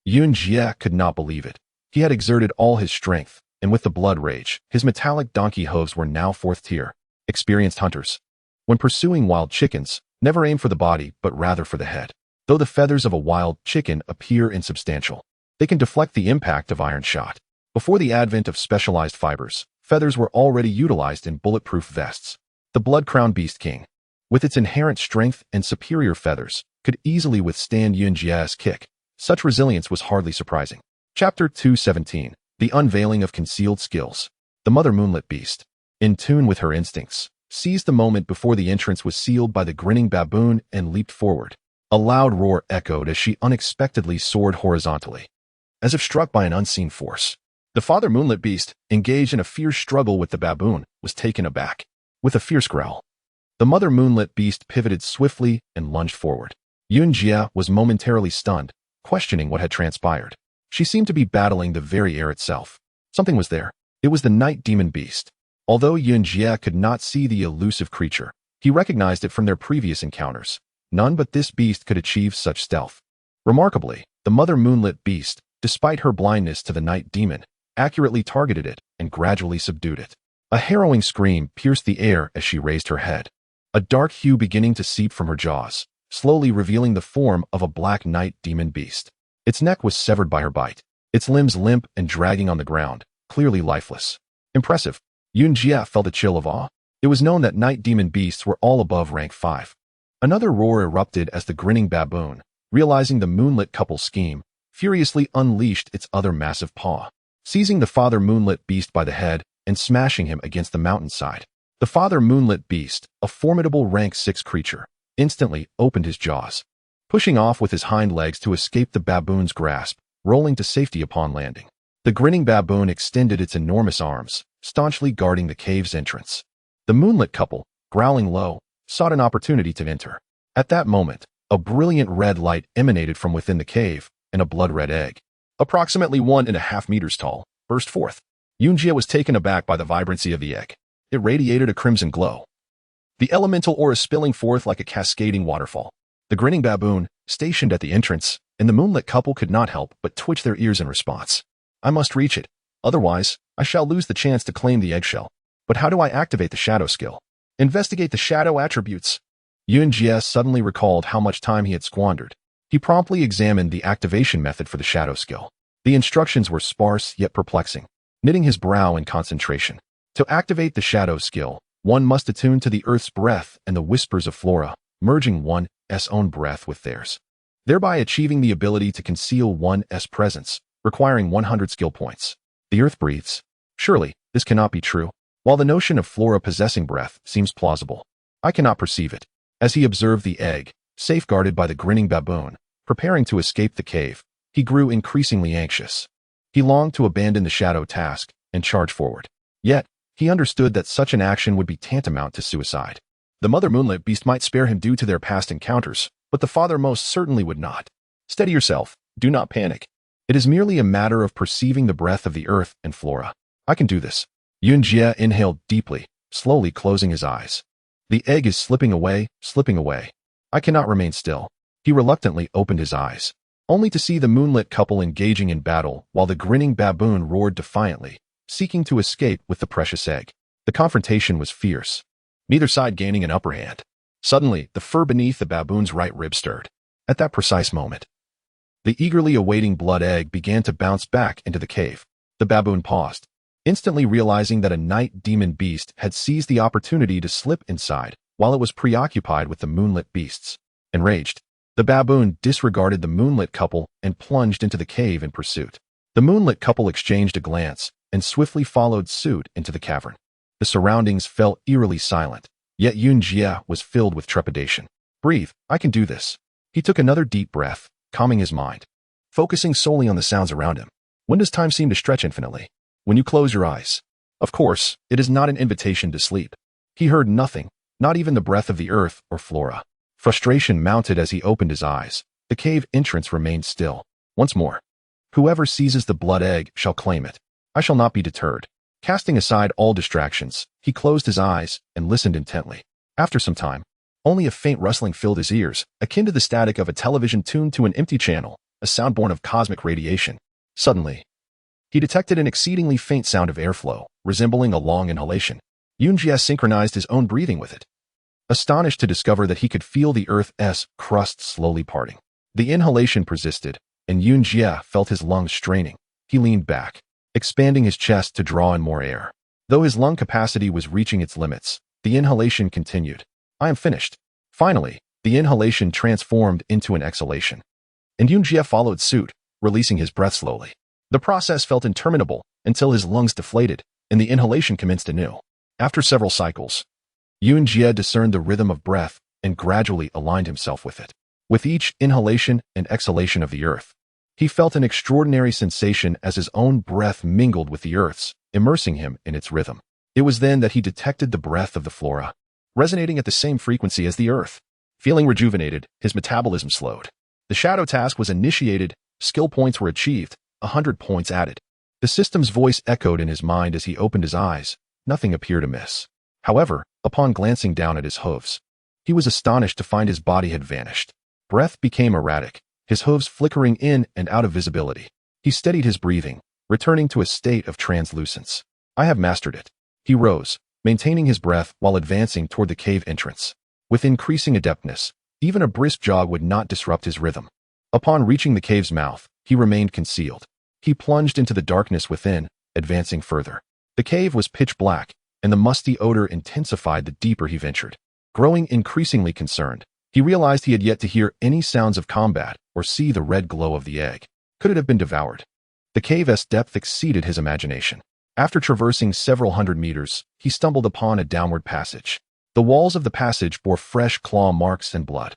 Yunjie could not believe it. He had exerted all his strength, and with the blood rage, his metallic donkey hooves were now fourth tier. Experienced hunters, when pursuing wild chickens, never aim for the body but rather for the head. Though the feathers of a wild chicken appear insubstantial, they can deflect the impact of iron shot. Before the advent of specialized fibers, feathers were already utilized in bulletproof vests. The blood-crowned beast king, with its inherent strength and superior feathers, could easily withstand Yunjie's kick. Such resilience was hardly surprising. Chapter 217. The Unveiling of Concealed Skills. The mother moonlit beast, in tune with her instincts, seized the moment before the entrance was sealed by the grinning baboon and leaped forward. A loud roar echoed as she unexpectedly soared horizontally, as if struck by an unseen force. The father moonlit beast, engaged in a fierce struggle with the baboon, was taken aback. With a fierce growl, the mother moonlit beast pivoted swiftly and lunged forward. Yunjie was momentarily stunned, questioning what had transpired. She seemed to be battling the very air itself. Something was there. It was the night demon beast. Although Yunjie could not see the elusive creature, he recognized it from their previous encounters. None but this beast could achieve such stealth. Remarkably, the mother moonlit beast, despite her blindness to the night demon, accurately targeted it and gradually subdued it. A harrowing scream pierced the air as she raised her head, a dark hue beginning to seep from her jaws, slowly revealing the form of a black night demon beast. Its neck was severed by her bite, its limbs limp and dragging on the ground, clearly lifeless. Impressive. Yunjie felt a chill of awe. It was known that night demon beasts were all above rank 5. Another roar erupted as the grinning baboon, realizing the moonlit couple's scheme, furiously unleashed its other massive paw, seizing the father moonlit beast by the head and smashing him against the mountainside. The father moonlit beast, a formidable rank 6 creature, instantly opened his jaws, pushing off with his hind legs to escape the baboon's grasp, rolling to safety upon landing. The grinning baboon extended its enormous arms, staunchly guarding the cave's entrance. The moonlit couple, growling low, sought an opportunity to enter. At that moment, a brilliant red light emanated from within the cave, and a blood-red egg, approximately 1.5 meters tall, burst forth. Yunjie was taken aback by the vibrancy of the egg. It radiated a crimson glow, the elemental aura spilling forth like a cascading waterfall. The grinning baboon, stationed at the entrance, and the moonlit couple could not help but twitch their ears in response. I must reach it, otherwise, I shall lose the chance to claim the eggshell. But how do I activate the shadow skill? Investigate the shadow attributes. Yunjie suddenly recalled how much time he had squandered. He promptly examined the activation method for the shadow skill. The instructions were sparse yet perplexing, knitting his brow in concentration. To activate the shadow skill, one must attune to the earth's breath and the whispers of flora, merging one's own breath with theirs, thereby achieving the ability to conceal one's presence, requiring 100 skill points. The earth breathes. Surely, this cannot be true. While the notion of flora possessing breath seems plausible, I cannot perceive it. As he observed the egg, safeguarded by the grinning baboon, preparing to escape the cave, he grew increasingly anxious. He longed to abandon the shadow task and charge forward. Yet, he understood that such an action would be tantamount to suicide. The mother moonlit beast might spare him due to their past encounters, but the father most certainly would not. Steady yourself. Do not panic. It is merely a matter of perceiving the breath of the earth and flora. I can do this. Yunjie inhaled deeply, slowly closing his eyes. The egg is slipping away, slipping away. I cannot remain still. He reluctantly opened his eyes, only to see the moonlit couple engaging in battle while the grinning baboon roared defiantly, seeking to escape with the precious egg. The confrontation was fierce, neither side gaining an upper hand. Suddenly, the fur beneath the baboon's right rib stirred. At that precise moment, the eagerly awaiting blood egg began to bounce back into the cave. The baboon paused, instantly realizing that a night demon beast had seized the opportunity to slip inside while it was preoccupied with the moonlit beasts. Enraged, the baboon disregarded the moonlit couple and plunged into the cave in pursuit. The moonlit couple exchanged a glance and swiftly followed suit into the cavern. The surroundings fell eerily silent, yet Yunjie was filled with trepidation. Breathe, I can do this. He took another deep breath, calming his mind, focusing solely on the sounds around him. When does time seem to stretch infinitely? When you close your eyes. Of course, it is not an invitation to sleep. He heard nothing, not even the breath of the earth or flora. Frustration mounted as he opened his eyes. The cave entrance remained still. Once more. Whoever seizes the blood egg shall claim it. I shall not be deterred. Casting aside all distractions, he closed his eyes and listened intently. After some time, only a faint rustling filled his ears, akin to the static of a television tuned to an empty channel, a sound born of cosmic radiation. Suddenly, he detected an exceedingly faint sound of airflow, resembling a long inhalation. Yunjie synchronized his own breathing with it, astonished to discover that he could feel the Earth's crust slowly parting. The inhalation persisted, and Yunjie felt his lungs straining. He leaned back, expanding his chest to draw in more air. Though his lung capacity was reaching its limits, the inhalation continued. I am finished. Finally, the inhalation transformed into an exhalation, and Yunjie followed suit, releasing his breath slowly. The process felt interminable until his lungs deflated, and the inhalation commenced anew. After several cycles, Yunjie discerned the rhythm of breath and gradually aligned himself with it. With each inhalation and exhalation of the earth, he felt an extraordinary sensation as his own breath mingled with the earth's, immersing him in its rhythm. It was then that he detected the breath of the flora, resonating at the same frequency as the earth. Feeling rejuvenated, his metabolism slowed. The shadow task was initiated, skill points were achieved, 100 points added. The system's voice echoed in his mind as he opened his eyes. Nothing appeared amiss. However, upon glancing down at his hooves, he was astonished to find his body had vanished. Breath became erratic, his hooves flickering in and out of visibility. He steadied his breathing, returning to a state of translucence. I have mastered it. He rose, maintaining his breath while advancing toward the cave entrance. With increasing adeptness, even a brisk jog would not disrupt his rhythm. Upon reaching the cave's mouth, he remained concealed. He plunged into the darkness within, advancing further. The cave was pitch black, and the musty odor intensified the deeper he ventured. Growing increasingly concerned, he realized he had yet to hear any sounds of combat or see the red glow of the egg. Could it have been devoured? The cave's depth exceeded his imagination. After traversing several hundred meters, he stumbled upon a downward passage. The walls of the passage bore fresh claw marks and blood.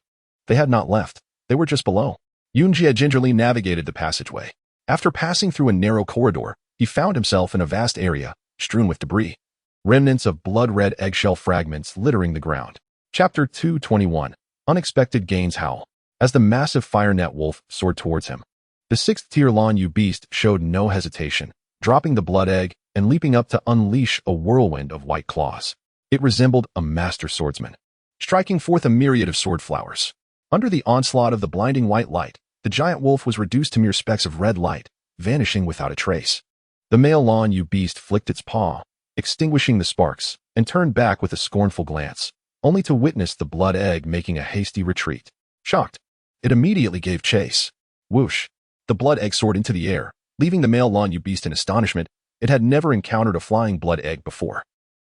They had not left. They were just below. Yunjie gingerly navigated the passageway. After passing through a narrow corridor, he found himself in a vast area, strewn with debris. Remnants of blood-red eggshell fragments littering the ground. Chapter 221. Unexpected Gains Howl. As the massive fire net wolf soared towards him, the 6th-tier Lan Yu beast showed no hesitation, dropping the blood egg and leaping up to unleash a whirlwind of white claws. It resembled a master swordsman, striking forth a myriad of sword flowers. Under the onslaught of the blinding white light, the giant wolf was reduced to mere specks of red light, vanishing without a trace. The male Lan Yu beast flicked its paw, extinguishing the sparks, and turned back with a scornful glance, only to witness the blood egg making a hasty retreat. Shocked, it immediately gave chase. Whoosh! The blood egg soared into the air, leaving the male Lan Yu beast in astonishment. It had never encountered a flying blood egg before.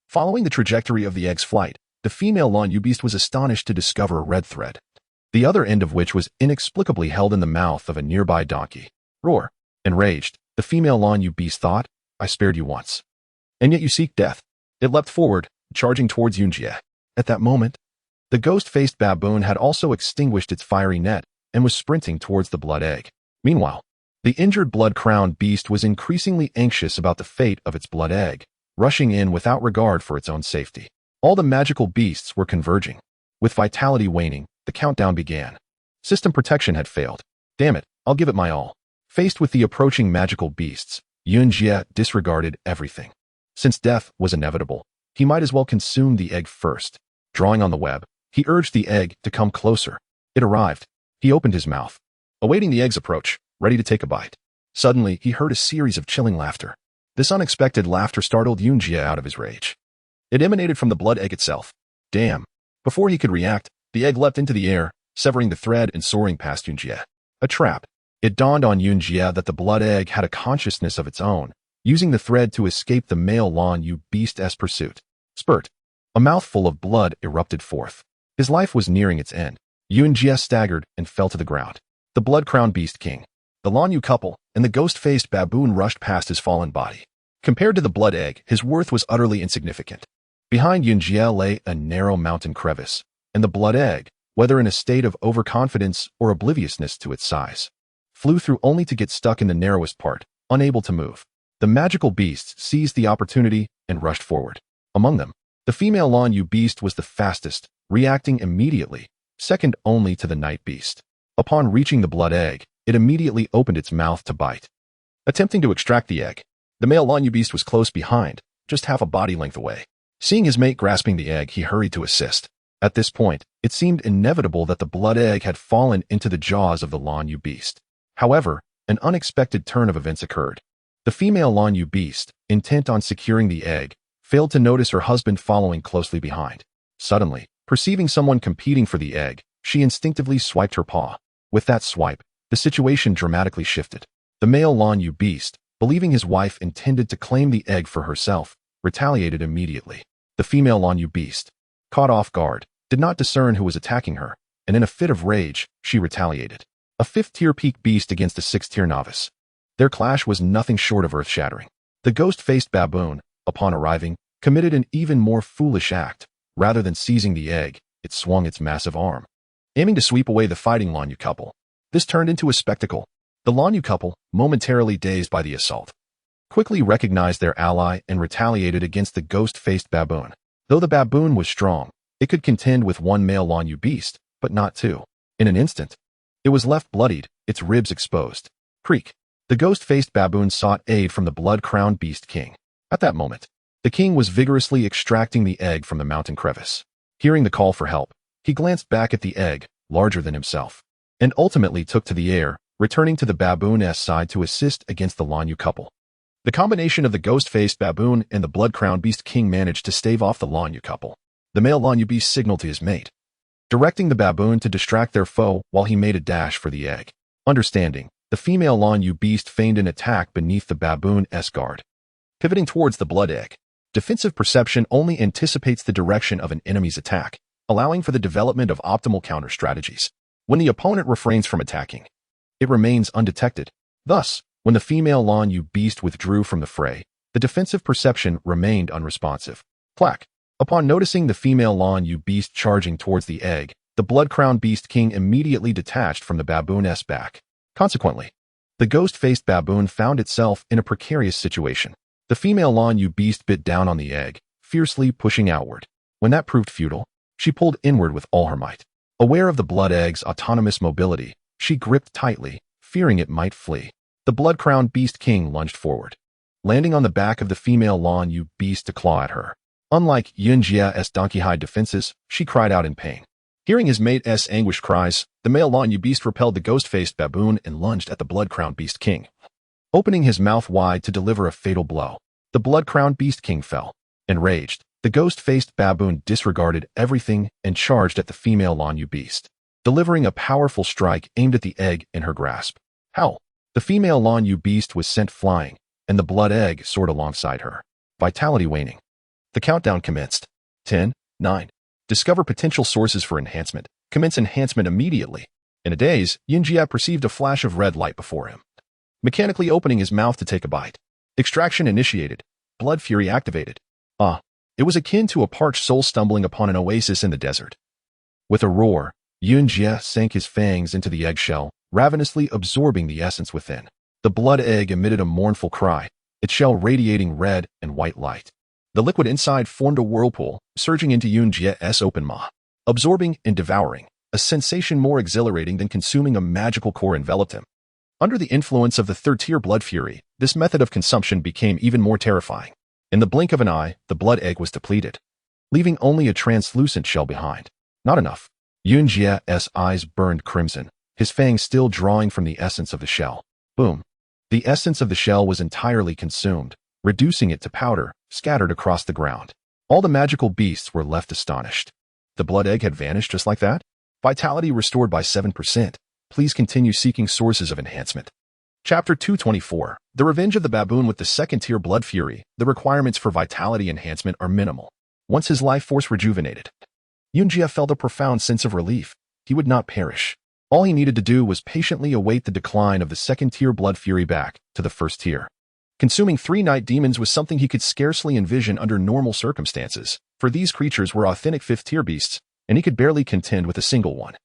Following the trajectory of the egg's flight, the female Lan Yu beast was astonished to discover a red thread, the other end of which was inexplicably held in the mouth of a nearby donkey. Roar! Enraged, the female Lan Yu beast thought, I spared you once, and yet you seek death. It leapt forward, charging towards Yunjie. At that moment, the ghost-faced baboon had also extinguished its fiery net and was sprinting towards the blood egg. Meanwhile, the injured blood-crowned beast was increasingly anxious about the fate of its blood egg, rushing in without regard for its own safety. All the magical beasts were converging. With vitality waning, the countdown began. System protection had failed. Damn it, I'll give it my all. Faced with the approaching magical beasts, Yunjie disregarded everything. Since death was inevitable, he might as well consume the egg first. Drawing on the web, he urged the egg to come closer. It arrived. He opened his mouth, awaiting the egg's approach, ready to take a bite. Suddenly, he heard a series of chilling laughter. This unexpected laughter startled Yunjie out of his rage. It emanated from the blood egg itself. Damn. Before he could react, the egg leapt into the air, severing the thread and soaring past Yunjie. A trap. It dawned on Yunjie that the blood egg had a consciousness of its own, using the thread to escape the male Lan Yu beast's pursuit. Spurt. A mouthful of blood erupted forth. His life was nearing its end. Yunjie staggered and fell to the ground. The blood-crowned beast king, the Lan Yu couple, and the ghost-faced baboon rushed past his fallen body. Compared to the blood egg, his worth was utterly insignificant. Behind Yunjie lay a narrow mountain crevice, and the blood egg, whether in a state of overconfidence or obliviousness to its size, flew through only to get stuck in the narrowest part, unable to move. The magical beasts seized the opportunity and rushed forward. Among them, the female Lan Yu beast was the fastest, reacting immediately, second only to the night beast. Upon reaching the blood egg, it immediately opened its mouth to bite. Attempting to extract the egg, the male Lan Yu beast was close behind, just half a body length away. Seeing his mate grasping the egg, he hurried to assist. At this point, it seemed inevitable that the blood egg had fallen into the jaws of the Lan Yu beast. However, an unexpected turn of events occurred. The female Lan Yu beast, intent on securing the egg, failed to notice her husband following closely behind. Suddenly, perceiving someone competing for the egg, she instinctively swiped her paw. With that swipe, the situation dramatically shifted. The male Lan Yu beast, believing his wife intended to claim the egg for herself, retaliated immediately. The female Lan Yu beast, caught off guard, did not discern who was attacking her, and in a fit of rage, she retaliated. A fifth-tier peak beast against a sixth-tier novice. Their clash was nothing short of earth-shattering. The ghost-faced baboon, upon arriving, committed an even more foolish act. Rather than seizing the egg, it swung its massive arm, aiming to sweep away the fighting Lan Yu couple. This turned into a spectacle. The Lan Yu couple, momentarily dazed by the assault, quickly recognized their ally and retaliated against the ghost-faced baboon. Though the baboon was strong, it could contend with one male Lan Yu beast, but not two. In an instant, it was left bloodied, its ribs exposed. Creak. The ghost-faced baboon sought aid from the blood-crowned beast king. At that moment, the king was vigorously extracting the egg from the mountain crevice. Hearing the call for help, he glanced back at the egg, larger than himself, and ultimately took to the air, returning to the baboon's side to assist against the Lan Yu couple. The combination of the ghost-faced baboon and the blood-crowned beast king managed to stave off the Lan Yu couple. The male Lan Yu beast signaled to his mate, directing the baboon to distract their foe while he made a dash for the egg. Understanding, the female Lan Yu beast feigned an attack beneath the baboon's guard, pivoting towards the blood egg. Defensive perception only anticipates the direction of an enemy's attack, allowing for the development of optimal counter strategies. When the opponent refrains from attacking, it remains undetected. Thus, when the female Lan Yu beast withdrew from the fray, the defensive perception remained unresponsive. Clack. Upon noticing the female Lan Yu beast charging towards the egg, the blood-crowned beast king immediately detached from the baboon's back. Consequently, the ghost-faced baboon found itself in a precarious situation. The female Lan Yu beast bit down on the egg, fiercely pushing outward. When that proved futile, she pulled inward with all her might. Aware of the blood egg's autonomous mobility, she gripped tightly, fearing it might flee. The blood-crowned beast king lunged forward, landing on the back of the female Lan Yu beast to claw at her. Unlike Yunjie's donkey-hide defenses, she cried out in pain. Hearing his mate's anguished cries, the male Lan Yu beast repelled the ghost-faced baboon and lunged at the blood-crowned beast king, opening his mouth wide to deliver a fatal blow. The blood-crowned beast king fell. Enraged, the ghost-faced baboon disregarded everything and charged at the female Lan Yu beast, delivering a powerful strike aimed at the egg in her grasp. Howl! The female Lan Yu beast was sent flying, and the blood egg soared alongside her, vitality waning. The countdown commenced. 10, 9. Discover potential sources for enhancement. Commence enhancement immediately. In a daze, Yunjie perceived a flash of red light before him, mechanically opening his mouth to take a bite. Extraction initiated. Blood fury activated. It was akin to a parched soul stumbling upon an oasis in the desert. With a roar, Yunjie sank his fangs into the eggshell, ravenously absorbing the essence within. The blood egg emitted a mournful cry, its shell radiating red and white light. The liquid inside formed a whirlpool, surging into Yunjie's open maw, absorbing and devouring, A sensation more exhilarating than consuming a magical core enveloped him. Under the influence of the third-tier blood fury, this method of consumption became even more terrifying. In the blink of an eye, the blood egg was depleted, leaving only a translucent shell behind. Not enough. Yunjie's eyes burned crimson, his fangs still drawing from the essence of the shell. Boom. The essence of the shell was entirely consumed, reducing it to powder, scattered across the ground. All the magical beasts were left astonished. The blood egg had vanished just like that? Vitality restored by 7%. Please continue seeking sources of enhancement. Chapter 224. The Revenge of the Baboon. With the second-tier blood fury, the requirements for vitality enhancement are minimal. Once his life force rejuvenated, Yunjie felt a profound sense of relief. He would not perish. All he needed to do was patiently await the decline of the second-tier blood fury back to the first tier. Consuming 3 night demons was something he could scarcely envision under normal circumstances, for these creatures were authentic 5th-tier beasts, and he could barely contend with a single one.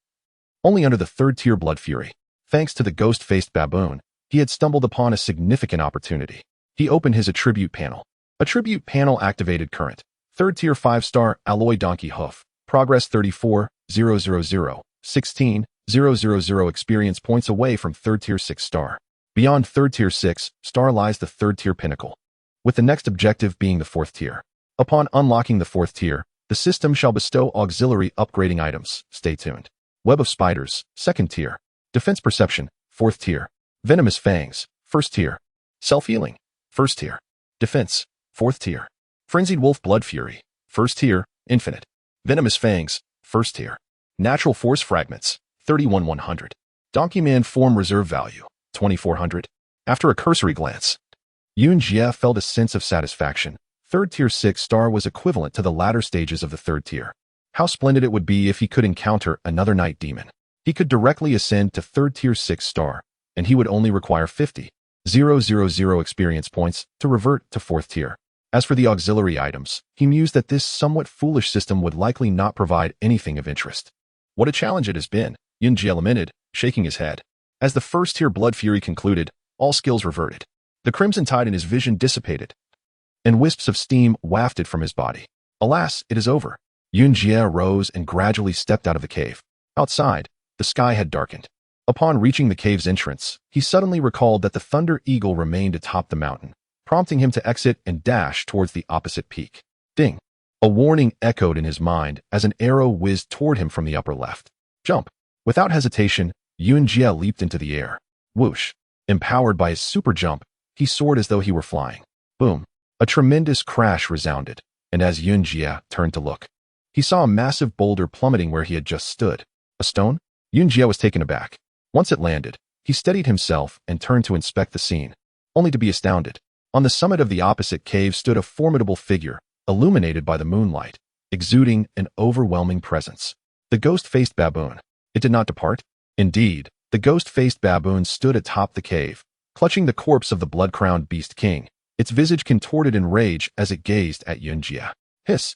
Only under the 3rd-tier blood fury, thanks to the ghost-faced baboon, he had stumbled upon a significant opportunity. He opened his attribute panel. Attribute panel activated current. 3rd-tier 5-star alloy donkey hoof. Progress 34,000, 16,000 experience points away from 3rd-tier 6-star. Beyond 3rd-tier 6-star lies the 3rd-tier pinnacle, with the next objective being the 4th tier. Upon unlocking the 4th tier, the system shall bestow auxiliary upgrading items. Stay tuned. Web of Spiders, 2nd tier. Defense Perception, 4th tier. Venomous Fangs, 1st tier. Self-Healing, 1st tier. Defense, 4th tier. Frenzied Wolf Blood Fury, 1st tier, Infinite. Venomous Fangs, 1st tier. Natural Force Fragments, 31,100. Donkey Man Form Reserve Value, 2,400. After a cursory glance, Yunjie felt a sense of satisfaction. 3rd-tier 6-star was equivalent to the latter stages of the 3rd tier. How splendid it would be if he could encounter another night demon. He could directly ascend to 3rd-tier 6-star, and he would only require 50,000 experience points to revert to 4th tier. As for the auxiliary items, he mused that this somewhat foolish system would likely not provide anything of interest. What a challenge it has been, Yunjie lamented, shaking his head. As the 1st-tier blood fury concluded, all skills reverted. The crimson tide in his vision dissipated, and wisps of steam wafted from his body. Alas, it is over. Yunjie rose and gradually stepped out of the cave. Outside, the sky had darkened. Upon reaching the cave's entrance, he suddenly recalled that the Thunder Eagle remained atop the mountain, prompting him to exit and dash towards the opposite peak. Ding! A warning echoed in his mind as an arrow whizzed toward him from the upper left. Jump! Without hesitation, Yunjie leaped into the air. Whoosh! Empowered by his super jump, he soared as though he were flying. Boom! A tremendous crash resounded, and as Yunjie turned to look, he saw a massive boulder plummeting where he had just stood. A stone? Yunjie was taken aback. Once it landed, he steadied himself and turned to inspect the scene, only to be astounded. On the summit of the opposite cave stood a formidable figure, illuminated by the moonlight, exuding an overwhelming presence. The ghost-faced baboon. It did not depart. Indeed, the ghost-faced baboon stood atop the cave, clutching the corpse of the blood-crowned beast king, its visage contorted in rage as it gazed at Yunjie. Hiss!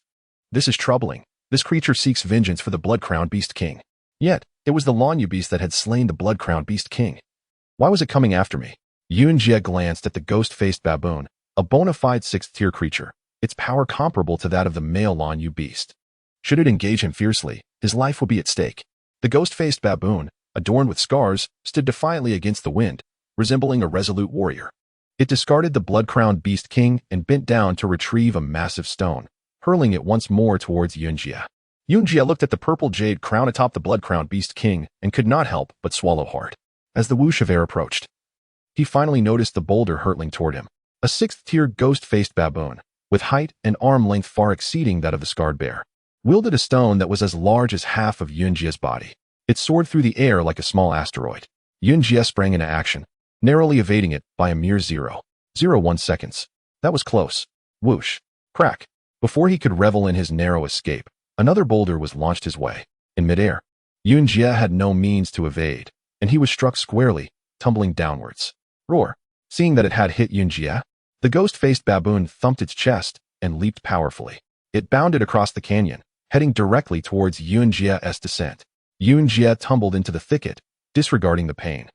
This is troubling. This creature seeks vengeance for the blood-crowned beast king. Yet, it was the Lanyu beast that had slain the blood-crowned beast king. Why was it coming after me? Yunjie glanced at the ghost-faced baboon, a bona fide 6th-tier creature, its power comparable to that of the male Lanyu beast. Should it engage him fiercely, his life would be at stake. The ghost-faced baboon, adorned with scars, stood defiantly against the wind, resembling a resolute warrior. It discarded the blood-crowned beast king and bent down to retrieve a massive stone, hurling it once more towards Yunjie. Yunjie looked at the purple jade crown atop the blood-crowned beast king and could not help but swallow hard. As the whoosh of air approached, he finally noticed the boulder hurtling toward him. A 6th-tier ghost-faced baboon, with height and arm length far exceeding that of the scarred bear, wielded a stone that was as large as half of Yunjie's body. It soared through the air like a small asteroid. Yunjie sprang into action, narrowly evading it by a mere 0.01 seconds. That was close. Whoosh. Crack. Before he could revel in his narrow escape, another boulder was launched his way. In midair, Yunjie had no means to evade, and he was struck squarely, tumbling downwards. Roar. Seeing that it had hit Yunjie, the ghost-faced baboon thumped its chest and leaped powerfully. It bounded across the canyon, heading directly towards Yunjie's descent. Yunjie tumbled into the thicket, disregarding the pain,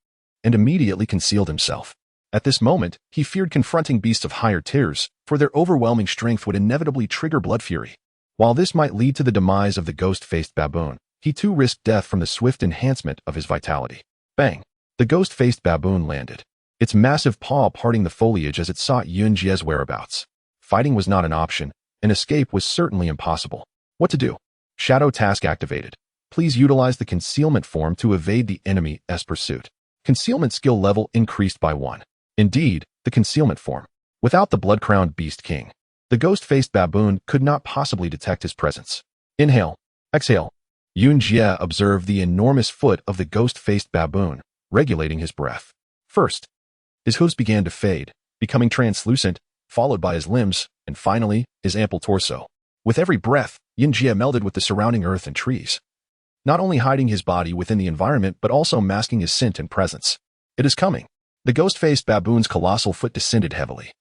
and immediately concealed himself. At this moment, he feared confronting beasts of higher tiers, for their overwhelming strength would inevitably trigger blood fury. While this might lead to the demise of the ghost-faced baboon, He too risked death from the swift enhancement of his vitality. Bang! The ghost-faced baboon landed, its massive paw parting the foliage as it sought Yunjie's whereabouts. Fighting was not an option, and escape was certainly impossible. What to do? Shadow task activated. Please utilize the concealment form to evade the enemy's pursuit. Concealment skill level increased by 1. Indeed, the concealment form. Without the blood-crowned beast king, the ghost-faced baboon could not possibly detect his presence. Inhale. Exhale. Yunjie observed the enormous foot of the ghost-faced baboon, regulating his breath. First, his hooves began to fade, becoming translucent, followed by his limbs, and finally, his ample torso. With every breath, Yunjie melded with the surrounding earth and trees, not only hiding his body within the environment but also masking his scent and presence. It is coming. The ghost-faced baboon's colossal foot descended heavily,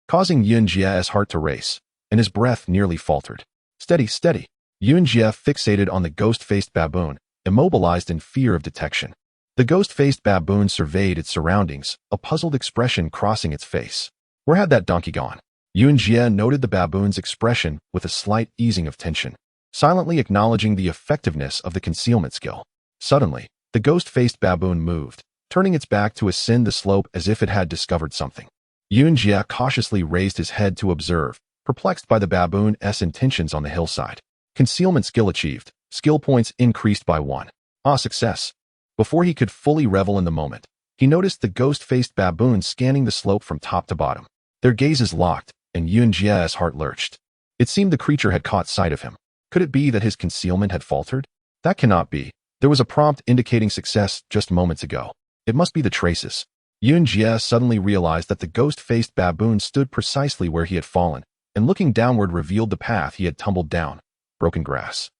causing Yunjie's heart to race, and his breath nearly faltered. Steady, steady. Yunjie fixated on the ghost-faced baboon, immobilized in fear of detection. The ghost-faced baboon surveyed its surroundings, a puzzled expression crossing its face. Where had that donkey gone? Yunjie noted the baboon's expression with a slight easing of tension, silently acknowledging the effectiveness of the concealment skill. Suddenly, the ghost-faced baboon moved, turning its back to ascend the slope as if it had discovered something. Yunjie cautiously raised his head to observe, perplexed by the baboon's intentions on the hillside. Concealment skill achieved. Skill points increased by 1. Success. Before he could fully revel in the moment, he noticed the ghost-faced baboon scanning the slope from top to bottom. Their gazes locked, and Yunjie's heart lurched. It seemed the creature had caught sight of him. Could it be that his concealment had faltered? That cannot be. There was a prompt indicating success just moments ago. It must be the traces. Yunjie suddenly realized that the ghost-faced baboon stood precisely where he had fallen, and looking downward revealed the path he had tumbled down. Broken grass,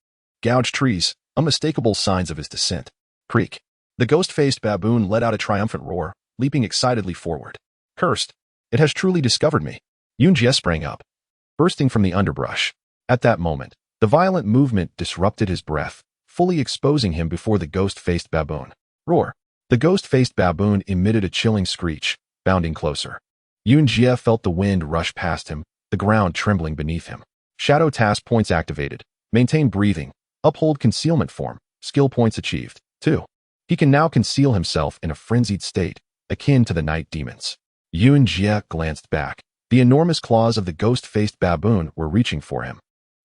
gouged trees, unmistakable signs of his descent. Creak. The ghost-faced baboon let out a triumphant roar, leaping excitedly forward. Cursed! It has truly discovered me. Yunjie sprang up, bursting from the underbrush. At that moment, the violent movement disrupted his breath, fully exposing him before the ghost-faced baboon. Roar! The ghost-faced baboon emitted a chilling screech, bounding closer. Yunjie felt the wind rush past him, the ground trembling beneath him. Shadow task points activated. Maintain breathing. Uphold concealment form. Skill points achieved. 2. He can now conceal himself in a frenzied state, akin to the night demons. Yunjie glanced back. The enormous claws of the ghost-faced baboon were reaching for him,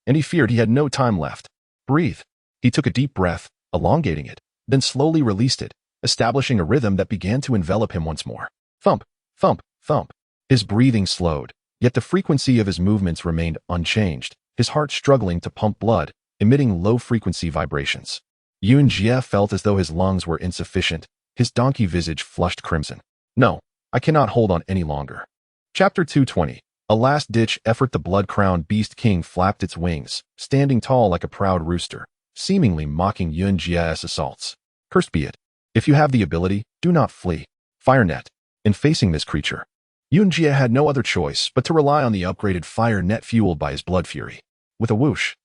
and he feared he had no time left. Breathe. He took a deep breath, elongating it, then slowly released it, establishing a rhythm that began to envelop him once more. Thump, thump, thump. His breathing slowed, yet the frequency of his movements remained unchanged, his heart struggling to pump blood, emitting low-frequency vibrations. Yunjie felt as though his lungs were insufficient, his donkey visage flushed crimson. No, I cannot hold on any longer. Chapter 220. A last-ditch effort. The blood-crowned beast king flapped its wings, standing tall like a proud rooster, seemingly mocking Yunjie's assaults. Cursed be it. If you have the ability, do not flee. Fire net. In facing this creature, Yunjie had no other choice but to rely on the upgraded fire net fueled by his blood fury. With a whoosh,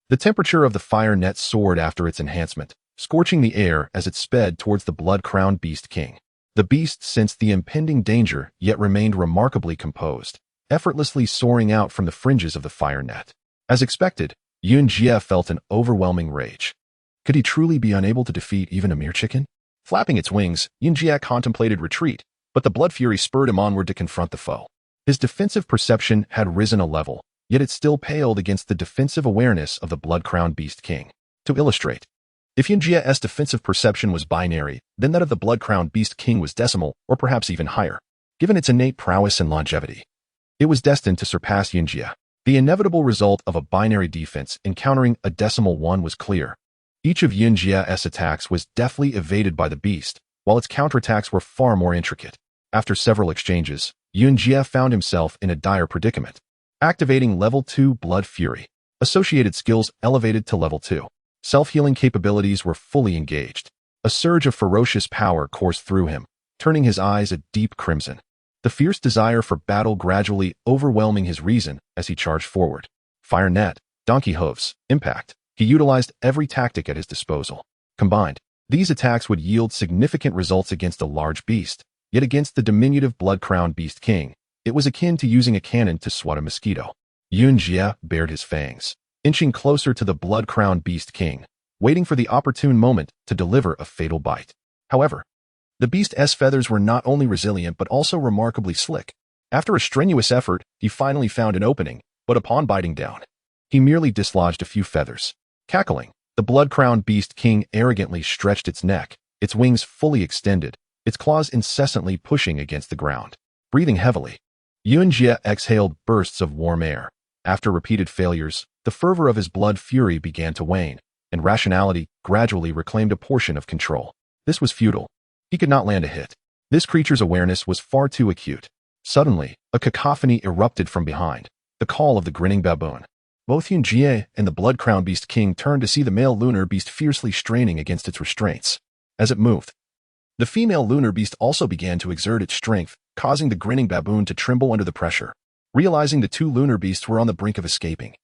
the temperature of the fire net soared after its enhancement, scorching the air as it sped towards the blood-crowned beast king. The beast sensed the impending danger yet remained remarkably composed, effortlessly soaring out from the fringes of the fire net. As expected, Yunjie felt an overwhelming rage. Could he truly be unable to defeat even a mere chicken? Flapping its wings, Yunjie contemplated retreat, but the blood fury spurred him onward to confront the foe. His defensive perception had risen a level, yet it still paled against the defensive awareness of the blood-crowned beast king. To illustrate, if Yunjie's defensive perception was binary, then that of the blood-crowned beast king was decimal, or perhaps even higher. Given its innate prowess and longevity, it was destined to surpass Yunjie. The inevitable result of a binary defense encountering a decimal 1 was clear. Each of Yunjie's attacks was deftly evaded by the beast, while its counterattacks were far more intricate. After several exchanges, Yunjie found himself in a dire predicament. Activating Level 2 Blood Fury. Associated skills elevated to Level 2. Self-healing capabilities were fully engaged. A surge of ferocious power coursed through him, turning his eyes a deep crimson. The fierce desire for battle gradually overwhelming his reason as he charged forward. Fire net, donkey hooves, impact. He utilized every tactic at his disposal. Combined, these attacks would yield significant results against a large beast, yet against the diminutive blood-crowned beast king, it was akin to using a cannon to swat a mosquito. Yunjie bared his fangs, inching closer to the blood-crowned beast king, waiting for the opportune moment to deliver a fatal bite. However, the beast's feathers were not only resilient but also remarkably slick. After a strenuous effort, he finally found an opening, but upon biting down, he merely dislodged a few feathers. Cackling, the blood-crowned beast king arrogantly stretched its neck, its wings fully extended, its claws incessantly pushing against the ground. Breathing heavily, Yuanjie exhaled bursts of warm air. After repeated failures, the fervor of his blood fury began to wane, and rationality gradually reclaimed a portion of control. This was futile. He could not land a hit. This creature's awareness was far too acute. Suddenly, a cacophony erupted from behind, the call of the grinning baboon. Both Yuanjie and the blood-crowned beast king turned to see the male lunar beast fiercely straining against its restraints. As it moved, the female lunar beast also began to exert its strength, causing the grinning baboon to tremble under the pressure. Realizing the two lunar beasts were on the brink of escaping,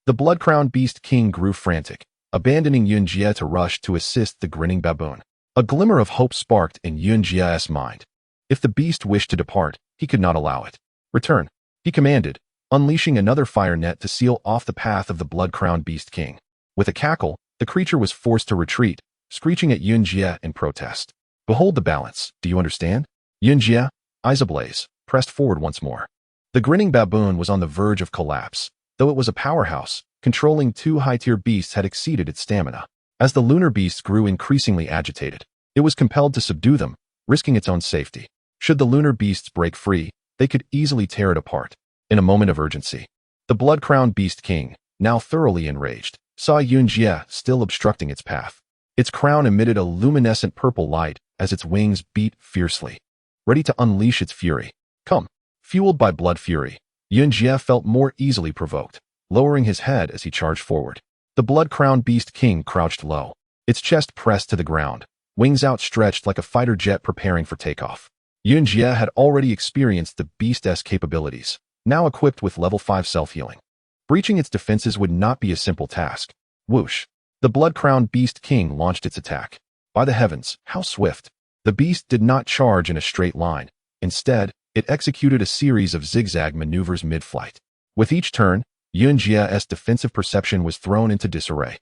the blood-crowned beast king grew frantic, abandoning Yuanjie to rush to assist the grinning baboon. A glimmer of hope sparked in Yuanjie's mind. If the beast wished to depart, he could not allow it. Return, he commanded, unleashing another fire net to seal off the path of the blood-crowned beast king. With a cackle, the creature was forced to retreat, screeching at Yuanjie in protest. Behold the balance, do you understand? Yuanjie, eyes ablaze, pressed forward once more. The grinning baboon was on the verge of collapse. Though it was a powerhouse, controlling two high-tier beasts had exceeded its stamina. As the lunar beast grew increasingly agitated, it was compelled to subdue them, risking its own safety. Should the lunar beasts break free, they could easily tear it apart. In a moment of urgency, the blood-crowned beast king, now thoroughly enraged, saw Yuanjie still obstructing its path. Its crown emitted a luminescent purple light as its wings beat fiercely, ready to unleash its fury. Come. Fueled by blood fury, Yuanjie felt more easily provoked, lowering his head as he charged forward. The blood-crowned beast king crouched low, its chest pressed to the ground, wings outstretched like a fighter jet preparing for takeoff. Yuanjie had already experienced the beast's capabilities, now equipped with level 5 self-healing. Breaching its defenses would not be a simple task. Whoosh! The blood-crowned beast king launched its attack. By the heavens, how swift! The beast did not charge in a straight line. Instead, it executed a series of zigzag maneuvers mid-flight. With each turn, Yuanjie's defensive perception was thrown into disarray,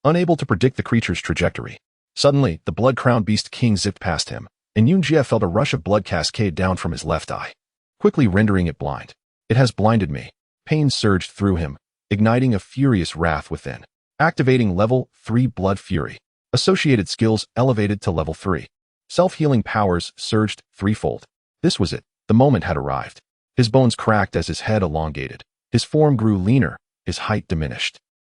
unable to predict the creature's trajectory. Suddenly, the blood-crowned beast king zipped past him, and Yuanjie felt a rush of blood cascade down from his left eye, quickly rendering it blind. It has blinded me. Pain surged through him, igniting a furious wrath within. Activating level 3 blood fury. Associated skills elevated to level 3. Self-healing powers surged threefold. This was it. The moment had arrived. His bones cracked as his head elongated. His form grew leaner, his height diminished,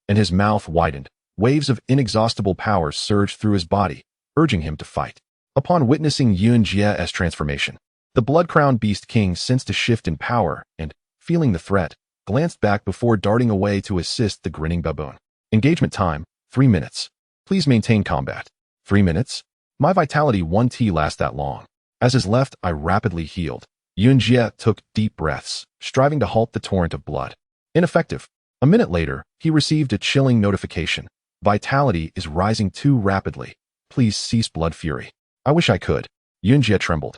and his mouth widened. Waves of inexhaustible power surged through his body, urging him to fight. Upon witnessing Yuanjie's transformation, the blood-crowned beast king sensed a shift in power and, feeling the threat, glanced back before darting away to assist the grinning baboon. Engagement time, 3 minutes. Please maintain combat. 3 minutes? My vitality won't last that long. As his left eye rapidly healed, Yuanjie took deep breaths, striving to halt the torrent of blood. Ineffective. A minute later, he received a chilling notification. Vitality is rising too rapidly. Please cease blood fury. I wish I could. Yuanjie trembled.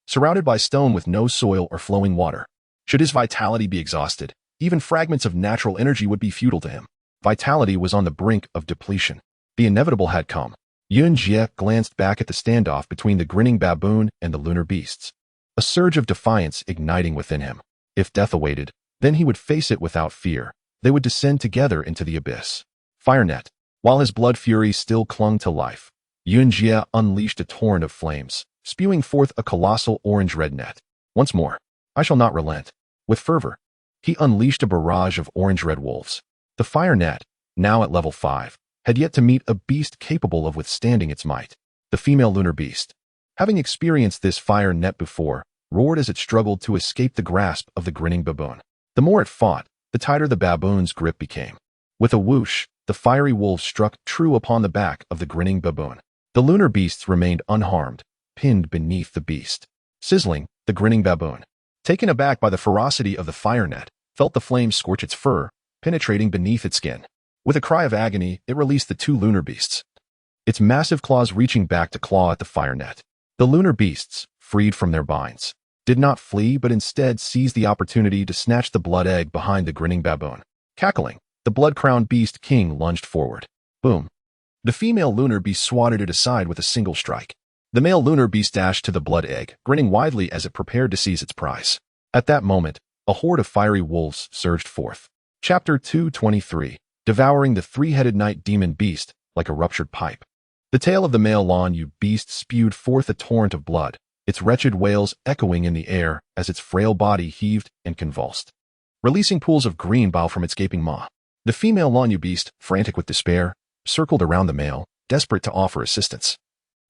Surrounded by stone with no soil or flowing water, should his vitality be exhausted, even fragments of natural energy would be futile to him. Vitality was on the brink of depletion. The inevitable had come. Yuanjie glanced back at the standoff between the grinning baboon and the lunar beasts, a surge of defiance igniting within him. If death awaited, then he would face it without fear. They would descend together into the abyss. Fire net. While his blood fury still clung to life, Yuanjie unleashed a torrent of flames, spewing forth a colossal orange-red net. Once more, I shall not relent. With fervor, he unleashed a barrage of orange-red wolves. The fire net, now at level 5, had yet to meet a beast capable of withstanding its might. The female lunar beast, having experienced this fire net before, roared as it struggled to escape the grasp of the grinning baboon. The more it fought, the tighter the baboon's grip became. With a whoosh, the fiery wolf struck true upon the back of the grinning baboon. The lunar beasts remained unharmed, pinned beneath the beast. Sizzling, the grinning baboon, taken aback by the ferocity of the fire net, felt the flames scorch its fur, penetrating beneath its skin. With a cry of agony, it released the two lunar beasts, its massive claws reaching back to claw at the fire net. The lunar beasts, freed from their binds, did not flee but instead seized the opportunity to snatch the blood egg behind the grinning baboon. Cackling, the blood-crowned beast king lunged forward. Boom! The female lunar beast swatted it aside with a single strike. The male lunar beast dashed to the blood egg, grinning widely as it prepared to seize its prize. At that moment, a horde of fiery wolves surged forth. Chapter 223, devouring the three-headed night demon beast like a ruptured pipe. The tail of the male Lanyu beast spewed forth a torrent of blood, its wretched wails echoing in the air as its frail body heaved and convulsed, releasing pools of green bile from its gaping maw. The female Lanyu beast, frantic with despair, circled around the male, desperate to offer assistance,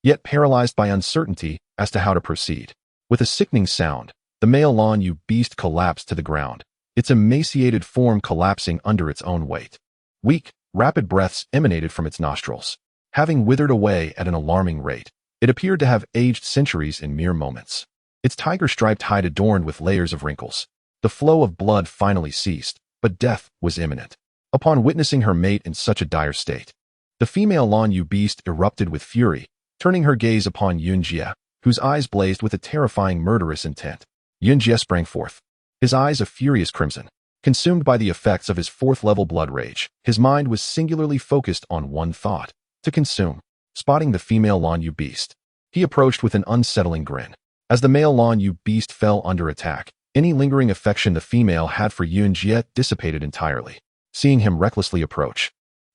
yet paralyzed by uncertainty as to how to proceed. With a sickening sound, the male Lanyu beast collapsed to the ground, its emaciated form collapsing under its own weight. Weak, rapid breaths emanated from its nostrils. Having withered away at an alarming rate, it appeared to have aged centuries in mere moments. Its tiger-striped hide adorned with layers of wrinkles. The flow of blood finally ceased, but death was imminent. Upon witnessing her mate in such a dire state, the female Lanyu beast erupted with fury, turning her gaze upon Yunjie, whose eyes blazed with a terrifying murderous intent. Yunjie sprang forth, his eyes a furious crimson. Consumed by the effects of his fourth-level blood rage, his mind was singularly focused on one thought: to consume. Spotting the female Lanyu beast, he approached with an unsettling grin. As the male Lanyu beast fell under attack, any lingering affection the female had for Yunjie dissipated entirely. Seeing him recklessly approach,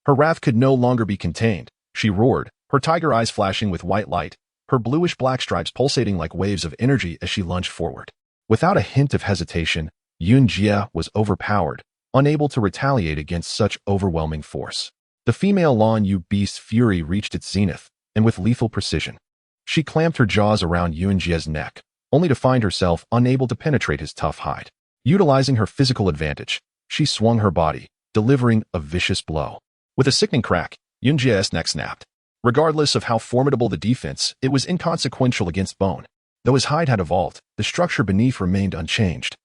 her wrath could no longer be contained. She roared, her tiger eyes flashing with white light, her bluish-black stripes pulsating like waves of energy as she lunged forward. Without a hint of hesitation, Yunjie was overpowered, unable to retaliate against such overwhelming force. The female Lanyu beast's fury reached its zenith, and with lethal precision, she clamped her jaws around Yunjie's neck, only to find herself unable to penetrate his tough hide. Utilizing her physical advantage, she swung her body, delivering a vicious blow. With a sickening crack, Yunjie's neck snapped. Regardless of how formidable the defense, it was inconsequential against bone. Though his hide had evolved, the structure beneath remained unchanged.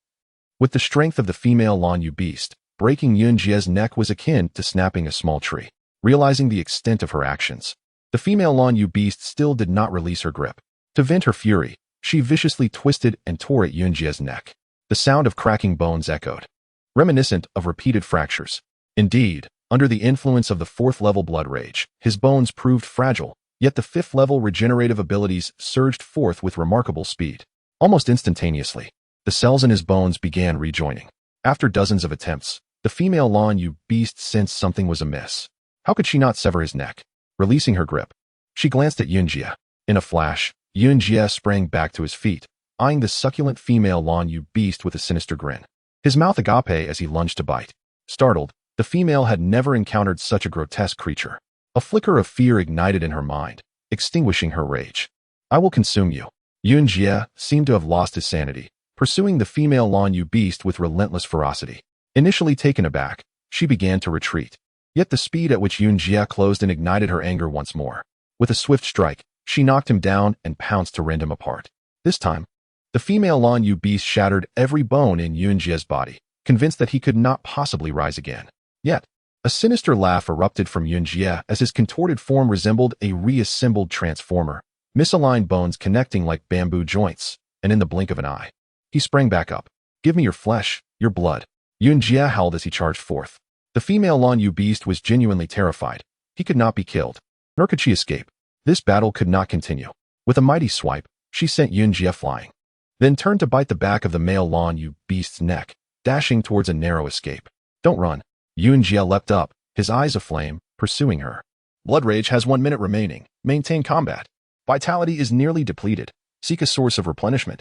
With the strength of the female Lanyu beast, breaking Yunjie's neck was akin to snapping a small tree. Realizing the extent of her actions, the female Lanyu beast still did not release her grip. To vent her fury, she viciously twisted and tore at Yunjie's neck. The sound of cracking bones echoed, reminiscent of repeated fractures. Indeed, under the influence of the fourth-level blood rage, his bones proved fragile, yet the fifth-level regenerative abilities surged forth with remarkable speed. Almost instantaneously, the cells in his bones began rejoining. After dozens of attempts, the female Lanyu beast sensed something was amiss. How could she not sever his neck? Releasing her grip, she glanced at Yunjie. In a flash, Yunjie sprang back to his feet, eyeing the succulent female Lanyu beast with a sinister grin. His mouth agape as he lunged to bite. Startled, the female had never encountered such a grotesque creature. A flicker of fear ignited in her mind, extinguishing her rage. I will consume you. Yunjie seemed to have lost his sanity, pursuing the female Lanyu beast with relentless ferocity. Initially taken aback, she began to retreat. Yet the speed at which Yunjie closed and ignited her anger once more. With a swift strike, she knocked him down and pounced to rend him apart. This time, the female Lanyu beast shattered every bone in Yunjie's body, convinced that he could not possibly rise again. Yet, a sinister laugh erupted from Yunjie as his contorted form resembled a reassembled transformer, misaligned bones connecting like bamboo joints, and in the blink of an eye, he sprang back up. Give me your flesh, your blood. Yunjie howled as he charged forth. The female Lanyu beast was genuinely terrified. He could not be killed, nor could she escape. This battle could not continue. With a mighty swipe, she sent Yunjie flying, then turned to bite the back of the male Lanyu beast's neck, dashing towards a narrow escape. Don't run. Yunjie leapt up, his eyes aflame, pursuing her. Blood rage has 1 minute remaining. Maintain combat. Vitality is nearly depleted. Seek a source of replenishment.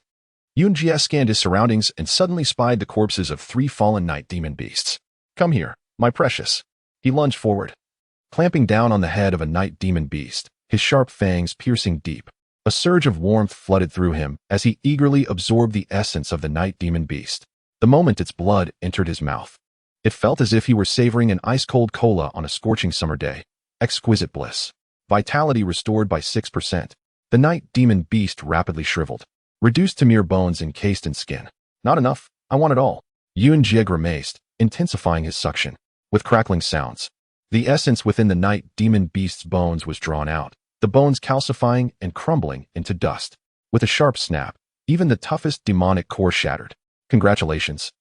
Yunjie scanned his surroundings and suddenly spied the corpses of 3 fallen night demon beasts. Come here, my precious. He lunged forward, clamping down on the head of a night demon beast, his sharp fangs piercing deep. A surge of warmth flooded through him as he eagerly absorbed the essence of the night demon beast. The moment its blood entered his mouth, it felt as if he were savoring an ice-cold cola on a scorching summer day. Exquisite bliss. Vitality restored by 6%. The night demon beast rapidly shriveled, reduced to mere bones encased in skin. Not enough. I want it all. Yunjie grimaced, intensifying his suction. With crackling sounds, the essence within the night demon beast's bones was drawn out, the bones calcifying and crumbling into dust. With a sharp snap, even the toughest demonic core shattered. Congratulations.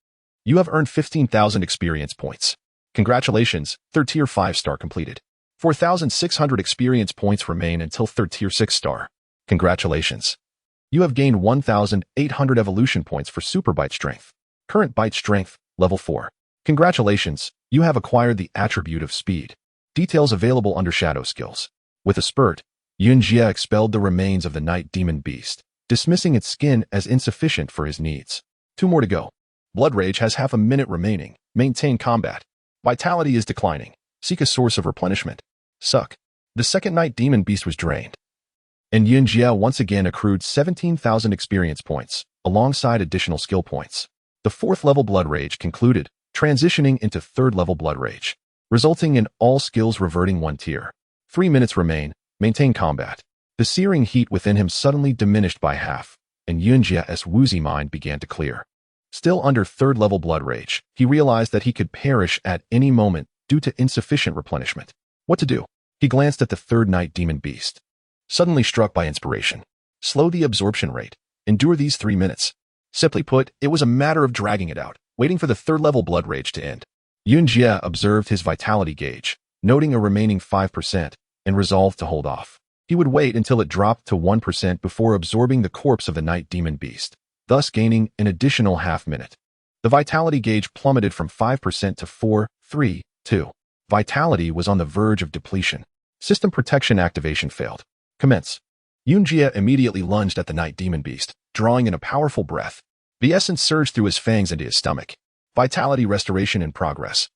You have earned 15,000 experience points. Congratulations, 3rd tier 5-star completed. 4,600 experience points remain until 3rd tier 6 star. Congratulations. You have gained 1,800 evolution points for super bite strength. Current bite strength, level 4. Congratulations, you have acquired the attribute of speed. Details available under shadow skills. With a spurt, Yunjie expelled the remains of the night demon beast, dismissing its skin as insufficient for his needs. 2 more to go. Blood Rage has half a minute remaining. Maintain combat. Vitality is declining. Seek a source of replenishment. Suck. The second night demon beast was drained, and Yunjie once again accrued 17,000 experience points, alongside additional skill points. The 4th level Blood Rage concluded, transitioning into 3rd level Blood Rage, resulting in all skills reverting 1 tier. 3 minutes remain. Maintain combat. The searing heat within him suddenly diminished by half, and Yunjie's woozy mind began to clear. Still under 3rd level Blood Rage, he realized that he could perish at any moment due to insufficient replenishment. What to do? He glanced at the 3rd night demon beast, suddenly struck by inspiration. Slow the absorption rate. Endure these 3 minutes. Simply put, it was a matter of dragging it out, waiting for the 3rd level Blood Rage to end. Yunjie observed his vitality gauge, noting a remaining 5%, and resolved to hold off. He would wait until it dropped to 1% before absorbing the corpse of the night demon beast, thus gaining an additional half minute. The vitality gauge plummeted from 5% to 4, 3, 2. Vitality was on the verge of depletion. System protection activation failed. Commence. Yunjie immediately lunged at the night demon beast, drawing in a powerful breath. The essence surged through his fangs into his stomach. Vitality restoration in progress.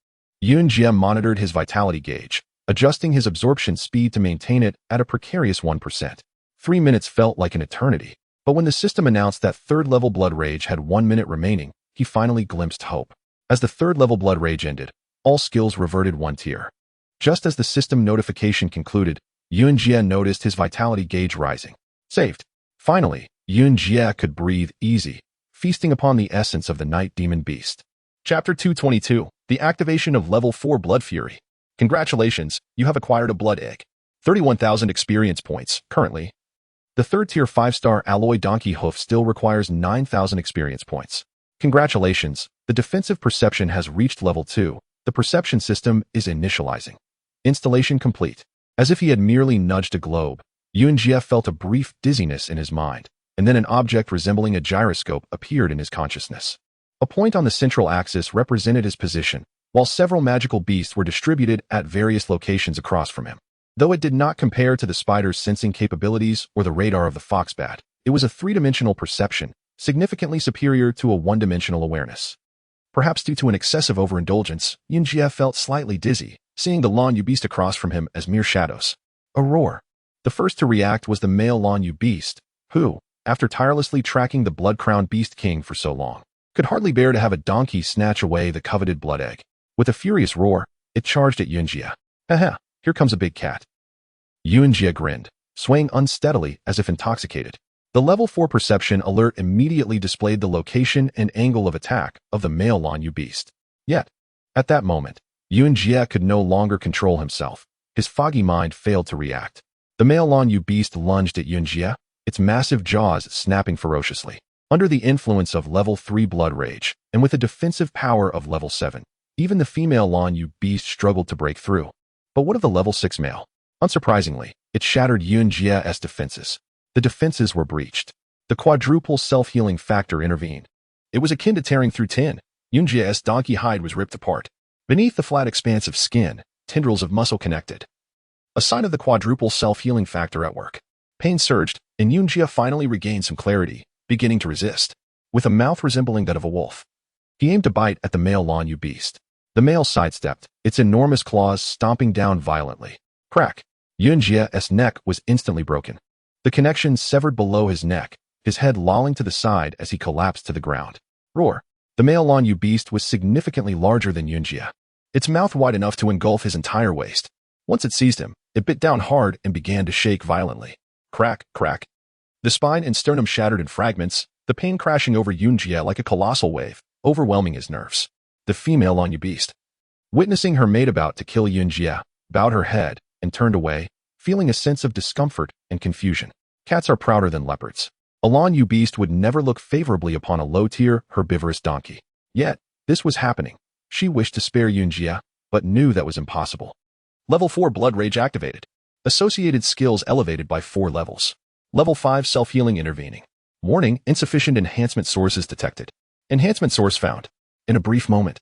Yunjie monitored his vitality gauge, adjusting his absorption speed to maintain it at a precarious 1%. 3 minutes felt like an eternity, but when the system announced that 3rd level Blood Rage had 1 minute remaining, he finally glimpsed hope. As the 3rd level Blood Rage ended, all skills reverted 1 tier. Just as the system notification concluded, Yunjie noticed his vitality gauge rising. Saved. Finally, Yunjie could breathe easy, feasting upon the essence of the night demon beast. Chapter 222, the activation of level 4 Blood Fury. Congratulations, you have acquired a blood egg. 31,000 experience points, currently. The 3rd tier 5-star alloy donkey hoof still requires 9,000 experience points. Congratulations, the defensive perception has reached level 2. The perception system is initializing. Installation complete. As if he had merely nudged a globe, Yunjie felt a brief dizziness in his mind, and then an object resembling a gyroscope appeared in his consciousness. A point on the central axis represented his position, while several magical beasts were distributed at various locations across from him. Though it did not compare to the spider's sensing capabilities or the radar of the foxbat, it was a 3-dimensional perception, significantly superior to a 1-dimensional awareness. Perhaps due to an excessive overindulgence, Yunjie felt slightly dizzy, seeing the Lan Yu beast across from him as mere shadows. A roar. The first to react was the male Lan Yu beast, who, after tirelessly tracking the blood-crowned beast king for so long, could hardly bear to have a donkey snatch away the coveted blood egg. With a furious roar, it charged at Yunjie. Haha, here comes a big cat. Yunjie grinned, swaying unsteadily as if intoxicated. The level 4 perception alert immediately displayed the location and angle of attack of the male Lan Yu beast. Yet, at that moment, Yunjie could no longer control himself. His foggy mind failed to react. The male Lan Yu beast lunged at Yunjie, its massive jaws snapping ferociously. Under the influence of level 3 Blood Rage, and with a defensive power of level 7, even the female Lan Yu beast struggled to break through. But what of the level 6 male? Unsurprisingly, it shattered Yunjie's defenses. The defenses were breached. The quadruple self-healing factor intervened. It was akin to tearing through tin. Yunjie's donkey hide was ripped apart. Beneath the flat expanse of skin, tendrils of muscle connected. A sign of the quadruple self-healing factor at work. Pain surged, and Yunjie finally regained some clarity, beginning to resist. With a mouth resembling that of a wolf, he aimed to bite at the male Lan Yu beast. The male sidestepped, its enormous claws stomping down violently. Crack! Yunjie's neck was instantly broken. The connection severed below his neck, his head lolling to the side as he collapsed to the ground. Roar! The male Lan Yu beast was significantly larger than Yunjie, its mouth wide enough to engulf his entire waist. Once it seized him, it bit down hard and began to shake violently. Crack, crack. The spine and sternum shattered in fragments, the pain crashing over Yunjie like a colossal wave, overwhelming his nerves. The female Lan Yu beast, witnessing her mate about to kill Yunjie, bowed her head and turned away, feeling a sense of discomfort and confusion. Cats are prouder than leopards. A Lan Yu beast would never look favorably upon a low-tier, herbivorous donkey. Yet, this was happening. She wished to spare Yunjie, but knew that was impossible. Level 4 Blood Rage activated. Associated skills elevated by 4 levels. Level 5 Self-Healing intervening. Warning, insufficient enhancement sources detected. Enhancement source found. In a brief moment,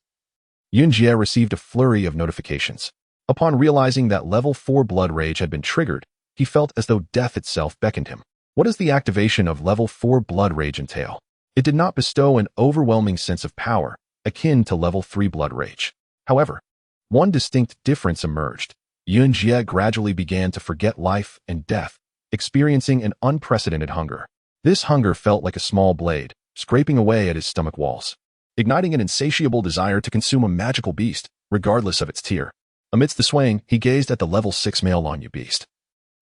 Yunjie received a flurry of notifications. Upon realizing that level 4 Blood Rage had been triggered, he felt as though death itself beckoned him. What does the activation of level 4 Blood Rage entail? It did not bestow an overwhelming sense of power, akin to level 3 Blood Rage. However, one distinct difference emerged. Yunjie gradually began to forget life and death, experiencing an unprecedented hunger. This hunger felt like a small blade, scraping away at his stomach walls, igniting an insatiable desire to consume a magical beast, regardless of its tier. Amidst the swaying, he gazed at the level 6 male Lanyu beast,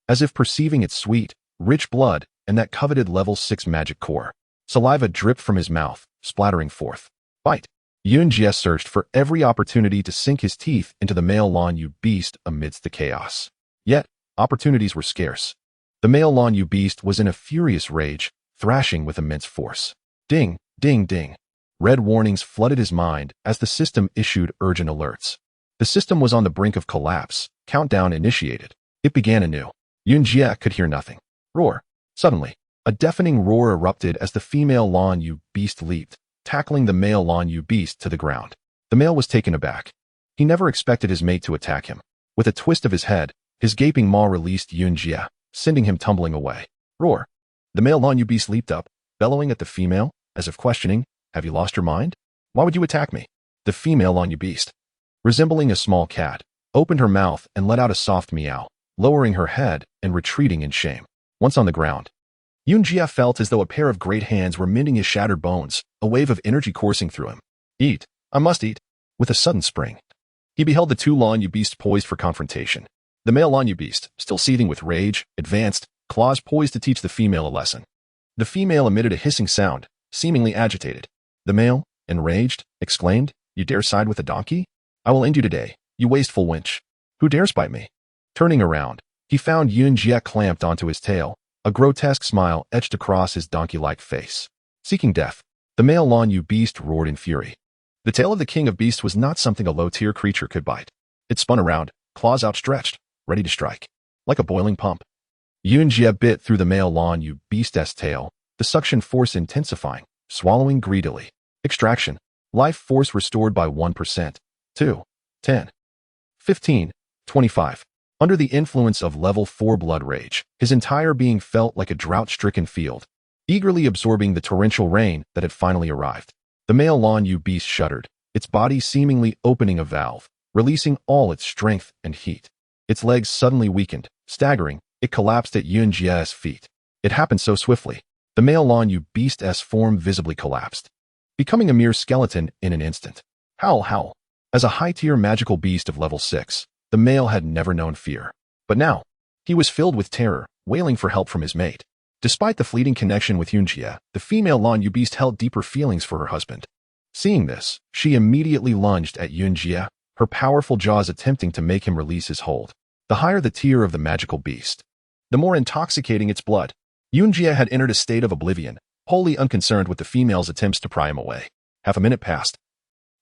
as if perceiving its sweet, rich blood and that coveted level 6 magic core. Saliva dripped from his mouth, splattering forth. Bite. Yunjie searched for every opportunity to sink his teeth into the male Lanyu beast amidst the chaos. Yet, opportunities were scarce. The male Lanyu beast was in a furious rage, thrashing with immense force. Ding, ding, ding. Red warnings flooded his mind as the system issued urgent alerts. The system was on the brink of collapse. Countdown initiated. It began anew. Yunjie could hear nothing. Roar. Suddenly, a deafening roar erupted as the female Lanyu beast leaped, tackling the male Lanyu beast to the ground. The male was taken aback. He never expected his mate to attack him. With a twist of his head, his gaping maw released Yunjie, sending him tumbling away. Roar. The male Lanyu beast leaped up, bellowing at the female, as if questioning, "Have you lost your mind? Why would you attack me?" The female Lanyu beast, resembling a small cat, opened her mouth and let out a soft meow, lowering her head and retreating in shame. Once on the ground, Yunjie felt as though a pair of great hands were mending his shattered bones, a wave of energy coursing through him. Eat. I must eat. With a sudden spring, he beheld the two Lanyu beasts poised for confrontation. The male Lanyu beast, still seething with rage, advanced, claws poised to teach the female a lesson. The female emitted a hissing sound, seemingly agitated. The male, enraged, exclaimed, "You dare side with a donkey? I will end you today, you wasteful wench. Who dares bite me?" Turning around, he found Yunjie clamped onto his tail, a grotesque smile etched across his donkey-like face. Seeking death, the male Lanyu beast roared in fury. The tail of the king of beasts was not something a low-tier creature could bite. It spun around, claws outstretched, ready to strike. Like a boiling pump, Yunjie bit through the male Lanyu beast's tail, the suction force intensifying, swallowing greedily. Extraction. Life force restored by 1%. 2. 10. 15. 25. Under the influence of level 4 blood rage, his entire being felt like a drought-stricken field, eagerly absorbing the torrential rain that had finally arrived. The male Lanyu beast shuddered, its body seemingly opening a valve, releasing all its strength and heat. Its legs suddenly weakened. Staggering, it collapsed at Yunjie's feet. It happened so swiftly. The male Lanyu beast's form visibly collapsed, becoming a mere skeleton in an instant. Howl, howl. As a high-tier magical beast of level 6, the male had never known fear. But now, he was filled with terror, wailing for help from his mate. Despite the fleeting connection with Yunjie, the female Lanyu beast held deeper feelings for her husband. Seeing this, she immediately lunged at Yunjie, her powerful jaws attempting to make him release his hold. The higher the tier of the magical beast, the more intoxicating its blood. Yunjie had entered a state of oblivion, wholly unconcerned with the female's attempts to pry him away. Half a minute passed,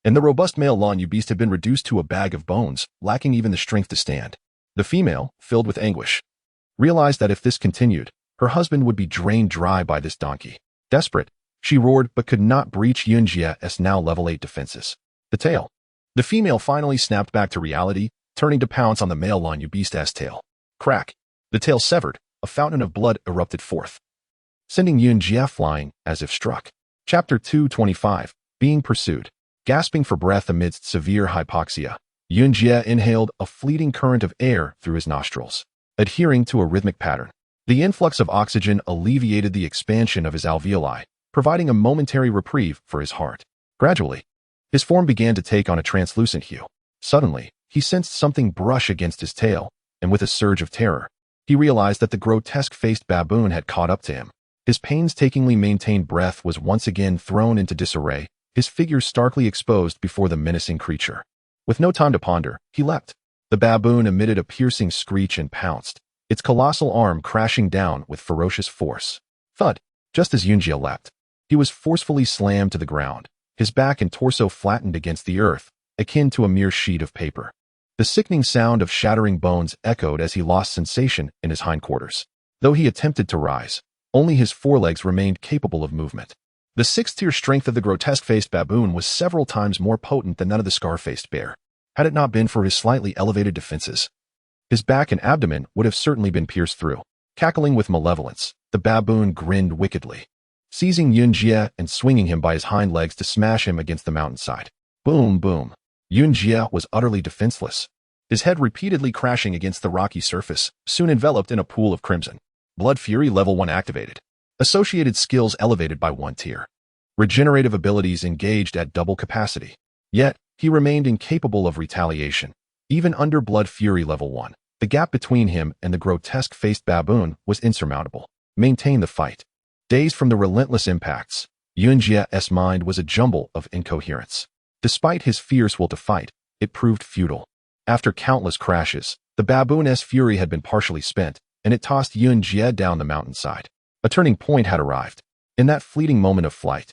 and the robust male Lanyu beast had been reduced to a bag of bones, lacking even the strength to stand. The female, filled with anguish, realized that if this continued, her husband would be drained dry by this donkey. Desperate, she roared but could not breach Yunjie's now level 8 defenses. The tail. The female finally snapped back to reality, turning to pounce on the male Lanyu beast's tail. Crack. The tail severed, a fountain of blood erupted forth, sending Yunjie flying as if struck. Chapter 225. Being pursued. Gasping for breath amidst severe hypoxia, Yunjie inhaled a fleeting current of air through his nostrils, adhering to a rhythmic pattern. The influx of oxygen alleviated the expansion of his alveoli, providing a momentary reprieve for his heart. Gradually, his form began to take on a translucent hue. Suddenly, he sensed something brush against his tail, and with a surge of terror, he realized that the grotesque-faced baboon had caught up to him. His painstakingly maintained breath was once again thrown into disarray, his figure starkly exposed before the menacing creature. With no time to ponder, he leapt. The baboon emitted a piercing screech and pounced, its colossal arm crashing down with ferocious force. Thud! Just as Yunjie leapt, he was forcefully slammed to the ground, his back and torso flattened against the earth, akin to a mere sheet of paper. The sickening sound of shattering bones echoed as he lost sensation in his hindquarters. Though he attempted to rise, only his forelegs remained capable of movement. The sixth-tier strength of the grotesque-faced baboon was several times more potent than that of the scar-faced bear. Had it not been for his slightly elevated defenses, his back and abdomen would have certainly been pierced through. Cackling with malevolence, the baboon grinned wickedly, seizing Yunjie and swinging him by his hind legs to smash him against the mountainside. Boom, boom. Yunjie was utterly defenseless, his head repeatedly crashing against the rocky surface, soon enveloped in a pool of crimson. Blood Fury Level 1 activated. Associated skills elevated by 1 tier. Regenerative abilities engaged at double capacity. Yet, he remained incapable of retaliation. Even under Blood Fury Level 1, the gap between him and the grotesque-faced baboon was insurmountable. Maintain the fight. Dazed from the relentless impacts, Yunjie's mind was a jumble of incoherence. Despite his fierce will to fight, it proved futile. After countless crashes, the baboon's fury had been partially spent, and it tossed Yunjie down the mountainside. A turning point had arrived. In that fleeting moment of flight,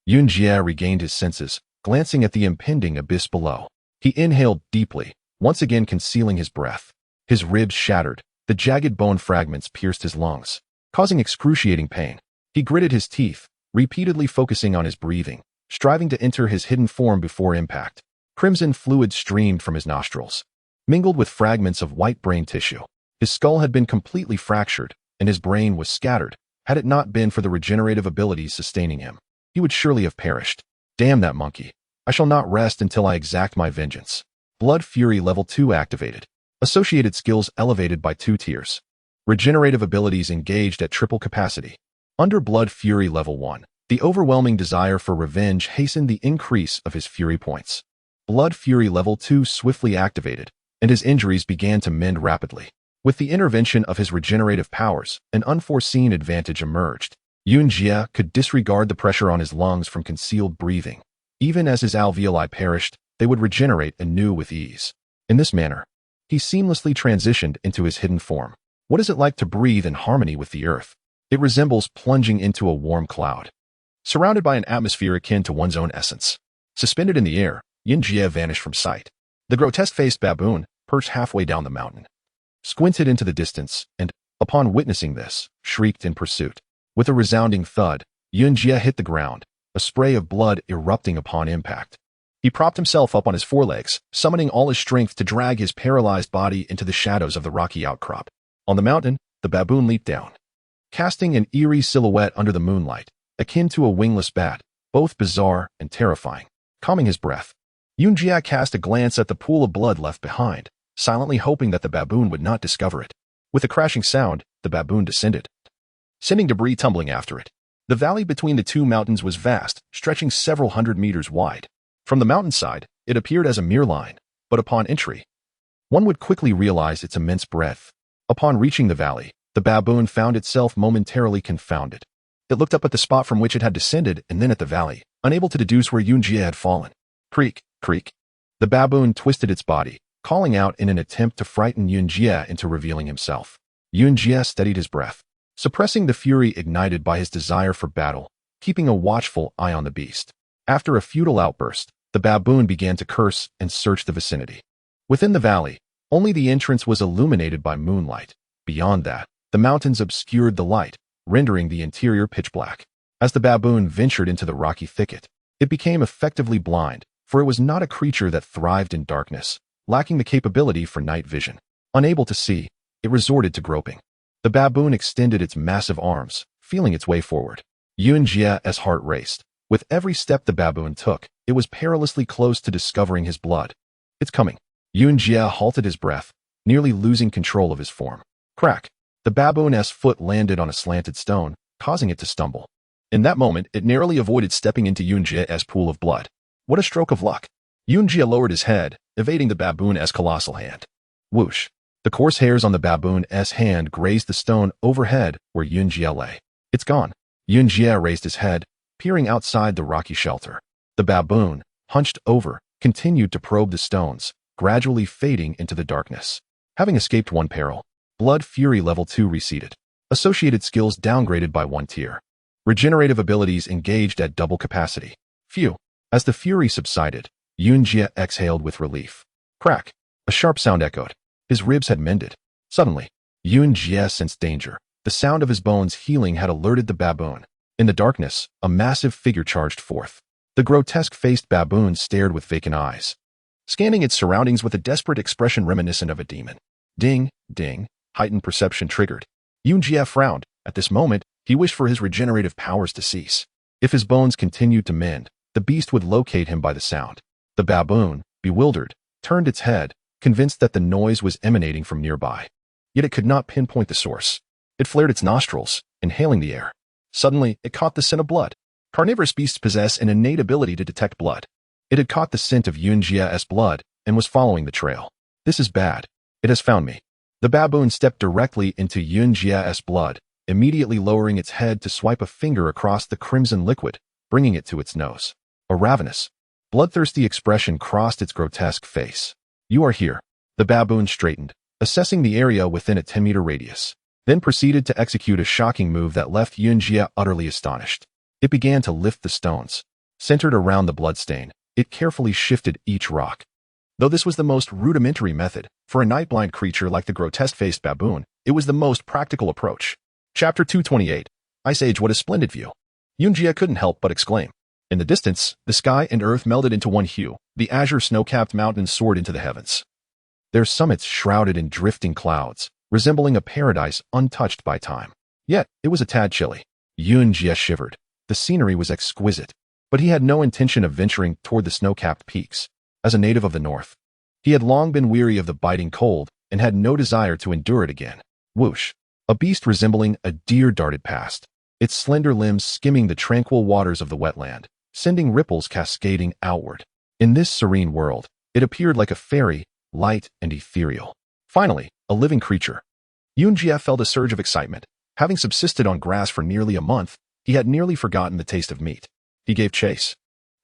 Yunjie regained his senses, glancing at the impending abyss below. He inhaled deeply, once again concealing his breath. His ribs shattered, the jagged bone fragments pierced his lungs, causing excruciating pain. He gritted his teeth, repeatedly focusing on his breathing, striving to enter his hidden form before impact. Crimson fluid streamed from his nostrils, mingled with fragments of white brain tissue. His skull had been completely fractured, and his brain was scattered. Had it not been for the regenerative abilities sustaining him, he would surely have perished. Damn that monkey. I shall not rest until I exact my vengeance. Blood Fury Level 2 activated. Associated skills elevated by 2 tiers. Regenerative abilities engaged at triple capacity. Under Blood Fury Level 1, the overwhelming desire for revenge hastened the increase of his fury points. Blood Fury Level 2 swiftly activated, and his injuries began to mend rapidly. With the intervention of his regenerative powers, an unforeseen advantage emerged. Yunjie could disregard the pressure on his lungs from concealed breathing. Even as his alveoli perished, they would regenerate anew with ease. In this manner, he seamlessly transitioned into his hidden form. What is it like to breathe in harmony with the earth? It resembles plunging into a warm cloud, surrounded by an atmosphere akin to one's own essence. Suspended in the air, Yunjie vanished from sight. The grotesque-faced baboon, perched halfway down the mountain, squinted into the distance, and, upon witnessing this, shrieked in pursuit. With a resounding thud, Yunjie hit the ground, a spray of blood erupting upon impact. He propped himself up on his forelegs, summoning all his strength to drag his paralyzed body into the shadows of the rocky outcrop. On the mountain, the baboon leaped down, casting an eerie silhouette under the moonlight, akin to a wingless bat, both bizarre and terrifying. Calming his breath, Yunjie cast a glance at the pool of blood left behind, silently hoping that the baboon would not discover it. With a crashing sound, the baboon descended, sending debris tumbling after it. The valley between the two mountains was vast, stretching several hundred meters wide. From the mountainside, it appeared as a mere line, but upon entry, one would quickly realize its immense breadth. Upon reaching the valley, the baboon found itself momentarily confounded. It looked up at the spot from which it had descended and then at the valley, unable to deduce where Yunjie had fallen. Creak, creak. The baboon twisted its body, calling out in an attempt to frighten Yunjie into revealing himself. Yunjie steadied his breath, suppressing the fury ignited by his desire for battle, keeping a watchful eye on the beast. After a futile outburst, the baboon began to curse and search the vicinity. Within the valley, only the entrance was illuminated by moonlight. Beyond that, the mountains obscured the light, rendering the interior pitch black. As the baboon ventured into the rocky thicket, it became effectively blind, for it was not a creature that thrived in darkness, lacking the capability for night vision. Unable to see, it resorted to groping. The baboon extended its massive arms, feeling its way forward. Yunjie's heart raced. With every step the baboon took, it was perilously close to discovering his blood. It's coming. Yunjie halted his breath, nearly losing control of his form. Crack. The baboon's foot landed on a slanted stone, causing it to stumble. In that moment, it narrowly avoided stepping into Yunjie's pool of blood. What a stroke of luck. Yunjie lowered his head, evading the baboon's colossal hand. Whoosh. The coarse hairs on the baboon's hand grazed the stone overhead where Yunjie lay. It's gone. Yunjie raised his head, peering outside the rocky shelter. The baboon, hunched over, continued to probe the stones, gradually fading into the darkness. Having escaped one peril, Blood Fury Level 2 receded. Associated skills downgraded by 1 tier. Regenerative abilities engaged at double capacity. Phew. As the fury subsided, Yunjie exhaled with relief. Crack. A sharp sound echoed. His ribs had mended. Suddenly, Yun Jie sensed danger. The sound of his bones healing had alerted the baboon. In the darkness, a massive figure charged forth. The grotesque-faced baboon stared with vacant eyes, scanning its surroundings with a desperate expression reminiscent of a demon. Ding, ding, heightened perception triggered. Yun Jie frowned. At this moment, he wished for his regenerative powers to cease. If his bones continued to mend, the beast would locate him by the sound. The baboon, bewildered, turned its head, convinced that the noise was emanating from nearby. Yet it could not pinpoint the source. It flared its nostrils, inhaling the air. Suddenly, it caught the scent of blood. Carnivorous beasts possess an innate ability to detect blood. It had caught the scent of Yun Jie's blood and was following the trail. This is bad. It has found me. The baboon stepped directly into Yun Jie's blood, immediately lowering its head to swipe a finger across the crimson liquid, bringing it to its nose. A ravenous, bloodthirsty expression crossed its grotesque face. You are here. The baboon straightened, assessing the area within a 10-meter radius, then proceeded to execute a shocking move that left Yun Jie utterly astonished. It began to lift the stones. Centered around the bloodstain, it carefully shifted each rock. Though this was the most rudimentary method, for a night-blind creature like the grotesque-faced baboon, it was the most practical approach. Chapter 228. Ice Age, what a splendid view. Yun Jie couldn't help but exclaim. In the distance, the sky and earth melded into one hue. The azure snow-capped mountains soared into the heavens, their summits shrouded in drifting clouds, resembling a paradise untouched by time. Yet, it was a tad chilly. Yun Jie shivered. The scenery was exquisite, but he had no intention of venturing toward the snow-capped peaks. As a native of the north, he had long been weary of the biting cold and had no desire to endure it again. Whoosh! A beast resembling a deer darted past, its slender limbs skimming the tranquil waters of the wetland, sending ripples cascading outward. In this serene world, it appeared like a fairy, light and ethereal. Finally, a living creature. Yun Jie felt a surge of excitement. Having subsisted on grass for nearly a month, he had nearly forgotten the taste of meat. He gave chase.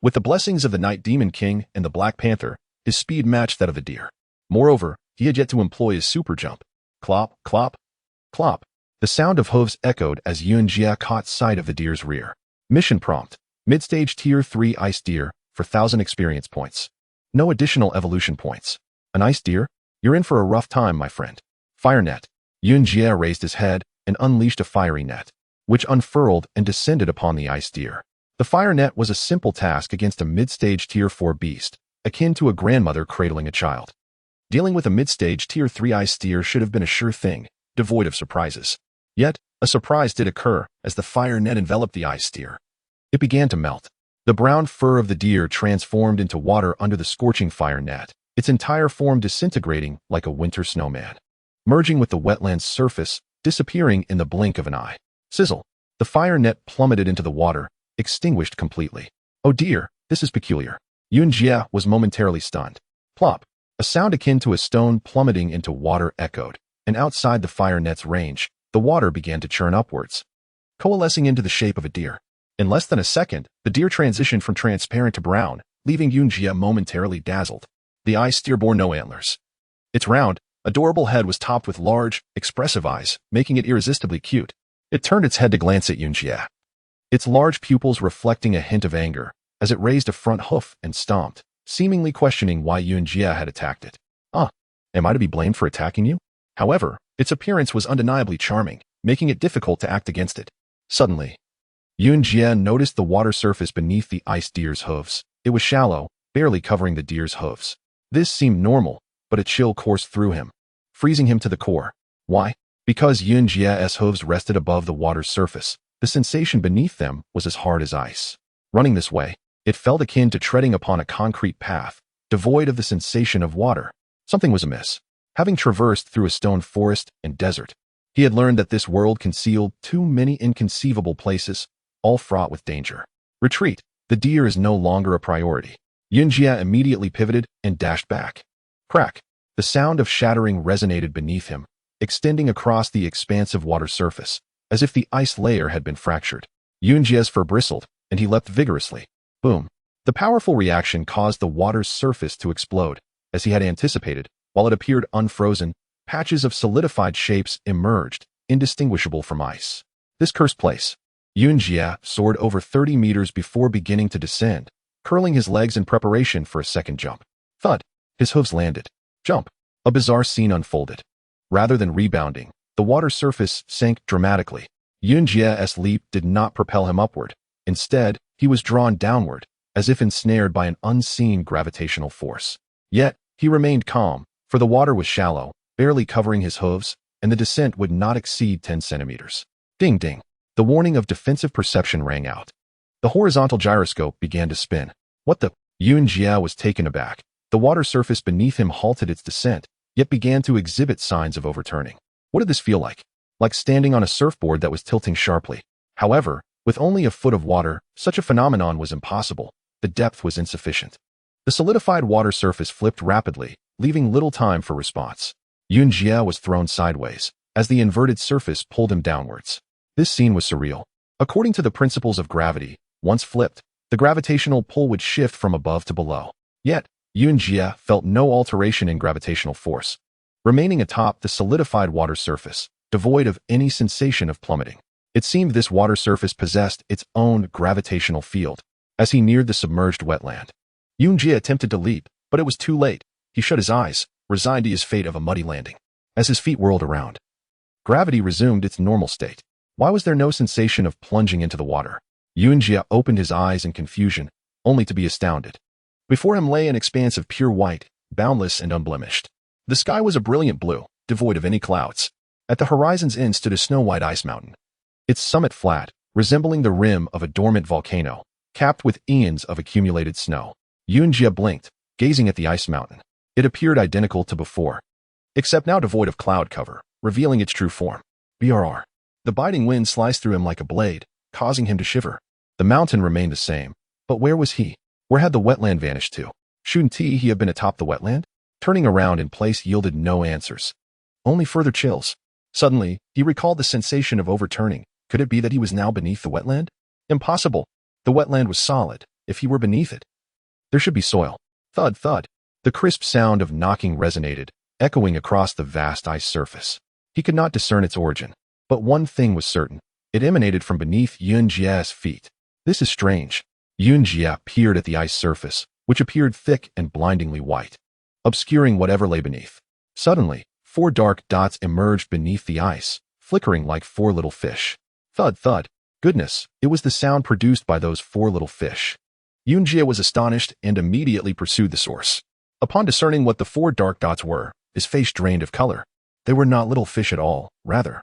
With the blessings of the Night Demon King and the Black Panther, his speed matched that of the deer. Moreover, he had yet to employ his super jump. Clop, clop, clop. The sound of hooves echoed as Yun Jie caught sight of the deer's rear. Mission prompt. Mid-stage Tier 3 Ice Deer for 1,000 experience points. No additional evolution points. An ice deer? You're in for a rough time, my friend. Fire net. Yun Jie raised his head and unleashed a fiery net, which unfurled and descended upon the ice deer. The fire net was a simple task against a mid-stage Tier 4 beast, akin to a grandmother cradling a child. Dealing with a mid-stage Tier 3 ice deer should have been a sure thing, devoid of surprises. Yet, a surprise did occur as the fire net enveloped the ice deer. It began to melt. The brown fur of the deer transformed into water under the scorching fire net, its entire form disintegrating like a winter snowman, merging with the wetland's surface, disappearing in the blink of an eye. Sizzle! The fire net plummeted into the water, extinguished completely. Oh dear, this is peculiar. Yun Jie was momentarily stunned. Plop! A sound akin to a stone plummeting into water echoed, and outside the fire net's range, the water began to churn upwards, coalescing into the shape of a deer. In less than a second, the deer transitioned from transparent to brown, leaving Yun Jie momentarily dazzled. The ice deer bore no antlers. Its round, adorable head was topped with large, expressive eyes, making it irresistibly cute. It turned its head to glance at Yun Jie, its large pupils reflecting a hint of anger, as it raised a front hoof and stomped, seemingly questioning why Yun Jie had attacked it. Am I to be blamed for attacking you? However, its appearance was undeniably charming, making it difficult to act against it. Suddenly, Yun Jie noticed the water surface beneath the ice deer's hooves. It was shallow, barely covering the deer's hooves. This seemed normal, but a chill coursed through him, freezing him to the core. Why? Because Yun Jie's hooves rested above the water's surface. The sensation beneath them was as hard as ice. Running this way, it felt akin to treading upon a concrete path, devoid of the sensation of water. Something was amiss. Having traversed through a stone forest and desert, he had learned that this world concealed too many inconceivable places, all fraught with danger. Retreat. The deer is no longer a priority. Yun Jie immediately pivoted and dashed back. Crack. The sound of shattering resonated beneath him, extending across the expansive water surface, as if the ice layer had been fractured. Yun Jie's fur bristled, and he leapt vigorously. Boom. The powerful reaction caused the water's surface to explode. As he had anticipated, while it appeared unfrozen, patches of solidified shapes emerged, indistinguishable from ice. This cursed place. Yun Jie soared over 30 meters before beginning to descend, curling his legs in preparation for a second jump. Thud! His hooves landed. Jump! A bizarre scene unfolded. Rather than rebounding, the water surface sank dramatically. Yunjia's leap did not propel him upward. Instead, he was drawn downward, as if ensnared by an unseen gravitational force. Yet, he remained calm, for the water was shallow, barely covering his hooves, and the descent would not exceed 10 centimeters. Ding ding. The warning of defensive perception rang out. The horizontal gyroscope began to spin. What the? Yunjia was taken aback. The water surface beneath him halted its descent, yet began to exhibit signs of overturning. What did this feel like? Like standing on a surfboard that was tilting sharply. However, with only a foot of water, such a phenomenon was impossible. The depth was insufficient. The solidified water surface flipped rapidly, leaving little time for response. Yunjia was thrown sideways, as the inverted surface pulled him downwards. This scene was surreal. According to the principles of gravity, once flipped, the gravitational pull would shift from above to below. Yet, Yunjia felt no alteration in gravitational force, remaining atop the solidified water surface, devoid of any sensation of plummeting. It seemed this water surface possessed its own gravitational field. As he neared the submerged wetland, Yunjia attempted to leap, but it was too late. He shut his eyes, resigned to his fate of a muddy landing. As his feet whirled around, gravity resumed its normal state. Why was there no sensation of plunging into the water? Yunjia opened his eyes in confusion, only to be astounded. Before him lay an expanse of pure white, boundless and unblemished. The sky was a brilliant blue, devoid of any clouds. At the horizon's end stood a snow-white ice mountain, its summit flat, resembling the rim of a dormant volcano, capped with eons of accumulated snow. Yunjia blinked, gazing at the ice mountain. It appeared identical to before, except now devoid of cloud cover, revealing its true form. BRR. The biting wind sliced through him like a blade, causing him to shiver. The mountain remained the same, but where was he? Where had the wetland vanished to? Shouldn't he have been atop the wetland? Turning around in place yielded no answers. Only further chills. Suddenly, he recalled the sensation of overturning. Could it be that he was now beneath the wetland? Impossible. The wetland was solid, if he were beneath it. There should be soil. Thud, thud. The crisp sound of knocking resonated, echoing across the vast ice surface. He could not discern its origin. But one thing was certain. It emanated from beneath Yunjia's feet. This is strange. Yunjia peered at the ice surface, which appeared thick and blindingly white, obscuring whatever lay beneath. Suddenly, 4 dark dots emerged beneath the ice, flickering like 4 little fish. Thud, thud. Goodness, it was the sound produced by those 4 little fish. Yunjia was astonished and immediately pursued the source. Upon discerning what the 4 dark dots were, his face drained of color. They were not little fish at all, rather.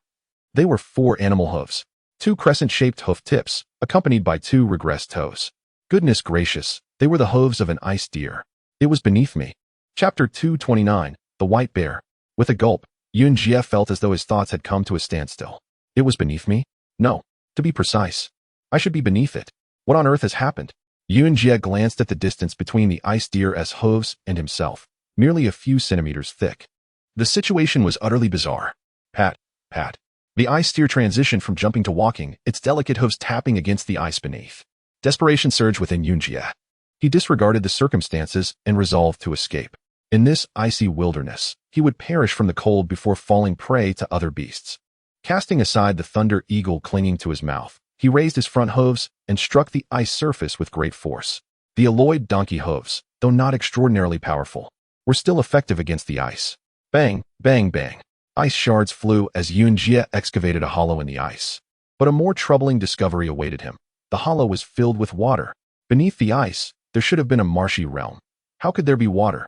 They were 4 animal hooves. 2 crescent-shaped hoof tips, accompanied by 2 regressed toes. Goodness gracious, they were the hooves of an ice deer. It was beneath me. Chapter 229, The White Bear. With a gulp, Yunjia felt as though his thoughts had come to a standstill. It was beneath me? No. To be precise, I should be beneath it. What on earth has happened? Yunjia glanced at the distance between the ice deer's hooves and himself, merely a few centimeters thick. The situation was utterly bizarre. Pat, pat. The ice deer transitioned from jumping to walking, its delicate hooves tapping against the ice beneath. Desperation surged within Yunjia. He disregarded the circumstances and resolved to escape. In this icy wilderness, he would perish from the cold before falling prey to other beasts. Casting aside the thunder eagle clinging to his mouth, he raised his front hooves and struck the ice surface with great force. The alloyed donkey hooves, though not extraordinarily powerful, were still effective against the ice. Bang, bang, bang. Ice shards flew as Yunjia excavated a hollow in the ice. But a more troubling discovery awaited him. The hollow was filled with water. Beneath the ice, there should have been a marshy realm. How could there be water?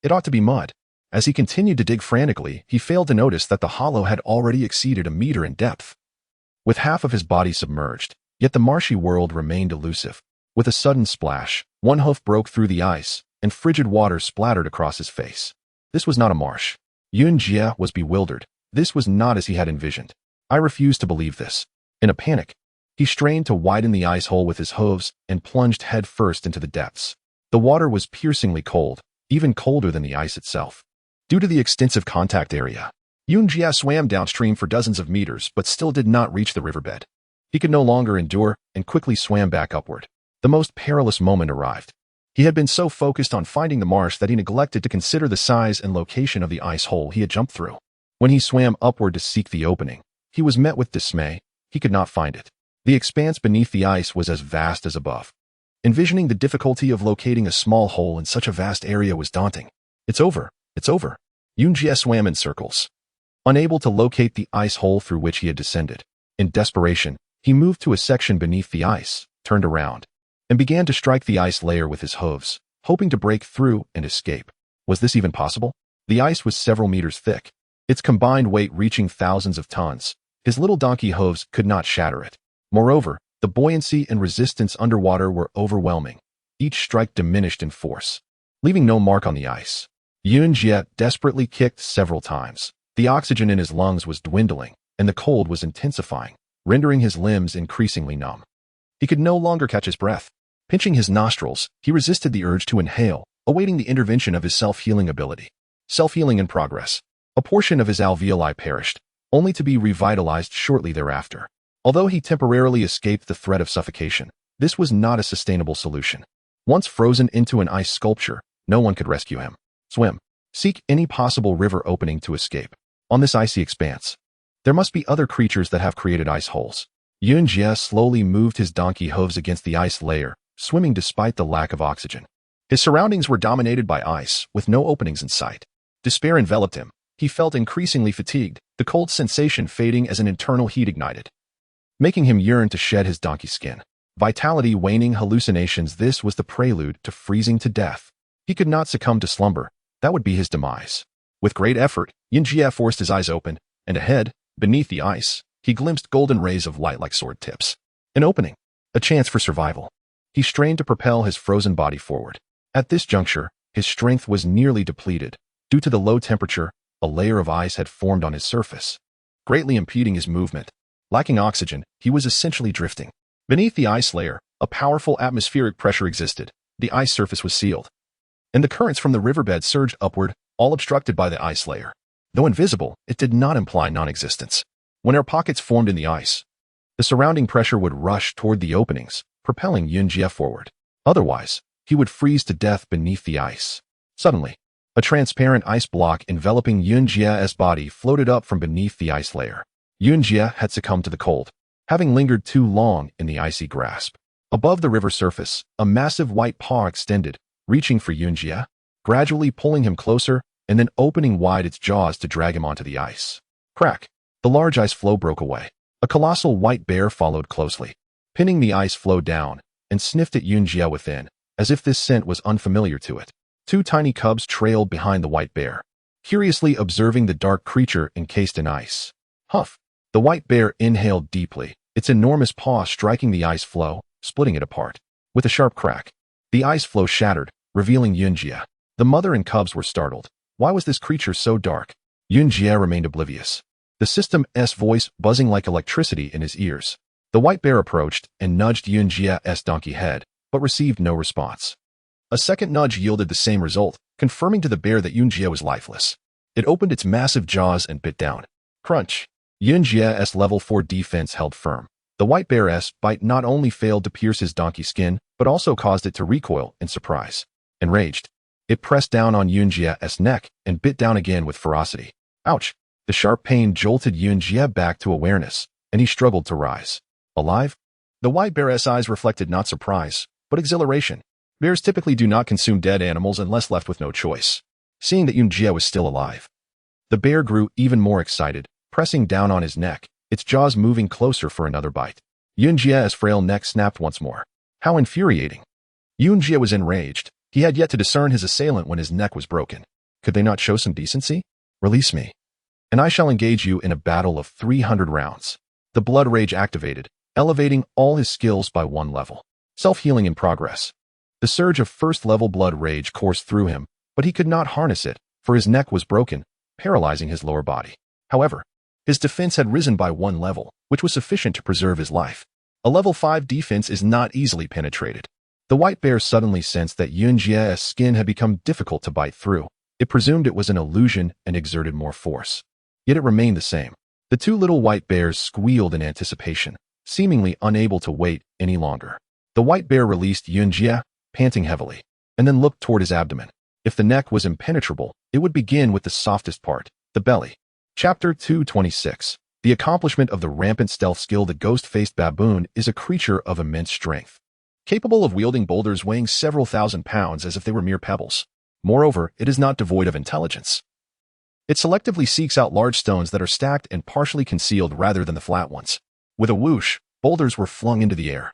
It ought to be mud. As he continued to dig frantically, he failed to notice that the hollow had already exceeded a meter in depth. With half of his body submerged, yet the marshy world remained elusive. With a sudden splash, one hoof broke through the ice, and frigid water splattered across his face. This was not a marsh. Yunjia was bewildered. This was not as he had envisioned. I refused to believe this. In a panic, he strained to widen the ice hole with his hooves and plunged headfirst into the depths. The water was piercingly cold, even colder than the ice itself. Due to the extensive contact area, Yunjia swam downstream for dozens of meters but still did not reach the riverbed. He could no longer endure and quickly swam back upward. The most perilous moment arrived. He had been so focused on finding the marsh that he neglected to consider the size and location of the ice hole he had jumped through. When he swam upward to seek the opening, he was met with dismay. He could not find it. The expanse beneath the ice was as vast as above. Envisioning the difficulty of locating a small hole in such a vast area was daunting. It's over, It's over. Yunjie swam in circles, unable to locate the ice hole through which he had descended. In desperation, he moved to a section beneath the ice, turned around, and began to strike the ice layer with his hooves, hoping to break through and escape. Was this even possible? The ice was several meters thick, its combined weight reaching thousands of tons. His little donkey hooves could not shatter it. Moreover, the buoyancy and resistance underwater were overwhelming. Each strike diminished in force, leaving no mark on the ice. Yunjie desperately kicked several times. The oxygen in his lungs was dwindling, and the cold was intensifying, rendering his limbs increasingly numb. He could no longer catch his breath. Pinching his nostrils, he resisted the urge to inhale, awaiting the intervention of his self-healing ability. Self-healing in progress. A portion of his alveoli perished, only to be revitalized shortly thereafter. Although he temporarily escaped the threat of suffocation, this was not a sustainable solution. Once frozen into an ice sculpture, no one could rescue him. Swim. Seek any possible river opening to escape. On this icy expanse, there must be other creatures that have created ice holes. Yunjie slowly moved his donkey hooves against the ice layer, swimming despite the lack of oxygen. His surroundings were dominated by ice, with no openings in sight. Despair enveloped him. He felt increasingly fatigued, the cold sensation fading as an internal heat ignited, making him yearn to shed his donkey skin. Vitality waning, hallucinations. This was the prelude to freezing to death. He could not succumb to slumber. That would be his demise. With great effort, Yunjie forced his eyes open, and ahead, beneath the ice, he glimpsed golden rays of light like sword tips. An opening. A chance for survival. He strained to propel his frozen body forward. At this juncture, his strength was nearly depleted. Due to the low temperature, a layer of ice had formed on his surface, greatly impeding his movement. Lacking oxygen, he was essentially drifting. Beneath the ice layer, a powerful atmospheric pressure existed. The ice surface was sealed, and the currents from the riverbed surged upward, all obstructed by the ice layer. Though invisible, it did not imply non-existence. When air pockets formed in the ice, the surrounding pressure would rush toward the openings, propelling Yunjie forward. Otherwise, he would freeze to death beneath the ice. Suddenly, a transparent ice block enveloping Yunjie's body floated up from beneath the ice layer. Yunjie had succumbed to the cold, having lingered too long in the icy grasp. Above the river surface, a massive white paw extended, reaching for Yunjie, gradually pulling him closer and then opening wide its jaws to drag him onto the ice. Crack! The large ice floe broke away. A colossal white bear followed closely, pinning the ice floe down, and sniffed at Yunjie within, as if this scent was unfamiliar to it. Two tiny cubs trailed behind the white bear, curiously observing the dark creature encased in ice. Huff! The white bear inhaled deeply, its enormous paw striking the ice floe, splitting it apart. With a sharp crack, the ice floe shattered, revealing Yunjie. The mother and cubs were startled. Why was this creature so dark? Yunjie remained oblivious, the system's voice buzzing like electricity in his ears. The white bear approached and nudged Yunjie's donkey head, but received no response. A second nudge yielded the same result, confirming to the bear that Yunjie was lifeless. It opened its massive jaws and bit down. Crunch! Yunjie's level 4 defense held firm. The white bear's bite not only failed to pierce his donkey skin, but also caused it to recoil in surprise. Enraged, it pressed down on Yunjie's neck and bit down again with ferocity. Ouch! The sharp pain jolted Yunjie back to awareness, and he struggled to rise. Alive? The white bear's eyes reflected not surprise, but exhilaration. Bears typically do not consume dead animals unless left with no choice. Seeing that Yunjie was still alive, the bear grew even more excited, pressing down on his neck, its jaws moving closer for another bite. Yunjie's frail neck snapped once more. How infuriating! Yunjie was enraged. He had yet to discern his assailant when his neck was broken. Could they not show some decency? Release me, and I shall engage you in a battle of 300 rounds. The blood rage activated, elevating all his skills by 1 level. Self-healing in progress. The surge of first-level blood rage coursed through him, but he could not harness it, for his neck was broken, paralyzing his lower body. However, his defense had risen by 1 level, which was sufficient to preserve his life. A level 5 defense is not easily penetrated. The white bear suddenly sensed that Yunjie's skin had become difficult to bite through. It presumed it was an illusion and exerted more force. Yet it remained the same. The two little white bears squealed in anticipation, seemingly unable to wait any longer. The white bear released Yunjie, panting heavily, and then looked toward his abdomen. If the neck was impenetrable, it would begin with the softest part, the belly. Chapter 226. The accomplishment of the rampant stealth skill. The ghost-faced baboon is a creature of immense strength, capable of wielding boulders weighing several thousand pounds as if they were mere pebbles. Moreover, it is not devoid of intelligence. It selectively seeks out large stones that are stacked and partially concealed rather than the flat ones. With a whoosh, boulders were flung into the air,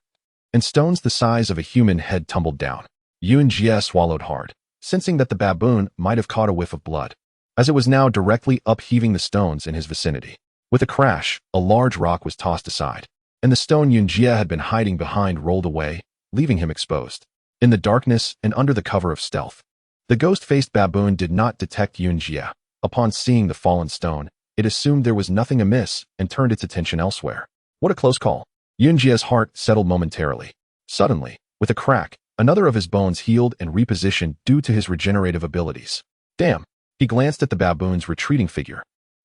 and stones the size of a human head tumbled down. Yunjie swallowed hard, sensing that the baboon might have caught a whiff of blood, as it was now directly upheaving the stones in his vicinity. With a crash, a large rock was tossed aside, and the stone Yunjie had been hiding behind rolled away, leaving him exposed. In the darkness and under the cover of stealth, the ghost-faced baboon did not detect Yunjie. Upon seeing the fallen stone, it assumed there was nothing amiss and turned its attention elsewhere. What a close call. Yunjie's heart settled momentarily. Suddenly, with a crack, another of his bones healed and repositioned due to his regenerative abilities. Damn! He glanced at the baboon's retreating figure,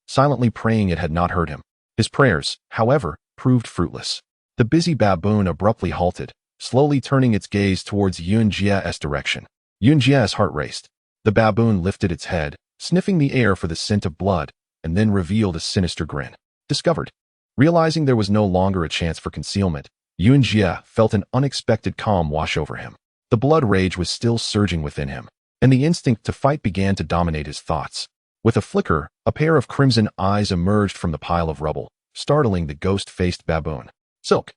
silently praying it had not heard him. His prayers, however, proved fruitless. The busy baboon abruptly halted, slowly turning its gaze towards Yunjie's direction. Yunjie's heart raced. The baboon lifted its head, sniffing the air for the scent of blood, and then revealed a sinister grin. Discovered. Realizing there was no longer a chance for concealment, Yunjie felt an unexpected calm wash over him. The blood rage was still surging within him, and the instinct to fight began to dominate his thoughts. With a flicker, a pair of crimson eyes emerged from the pile of rubble, startling the ghost-faced baboon. Silk.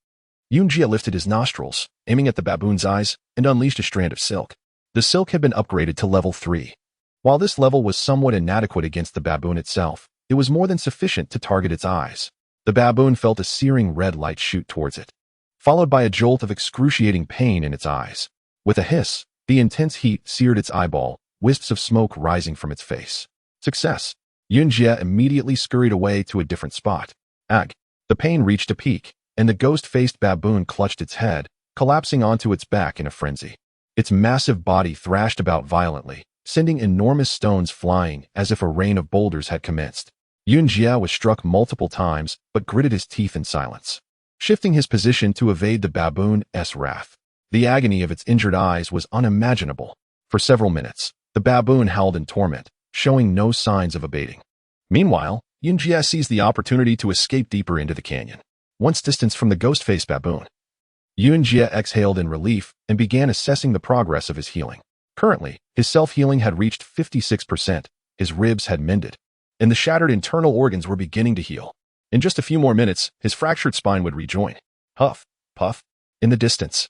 Yunjie lifted his nostrils, aiming at the baboon's eyes, and unleashed a strand of silk. The silk had been upgraded to level 3. While this level was somewhat inadequate against the baboon itself, it was more than sufficient to target its eyes. The baboon felt a searing red light shoot towards it, followed by a jolt of excruciating pain in its eyes. With a hiss, the intense heat seared its eyeball, wisps of smoke rising from its face. Success. Yunjie immediately scurried away to a different spot. Ag. The pain reached a peak, and the ghost-faced baboon clutched its head, collapsing onto its back in a frenzy. Its massive body thrashed about violently, sending enormous stones flying as if a rain of boulders had commenced. Yunjie was struck multiple times, but gritted his teeth in silence, shifting his position to evade the baboon's wrath. The agony of its injured eyes was unimaginable. For several minutes, the baboon howled in torment, showing no signs of abating. Meanwhile, Yunjie seized the opportunity to escape deeper into the canyon, once distance from the ghost-faced baboon. Yunjie exhaled in relief and began assessing the progress of his healing. Currently, his self-healing had reached 56%, his ribs had mended, and the shattered internal organs were beginning to heal. In just a few more minutes, his fractured spine would rejoin. Huff, puff. In the distance,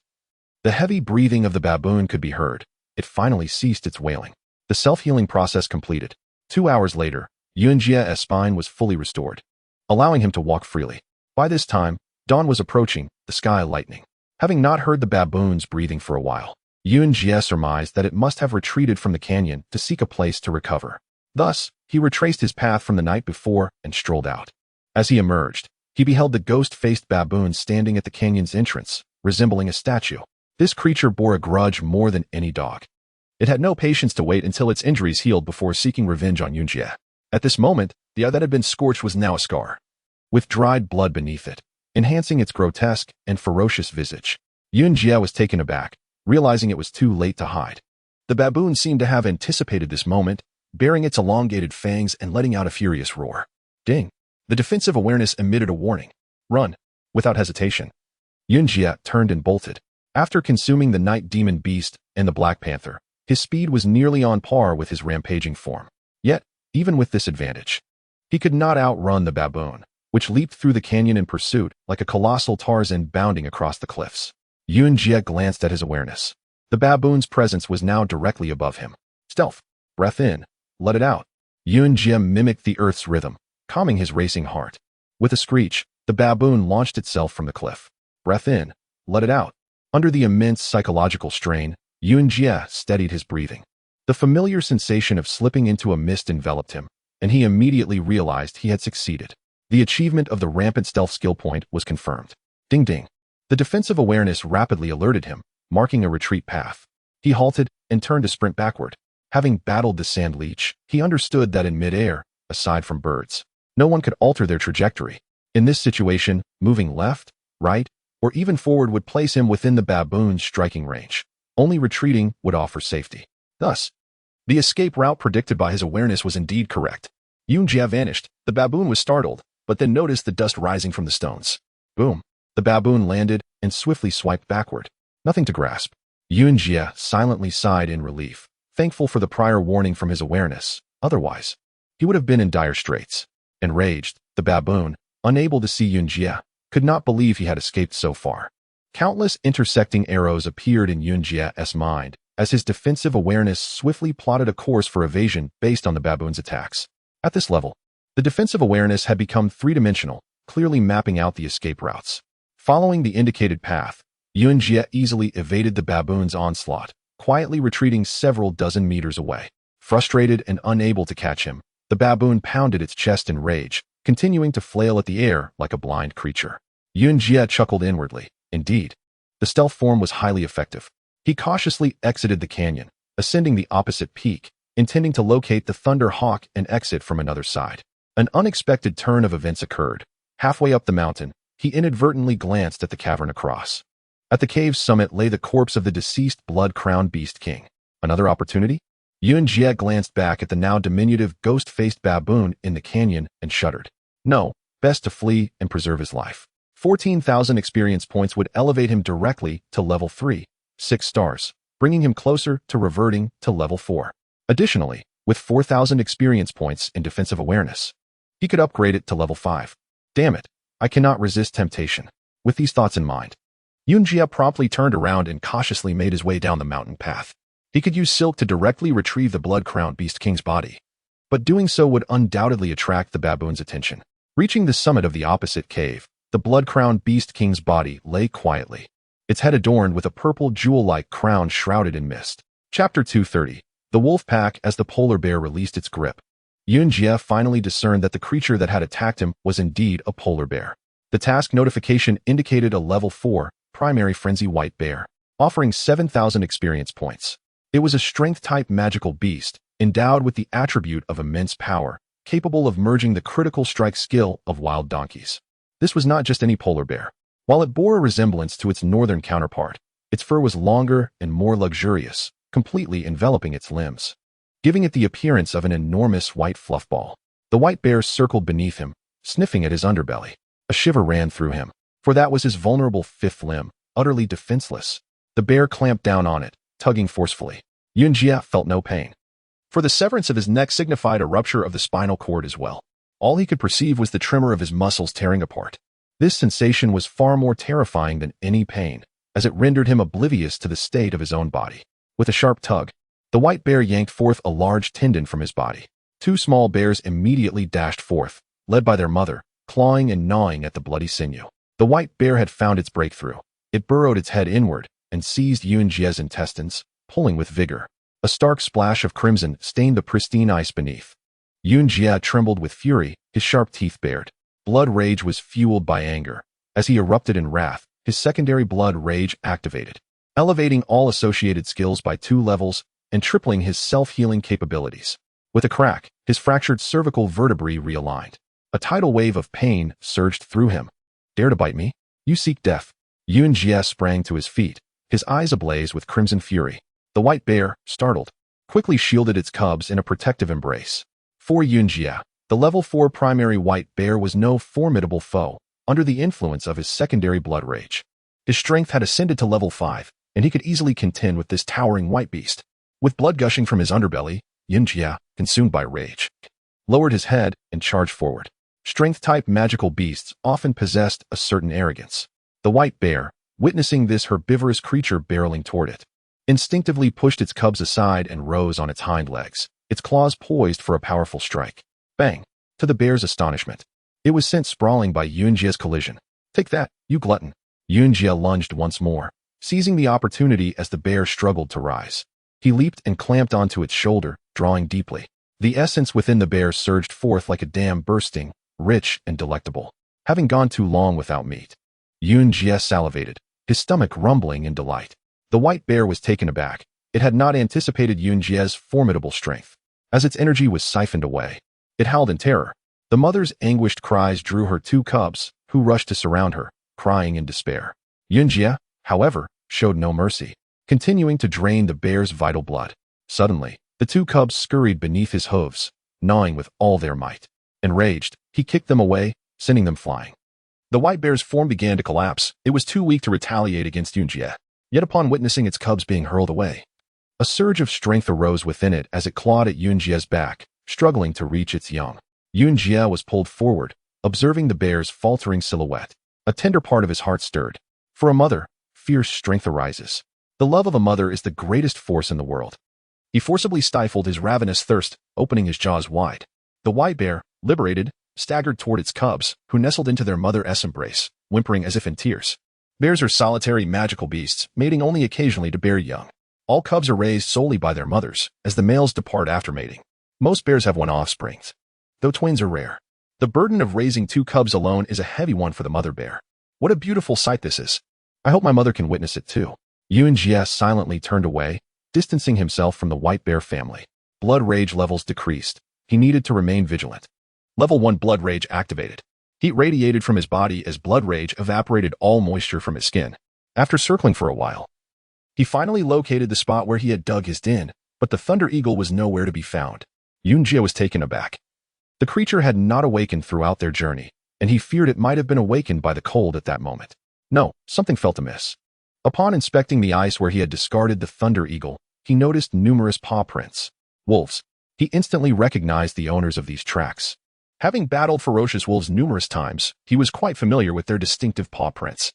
the heavy breathing of the baboon could be heard. It finally ceased its wailing. The self-healing process completed. 2 hours later, Yunjie's spine was fully restored, allowing him to walk freely. By this time, dawn was approaching, the sky lightening. Having not heard the baboon's breathing for a while, Yunjie surmised that it must have retreated from the canyon to seek a place to recover. Thus, he retraced his path from the night before and strolled out. As he emerged, he beheld the ghost-faced baboon standing at the canyon's entrance, resembling a statue. This creature bore a grudge more than any dog. It had no patience to wait until its injuries healed before seeking revenge on Yunjie. At this moment, the eye that had been scorched was now a scar, with dried blood beneath it, enhancing its grotesque and ferocious visage. Yunjie was taken aback, realizing it was too late to hide. The baboon seemed to have anticipated this moment, baring its elongated fangs and letting out a furious roar. Ding! The defensive awareness emitted a warning. Run! Without hesitation, Yunjie turned and bolted. After consuming the night demon beast and the Black Panther, his speed was nearly on par with his rampaging form. Yet, even with this advantage, he could not outrun the baboon, which leaped through the canyon in pursuit like a colossal Tarzan bounding across the cliffs. Yunjie glanced at his awareness. The baboon's presence was now directly above him. Stealth. Breath in. Let it out. Yunjie mimicked the earth's rhythm, calming his racing heart. With a screech, the baboon launched itself from the cliff. Breath in. Let it out. Under the immense psychological strain, Yunjie steadied his breathing. The familiar sensation of slipping into a mist enveloped him, and he immediately realized he had succeeded. The achievement of the rampant stealth skill point was confirmed. Ding ding. The defensive awareness rapidly alerted him, marking a retreat path. He halted and turned to sprint backward. Having battled the sand leech, he understood that in midair, aside from birds, no one could alter their trajectory. In this situation, moving left, right, or even forward would place him within the baboon's striking range. Only retreating would offer safety. Thus, the escape route predicted by his awareness was indeed correct. Yunjie vanished. The baboon was startled, but then noticed the dust rising from the stones. Boom. The baboon landed and swiftly swiped backward. Nothing to grasp. Yunjie silently sighed in relief, thankful for the prior warning from his awareness. Otherwise, he would have been in dire straits. Enraged, the baboon, unable to see Yunjie, could not believe he had escaped so far. Countless intersecting arrows appeared in Yunjie's mind as his defensive awareness swiftly plotted a course for evasion based on the baboon's attacks. At this level, the defensive awareness had become three-dimensional, clearly mapping out the escape routes. Following the indicated path, Yunjie easily evaded the baboon's onslaught, quietly retreating several dozen meters away. Frustrated and unable to catch him, the baboon pounded its chest in rage, continuing to flail at the air like a blind creature. Yunjie chuckled inwardly. Indeed, the stealth form was highly effective. He cautiously exited the canyon, ascending the opposite peak, intending to locate the Thunder Hawk and exit from another side. An unexpected turn of events occurred. Halfway up the mountain, he inadvertently glanced at the cavern across. At the cave's summit lay the corpse of the deceased blood-crowned beast king. Another opportunity? Yunjie glanced back at the now diminutive ghost-faced baboon in the canyon and shuddered. No, best to flee and preserve his life. 14,000 experience points would elevate him directly to level 3, 6 stars, bringing him closer to reverting to level 4. Additionally, with 4,000 experience points in defensive awareness, he could upgrade it to level 5. Damn it, I cannot resist temptation. With these thoughts in mind, Yunjie promptly turned around and cautiously made his way down the mountain path. He could use silk to directly retrieve the blood-crowned beast king's body, but doing so would undoubtedly attract the baboon's attention. Reaching the summit of the opposite cave, the blood-crowned beast king's body lay quietly, its head adorned with a purple jewel-like crown shrouded in mist. Chapter 230. The Wolf Pack. As the polar bear released its grip, Yunjie finally discerned that the creature that had attacked him was indeed a polar bear. The task notification indicated a level 4, primary frenzy white bear, offering 7,000 experience points. It was a strength-type magical beast, endowed with the attribute of immense power, capable of merging the critical strike skill of wild donkeys. This was not just any polar bear. While it bore a resemblance to its northern counterpart, its fur was longer and more luxurious, completely enveloping its limbs, giving it the appearance of an enormous white fluff ball. The white bear circled beneath him, sniffing at his underbelly. A shiver ran through him, for that was his vulnerable fifth limb, utterly defenseless. The bear clamped down on it, tugging forcefully. Yunjie felt no pain, for the severance of his neck signified a rupture of the spinal cord as well. All he could perceive was the tremor of his muscles tearing apart. This sensation was far more terrifying than any pain, as it rendered him oblivious to the state of his own body. With a sharp tug, the white bear yanked forth a large tendon from his body. Two small bears immediately dashed forth, led by their mother, clawing and gnawing at the bloody sinew. The white bear had found its breakthrough. It burrowed its head inward and seized Yunjie's intestines, pulling with vigor. A stark splash of crimson stained the pristine ice beneath. Yunjie trembled with fury, his sharp teeth bared. Blood rage was fueled by anger. As he erupted in wrath, his secondary blood rage activated, elevating all associated skills by 2 levels and tripling his self-healing capabilities. With a crack, his fractured cervical vertebrae realigned. A tidal wave of pain surged through him. Dare to bite me? You seek death. Yunjie sprang to his feet, his eyes ablaze with crimson fury. The white bear, startled, quickly shielded its cubs in a protective embrace. For Yunjie, the level 4 primary white bear was no formidable foe under the influence of his secondary blood rage. His strength had ascended to level 5, and he could easily contend with this towering white beast. With blood gushing from his underbelly, Yunjie, consumed by rage, lowered his head and charged forward. Strength-type magical beasts often possessed a certain arrogance. The white bear, witnessing this herbivorous creature barreling toward it, instinctively pushed its cubs aside and rose on its hind legs, its claws poised for a powerful strike. Bang! To the bear's astonishment, it was sent sprawling by Yunjie's collision. Take that, you glutton! Yunjie lunged once more, seizing the opportunity as the bear struggled to rise. He leaped and clamped onto its shoulder, drawing deeply. The essence within the bear surged forth like a dam bursting, rich and delectable. Having gone too long without meat, Yunjie salivated, his stomach rumbling in delight. The white bear was taken aback. It had not anticipated Yunjie's formidable strength. As its energy was siphoned away, it howled in terror. The mother's anguished cries drew her 2 cubs, who rushed to surround her, crying in despair. Yunjie, however, showed no mercy, continuing to drain the bear's vital blood. Suddenly, the 2 cubs scurried beneath his hooves, gnawing with all their might. Enraged, he kicked them away, sending them flying. The white bear's form began to collapse. It was too weak to retaliate against Yunjie. Yet upon witnessing its cubs being hurled away, A surge of strength arose within it as it clawed at Yunjie's back, struggling to reach its young. Yunjie was pulled forward, observing the bear's faltering silhouette. A tender part of his heart stirred. For a mother, fierce strength arises. The love of a mother is the greatest force in the world. He forcibly stifled his ravenous thirst, opening his jaws wide. The white bear, liberated, staggered toward its cubs, who nestled into their mother's embrace, whimpering as if in tears. Bears are solitary magical beasts, mating only occasionally to bear young. All cubs are raised solely by their mothers, as the males depart after mating. Most bears have one offspring, though twins are rare. The burden of raising 2 cubs alone is a heavy one for the mother bear. What a beautiful sight this is. I hope my mother can witness it too. Yunjie silently turned away, distancing himself from the white bear family. Blood rage levels decreased. He needed to remain vigilant. Level 1 blood rage activated. Heat radiated from his body as blood rage evaporated all moisture from his skin. After circling for a while, he finally located the spot where he had dug his den, but the Thunder Eagle was nowhere to be found. Yunjie was taken aback. The creature had not awakened throughout their journey, and he feared it might have been awakened by the cold at that moment. No, something felt amiss. Upon inspecting the ice where he had discarded the Thunder Eagle, he noticed numerous paw prints. Wolves. He instantly recognized the owners of these tracks. Having battled ferocious wolves numerous times, he was quite familiar with their distinctive paw prints.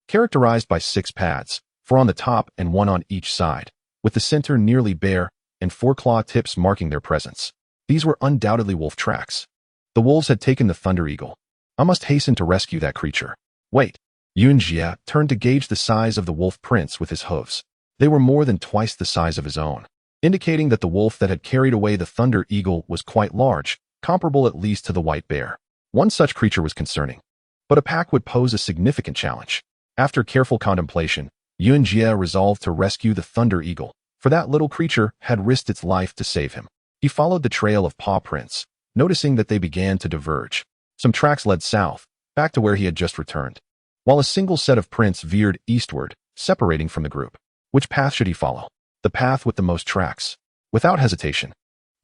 Characterized by 6 pads, 4 on the top and 1 on each side, with the center nearly bare and 4 claw tips marking their presence. These were undoubtedly wolf tracks. The wolves had taken the Thunder Eagle. I must hasten to rescue that creature. Wait. Yunjie turned to gauge the size of the wolf prints with his hooves. They were more than twice the size of his own, indicating that the wolf that had carried away the Thunder Eagle was quite large, comparable at least to the white bear. One such creature was concerning, but a pack would pose a significant challenge. After careful contemplation, Yunjie resolved to rescue the Thunder Eagle, for that little creature had risked its life to save him. He followed the trail of paw prints, noticing that they began to diverge. Some tracks led south, back to where he had just returned, while a single set of prints veered eastward, separating from the group. Which path should he follow? The path with the most tracks. Without hesitation,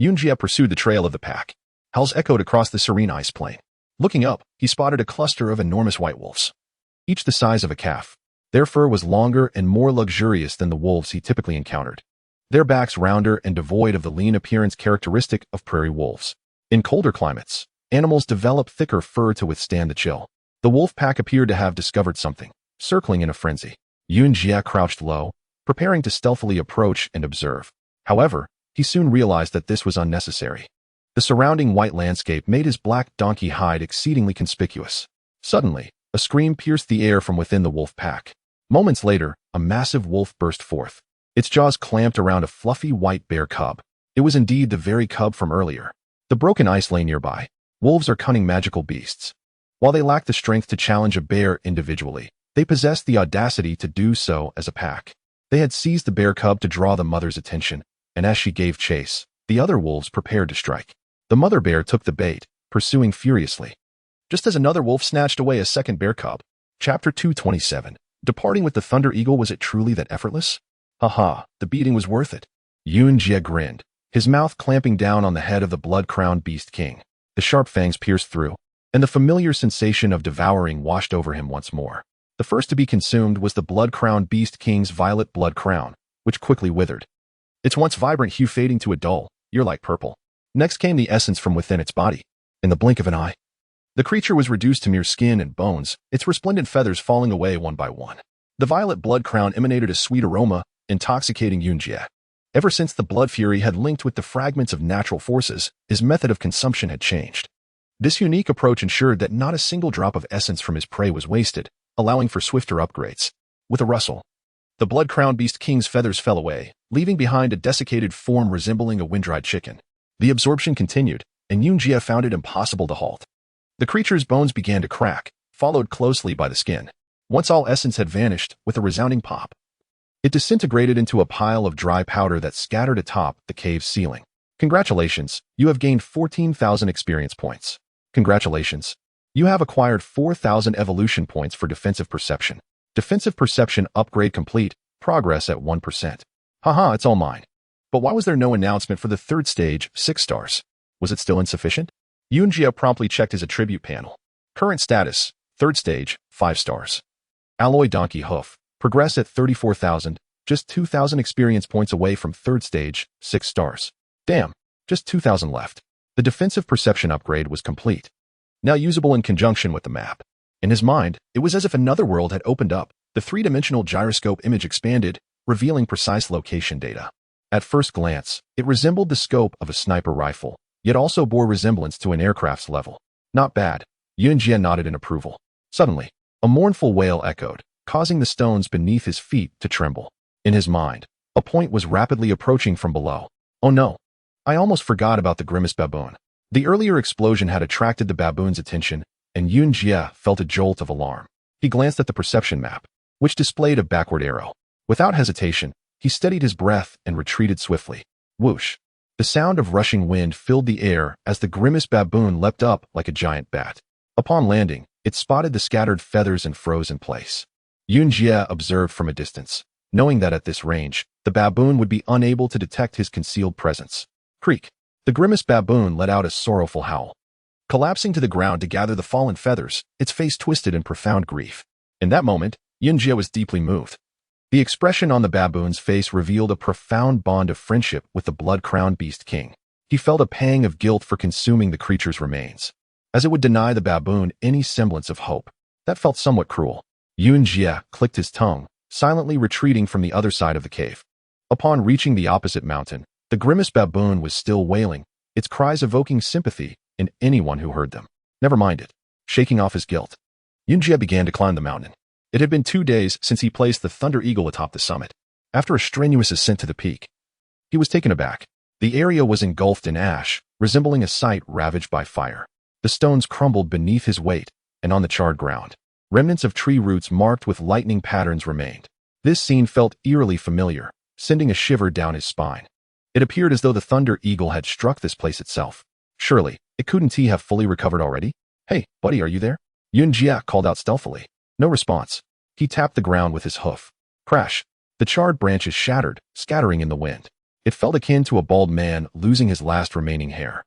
Yunjie pursued the trail of the pack. Howls echoed across the serene ice plain. Looking up, he spotted a cluster of enormous white wolves, each the size of a calf. Their fur was longer and more luxurious than the wolves he typically encountered. Their backs rounder and devoid of the lean appearance characteristic of prairie wolves. In colder climates, animals develop thicker fur to withstand the chill. The wolf pack appeared to have discovered something, circling in a frenzy. Yunjie crouched low, preparing to stealthily approach and observe. However, he soon realized that this was unnecessary. The surrounding white landscape made his black donkey hide exceedingly conspicuous. Suddenly, a scream pierced the air from within the wolf pack. Moments later, a massive wolf burst forth. Its jaws clamped around a fluffy white bear cub. It was indeed the very cub from earlier. The broken ice lay nearby. Wolves are cunning magical beasts. While they lack the strength to challenge a bear individually, they possess the audacity to do so as a pack. They had seized the bear cub to draw the mother's attention, and as she gave chase, the other wolves prepared to strike. The mother bear took the bait, pursuing furiously. Just as another wolf snatched away a second bear cub. Chapter 227. Departing with the Thunder Eagle, was it truly that effortless? Haha, the beating was worth it. Yunjie grinned, his mouth clamping down on the head of the blood-crowned beast king. The sharp fangs pierced through, and the familiar sensation of devouring washed over him once more. The first to be consumed was the blood-crowned beast king's violet blood crown, which quickly withered, its once vibrant hue fading to a dull, ear-like purple. Next came the essence from within its body. In the blink of an eye, the creature was reduced to mere skin and bones, its resplendent feathers falling away one by one. The violet blood crown emanated a sweet aroma, intoxicating Yunjie. Ever since the blood fury had linked with the fragments of natural forces, his method of consumption had changed. This unique approach ensured that not a single drop of essence from his prey was wasted, allowing for swifter upgrades. With a rustle, the blood-crowned beast king's feathers fell away, leaving behind a desiccated form resembling a wind-dried chicken. The absorption continued, and Yunjie found it impossible to halt. The creature's bones began to crack, followed closely by the skin. Once all essence had vanished, with a resounding pop, it disintegrated into a pile of dry powder that scattered atop the cave's ceiling. Congratulations, you have gained 14,000 experience points. Congratulations. You have acquired 4,000 evolution points for defensive perception. Defensive perception upgrade complete, progress at 1%. Haha, it's all mine. But why was there no announcement for the third stage, 6 stars? Was it still insufficient? Yunjie promptly checked his attribute panel. Current status, third stage, 5 stars. Alloy donkey hoof, progress at 34,000, Just 2,000 experience points away from third stage, 6 stars. Damn, just 2,000 left. The defensive perception upgrade was complete, now usable in conjunction with the map. In his mind, it was as if another world had opened up. The three-dimensional gyroscope image expanded, revealing precise location data. At first glance, it resembled the scope of a sniper rifle, yet also bore resemblance to an aircraft's level. Not bad. Yunjie nodded in approval. Suddenly, a mournful wail echoed, causing the stones beneath his feet to tremble. In his mind, a point was rapidly approaching from below. Oh no! I almost forgot about the grimace baboon. The earlier explosion had attracted the baboon's attention, and Yunjie felt a jolt of alarm. He glanced at the perception map, which displayed a backward arrow. Without hesitation, he steadied his breath and retreated swiftly. Whoosh! The sound of rushing wind filled the air as the grimace baboon leapt up like a giant bat. Upon landing, it spotted the scattered feathers and froze in place. Yunjie observed from a distance, knowing that at this range, the baboon would be unable to detect his concealed presence. Creak! The grimace baboon let out a sorrowful howl. Collapsing to the ground to gather the fallen feathers, its face twisted in profound grief. In that moment, Yunjie was deeply moved. The expression on the baboon's face revealed a profound bond of friendship with the blood-crowned beast king. He felt a pang of guilt for consuming the creature's remains, as it would deny the baboon any semblance of hope. That felt somewhat cruel. Yunjie clicked his tongue, silently retreating from the other side of the cave. Upon reaching the opposite mountain, the grimace baboon was still wailing, its cries evoking sympathy in anyone who heard them. Never mind it. Shaking off his guilt, Yunjie began to climb the mountain. It had been 2 days since he placed the Thunder Eagle atop the summit. After a strenuous ascent to the peak, he was taken aback. The area was engulfed in ash, resembling a site ravaged by fire. The stones crumbled beneath his weight, and on the charred ground, remnants of tree roots marked with lightning patterns remained. This scene felt eerily familiar, sending a shiver down his spine. It appeared as though the Thunder Eagle had struck this place itself. Surely, couldn't he have fully recovered already? Hey, buddy, are you there? Yunjie called out stealthily. No response. He tapped the ground with his hoof. Crash! The charred branches shattered, scattering in the wind. It felt akin to a bald man losing his last remaining hair.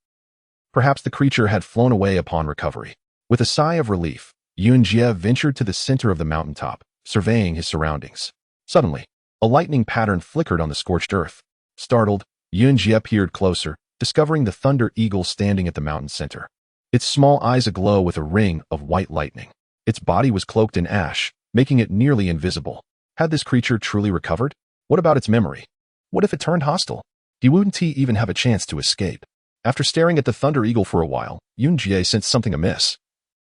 Perhaps the creature had flown away upon recovery. With a sigh of relief, Yunjie ventured to the center of the mountaintop, surveying his surroundings. Suddenly, a lightning pattern flickered on the scorched earth. Startled, Yunjie peered closer, discovering the Thunder Eagle standing at the mountain's center. Its small eyes aglow with a ring of white lightning. Its body was cloaked in ash, making it nearly invisible. Had this creature truly recovered? What about its memory? What if it turned hostile? Wouldn't he even have a chance to escape? After staring at the Thunder Eagle for a while, Yunjie sensed something amiss.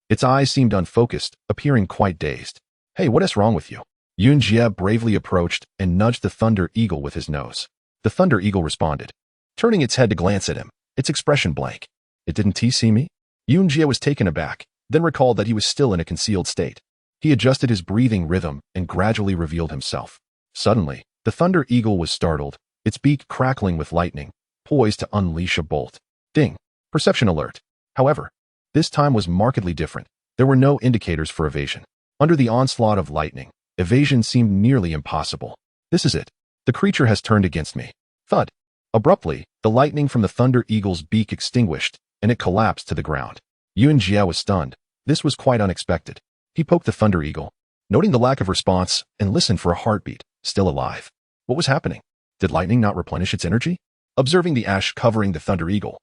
Its eyes seemed unfocused, appearing quite dazed. Hey, what is wrong with you? Yunjie bravely approached and nudged the Thunder Eagle with his nose. The Thunder Eagle responded, turning its head to glance at him, its expression blank. It didn't see me? Yunjie was taken aback, then recalled that he was still in a concealed state. He adjusted his breathing rhythm and gradually revealed himself. Suddenly, the Thunder Eagle was startled, its beak crackling with lightning, poised to unleash a bolt. Ding! Perception alert. However, this time was markedly different. There were no indicators for evasion. Under the onslaught of lightning, evasion seemed nearly impossible. This is it. The creature has turned against me. Thud! Abruptly, the lightning from the Thunder Eagle's beak extinguished, and it collapsed to the ground. Yunjie was stunned. This was quite unexpected. He poked the Thunder Eagle, noting the lack of response, and listened for a heartbeat, still alive. What was happening? Did lightning not replenish its energy? Observing the ash covering the Thunder Eagle,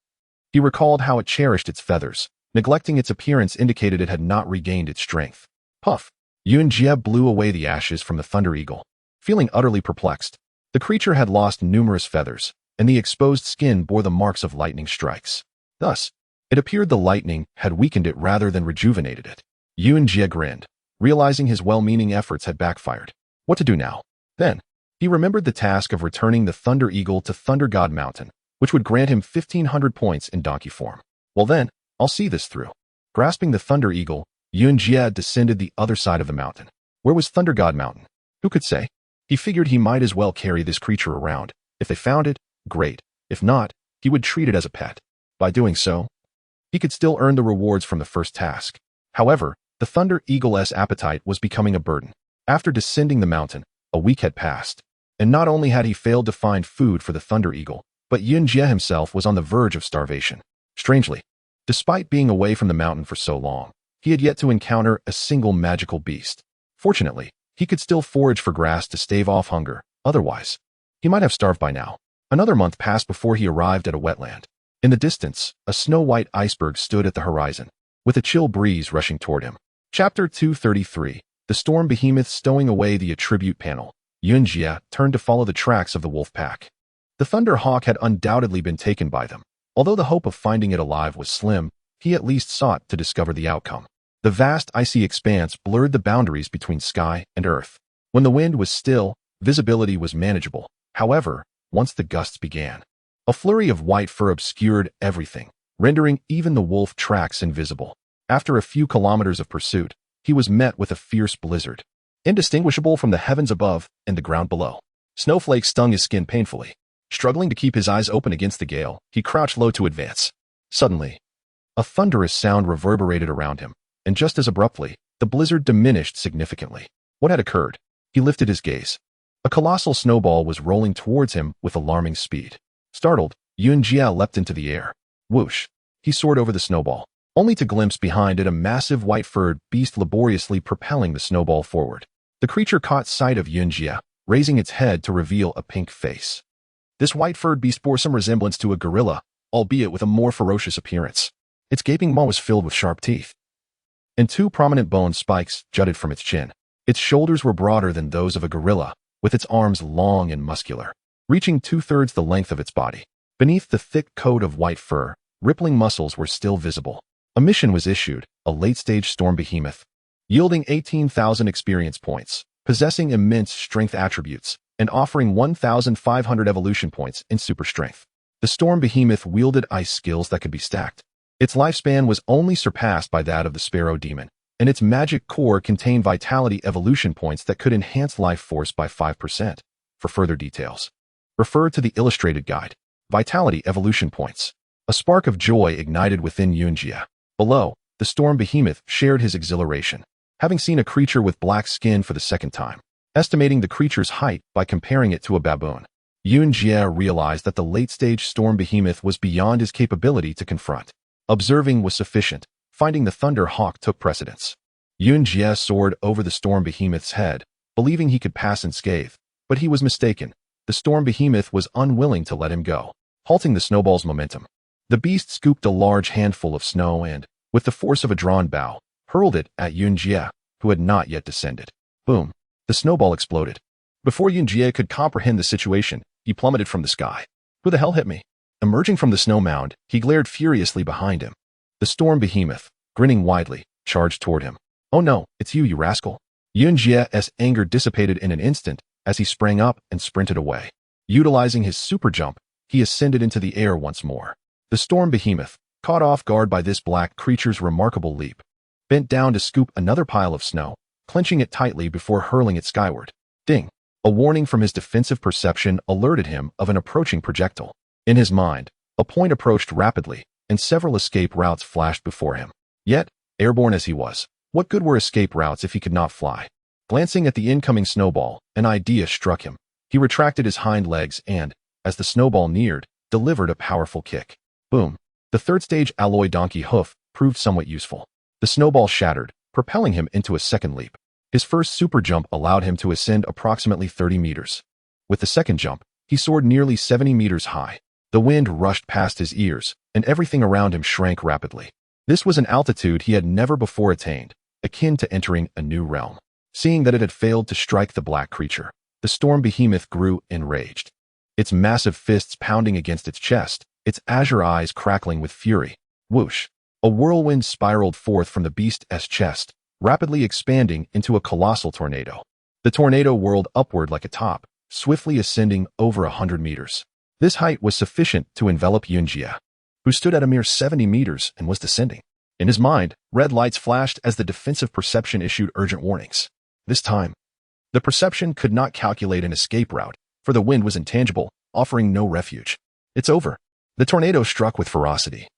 he recalled how it cherished its feathers. Neglecting its appearance indicated it had not regained its strength. Puff! Yunjie blew away the ashes from the Thunder Eagle. Feeling utterly perplexed, the creature had lost numerous feathers, and the exposed skin bore the marks of lightning strikes. Thus, it appeared the lightning had weakened it rather than rejuvenated it. Yunjie grinned, realizing his well-meaning efforts had backfired. What to do now? Then, he remembered the task of returning the Thunder Eagle to Thunder God Mountain, which would grant him 1,500 points in donkey form. Well then, I'll see this through. Grasping the Thunder Eagle, Yunjie descended the other side of the mountain. Where was Thunder God Mountain? Who could say? He figured he might as well carry this creature around. If they found it, great. If not, he would treat it as a pet. By doing so, he could still earn the rewards from the first task. However, the Thunder Eagle's appetite was becoming a burden. After descending the mountain, a week had passed, and not only had he failed to find food for the Thunder Eagle, but Yunjie himself was on the verge of starvation. Strangely, despite being away from the mountain for so long, he had yet to encounter a single magical beast. Fortunately, he could still forage for grass to stave off hunger, Otherwise, he might have starved by now. Another month passed before he arrived at a wetland. In the distance, a snow-white iceberg stood at the horizon, with a chill breeze rushing toward him. Chapter 233. The storm behemoth stowing away the attribute panel. Yunjia turned to follow the tracks of the wolf pack. The Thunder Hawk had undoubtedly been taken by them. Although the hope of finding it alive was slim, he at least sought to discover the outcome. The vast icy expanse blurred the boundaries between sky and earth. When the wind was still, visibility was manageable. However, once the gusts began, a flurry of white fur obscured everything, rendering even the wolf tracks invisible. After a few kilometers of pursuit, he was met with a fierce blizzard, indistinguishable from the heavens above and the ground below. Snowflakes stung his skin painfully. Struggling to keep his eyes open against the gale, he crouched low to advance. Suddenly, a thunderous sound reverberated around him, and just as abruptly, the blizzard diminished significantly. What had occurred? He lifted his gaze. A colossal snowball was rolling towards him with alarming speed. Startled, Yunjia leapt into the air. Whoosh! He soared over the snowball, only to glimpse behind it a massive white-furred beast laboriously propelling the snowball forward. The creature caught sight of Yunjia, raising its head to reveal a pink face. This white-furred beast bore some resemblance to a gorilla, albeit with a more ferocious appearance. Its gaping maw was filled with sharp teeth, and two prominent bone spikes jutted from its chin. Its shoulders were broader than those of a gorilla, with its arms long and muscular, reaching two-thirds the length of its body. Beneath the thick coat of white fur, rippling muscles were still visible. A mission was issued, a late-stage storm behemoth, yielding 18,000 experience points, possessing immense strength attributes, and offering 1,500 evolution points in super strength. The storm behemoth wielded ice skills that could be stacked. Its lifespan was only surpassed by that of the sparrow demon, and its magic core contained vitality evolution points that could enhance life force by 5%. For further details, refer to the illustrated guide. Vitality evolution points. A spark of joy ignited within Yunjia. Below, the storm behemoth shared his exhilaration, having seen a creature with black skin for the second time. Estimating the creature's height by comparing it to a baboon, Yunjia realized that the late-stage storm behemoth was beyond his capability to confront. Observing was sufficient. Finding the Thunder Hawk took precedence. Yunjia soared over the storm behemoth's head, believing he could pass unscathed, but he was mistaken. The storm behemoth was unwilling to let him go, halting the snowball's momentum. The beast scooped a large handful of snow and, with the force of a drawn bow, hurled it at Yunjia, who had not yet descended. Boom! The snowball exploded. Before Yunjia could comprehend the situation, he plummeted from the sky. Who the hell hit me? Emerging from the snow mound, he glared furiously behind him. The storm behemoth, grinning widely, charged toward him. Oh no, it's you rascal. Yunjia's anger dissipated in an instant as he sprang up and sprinted away. Utilizing his super jump, he ascended into the air once more. The storm behemoth, caught off guard by this black creature's remarkable leap, bent down to scoop another pile of snow, clenching it tightly before hurling it skyward. Ding! A warning from his defensive perception alerted him of an approaching projectile. In his mind, a point approached rapidly, and several escape routes flashed before him. Yet, airborne as he was, what good were escape routes if he could not fly? Glancing at the incoming snowball, an idea struck him. He retracted his hind legs and, as the snowball neared, delivered a powerful kick. Boom! The third-stage alloy donkey hoof proved somewhat useful. The snowball shattered, propelling him into a second leap. His first super jump allowed him to ascend approximately 30 meters. With the second jump, he soared nearly 70 meters high. The wind rushed past his ears, and everything around him shrank rapidly. This was an altitude he had never before attained, akin to entering a new realm. Seeing that it had failed to strike the black creature, the storm behemoth grew enraged. Its massive fists pounding against its chest, its azure eyes crackling with fury. Whoosh! A whirlwind spiraled forth from the beast's chest, rapidly expanding into a colossal tornado. The tornado whirled upward like a top, swiftly ascending over 100 meters. This height was sufficient to envelop Yunjia, who stood at a mere 70 meters and was descending. In his mind, red lights flashed as the defensive perception issued urgent warnings. This time, the perception could not calculate an escape route, for the wind was intangible, offering no refuge. It's over. The tornado struck with ferocity,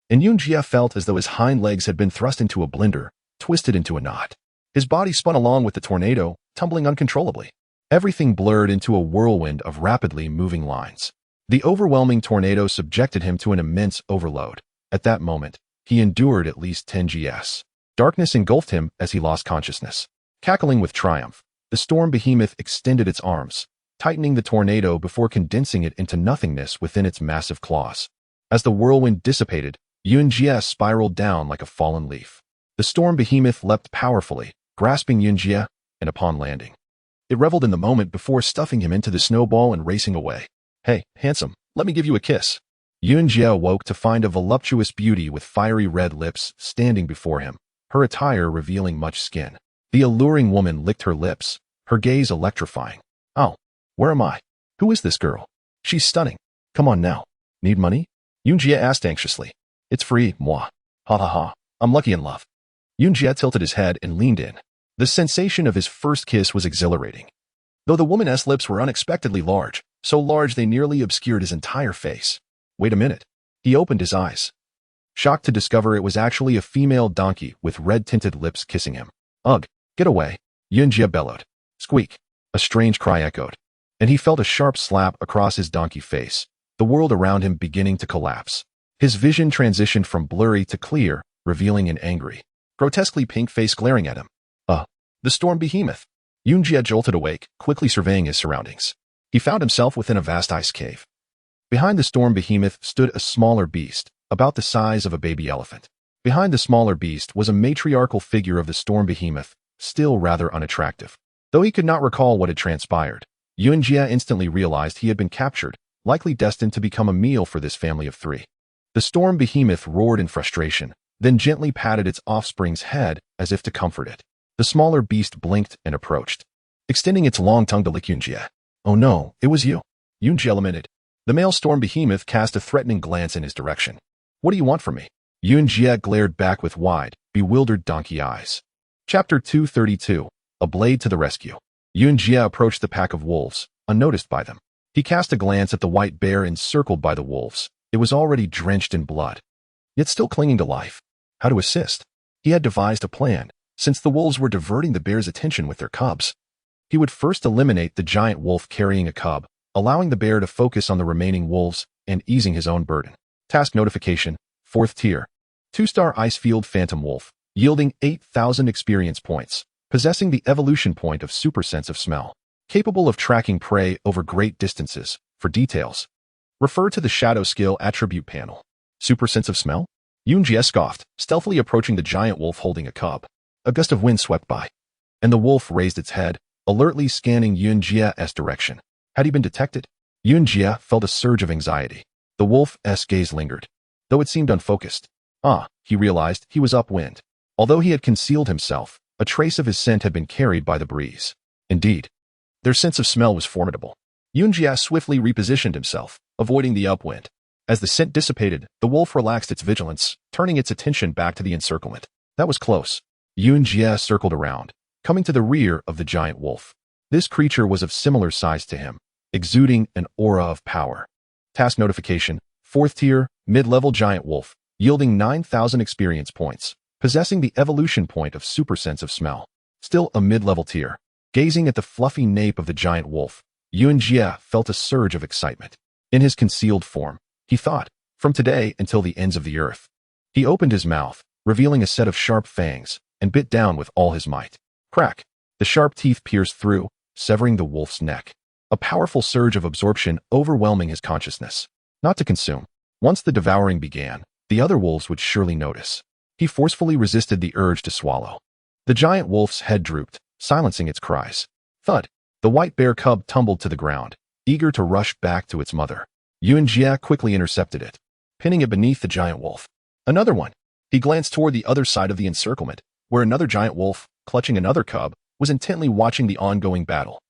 and Yunjia felt as though his hind legs had been thrust into a blender, twisted into a knot. His body spun along with the tornado, tumbling uncontrollably. Everything blurred into a whirlwind of rapidly moving lines. The overwhelming tornado subjected him to an immense overload. At that moment, he endured at least 10 gs. Darkness engulfed him as he lost consciousness. Cackling with triumph, the storm behemoth extended its arms, tightening the tornado before condensing it into nothingness within its massive claws. As the whirlwind dissipated, Yunjie spiraled down like a fallen leaf. The storm behemoth leapt powerfully, grasping Yunjie, and upon landing, it reveled in the moment before stuffing him into the snowball and racing away. "Hey, handsome, let me give you a kiss." Yunjie awoke to find a voluptuous beauty with fiery red lips standing before him, her attire revealing much skin. The alluring woman licked her lips, her gaze electrifying. "Oh, where am I? Who is this girl? She's stunning. Come on now. Need money?" Yunjie asked anxiously. "It's free, moi. Ha ha ha. I'm lucky in love." Yunjie tilted his head and leaned in. The sensation of his first kiss was exhilarating. Though the woman's lips were unexpectedly large, so large they nearly obscured his entire face. Wait a minute. He opened his eyes, shocked to discover it was actually a female donkey with red-tinted lips kissing him. "Ugh, get away," Yunjie bellowed. Squeak. A strange cry echoed, and he felt a sharp slap across his donkey face, the world around him beginning to collapse. His vision transitioned from blurry to clear, revealing an angry, grotesquely pink face glaring at him. The storm behemoth. Yunjie jolted awake, quickly surveying his surroundings. He found himself within a vast ice cave. Behind the storm behemoth stood a smaller beast, about the size of a baby elephant. Behind the smaller beast was a matriarchal figure of the storm behemoth, still rather unattractive. Though he could not recall what had transpired, Yunjie instantly realized he had been captured, likely destined to become a meal for this family of three. The storm behemoth roared in frustration, then gently patted its offspring's head as if to comfort it. The smaller beast blinked and approached, extending its long tongue to lick Yunjie. "Oh no, it was you," Yunjie lamented. The male storm behemoth cast a threatening glance in his direction. "What do you want from me?" Yunjie glared back with wide, bewildered donkey eyes. Chapter 232. A Blade to the Rescue. Yunjie approached the pack of wolves, unnoticed by them. He cast a glance at the white bear encircled by the wolves. It was already drenched in blood, yet still clinging to life. How to assist? He had devised a plan. Since the wolves were diverting the bear's attention with their cubs, he would first eliminate the giant wolf carrying a cub, allowing the bear to focus on the remaining wolves and easing his own burden. Task notification, 4th tier. 2-star Icefield Phantom Wolf, yielding 8,000 experience points, possessing the evolution point of super sense of smell, capable of tracking prey over great distances. For details, refer to the shadow skill attribute panel. Super sense of smell? Yunjie scoffed, stealthily approaching the giant wolf holding a cub. A gust of wind swept by, and the wolf raised its head, alertly scanning Yunjie's direction. Had he been detected? Yunjie felt a surge of anxiety. The wolf's gaze lingered, though it seemed unfocused. He realized he was upwind. Although he had concealed himself, a trace of his scent had been carried by the breeze. Indeed, their sense of smell was formidable. Yunjie swiftly repositioned himself, avoiding the upwind. As the scent dissipated, the wolf relaxed its vigilance, turning its attention back to the encirclement. That was close. Yunjie circled around, coming to the rear of the giant wolf. This creature was of similar size to him, exuding an aura of power. Task notification, 4th tier, mid-level giant wolf, yielding 9,000 experience points, possessing the evolution point of super sense of smell. Still a mid-level tier. Gazing at the fluffy nape of the giant wolf, Yunjie felt a surge of excitement. In his concealed form, he thought, from today until the ends of the earth. He opened his mouth, revealing a set of sharp fangs, and bit down with all his might. Crack! The sharp teeth pierced through, severing the wolf's neck. A powerful surge of absorption overwhelming his consciousness. Not to consume. Once the devouring began, the other wolves would surely notice. He forcefully resisted the urge to swallow. The giant wolf's head drooped, silencing its cries. Thud! The white bear cub tumbled to the ground, eager to rush back to its mother. Yunjie quickly intercepted it, pinning it beneath the giant wolf. Another one! He glanced toward the other side of the encirclement, where another giant wolf, clutching another cub, was intently watching the ongoing battle.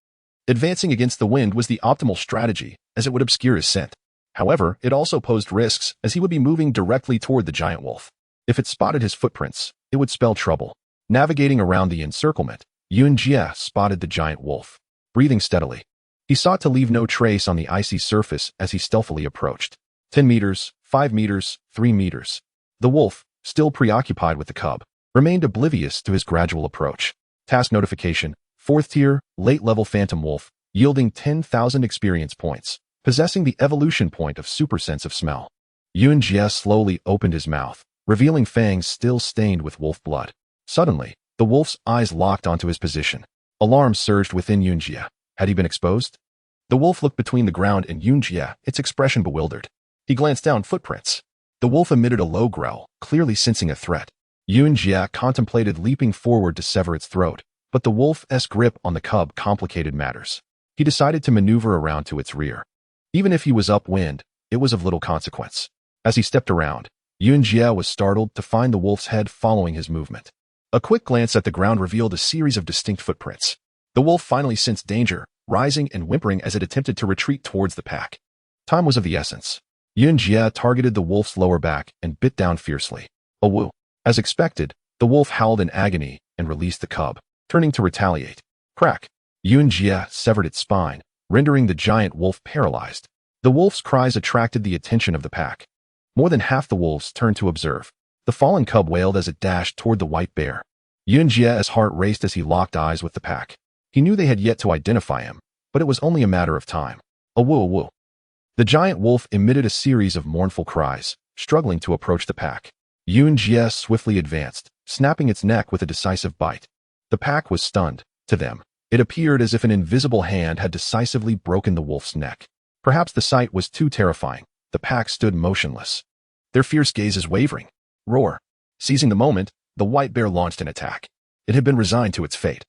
Advancing against the wind was the optimal strategy, as it would obscure his scent. However, it also posed risks, as he would be moving directly toward the giant wolf. If it spotted his footprints, it would spell trouble. Navigating around the encirclement, Yunjie spotted the giant wolf. Breathing steadily, he sought to leave no trace on the icy surface as he stealthily approached. 10 meters, 5 meters, 3 meters. The wolf, still preoccupied with the cub, remained oblivious to his gradual approach. Task notification, 4th tier, late-level phantom wolf, yielding 10,000 experience points, possessing the evolution point of super sense of smell. Yunjie slowly opened his mouth, revealing fangs still stained with wolf blood. Suddenly, the wolf's eyes locked onto his position. Alarm surged within Yunjie. Had he been exposed? The wolf looked between the ground and Yunjie, its expression bewildered. He glanced down. Footprints. The wolf emitted a low growl, clearly sensing a threat. Yunjie contemplated leaping forward to sever its throat, but the wolf's grip on the cub complicated matters. He decided to maneuver around to its rear. Even if he was upwind, it was of little consequence. As he stepped around, Yunjie was startled to find the wolf's head following his movement. A quick glance at the ground revealed a series of distinct footprints. The wolf finally sensed danger, rising and whimpering as it attempted to retreat towards the pack. Time was of the essence. Yunjie targeted the wolf's lower back and bit down fiercely. A woo. As expected, the wolf howled in agony and released the cub, turning to retaliate. Crack. Yunjie severed its spine, rendering the giant wolf paralyzed. The wolf's cries attracted the attention of the pack. More than half the wolves turned to observe. The fallen cub wailed as it dashed toward the white bear. Yunjie's heart raced as he locked eyes with the pack. He knew they had yet to identify him, but it was only a matter of time. A woo, a woo. The giant wolf emitted a series of mournful cries, struggling to approach the pack. Yunjie swiftly advanced, snapping its neck with a decisive bite. The pack was stunned. To them, it appeared as if an invisible hand had decisively broken the wolf's neck. Perhaps the sight was too terrifying. The pack stood motionless, their fierce gazes wavering. Roar. Seizing the moment, the white bear launched an attack. It had been resigned to its fate.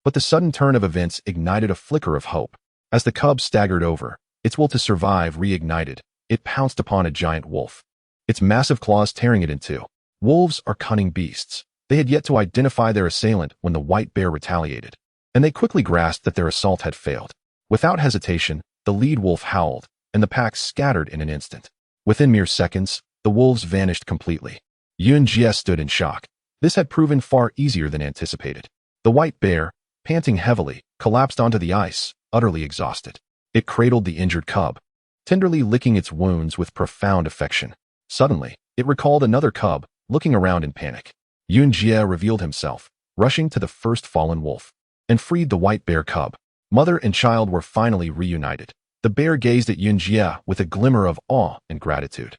But the sudden turn of events ignited a flicker of hope. As the cub staggered over, its will to survive reignited. It pounced upon a giant wolf, its massive claws tearing it in two. Wolves are cunning beasts. They had yet to identify their assailant when the white bear retaliated, and they quickly grasped that their assault had failed. Without hesitation, the lead wolf howled, and the pack scattered in an instant. Within mere seconds, the wolves vanished completely. Yunjie stood in shock. This had proven far easier than anticipated. The white bear, panting heavily, collapsed onto the ice, utterly exhausted. It cradled the injured cub, tenderly licking its wounds with profound affection. Suddenly, it recalled another cub, looking around in panic. Yunjie revealed himself, rushing to the first fallen wolf, and freed the white bear cub. Mother and child were finally reunited. The bear gazed at Yunjie with a glimmer of awe and gratitude.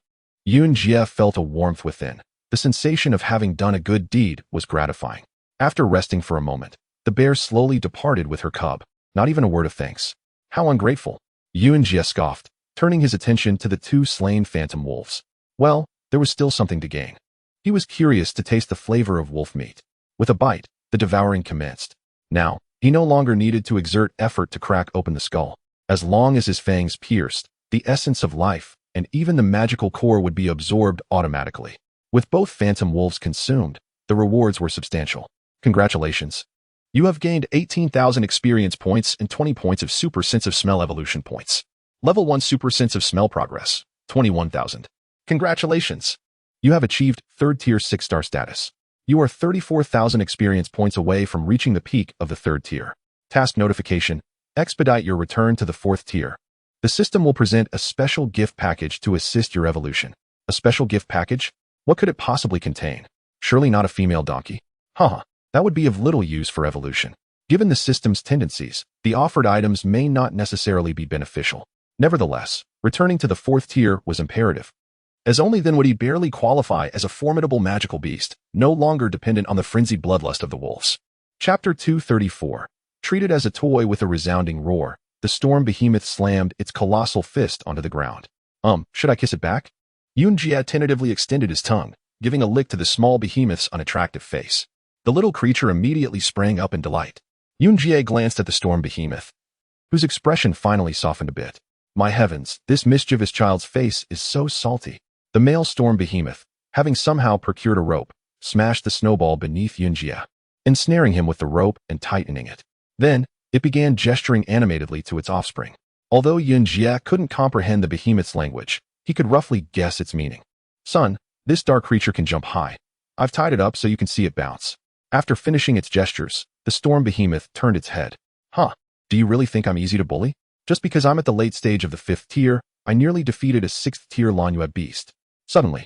Yunjie felt a warmth within. The sensation of having done a good deed was gratifying. After resting for a moment, the bear slowly departed with her cub, not even a word of thanks. How ungrateful. Yunjie scoffed, turning his attention to the two slain phantom wolves. Well, there was still something to gain. He was curious to taste the flavor of wolf meat. With a bite, the devouring commenced. Now, he no longer needed to exert effort to crack open the skull. As long as his fangs pierced, the essence of life, and even the magical core would be absorbed automatically. With both phantom wolves consumed, the rewards were substantial. Congratulations. You have gained 18,000 experience points and 20 points of super sense of smell evolution points. Level 1 super sense of smell progress, 21,000. Congratulations. You have achieved 3rd tier 6-star status. You are 34,000 experience points away from reaching the peak of the 3rd tier. Task notification: expedite your return to the 4th tier. The system will present a special gift package to assist your evolution. A special gift package? What could it possibly contain? Surely not a female donkey. That would be of little use for evolution. Given the system's tendencies, the offered items may not necessarily be beneficial. Nevertheless, returning to the 4th tier was imperative, as only then would he barely qualify as a formidable magical beast, no longer dependent on the frenzied bloodlust of the wolves. Chapter 234. Treated as a toy with a resounding roar, the storm behemoth slammed its colossal fist onto the ground. Should I kiss it back? Yunjie tentatively extended his tongue, giving a lick to the small behemoth's unattractive face. The little creature immediately sprang up in delight. Yunjie glanced at the storm behemoth, whose expression finally softened a bit. My heavens, this mischievous child's face is so salty. The male storm behemoth, having somehow procured a rope, smashed the snowball beneath Yunjie, ensnaring him with the rope and tightening it. Then, it began gesturing animatedly to its offspring. Although Yunjie couldn't comprehend the behemoth's language, he could roughly guess its meaning. Son, this dark creature can jump high. I've tied it up so you can see it bounce. After finishing its gestures, the storm behemoth turned its head. Do you really think I'm easy to bully? Just because I'm at the late stage of the 5th tier, I nearly defeated a 6th tier Lanue beast. Suddenly,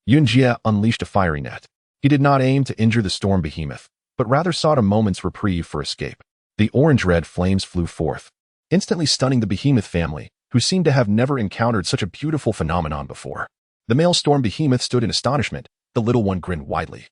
Yunjie unleashed a fiery net. He did not aim to injure the storm behemoth, but rather sought a moment's reprieve for escape. The orange-red flames flew forth, instantly stunning the behemoth family, who seemed to have never encountered such a beautiful phenomenon before. The male storm behemoth stood in astonishment, the little one grinned widely,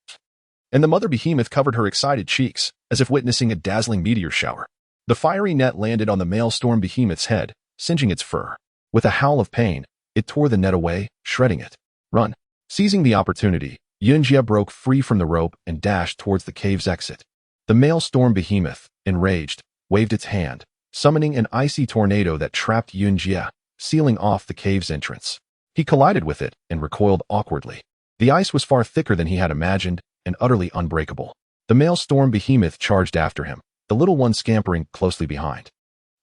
and the mother behemoth covered her excited cheeks, as if witnessing a dazzling meteor shower. The fiery net landed on the male storm behemoth's head, singeing its fur. With a howl of pain, it tore the net away, shredding it. Run. Seizing the opportunity, Yunjie broke free from the rope and dashed towards the cave's exit. The male storm behemoth, enraged, waved its hand, summoning an icy tornado that trapped Yunjie, sealing off the cave's entrance. He collided with it and recoiled awkwardly. The ice was far thicker than he had imagined and utterly unbreakable. The male storm behemoth charged after him, the little one scampering closely behind.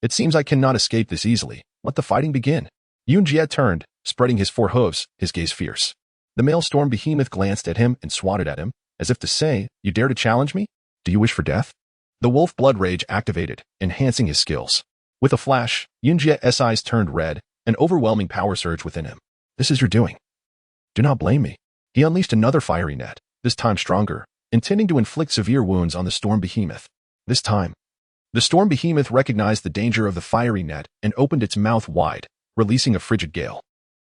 It seems I cannot escape this easily. Let the fighting begin. Yunjie turned, spreading his four hooves, his gaze fierce. The male storm behemoth glanced at him and swatted at him, as if to say, "You dare to challenge me? Do you wish for death?" The wolf blood rage activated, enhancing his skills. With a flash, Yunjie's eyes turned red, an overwhelming power surged within him. "This is your doing. Do not blame me." He unleashed another fiery net, this time stronger, intending to inflict severe wounds on the storm behemoth. This time, the storm behemoth recognized the danger of the fiery net and opened its mouth wide, releasing a frigid gale.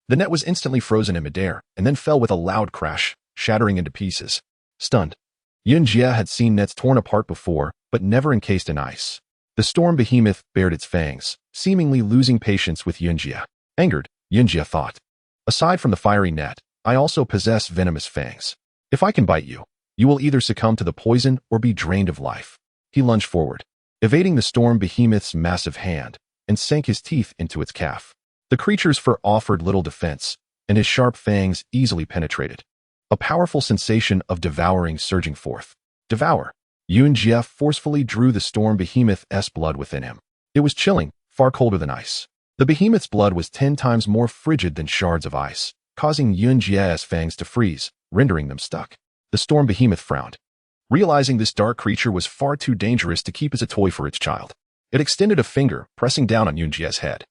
The net was instantly frozen in midair and then fell with a loud crash, shattering into pieces. Stunned, Yunjie had seen nets torn apart before, but never encased in ice. The storm behemoth bared its fangs, seemingly losing patience with Yunjie. Angered, Yunjie thought, "Aside from the fiery net, I also possess venomous fangs. If I can bite you, you will either succumb to the poison or be drained of life." He lunged forward, evading the storm behemoth's massive hand, and sank his teeth into its calf. The creature's fur offered little defense, and his sharp fangs easily penetrated. A powerful sensation of devouring surging forth. Devour. Yunjie forcefully drew the storm behemoth's blood within him. It was chilling, far colder than ice. The behemoth's blood was 10 times more frigid than shards of ice, causing Yunjie's fangs to freeze, rendering them stuck. The storm behemoth frowned, realizing this dark creature was far too dangerous to keep as a toy for its child. It extended a finger, pressing down on Yunjie's head.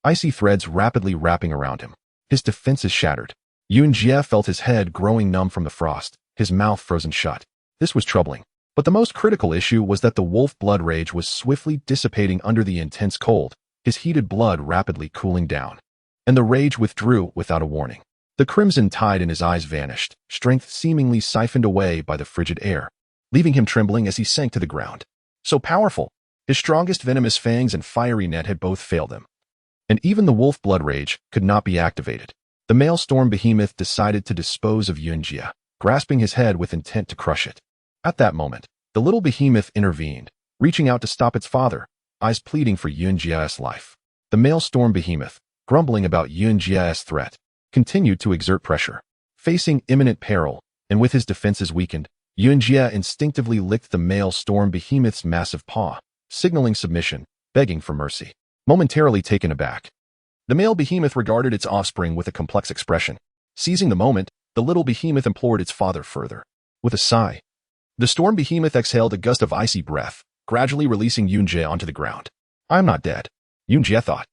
Icy threads rapidly wrapping around him. His defenses shattered. Yunjie felt his head growing numb from the frost, his mouth frozen shut. This was troubling. But the most critical issue was that the wolf blood rage was swiftly dissipating under the intense cold, his heated blood rapidly cooling down. And the rage withdrew without a warning. The crimson tide in his eyes vanished, strength seemingly siphoned away by the frigid air, leaving him trembling as he sank to the ground. So powerful, his strongest venomous fangs and fiery net had both failed him. And even the wolf blood rage could not be activated. The male storm behemoth decided to dispose of Yunjie, grasping his head with intent to crush it. At that moment, the little behemoth intervened, reaching out to stop its father, eyes pleading for Yunjie's life. The male storm behemoth, grumbling about Yunjie's threat, continued to exert pressure. Facing imminent peril, and with his defenses weakened, Yunjie instinctively licked the male storm behemoth's massive paw, signaling submission, begging for mercy. Momentarily taken aback, the male behemoth regarded its offspring with a complex expression. Seizing the moment, the little behemoth implored its father further. With a sigh, the storm behemoth exhaled a gust of icy breath, gradually releasing Yunjie onto the ground. "I'm not dead," Yunjie thought,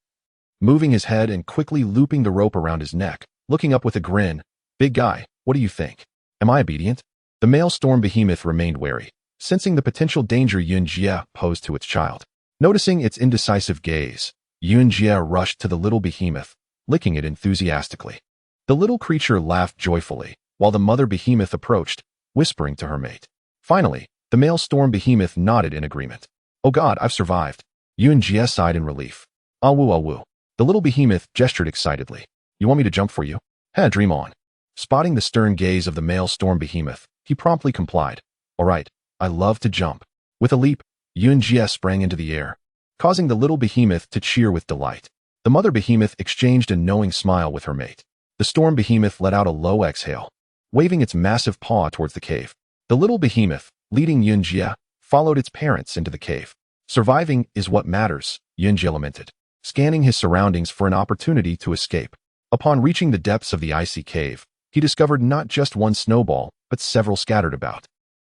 moving his head and quickly looping the rope around his neck, looking up with a grin. "Big guy, what do you think? Am I obedient?" The male storm behemoth remained wary, sensing the potential danger Yunjie posed to its child. Noticing its indecisive gaze, Yunjie rushed to the little behemoth, licking it enthusiastically. The little creature laughed joyfully, while the mother behemoth approached, whispering to her mate. Finally, the male storm behemoth nodded in agreement. "Oh God, I've survived." Yunjie sighed in relief. "Awu awu." The little behemoth gestured excitedly. "You want me to jump for you?" Dream on." Spotting the stern gaze of the male storm behemoth, he promptly complied. "All right, I love to jump." With a leap, Yunjie sprang into the air, causing the little behemoth to cheer with delight. The mother behemoth exchanged a knowing smile with her mate. The storm behemoth let out a low exhale, waving its massive paw towards the cave. The little behemoth, leading Yunjie, followed its parents into the cave. "Surviving is what matters," Yunjie lamented, scanning his surroundings for an opportunity to escape. Upon reaching the depths of the icy cave, he discovered not just one snowball, but several scattered about.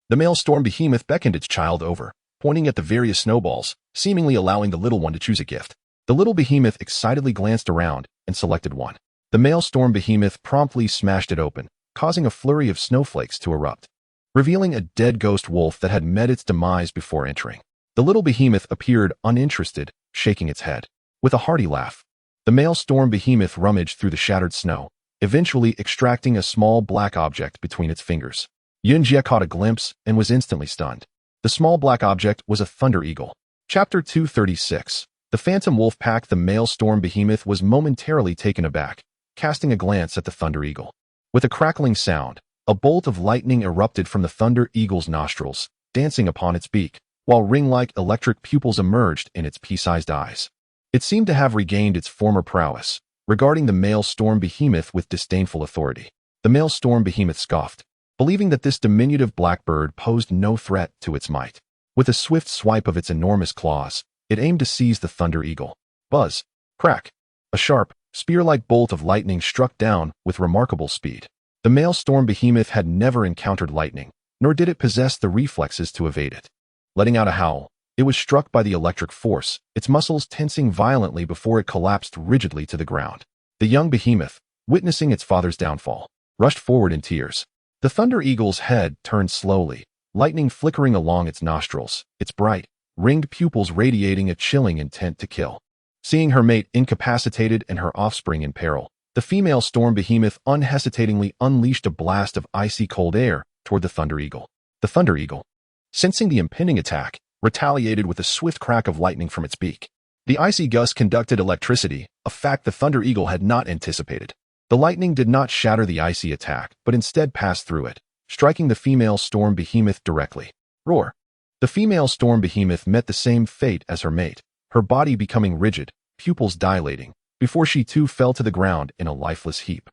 The male storm behemoth beckoned its child over, pointing at the various snowballs, seemingly allowing the little one to choose a gift. The little behemoth excitedly glanced around and selected one. The male storm behemoth promptly smashed it open, causing a flurry of snowflakes to erupt, revealing a dead ghost wolf that had met its demise before entering. The little behemoth appeared uninterested, shaking its head. With a hearty laugh, the male storm behemoth rummaged through the shattered snow, eventually extracting a small black object between its fingers. Yunjie caught a glimpse and was instantly stunned. The small black object was a thunder eagle. Chapter 236. The phantom wolf pack, the male storm behemoth, was momentarily taken aback, casting a glance at the thunder eagle. With a crackling sound, a bolt of lightning erupted from the thunder eagle's nostrils, dancing upon its beak, while ring-like electric pupils emerged in its pea-sized eyes. It seemed to have regained its former prowess, regarding the male storm behemoth with disdainful authority. The male storm behemoth scoffed, believing that this diminutive blackbird posed no threat to its might. With a swift swipe of its enormous claws, it aimed to seize the thunder eagle. Buzz! Crack! A sharp, spear-like bolt of lightning struck down with remarkable speed. The male storm behemoth had never encountered lightning, nor did it possess the reflexes to evade it. Letting out a howl, it was struck by the electric force, its muscles tensing violently before it collapsed rigidly to the ground. The young behemoth, witnessing its father's downfall, rushed forward in tears. The thunder eagle's head turned slowly, lightning flickering along its nostrils, its bright, ringed pupils radiating a chilling intent to kill. Seeing her mate incapacitated and her offspring in peril, the female storm behemoth unhesitatingly unleashed a blast of icy cold air toward the thunder eagle. The thunder eagle, sensing the impending attack, retaliated with a swift crack of lightning from its beak. The icy gust conducted electricity, a fact the thunder eagle had not anticipated. The lightning did not shatter the icy attack, but instead passed through it, striking the female storm behemoth directly. Roar! The female storm behemoth met the same fate as her mate, her body becoming rigid, pupils dilating, before she too fell to the ground in a lifeless heap.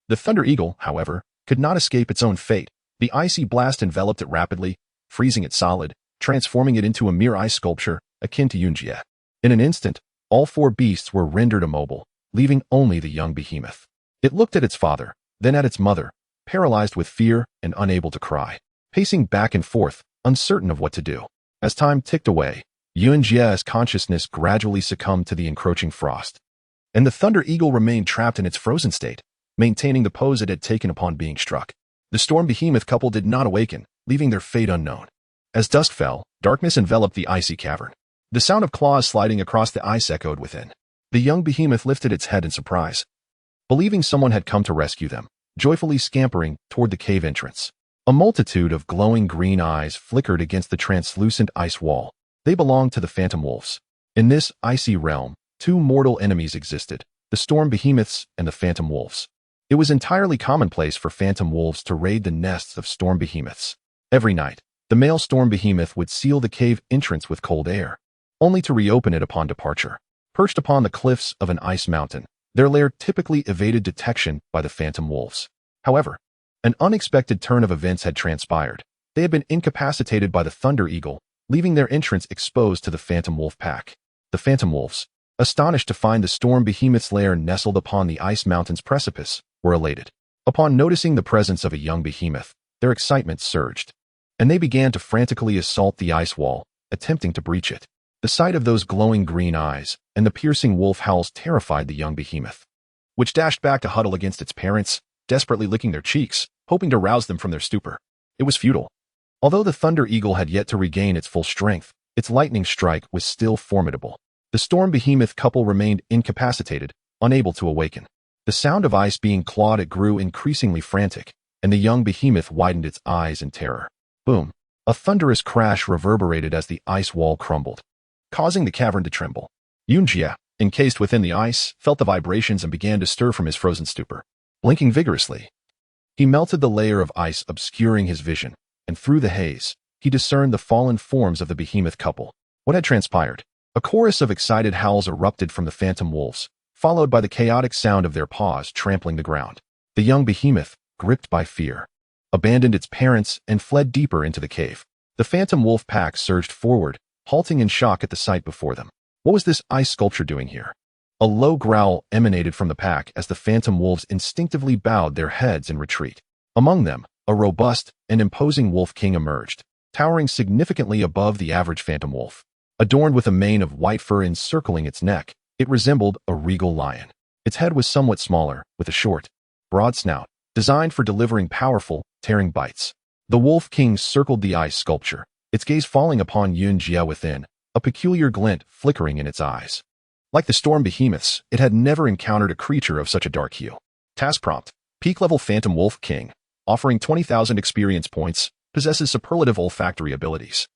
The thunder eagle, however, could not escape its own fate. The icy blast enveloped it rapidly, freezing it solid, transforming it into a mere ice sculpture akin to Yunjie. In an instant, all four beasts were rendered immobile, leaving only the young behemoth. It looked at its father, then at its mother, paralyzed with fear and unable to cry, pacing back and forth, uncertain of what to do. As time ticked away, Yunjie's consciousness gradually succumbed to the encroaching frost, and the thunder eagle remained trapped in its frozen state, maintaining the pose it had taken upon being struck. The storm behemoth couple did not awaken, leaving their fate unknown. As dusk fell, darkness enveloped the icy cavern. The sound of claws sliding across the ice echoed within. The young behemoth lifted its head in surprise, believing someone had come to rescue them, joyfully scampering toward the cave entrance. A multitude of glowing green eyes flickered against the translucent ice wall. They belonged to the phantom wolves. In this icy realm, two mortal enemies existed, the storm behemoths and the phantom wolves. It was entirely commonplace for phantom wolves to raid the nests of storm behemoths. Every night, the male storm behemoth would seal the cave entrance with cold air, only to reopen it upon departure. Perched upon the cliffs of an ice mountain, their lair typically evaded detection by the phantom wolves. However, an unexpected turn of events had transpired. They had been incapacitated by the thunder eagle, leaving their entrance exposed to the phantom wolf pack. The phantom wolves, astonished to find the storm behemoth's lair nestled upon the ice mountain's precipice, were elated. Upon noticing the presence of a young behemoth, their excitement surged, and they began to frantically assault the ice wall, attempting to breach it. The sight of those glowing green eyes and the piercing wolf howls terrified the young behemoth, which dashed back to huddle against its parents, desperately licking their cheeks, hoping to rouse them from their stupor. It was futile. Although the thunder eagle had yet to regain its full strength, its lightning strike was still formidable. The storm behemoth couple remained incapacitated, unable to awaken. The sound of ice being clawed at grew increasingly frantic, and the young behemoth widened its eyes in terror. Boom! A thunderous crash reverberated as the ice wall crumbled, causing the cavern to tremble. Yunjie, encased within the ice, felt the vibrations and began to stir from his frozen stupor. Blinking vigorously, he melted the layer of ice obscuring his vision, and through the haze, he discerned the fallen forms of the behemoth couple. What had transpired? A chorus of excited howls erupted from the phantom wolves, followed by the chaotic sound of their paws trampling the ground. The young behemoth, gripped by fear, abandoned its parents and fled deeper into the cave. The phantom wolf pack surged forward, halting in shock at the sight before them. What was this ice sculpture doing here? A low growl emanated from the pack as the phantom wolves instinctively bowed their heads in retreat. Among them, a robust and imposing wolf king emerged, towering significantly above the average phantom wolf. Adorned with a mane of white fur encircling its neck, it resembled a regal lion. Its head was somewhat smaller, with a short, broad snout, designed for delivering powerful, tearing bites. The wolf king circled the ice sculpture, its gaze falling upon Yunjie within, a peculiar glint flickering in its eyes. Like the storm behemoths, it had never encountered a creature of such a dark hue. Task prompt: peak-level phantom wolf king, offering 20,000 experience points, possesses superlative olfactory abilities.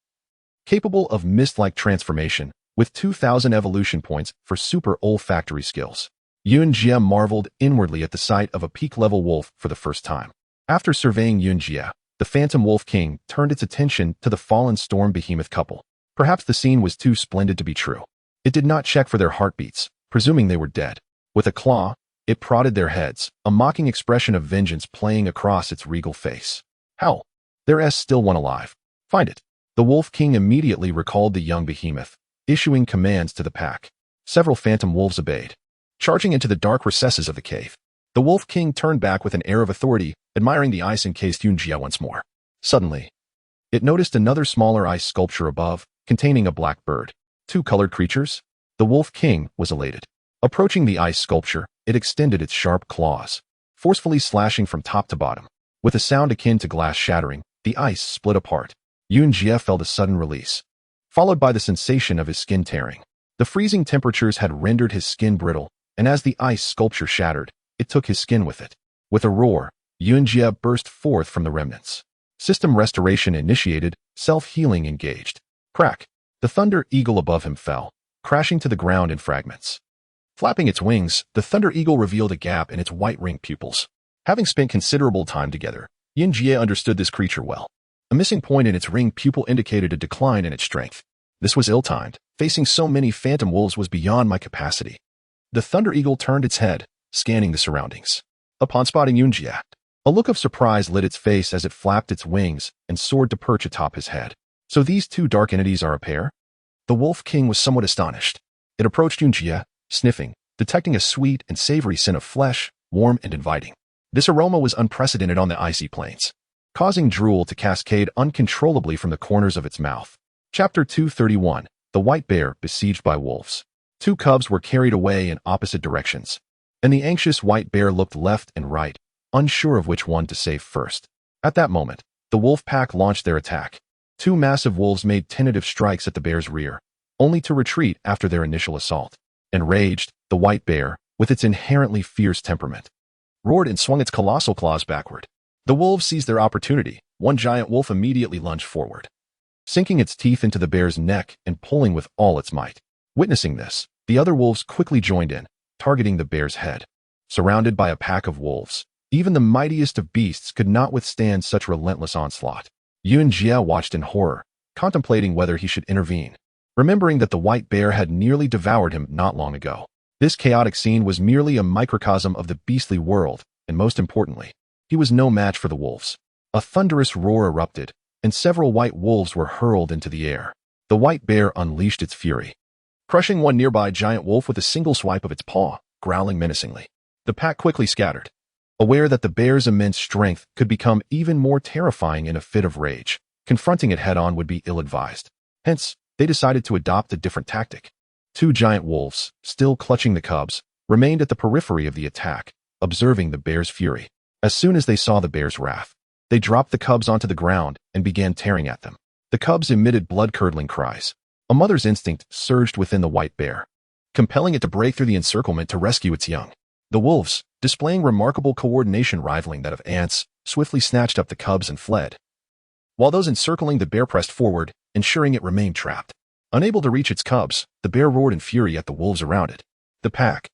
Capable of mist-like transformation, with 2,000 evolution points for super olfactory skills. Yunjie marveled inwardly at the sight of a peak-level wolf for the first time. After surveying Yunjie, the Phantom Wolf King turned its attention to the fallen storm behemoth couple. Perhaps the scene was too splendid to be true. It did not check for their heartbeats, presuming they were dead. With a claw, it prodded their heads, a mocking expression of vengeance playing across its regal face. Hell, there's still one alive. Find it. The Wolf King immediately recalled the young behemoth, issuing commands to the pack. Several phantom wolves obeyed, charging into the dark recesses of the cave. The Wolf King turned back with an air of authority, admiring the ice-encased Yunjie once more. Suddenly, it noticed another smaller ice sculpture above, containing a black bird. Two colored creatures? The Wolf King was elated. Approaching the ice sculpture, it extended its sharp claws, forcefully slashing from top to bottom. With a sound akin to glass shattering, the ice split apart. Yunjie felt a sudden release, followed by the sensation of his skin tearing. The freezing temperatures had rendered his skin brittle, and as the ice sculpture shattered, it took his skin with it. With a roar, Yunjie burst forth from the remnants. System restoration initiated, self-healing engaged. Crack! The thunder eagle above him fell, crashing to the ground in fragments. Flapping its wings, the thunder eagle revealed a gap in its white-ringed pupils. Having spent considerable time together, Yunjie understood this creature well. A missing point in its ringed pupil indicated a decline in its strength. This was ill-timed. Facing so many phantom wolves was beyond my capacity. The thunder eagle turned its head, scanning the surroundings. Upon spotting Yunjie, a look of surprise lit its face as it flapped its wings and soared to perch atop his head. So these two dark entities are a pair? The Wolf King was somewhat astonished. It approached Yunjie, sniffing, detecting a sweet and savory scent of flesh, warm and inviting. This aroma was unprecedented on the icy plains, causing drool to cascade uncontrollably from the corners of its mouth. Chapter 231, The White Bear Besieged by Wolves. Two cubs were carried away in opposite directions, and the anxious white bear looked left and right, unsure of which one to save first. At that moment, the wolf pack launched their attack. Two massive wolves made tentative strikes at the bear's rear, only to retreat after their initial assault. Enraged, the white bear, with its inherently fierce temperament, roared and swung its colossal claws backward. The wolves seized their opportunity. One giant wolf immediately lunged forward, sinking its teeth into the bear's neck and pulling with all its might. Witnessing this, the other wolves quickly joined in, targeting the bear's head. Surrounded by a pack of wolves, even the mightiest of beasts could not withstand such relentless onslaught. Yunjie watched in horror, contemplating whether he should intervene, remembering that the white bear had nearly devoured him not long ago. This chaotic scene was merely a microcosm of the beastly world, and most importantly, he was no match for the wolves. A thunderous roar erupted, and several white wolves were hurled into the air. The white bear unleashed its fury, crushing one nearby giant wolf with a single swipe of its paw, growling menacingly. The pack quickly scattered, aware that the bear's immense strength could become even more terrifying in a fit of rage. Confronting it head-on would be ill-advised. Hence, they decided to adopt a different tactic. Two giant wolves, still clutching the cubs, remained at the periphery of the attack, observing the bear's fury. As soon as they saw the bear's wrath, they dropped the cubs onto the ground and began tearing at them. The cubs emitted blood-curdling cries. A mother's instinct surged within the white bear, compelling it to break through the encirclement to rescue its young. The wolves, displaying remarkable coordination rivaling that of ants, swiftly snatched up the cubs and fled, while those encircling the bear pressed forward, ensuring it remained trapped. Unable to reach its cubs, the bear roared in fury at the wolves around it. The pack,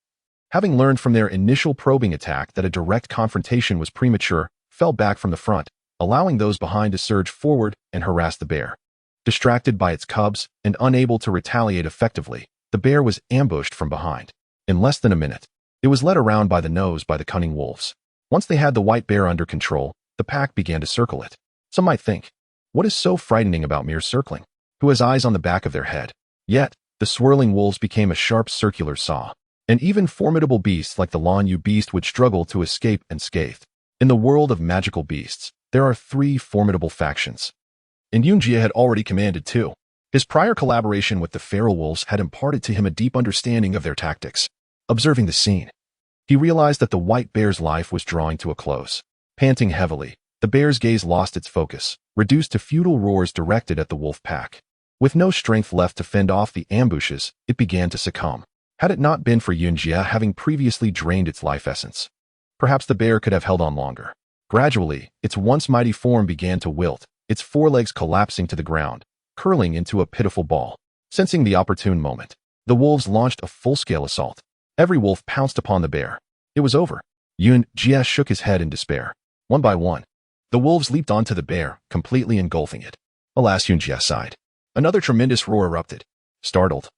having learned from their initial probing attack that a direct confrontation was premature, fell back from the front, allowing those behind to surge forward and harass the bear. Distracted by its cubs and unable to retaliate effectively, the bear was ambushed from behind. In less than a minute, it was led around by the nose by the cunning wolves. Once they had the white bear under control, the pack began to circle it. Some might think, what is so frightening about mere circling? Who has eyes on the back of their head? Yet, the swirling wolves became a sharp circular saw, and even formidable beasts like the Lanyu beast would struggle to escape unscathed. In the world of magical beasts, there are three formidable factions, and Yunjie had already commanded two. His prior collaboration with the feral wolves had imparted to him a deep understanding of their tactics. Observing the scene, he realized that the white bear's life was drawing to a close. Panting heavily, the bear's gaze lost its focus, reduced to futile roars directed at the wolf pack. With no strength left to fend off the ambushes, it began to succumb. Had it not been for Yunjie having previously drained its life essence, perhaps the bear could have held on longer. Gradually, its once mighty form began to wilt, its forelegs collapsing to the ground, curling into a pitiful ball. Sensing the opportune moment, the wolves launched a full-scale assault. Every wolf pounced upon the bear. It was over. Yun Jie shook his head in despair. One by one, the wolves leaped onto the bear, completely engulfing it. Alas, Yun Jie sighed. Another tremendous roar erupted. Startled,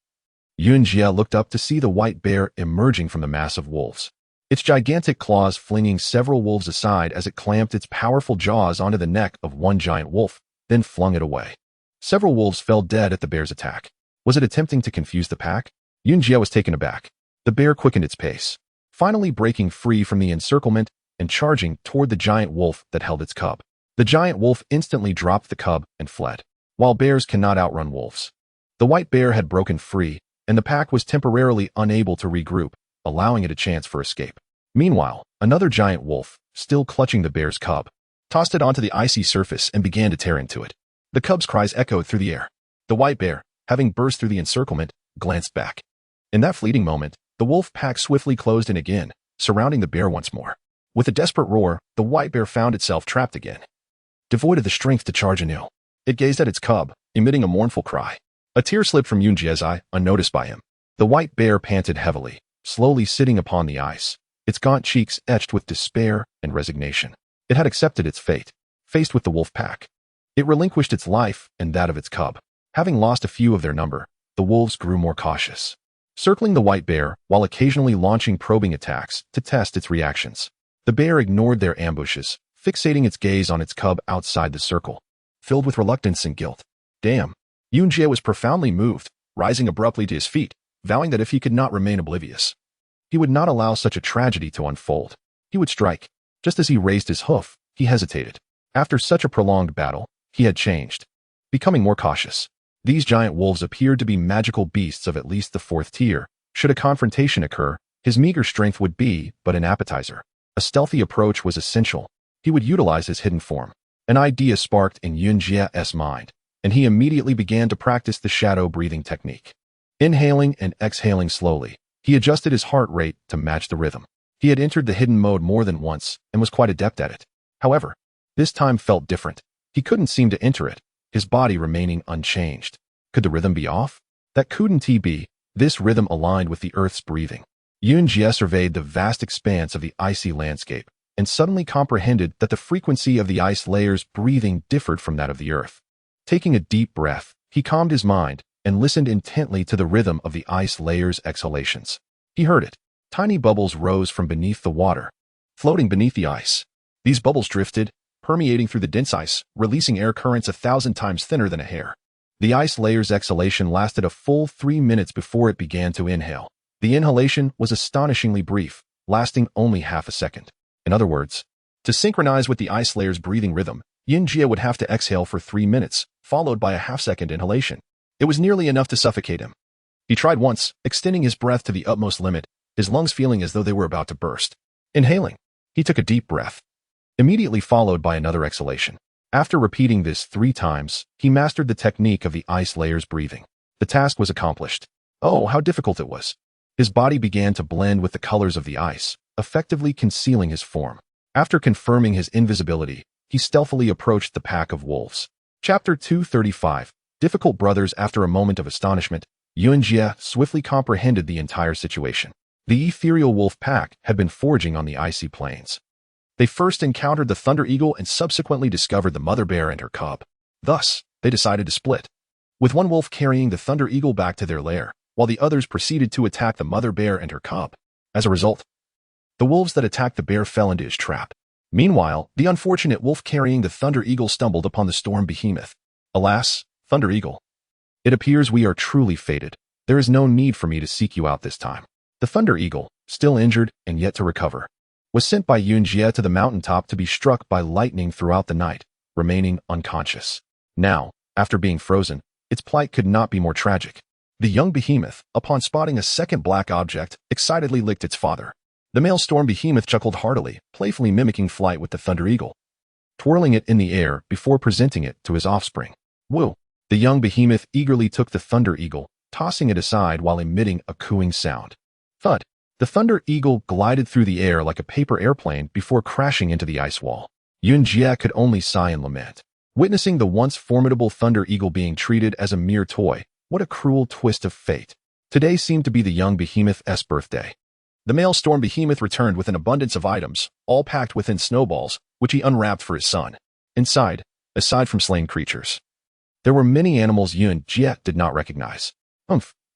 Yun Jie looked up to see the white bear emerging from the mass of wolves. Its gigantic claws flinging several wolves aside as it clamped its powerful jaws onto the neck of one giant wolf, then flung it away. Several wolves fell dead at the bear's attack. Was it attempting to confuse the pack? Yun Jie was taken aback. The bear quickened its pace, finally breaking free from the encirclement and charging toward the giant wolf that held its cub. The giant wolf instantly dropped the cub and fled. While bears cannot outrun wolves, the white bear had broken free, and the pack was temporarily unable to regroup, allowing it a chance for escape. Meanwhile, another giant wolf, still clutching the bear's cub, tossed it onto the icy surface and began to tear into it. The cub's cries echoed through the air. The white bear, having burst through the encirclement, glanced back. In that fleeting moment, the wolf pack swiftly closed in again, surrounding the bear once more. With a desperate roar, the white bear found itself trapped again. Devoid of the strength to charge anew, it gazed at its cub, emitting a mournful cry. A tear slipped from Yun Jie's eye, unnoticed by him. The white bear panted heavily, slowly sitting upon the ice, its gaunt cheeks etched with despair and resignation. It had accepted its fate. Faced with the wolf pack, it relinquished its life and that of its cub. Having lost a few of their number, the wolves grew more cautious, circling the white bear while occasionally launching probing attacks to test its reactions. The bear ignored their ambushes, fixating its gaze on its cub outside the circle. Filled with reluctance and guilt, Damn! Yun Jie was profoundly moved, rising abruptly to his feet, vowing that if he could not remain oblivious, he would not allow such a tragedy to unfold. He would strike. Just as he raised his hoof, he hesitated. After such a prolonged battle, he had changed, becoming more cautious. These giant wolves appeared to be magical beasts of at least the 4th tier. Should a confrontation occur, his meager strength would be but an appetizer. A stealthy approach was essential. He would utilize his hidden form. An idea sparked in Yun Jie's mind, and he immediately began to practice the shadow breathing technique. Inhaling and exhaling slowly, he adjusted his heart rate to match the rhythm. He had entered the hidden mode more than once and was quite adept at it. However, this time felt different. He couldn't seem to enter it, his body remaining unchanged. Could the rhythm be off? That couldn't be. This rhythm aligned with the earth's breathing. Yun Jie surveyed the vast expanse of the icy landscape and suddenly comprehended that the frequency of the ice layers' breathing differed from that of the earth. Taking a deep breath, he calmed his mind and listened intently to the rhythm of the ice layers' exhalations. He heard it. Tiny bubbles rose from beneath the water, floating beneath the ice. These bubbles drifted, permeating through the dense ice, releasing air currents 1,000 times thinner than a hair. The ice layers' exhalation lasted a full 3 minutes before it began to inhale. The inhalation was astonishingly brief, lasting only half a second. In other words, to synchronize with the ice layers' breathing rhythm, Yun Jie would have to exhale for 3 minutes, followed by a half-second inhalation. It was nearly enough to suffocate him. He tried once, extending his breath to the utmost limit, his lungs feeling as though they were about to burst. Inhaling, he took a deep breath, immediately followed by another exhalation. After repeating this 3 times, he mastered the technique of the ice layers breathing. The task was accomplished. Oh, how difficult it was. His body began to blend with the colors of the ice, effectively concealing his form. After confirming his invisibility, he stealthily approached the pack of wolves. Chapter 235. Difficult Brothers. After a moment of astonishment, Yun Jie swiftly comprehended the entire situation. The ethereal wolf pack had been foraging on the icy plains. They first encountered the Thunder Eagle and subsequently discovered the mother bear and her cub. Thus, they decided to split, with one wolf carrying the Thunder Eagle back to their lair, while the others proceeded to attack the mother bear and her cub. As a result, the wolves that attacked the bear fell into his trap. Meanwhile, the unfortunate wolf carrying the Thunder Eagle stumbled upon the storm behemoth. Alas, Thunder Eagle, it appears we are truly fated. There is no need for me to seek you out this time. The Thunder Eagle, still injured and yet to recover, was sent by Yun Jie to the mountaintop to be struck by lightning throughout the night, remaining unconscious. Now, after being frozen, its plight could not be more tragic. The young behemoth, upon spotting a second black object, excitedly licked its father. The male storm behemoth chuckled heartily, playfully mimicking flight with the Thunder Eagle, twirling it in the air before presenting it to his offspring. Woo! The young behemoth eagerly took the Thunder Eagle, tossing it aside while emitting a cooing sound. Thud! The Thunder Eagle glided through the air like a paper airplane before crashing into the ice wall. Yun Jie could only sigh and lament. Witnessing the once formidable Thunder Eagle being treated as a mere toy, What a cruel twist of fate. Today seemed to be the young behemoth's birthday. The male storm behemoth returned with an abundance of items, all packed within snowballs, which he unwrapped for his son. Inside, aside from slain creatures, there were many animals Yuan-Jie did not recognize.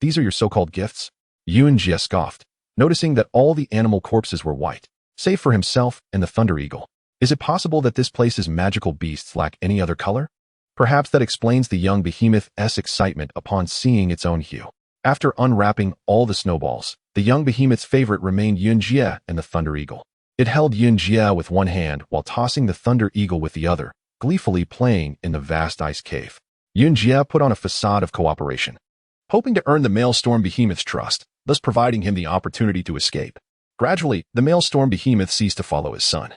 These are your so-called gifts? Yuan-Jie scoffed, noticing that all the animal corpses were white, save for himself and the Thunder Eagle. Is it possible that this place's magical beasts lack any other color? Perhaps that explains the young behemoth's excitement upon seeing its own hue. After unwrapping all the snowballs, the young behemoth's favorite remained Yuan-Jie and the Thunder Eagle. It held Yuan-Jie with one hand while tossing the Thunder Eagle with the other, gleefully playing in the vast ice cave. Yuan-Jie put on a facade of cooperation, hoping to earn the male storm behemoth's trust, thus providing him the opportunity to escape. Gradually, the male storm behemoth ceased to follow his son.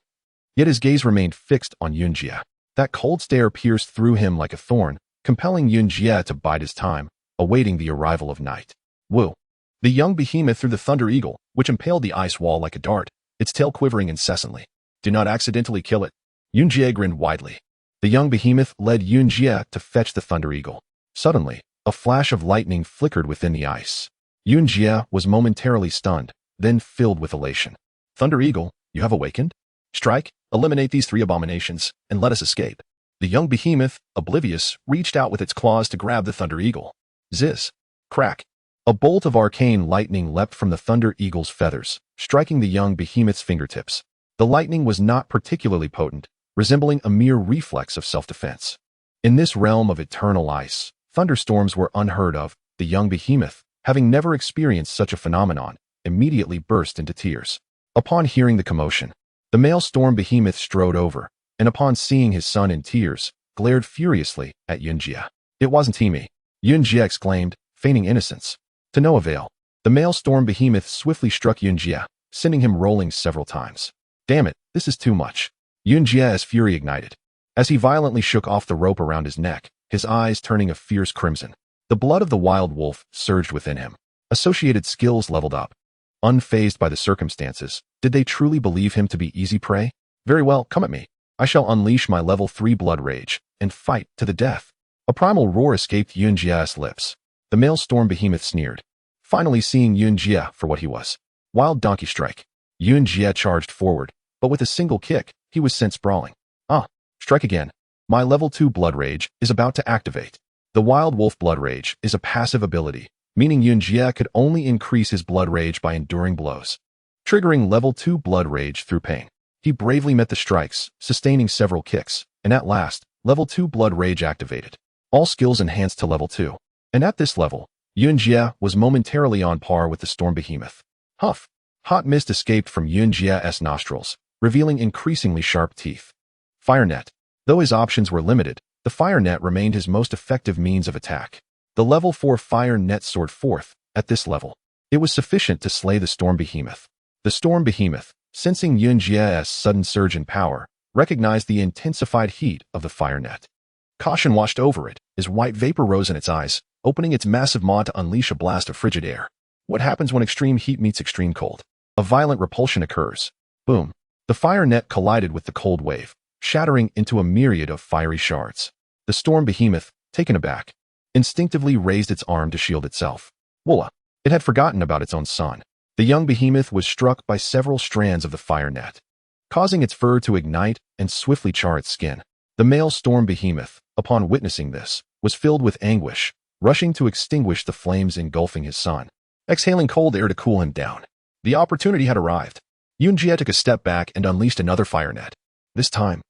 Yet his gaze remained fixed on Yuan-Jie. That cold stare pierced through him like a thorn, compelling Yuan-Jie to bide his time, awaiting the arrival of night. Woo! The young behemoth threw the Thunder Eagle, which impaled the ice wall like a dart, its tail quivering incessantly. Do not accidentally kill it. Yuan-Jie grinned widely. The young behemoth led Yuan-Jie to fetch the Thunder Eagle. Suddenly, a flash of lightning flickered within the ice. Yuan-Jie was momentarily stunned, then filled with elation. Thunder Eagle, you have awakened? Strike, eliminate these 3 abominations, and let us escape. The young behemoth, oblivious, reached out with its claws to grab the Thunder Eagle. Ziz! Crack! A bolt of arcane lightning leapt from the Thunder Eagle's feathers, striking the young behemoth's fingertips. The lightning was not particularly potent, resembling a mere reflex of self-defense. In this realm of eternal ice, thunderstorms were unheard of. The young behemoth, having never experienced such a phenomenon, immediately burst into tears. Upon hearing the commotion, the male storm behemoth strode over, and upon seeing his son in tears, glared furiously at Yuan-Jie. It wasn't me, Yuan-Jie exclaimed, feigning innocence. To no avail. The male storm behemoth swiftly struck Yuan-Jie, sending him rolling several times. Damn it, this is too much. Yuan-Jie's fury ignited. As he violently shook off the rope around his neck, his eyes turning a fierce crimson. The blood of the wild wolf surged within him. Associated skills leveled up. Unfazed by the circumstances, did they truly believe him to be easy prey? Very well, come at me. I shall unleash my level 3 blood rage, and fight to the death. A primal roar escaped Yuan-Jie's lips. The male storm behemoth sneered, finally seeing Yuan-Jie for what he was. Wild donkey strike. Yuan-Jie charged forward, but with a single kick, he was sent sprawling. Strike again. My level 2 blood rage is about to activate. The wild wolf blood rage is a passive ability, meaning Yuan-Jie could only increase his blood rage by enduring blows, triggering level 2 blood rage through pain. He bravely met the strikes, sustaining several kicks, and at last, level 2 blood rage activated. All skills enhanced to level 2. And at this level, Yuan-Jie was momentarily on par with the storm behemoth. Huff! Hot mist escaped from Yuan-Jie's nostrils, revealing increasingly sharp teeth. Fire net. Though his options were limited, the fire net remained his most effective means of attack. The level 4 fire net soared forth. At this level, it was sufficient to slay the storm behemoth. The storm behemoth, sensing Yuan-Jie's sudden surge in power, recognized the intensified heat of the fire net. Caution washed over it, as white vapor rose in its eyes, opening its massive maw to unleash a blast of frigid air. What happens when extreme heat meets extreme cold? A violent repulsion occurs. Boom. The fire net collided with the cold wave, shattering into a myriad of fiery shards. The storm behemoth, taken aback, instinctively raised its arm to shield itself. Voila! It had forgotten about its own son. The young behemoth was struck by several strands of the fire net, causing its fur to ignite and swiftly char its skin. The male storm behemoth, upon witnessing this, was filled with anguish, rushing to extinguish the flames engulfing his son, exhaling cold air to cool him down. The opportunity had arrived. Yuan-Jie took a step back and unleashed another fire net. This time,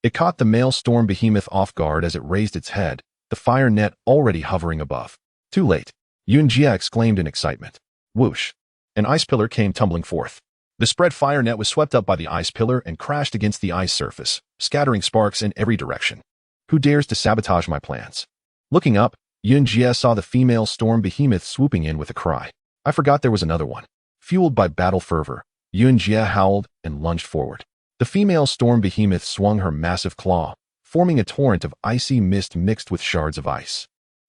it caught the male storm behemoth off guard as it raised its head, the fire net already hovering above. Too late, Yuan-Jie exclaimed in excitement. Whoosh! An ice pillar came tumbling forth. The spread fire net was swept up by the ice pillar and crashed against the ice surface, scattering sparks in every direction. Who dares to sabotage my plans? Looking up, Yuan-Jie saw the female storm behemoth swooping in with a cry. I forgot there was another one. Fueled by battle fervor, Yuan-Jie howled and lunged forward. The female storm behemoth swung her massive claw, forming a torrent of icy mist mixed with shards of ice,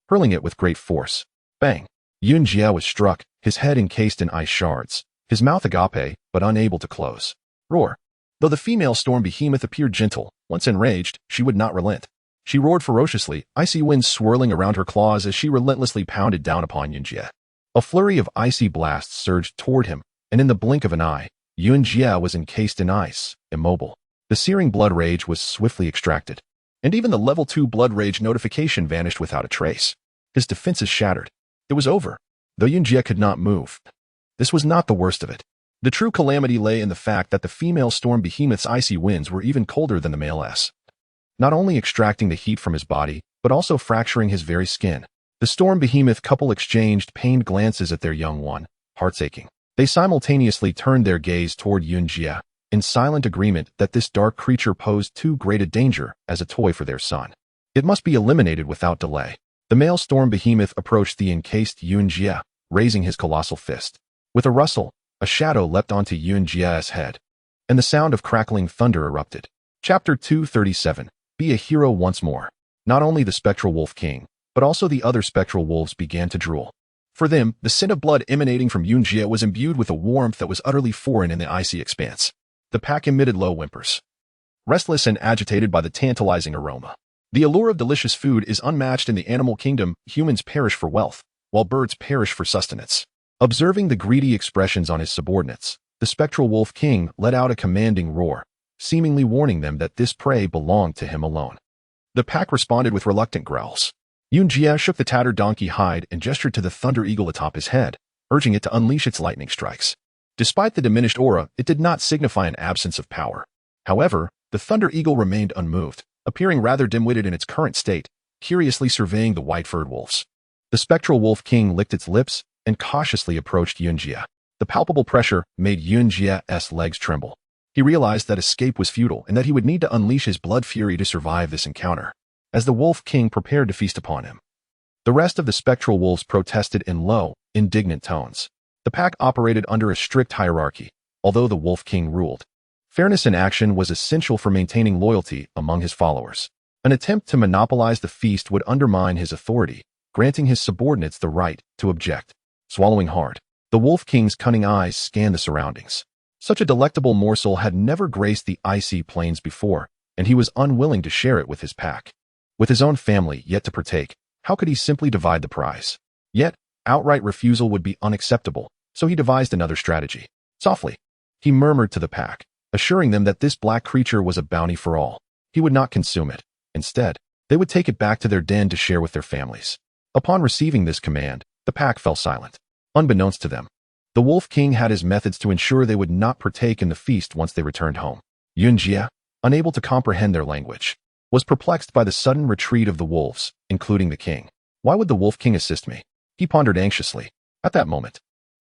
hurling it with great force. Bang! Yuan-Jie was struck, his head encased in ice shards, his mouth agape, but unable to close. Roar! Though the female storm behemoth appeared gentle, once enraged, she would not relent. She roared ferociously, icy winds swirling around her claws as she relentlessly pounded down upon Yunjie. A flurry of icy blasts surged toward him, and in the blink of an eye, Yunjie was encased in ice, immobile. The searing blood rage was swiftly extracted, and even the level 2 blood rage notification vanished without a trace. His defenses shattered. It was over, though Yunjie could not move. This was not the worst of it. The true calamity lay in the fact that the female storm behemoth's icy winds were even colder than the male's, not only extracting the heat from his body, but also fracturing his very skin. The storm behemoth couple exchanged pained glances at their young one, hearts aching. They simultaneously turned their gaze toward Yunjie, in silent agreement that this dark creature posed too great a danger as a toy for their son. It must be eliminated without delay. The male storm behemoth approached the encased Yunjie, raising his colossal fist. With a rustle, a shadow leapt onto Yunjie's head, and the sound of crackling thunder erupted. Chapter 237. Be a hero once more. Not only the spectral wolf king, but also the other spectral wolves began to drool. For them, the scent of blood emanating from Yunjie was imbued with a warmth that was utterly foreign in the icy expanse. The pack emitted low whimpers, restless and agitated by the tantalizing aroma. The allure of delicious food is unmatched in the animal kingdom. Humans perish for wealth, while birds perish for sustenance. Observing the greedy expressions on his subordinates, the spectral wolf king let out a commanding roar, seemingly warning them that this prey belonged to him alone. The pack responded with reluctant growls. Yunjie shook the tattered donkey hide and gestured to the thunder eagle atop his head, urging it to unleash its lightning strikes. Despite the diminished aura, it did not signify an absence of power. However, the thunder eagle remained unmoved, appearing rather dim-witted in its current state, curiously surveying the white-furred wolves. The spectral wolf king licked its lips and cautiously approached Yunjie. The palpable pressure made Yunjie's legs tremble. He realized that escape was futile and that he would need to unleash his blood fury to survive this encounter. As the wolf king prepared to feast upon him, the rest of the spectral wolves protested in low, indignant tones. The pack operated under a strict hierarchy, although the wolf king ruled. Fairness in action was essential for maintaining loyalty among his followers. An attempt to monopolize the feast would undermine his authority, granting his subordinates the right to object. Swallowing hard, the wolf king's cunning eyes scanned the surroundings. Such a delectable morsel had never graced the icy plains before, and he was unwilling to share it with his pack. With his own family yet to partake, how could he simply divide the prize? Yet, outright refusal would be unacceptable, so he devised another strategy. Softly, he murmured to the pack, assuring them that this black creature was a bounty for all. He would not consume it. Instead, they would take it back to their den to share with their families. Upon receiving this command, the pack fell silent. Unbeknownst to them, the Wolf King had his methods to ensure they would not partake in the feast once they returned home. Yunjie, unable to comprehend their language, was perplexed by the sudden retreat of the wolves, including the king. Why would the Wolf King assist me? He pondered anxiously. At that moment,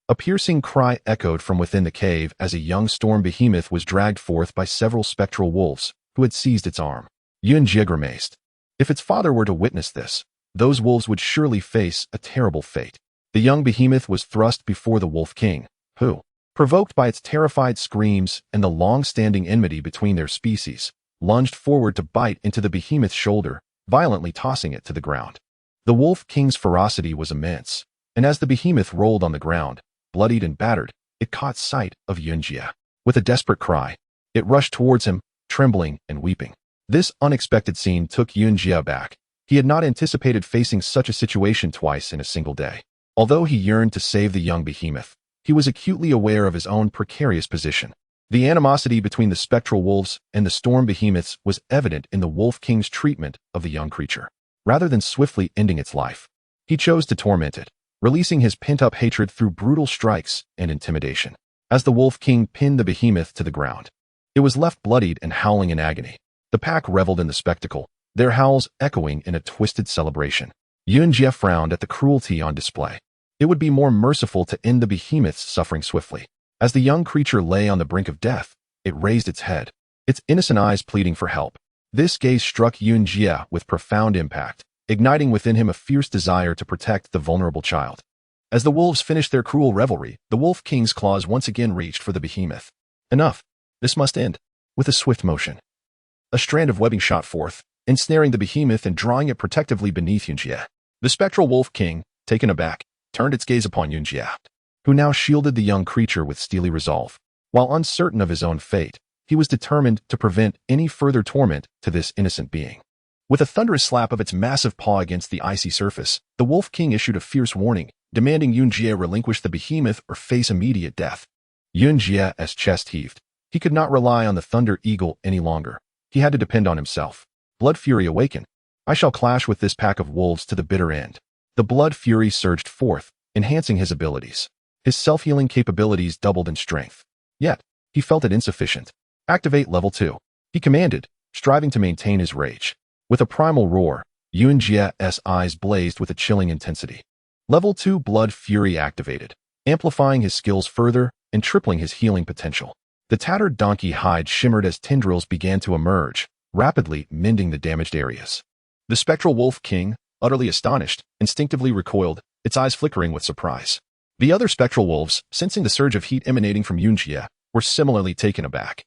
a piercing cry echoed from within the cave as a young storm behemoth was dragged forth by several spectral wolves who had seized its arm. Yunjie grimaced. If its father were to witness this, those wolves would surely face a terrible fate. The young behemoth was thrust before the Wolf King, who, provoked by its terrified screams and the long-standing enmity between their species, lunged forward to bite into the behemoth's shoulder, violently tossing it to the ground. The Wolf King's ferocity was immense, and as the behemoth rolled on the ground, bloodied and battered, it caught sight of Yunjie. With a desperate cry, it rushed towards him, trembling and weeping. This unexpected scene took Yunjie aback. He had not anticipated facing such a situation twice in a single day. Although he yearned to save the young behemoth, he was acutely aware of his own precarious position. The animosity between the spectral wolves and the storm behemoths was evident in the Wolf King's treatment of the young creature. Rather than swiftly ending its life, he chose to torment it, releasing his pent-up hatred through brutal strikes and intimidation. As the Wolf King pinned the behemoth to the ground, it was left bloodied and howling in agony. The pack reveled in the spectacle, their howls echoing in a twisted celebration. Yunjie frowned at the cruelty on display. It would be more merciful to end the behemoth's suffering swiftly. As the young creature lay on the brink of death, it raised its head, its innocent eyes pleading for help. This gaze struck Yunjie with profound impact, igniting within him a fierce desire to protect the vulnerable child. As the wolves finished their cruel revelry, the Wolf King's claws once again reached for the behemoth. Enough. This must end. With a swift motion, a strand of webbing shot forth, ensnaring the behemoth and drawing it protectively beneath Yunjie. The spectral Wolf King, taken aback, turned its gaze upon Yunjie, who now shielded the young creature with steely resolve. While uncertain of his own fate, he was determined to prevent any further torment to this innocent being. With a thunderous slap of its massive paw against the icy surface, the Wolf King issued a fierce warning, demanding Yunjie relinquish the behemoth or face immediate death. Yunjie's chest heaved. He could not rely on the Thunder Eagle any longer. He had to depend on himself. Blood Fury awakened. I shall clash with this pack of wolves to the bitter end. The Blood Fury surged forth, enhancing his abilities. His self-healing capabilities doubled in strength. Yet, he felt it insufficient. Activate level 2. He commanded, striving to maintain his rage. With a primal roar, Yunjie's eyes blazed with a chilling intensity. Level 2 Blood Fury activated, amplifying his skills further and tripling his healing potential. The tattered donkey hide shimmered as tendrils began to emerge, rapidly mending the damaged areas. The spectral Wolf King, utterly astonished, instinctively recoiled, its eyes flickering with surprise. The other spectral wolves, sensing the surge of heat emanating from Yunjie, were similarly taken aback.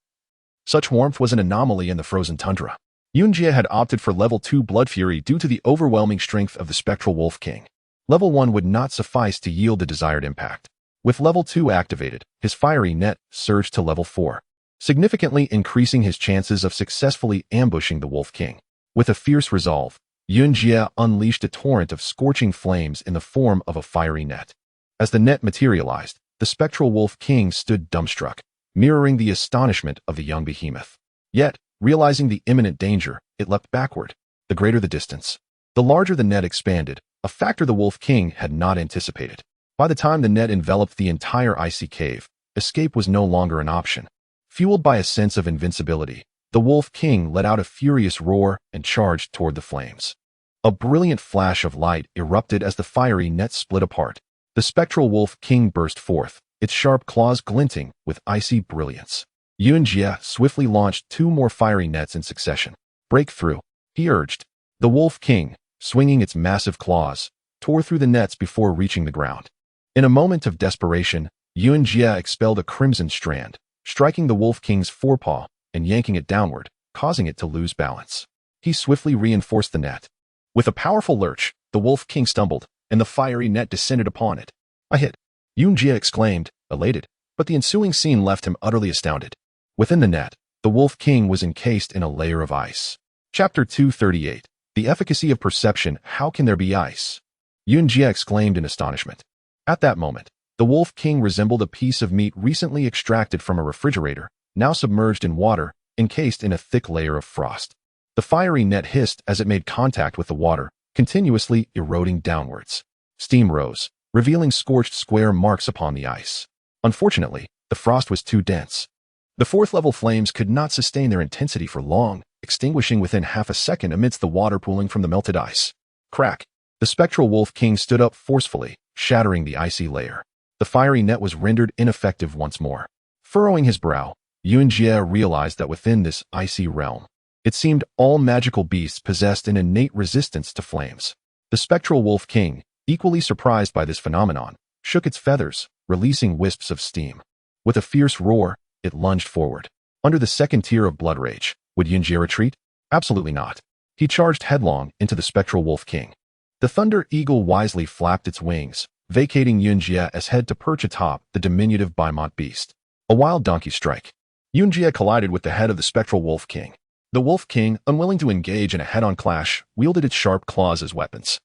Such warmth was an anomaly in the frozen tundra. Yunjie had opted for level 2 Blood Fury due to the overwhelming strength of the spectral Wolf King. Level 1 would not suffice to yield the desired impact. With level 2 activated, his fiery net surged to level 4, significantly increasing his chances of successfully ambushing the Wolf King. With a fierce resolve, Yunjie unleashed a torrent of scorching flames in the form of a fiery net. As the net materialized, the spectral Wolf King stood dumbstruck, mirroring the astonishment of the young behemoth. Yet, realizing the imminent danger, it leapt backward. The greater the distance, the larger the net expanded, a factor the Wolf King had not anticipated. By the time the net enveloped the entire icy cave, escape was no longer an option. Fueled by a sense of invincibility, the Wolf King let out a furious roar and charged toward the flames. A brilliant flash of light erupted as the fiery net split apart. The spectral Wolf King burst forth, its sharp claws glinting with icy brilliance. Yunjie swiftly launched 2 more fiery nets in succession. Break through, he urged. The Wolf King, swinging its massive claws, tore through the nets before reaching the ground. In a moment of desperation, Yunjie expelled a crimson strand, striking the Wolf King's forepaw and yanking it downward, causing it to lose balance. He swiftly reinforced the net. With a powerful lurch, the Wolf King stumbled, and the fiery net descended upon it. A hit! Yunjie exclaimed, elated, but the ensuing scene left him utterly astounded. Within the net, the Wolf King was encased in a layer of ice. Chapter 238. The efficacy of perception. How can there be ice? Yunjie exclaimed in astonishment. At that moment, the Wolf King resembled a piece of meat recently extracted from a refrigerator, now submerged in water, encased in a thick layer of frost. The fiery net hissed as it made contact with the water, continuously eroding downwards. Steam rose, revealing scorched square marks upon the ice. Unfortunately, the frost was too dense. The 4th-level flames could not sustain their intensity for long, extinguishing within half a second amidst the water pooling from the melted ice. Crack! The spectral Wolf King stood up forcefully, shattering the icy layer. The fiery net was rendered ineffective once more. Furrowing his brow, Yunjie realized that within this icy realm, it seemed all magical beasts possessed an innate resistance to flames. The spectral Wolf King, equally surprised by this phenomenon, shook its feathers, releasing wisps of steam. With a fierce roar, it lunged forward. Under the 2nd tier of blood rage, would Yunjie retreat? Absolutely not. He charged headlong into the spectral Wolf King. The Thunder Eagle wisely flapped its wings, vacating Yunjie's head to perch atop the diminutive Bimont beast. A wild donkey strike. Yunjie collided with the head of the spectral Wolf King. The Wolf King, unwilling to engage in a head-on clash, wielded its sharp claws as weapons.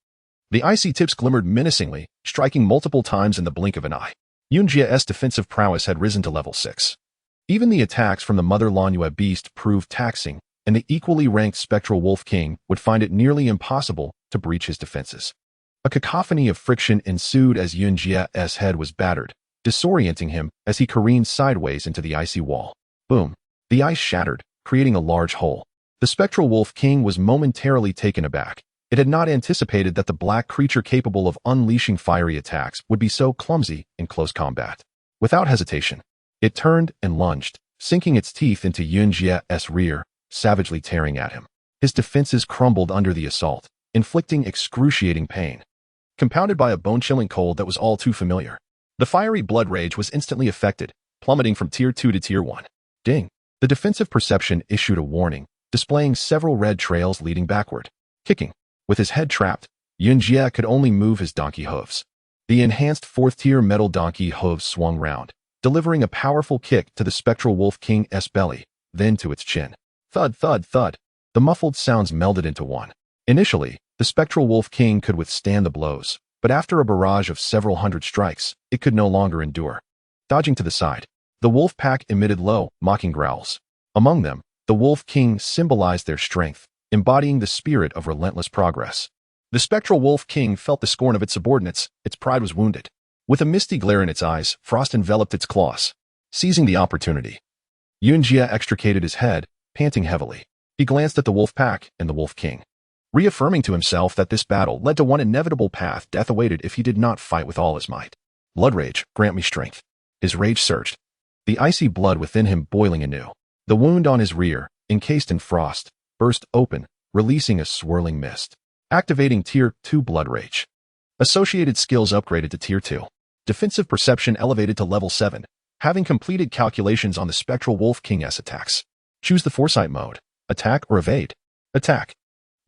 The icy tips glimmered menacingly, striking multiple times in the blink of an eye. Yunjie's defensive prowess had risen to level 6. Even the attacks from the Mother Lanue beast proved taxing, and the equally ranked spectral Wolf King would find it nearly impossible to breach his defenses. A cacophony of friction ensued as Yunjie's head was battered, disorienting him as he careened sideways into the icy wall. Boom! The ice shattered, creating a large hole. The spectral Wolf King was momentarily taken aback. It had not anticipated that the black creature capable of unleashing fiery attacks would be so clumsy in close combat. Without hesitation, it turned and lunged, sinking its teeth into Yunjie's rear, savagely tearing at him. His defenses crumbled under the assault, inflicting excruciating pain, compounded by a bone-chilling cold that was all too familiar. The fiery blood rage was instantly affected, plummeting from Tier 2 to Tier 1. Ding! The defensive perception issued a warning, displaying several red trails leading backward. Kicking. With his head trapped, Yunjie could only move his donkey hooves. The enhanced 4th-tier metal donkey hooves swung round, delivering a powerful kick to the spectral Wolf King's belly, then to its chin. Thud, thud, thud. The muffled sounds melded into one. Initially, the spectral Wolf King could withstand the blows, but after a barrage of several hundred strikes, it could no longer endure. Dodging to the side, the wolf pack emitted low, mocking growls. Among them, the Wolf King symbolized their strength, embodying the spirit of relentless progress. The spectral Wolf King felt the scorn of its subordinates. Its pride was wounded. With a misty glare in its eyes, Frost enveloped its claws. Seizing the opportunity, Yunjia extricated his head, panting heavily. He glanced at the wolf pack and the Wolf King, reaffirming to himself that this battle led to one inevitable path death awaited if he did not fight with all his might. Blood rage, grant me strength. His rage surged, the icy blood within him boiling anew. The wound on his rear, encased in frost, burst open, releasing a swirling mist. Activating Tier 2 Blood Rage. Associated skills upgraded to Tier 2. Defensive Perception elevated to Level 7. Having completed calculations on the Spectral Wolf King's attacks, choose the Foresight mode. Attack or evade. Attack.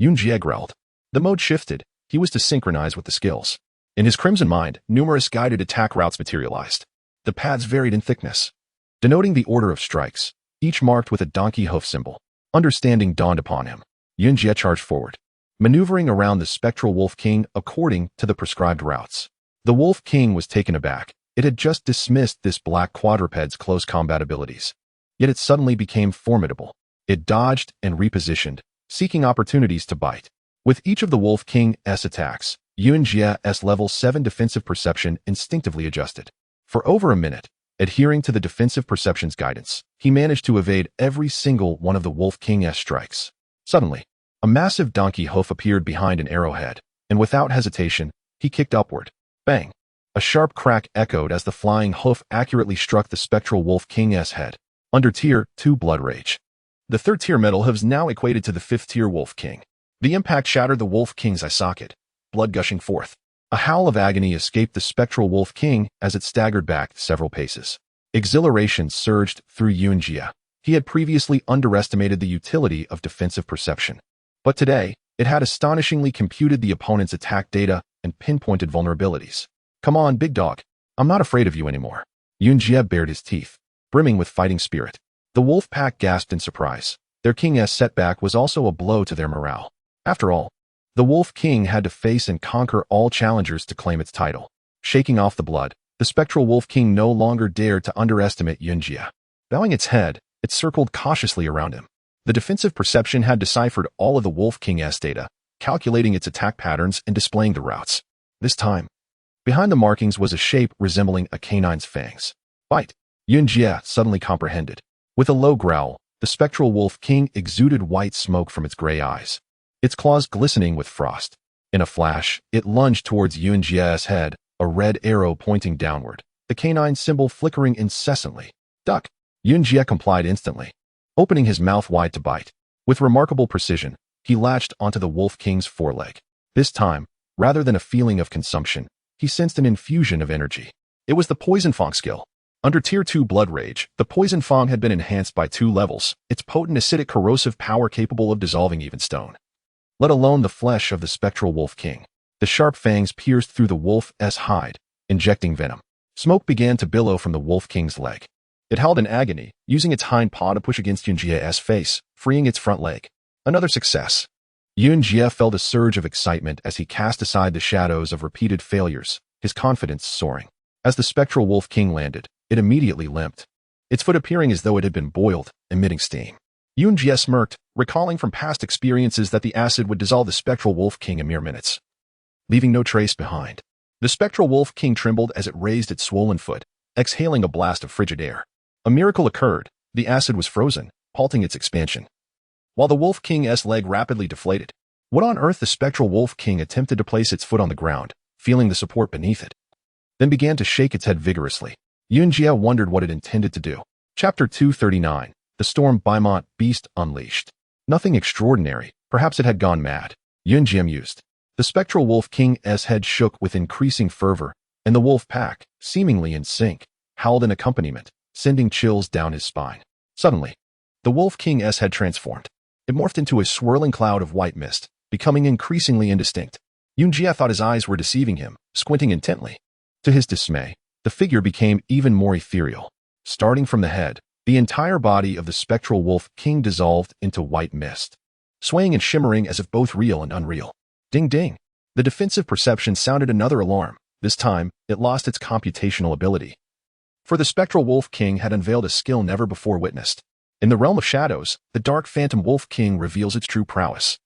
Yunjie growled. The mode shifted. He was to synchronize with the skills. In his crimson mind, numerous guided attack routes materialized. The paths varied in thickness, denoting the order of strikes, each marked with a donkey hoof symbol. Understanding dawned upon him. Yunjie charged forward, maneuvering around the spectral Wolf King according to the prescribed routes. The Wolf King was taken aback. It had just dismissed this black quadruped's close combat abilities. Yet it suddenly became formidable. It dodged and repositioned, seeking opportunities to bite. With each of the Wolf King's attacks, Yunjie's level 7 defensive perception instinctively adjusted. For over a minute, adhering to the defensive perception's guidance, he managed to evade every single one of the Wolf King's strikes. Suddenly, a massive donkey hoof appeared behind an arrowhead, and without hesitation, he kicked upward. Bang! A sharp crack echoed as the flying hoof accurately struck the spectral Wolf King's head. Under Tier 2 Blood Rage. The third tier metal hooves now equated to the fifth tier Wolf King. The impact shattered the Wolf King's eye socket, blood gushing forth. A howl of agony escaped the spectral Wolf King as it staggered back several paces. Exhilaration surged through Yunjia. He had previously underestimated the utility of defensive perception. But today, it had astonishingly computed the opponent's attack data and pinpointed vulnerabilities. Come on, big dog. I'm not afraid of you anymore. Yunjia bared his teeth, brimming with fighting spirit. The wolf pack gasped in surprise. Their king's setback was also a blow to their morale. After all, the Wolf King had to face and conquer all challengers to claim its title. Shaking off the blood, the spectral Wolf King no longer dared to underestimate Yunjia. Bowing its head, it circled cautiously around him. The defensive perception had deciphered all of the Wolf King's data, calculating its attack patterns and displaying the routes. This time, behind the markings was a shape resembling a canine's fangs. Bite! Yunjia suddenly comprehended. With a low growl, the spectral Wolf King exuded white smoke from its gray eyes, its claws glistening with frost. In a flash, it lunged towards Yunjia's head, a red arrow pointing downward, the canine symbol flickering incessantly. Duck! Yunjia complied instantly, opening his mouth wide to bite. With remarkable precision, he latched onto the Wolf King's foreleg. This time, rather than a feeling of consumption, he sensed an infusion of energy. It was the Poison Fang skill. Under Tier 2 Blood Rage, the Poison Fang had been enhanced by 2 levels, its potent acidic corrosive power capable of dissolving even stone. Let alone the flesh of the spectral Wolf King. The sharp fangs pierced through the wolf's hide, injecting venom. Smoke began to billow from the Wolf King's leg. It howled in agony, using its hind paw to push against Yunjia's face, freeing its front leg. Another success. Yunjia felt a surge of excitement as he cast aside the shadows of repeated failures, his confidence soaring. As the spectral Wolf King landed, it immediately limped, its foot appearing as though it had been boiled, emitting steam. Yunjia smirked, recalling from past experiences that the acid would dissolve the spectral Wolf King in mere minutes, leaving no trace behind. The spectral Wolf King trembled as it raised its swollen foot, exhaling a blast of frigid air. A miracle occurred. The acid was frozen, halting its expansion, while the Wolf King's leg rapidly deflated. What on earth? The spectral Wolf King attempted to place its foot on the ground, feeling the support beneath it, then began to shake its head vigorously. Yunjia wondered what it intended to do. Chapter 239. The Storm Bimont Beast Unleashed. Nothing extraordinary. Perhaps it had gone mad. Yunjia mused. The spectral Wolf King's head shook with increasing fervor, and the wolf pack, seemingly in sync, howled in accompaniment, sending chills down his spine. Suddenly, the Wolf King's head transformed. It morphed into a swirling cloud of white mist, becoming increasingly indistinct. Yunjia thought his eyes were deceiving him, squinting intently. To his dismay, the figure became even more ethereal. Starting from the head, the entire body of the spectral Wolf King dissolved into white mist. swaying and shimmering as if both real and unreal. Ding ding. The defensive perception sounded another alarm. This time, it lost its computational ability. For the spectral Wolf King had unveiled a skill never before witnessed. In the realm of shadows, the dark phantom Wolf King reveals its true prowess.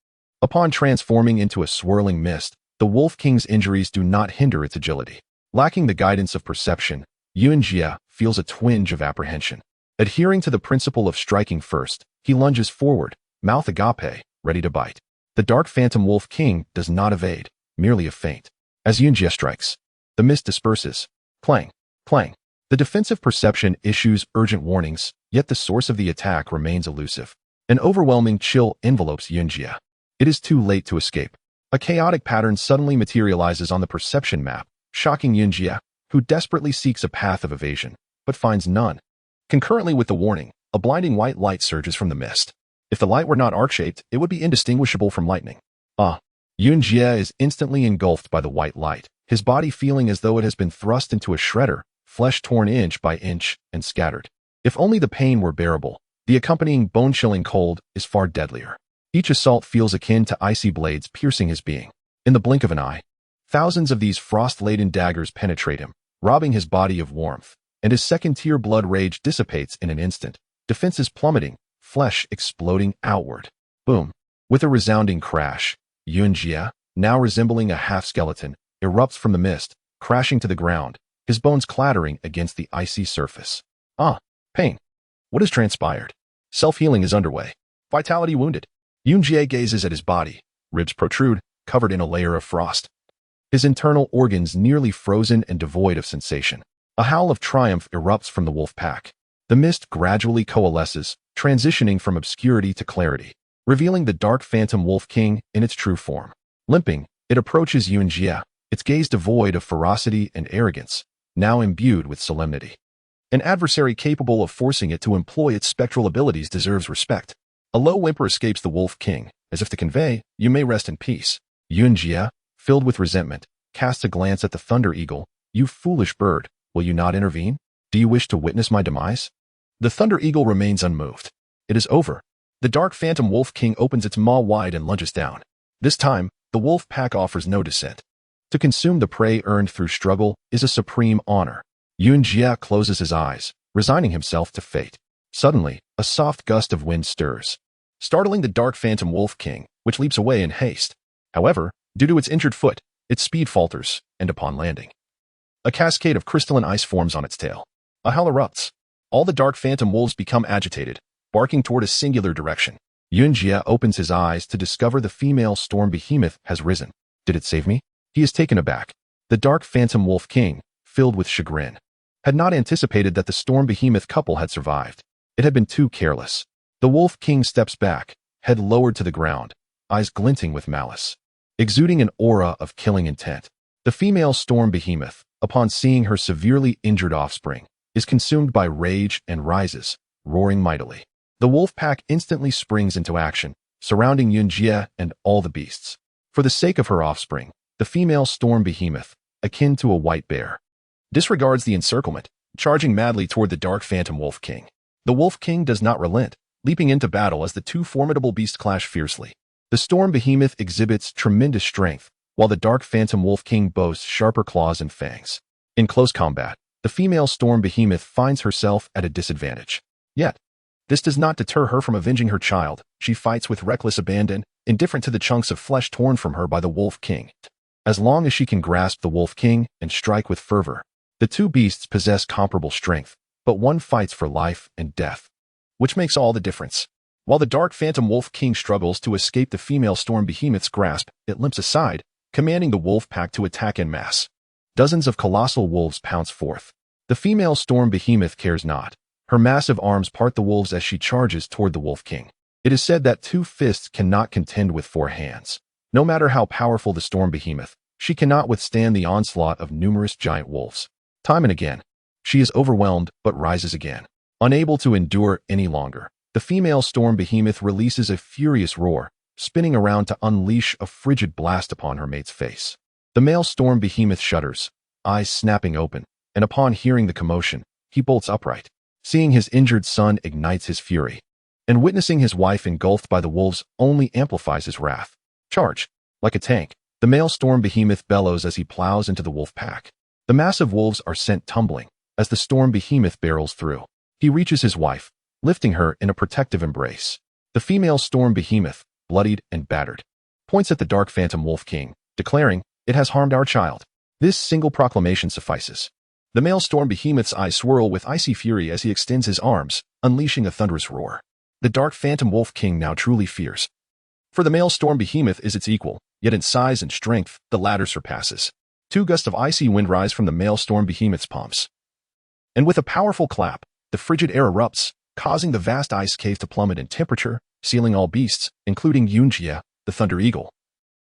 Upon transforming into a swirling mist, the Wolf King's injuries do not hinder its agility. Lacking the guidance of perception, Yuanjia feels a twinge of apprehension. Adhering to the principle of striking first, he lunges forward, mouth agape, ready to bite. The dark phantom Wolf King does not evade, merely a feint. As Yuanjia strikes, the mist disperses. Clang, clang. The defensive perception issues urgent warnings, yet the source of the attack remains elusive. An overwhelming chill envelopes Yuanjia. It is too late to escape. A chaotic pattern suddenly materializes on the perception map, shocking Yuanjia, who desperately seeks a path of evasion, but finds none. Concurrently with the warning, a blinding white light surges from the mist. If the light were not arc-shaped, it would be indistinguishable from lightning. Yuanjia is instantly engulfed by the white light, his body feeling as though it has been thrust into a shredder, flesh torn inch by inch and scattered. If only the pain were bearable, the accompanying bone-chilling cold is far deadlier. Each assault feels akin to icy blades piercing his being. In the blink of an eye, thousands of these frost-laden daggers penetrate him, robbing his body of warmth, and his second-tier blood rage dissipates in an instant, defenses plummeting, flesh exploding outward. Boom. With a resounding crash, Yuanjia, now resembling a half-skeleton, erupts from the mist, crashing to the ground, his bones clattering against the icy surface. Pain. What has transpired? Self-healing is underway. Vitality wounded. Yuanjia gazes at his body, ribs protrude, covered in a layer of frost. His internal organs nearly frozen and devoid of sensation. A howl of triumph erupts from the wolf pack. The mist gradually coalesces, transitioning from obscurity to clarity, revealing the dark phantom Wolf King in its true form. Limping, it approaches Yuanjia, its gaze devoid of ferocity and arrogance, now imbued with solemnity. An adversary capable of forcing it to employ its spectral abilities deserves respect. A low whimper escapes the Wolf King, as if to convey, "You may rest in peace." Yuanjia, filled with resentment, casts a glance at the Thunder Eagle. "You foolish bird, will you not intervene? Do you wish to witness my demise?" The Thunder Eagle remains unmoved. It is over. The dark phantom Wolf King opens its maw wide and lunges down. This time, the wolf pack offers no dissent. To consume the prey earned through struggle is a supreme honor. Yuanjia closes his eyes, resigning himself to fate. Suddenly, a soft gust of wind stirs, startling the dark phantom Wolf King, which leaps away in haste. However, due to its injured foot, its speed falters, and upon landing, a cascade of crystalline ice forms on its tail. A howl erupts. All the dark phantom wolves become agitated, barking toward a singular direction. Yuanjia opens his eyes to discover the female storm behemoth has risen. Did it save me? He is taken aback. The dark phantom Wolf King, filled with chagrin, had not anticipated that the storm behemoth couple had survived. It had been too careless. The Wolf King steps back, head lowered to the ground, eyes glinting with malice, exuding an aura of killing intent. The female storm behemoth, upon seeing her severely injured offspring, is consumed by rage and rises, roaring mightily. The wolf pack instantly springs into action, surrounding Yuanjia and all the beasts. For the sake of her offspring, the female storm behemoth, akin to a white bear, disregards the encirclement, charging madly toward the dark phantom Wolf King. The Wolf King does not relent, leaping into battle as the two formidable beasts clash fiercely. The storm behemoth exhibits tremendous strength, while the dark phantom Wolf King boasts sharper claws and fangs. In close combat, the female storm behemoth finds herself at a disadvantage. Yet, this does not deter her from avenging her child. She fights with reckless abandon, indifferent to the chunks of flesh torn from her by the Wolf King. As long as she can grasp the Wolf King and strike with fervor, the two beasts possess comparable strength, but one fights for life and death, which makes all the difference. While the dark phantom Wolf King struggles to escape the female storm behemoth's grasp, it limps aside, commanding the wolf pack to attack en masse. Dozens of colossal wolves pounce forth. The female storm behemoth cares not. Her massive arms part the wolves as she charges toward the Wolf King. It is said that two fists cannot contend with four hands. No matter how powerful the storm behemoth, she cannot withstand the onslaught of numerous giant wolves. Time and again, she is overwhelmed but rises again. Unable to endure any longer, the female storm behemoth releases a furious roar, spinning around to unleash a frigid blast upon her mate's face. The male storm behemoth shudders, eyes snapping open, and upon hearing the commotion, he bolts upright. Seeing his injured son ignites his fury. and witnessing his wife engulfed by the wolves only amplifies his wrath. Charge! Like a tank, the male storm behemoth bellows as he plows into the wolf pack. The massive wolves are sent tumbling as the storm behemoth barrels through. He reaches his wife, lifting her in a protective embrace. The female storm behemoth, bloodied and battered, points at the dark phantom wolf king, declaring, "It has harmed our child." This single proclamation suffices. The male storm behemoth's eyes swirl with icy fury as he extends his arms, unleashing a thunderous roar. The dark phantom wolf king now truly fears. For the male storm behemoth is its equal, yet in size and strength, the latter surpasses. Two gusts of icy wind rise from the male storm behemoth's palms. And with a powerful clap, the frigid air erupts, causing the vast ice cave to plummet in temperature, sealing all beasts, including Yunjia, the thunder eagle,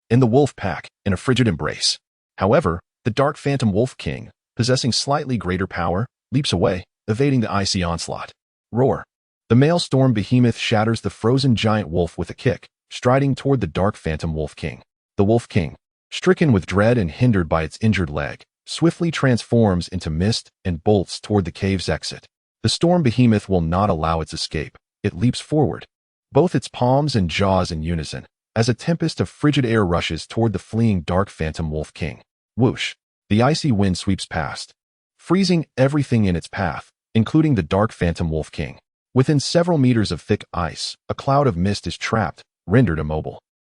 in the wolf pack, in a frigid embrace. However, the dark phantom wolf king, possessing slightly greater power, leaps away, evading the icy onslaught. Roar! The male storm behemoth shatters the frozen giant wolf with a kick, striding toward the dark phantom wolf king. The wolf king, stricken with dread and hindered by its injured leg, swiftly transforms into mist and bolts toward the cave's exit. The storm behemoth will not allow its escape. It leaps forward, both its palms and jaws in unison, as a tempest of frigid air rushes toward the fleeing dark phantom wolf king. Whoosh! The icy wind sweeps past, freezing everything in its path, including the dark phantom wolf king. Within several meters of thick ice, a cloud of mist is trapped, rendered immobile.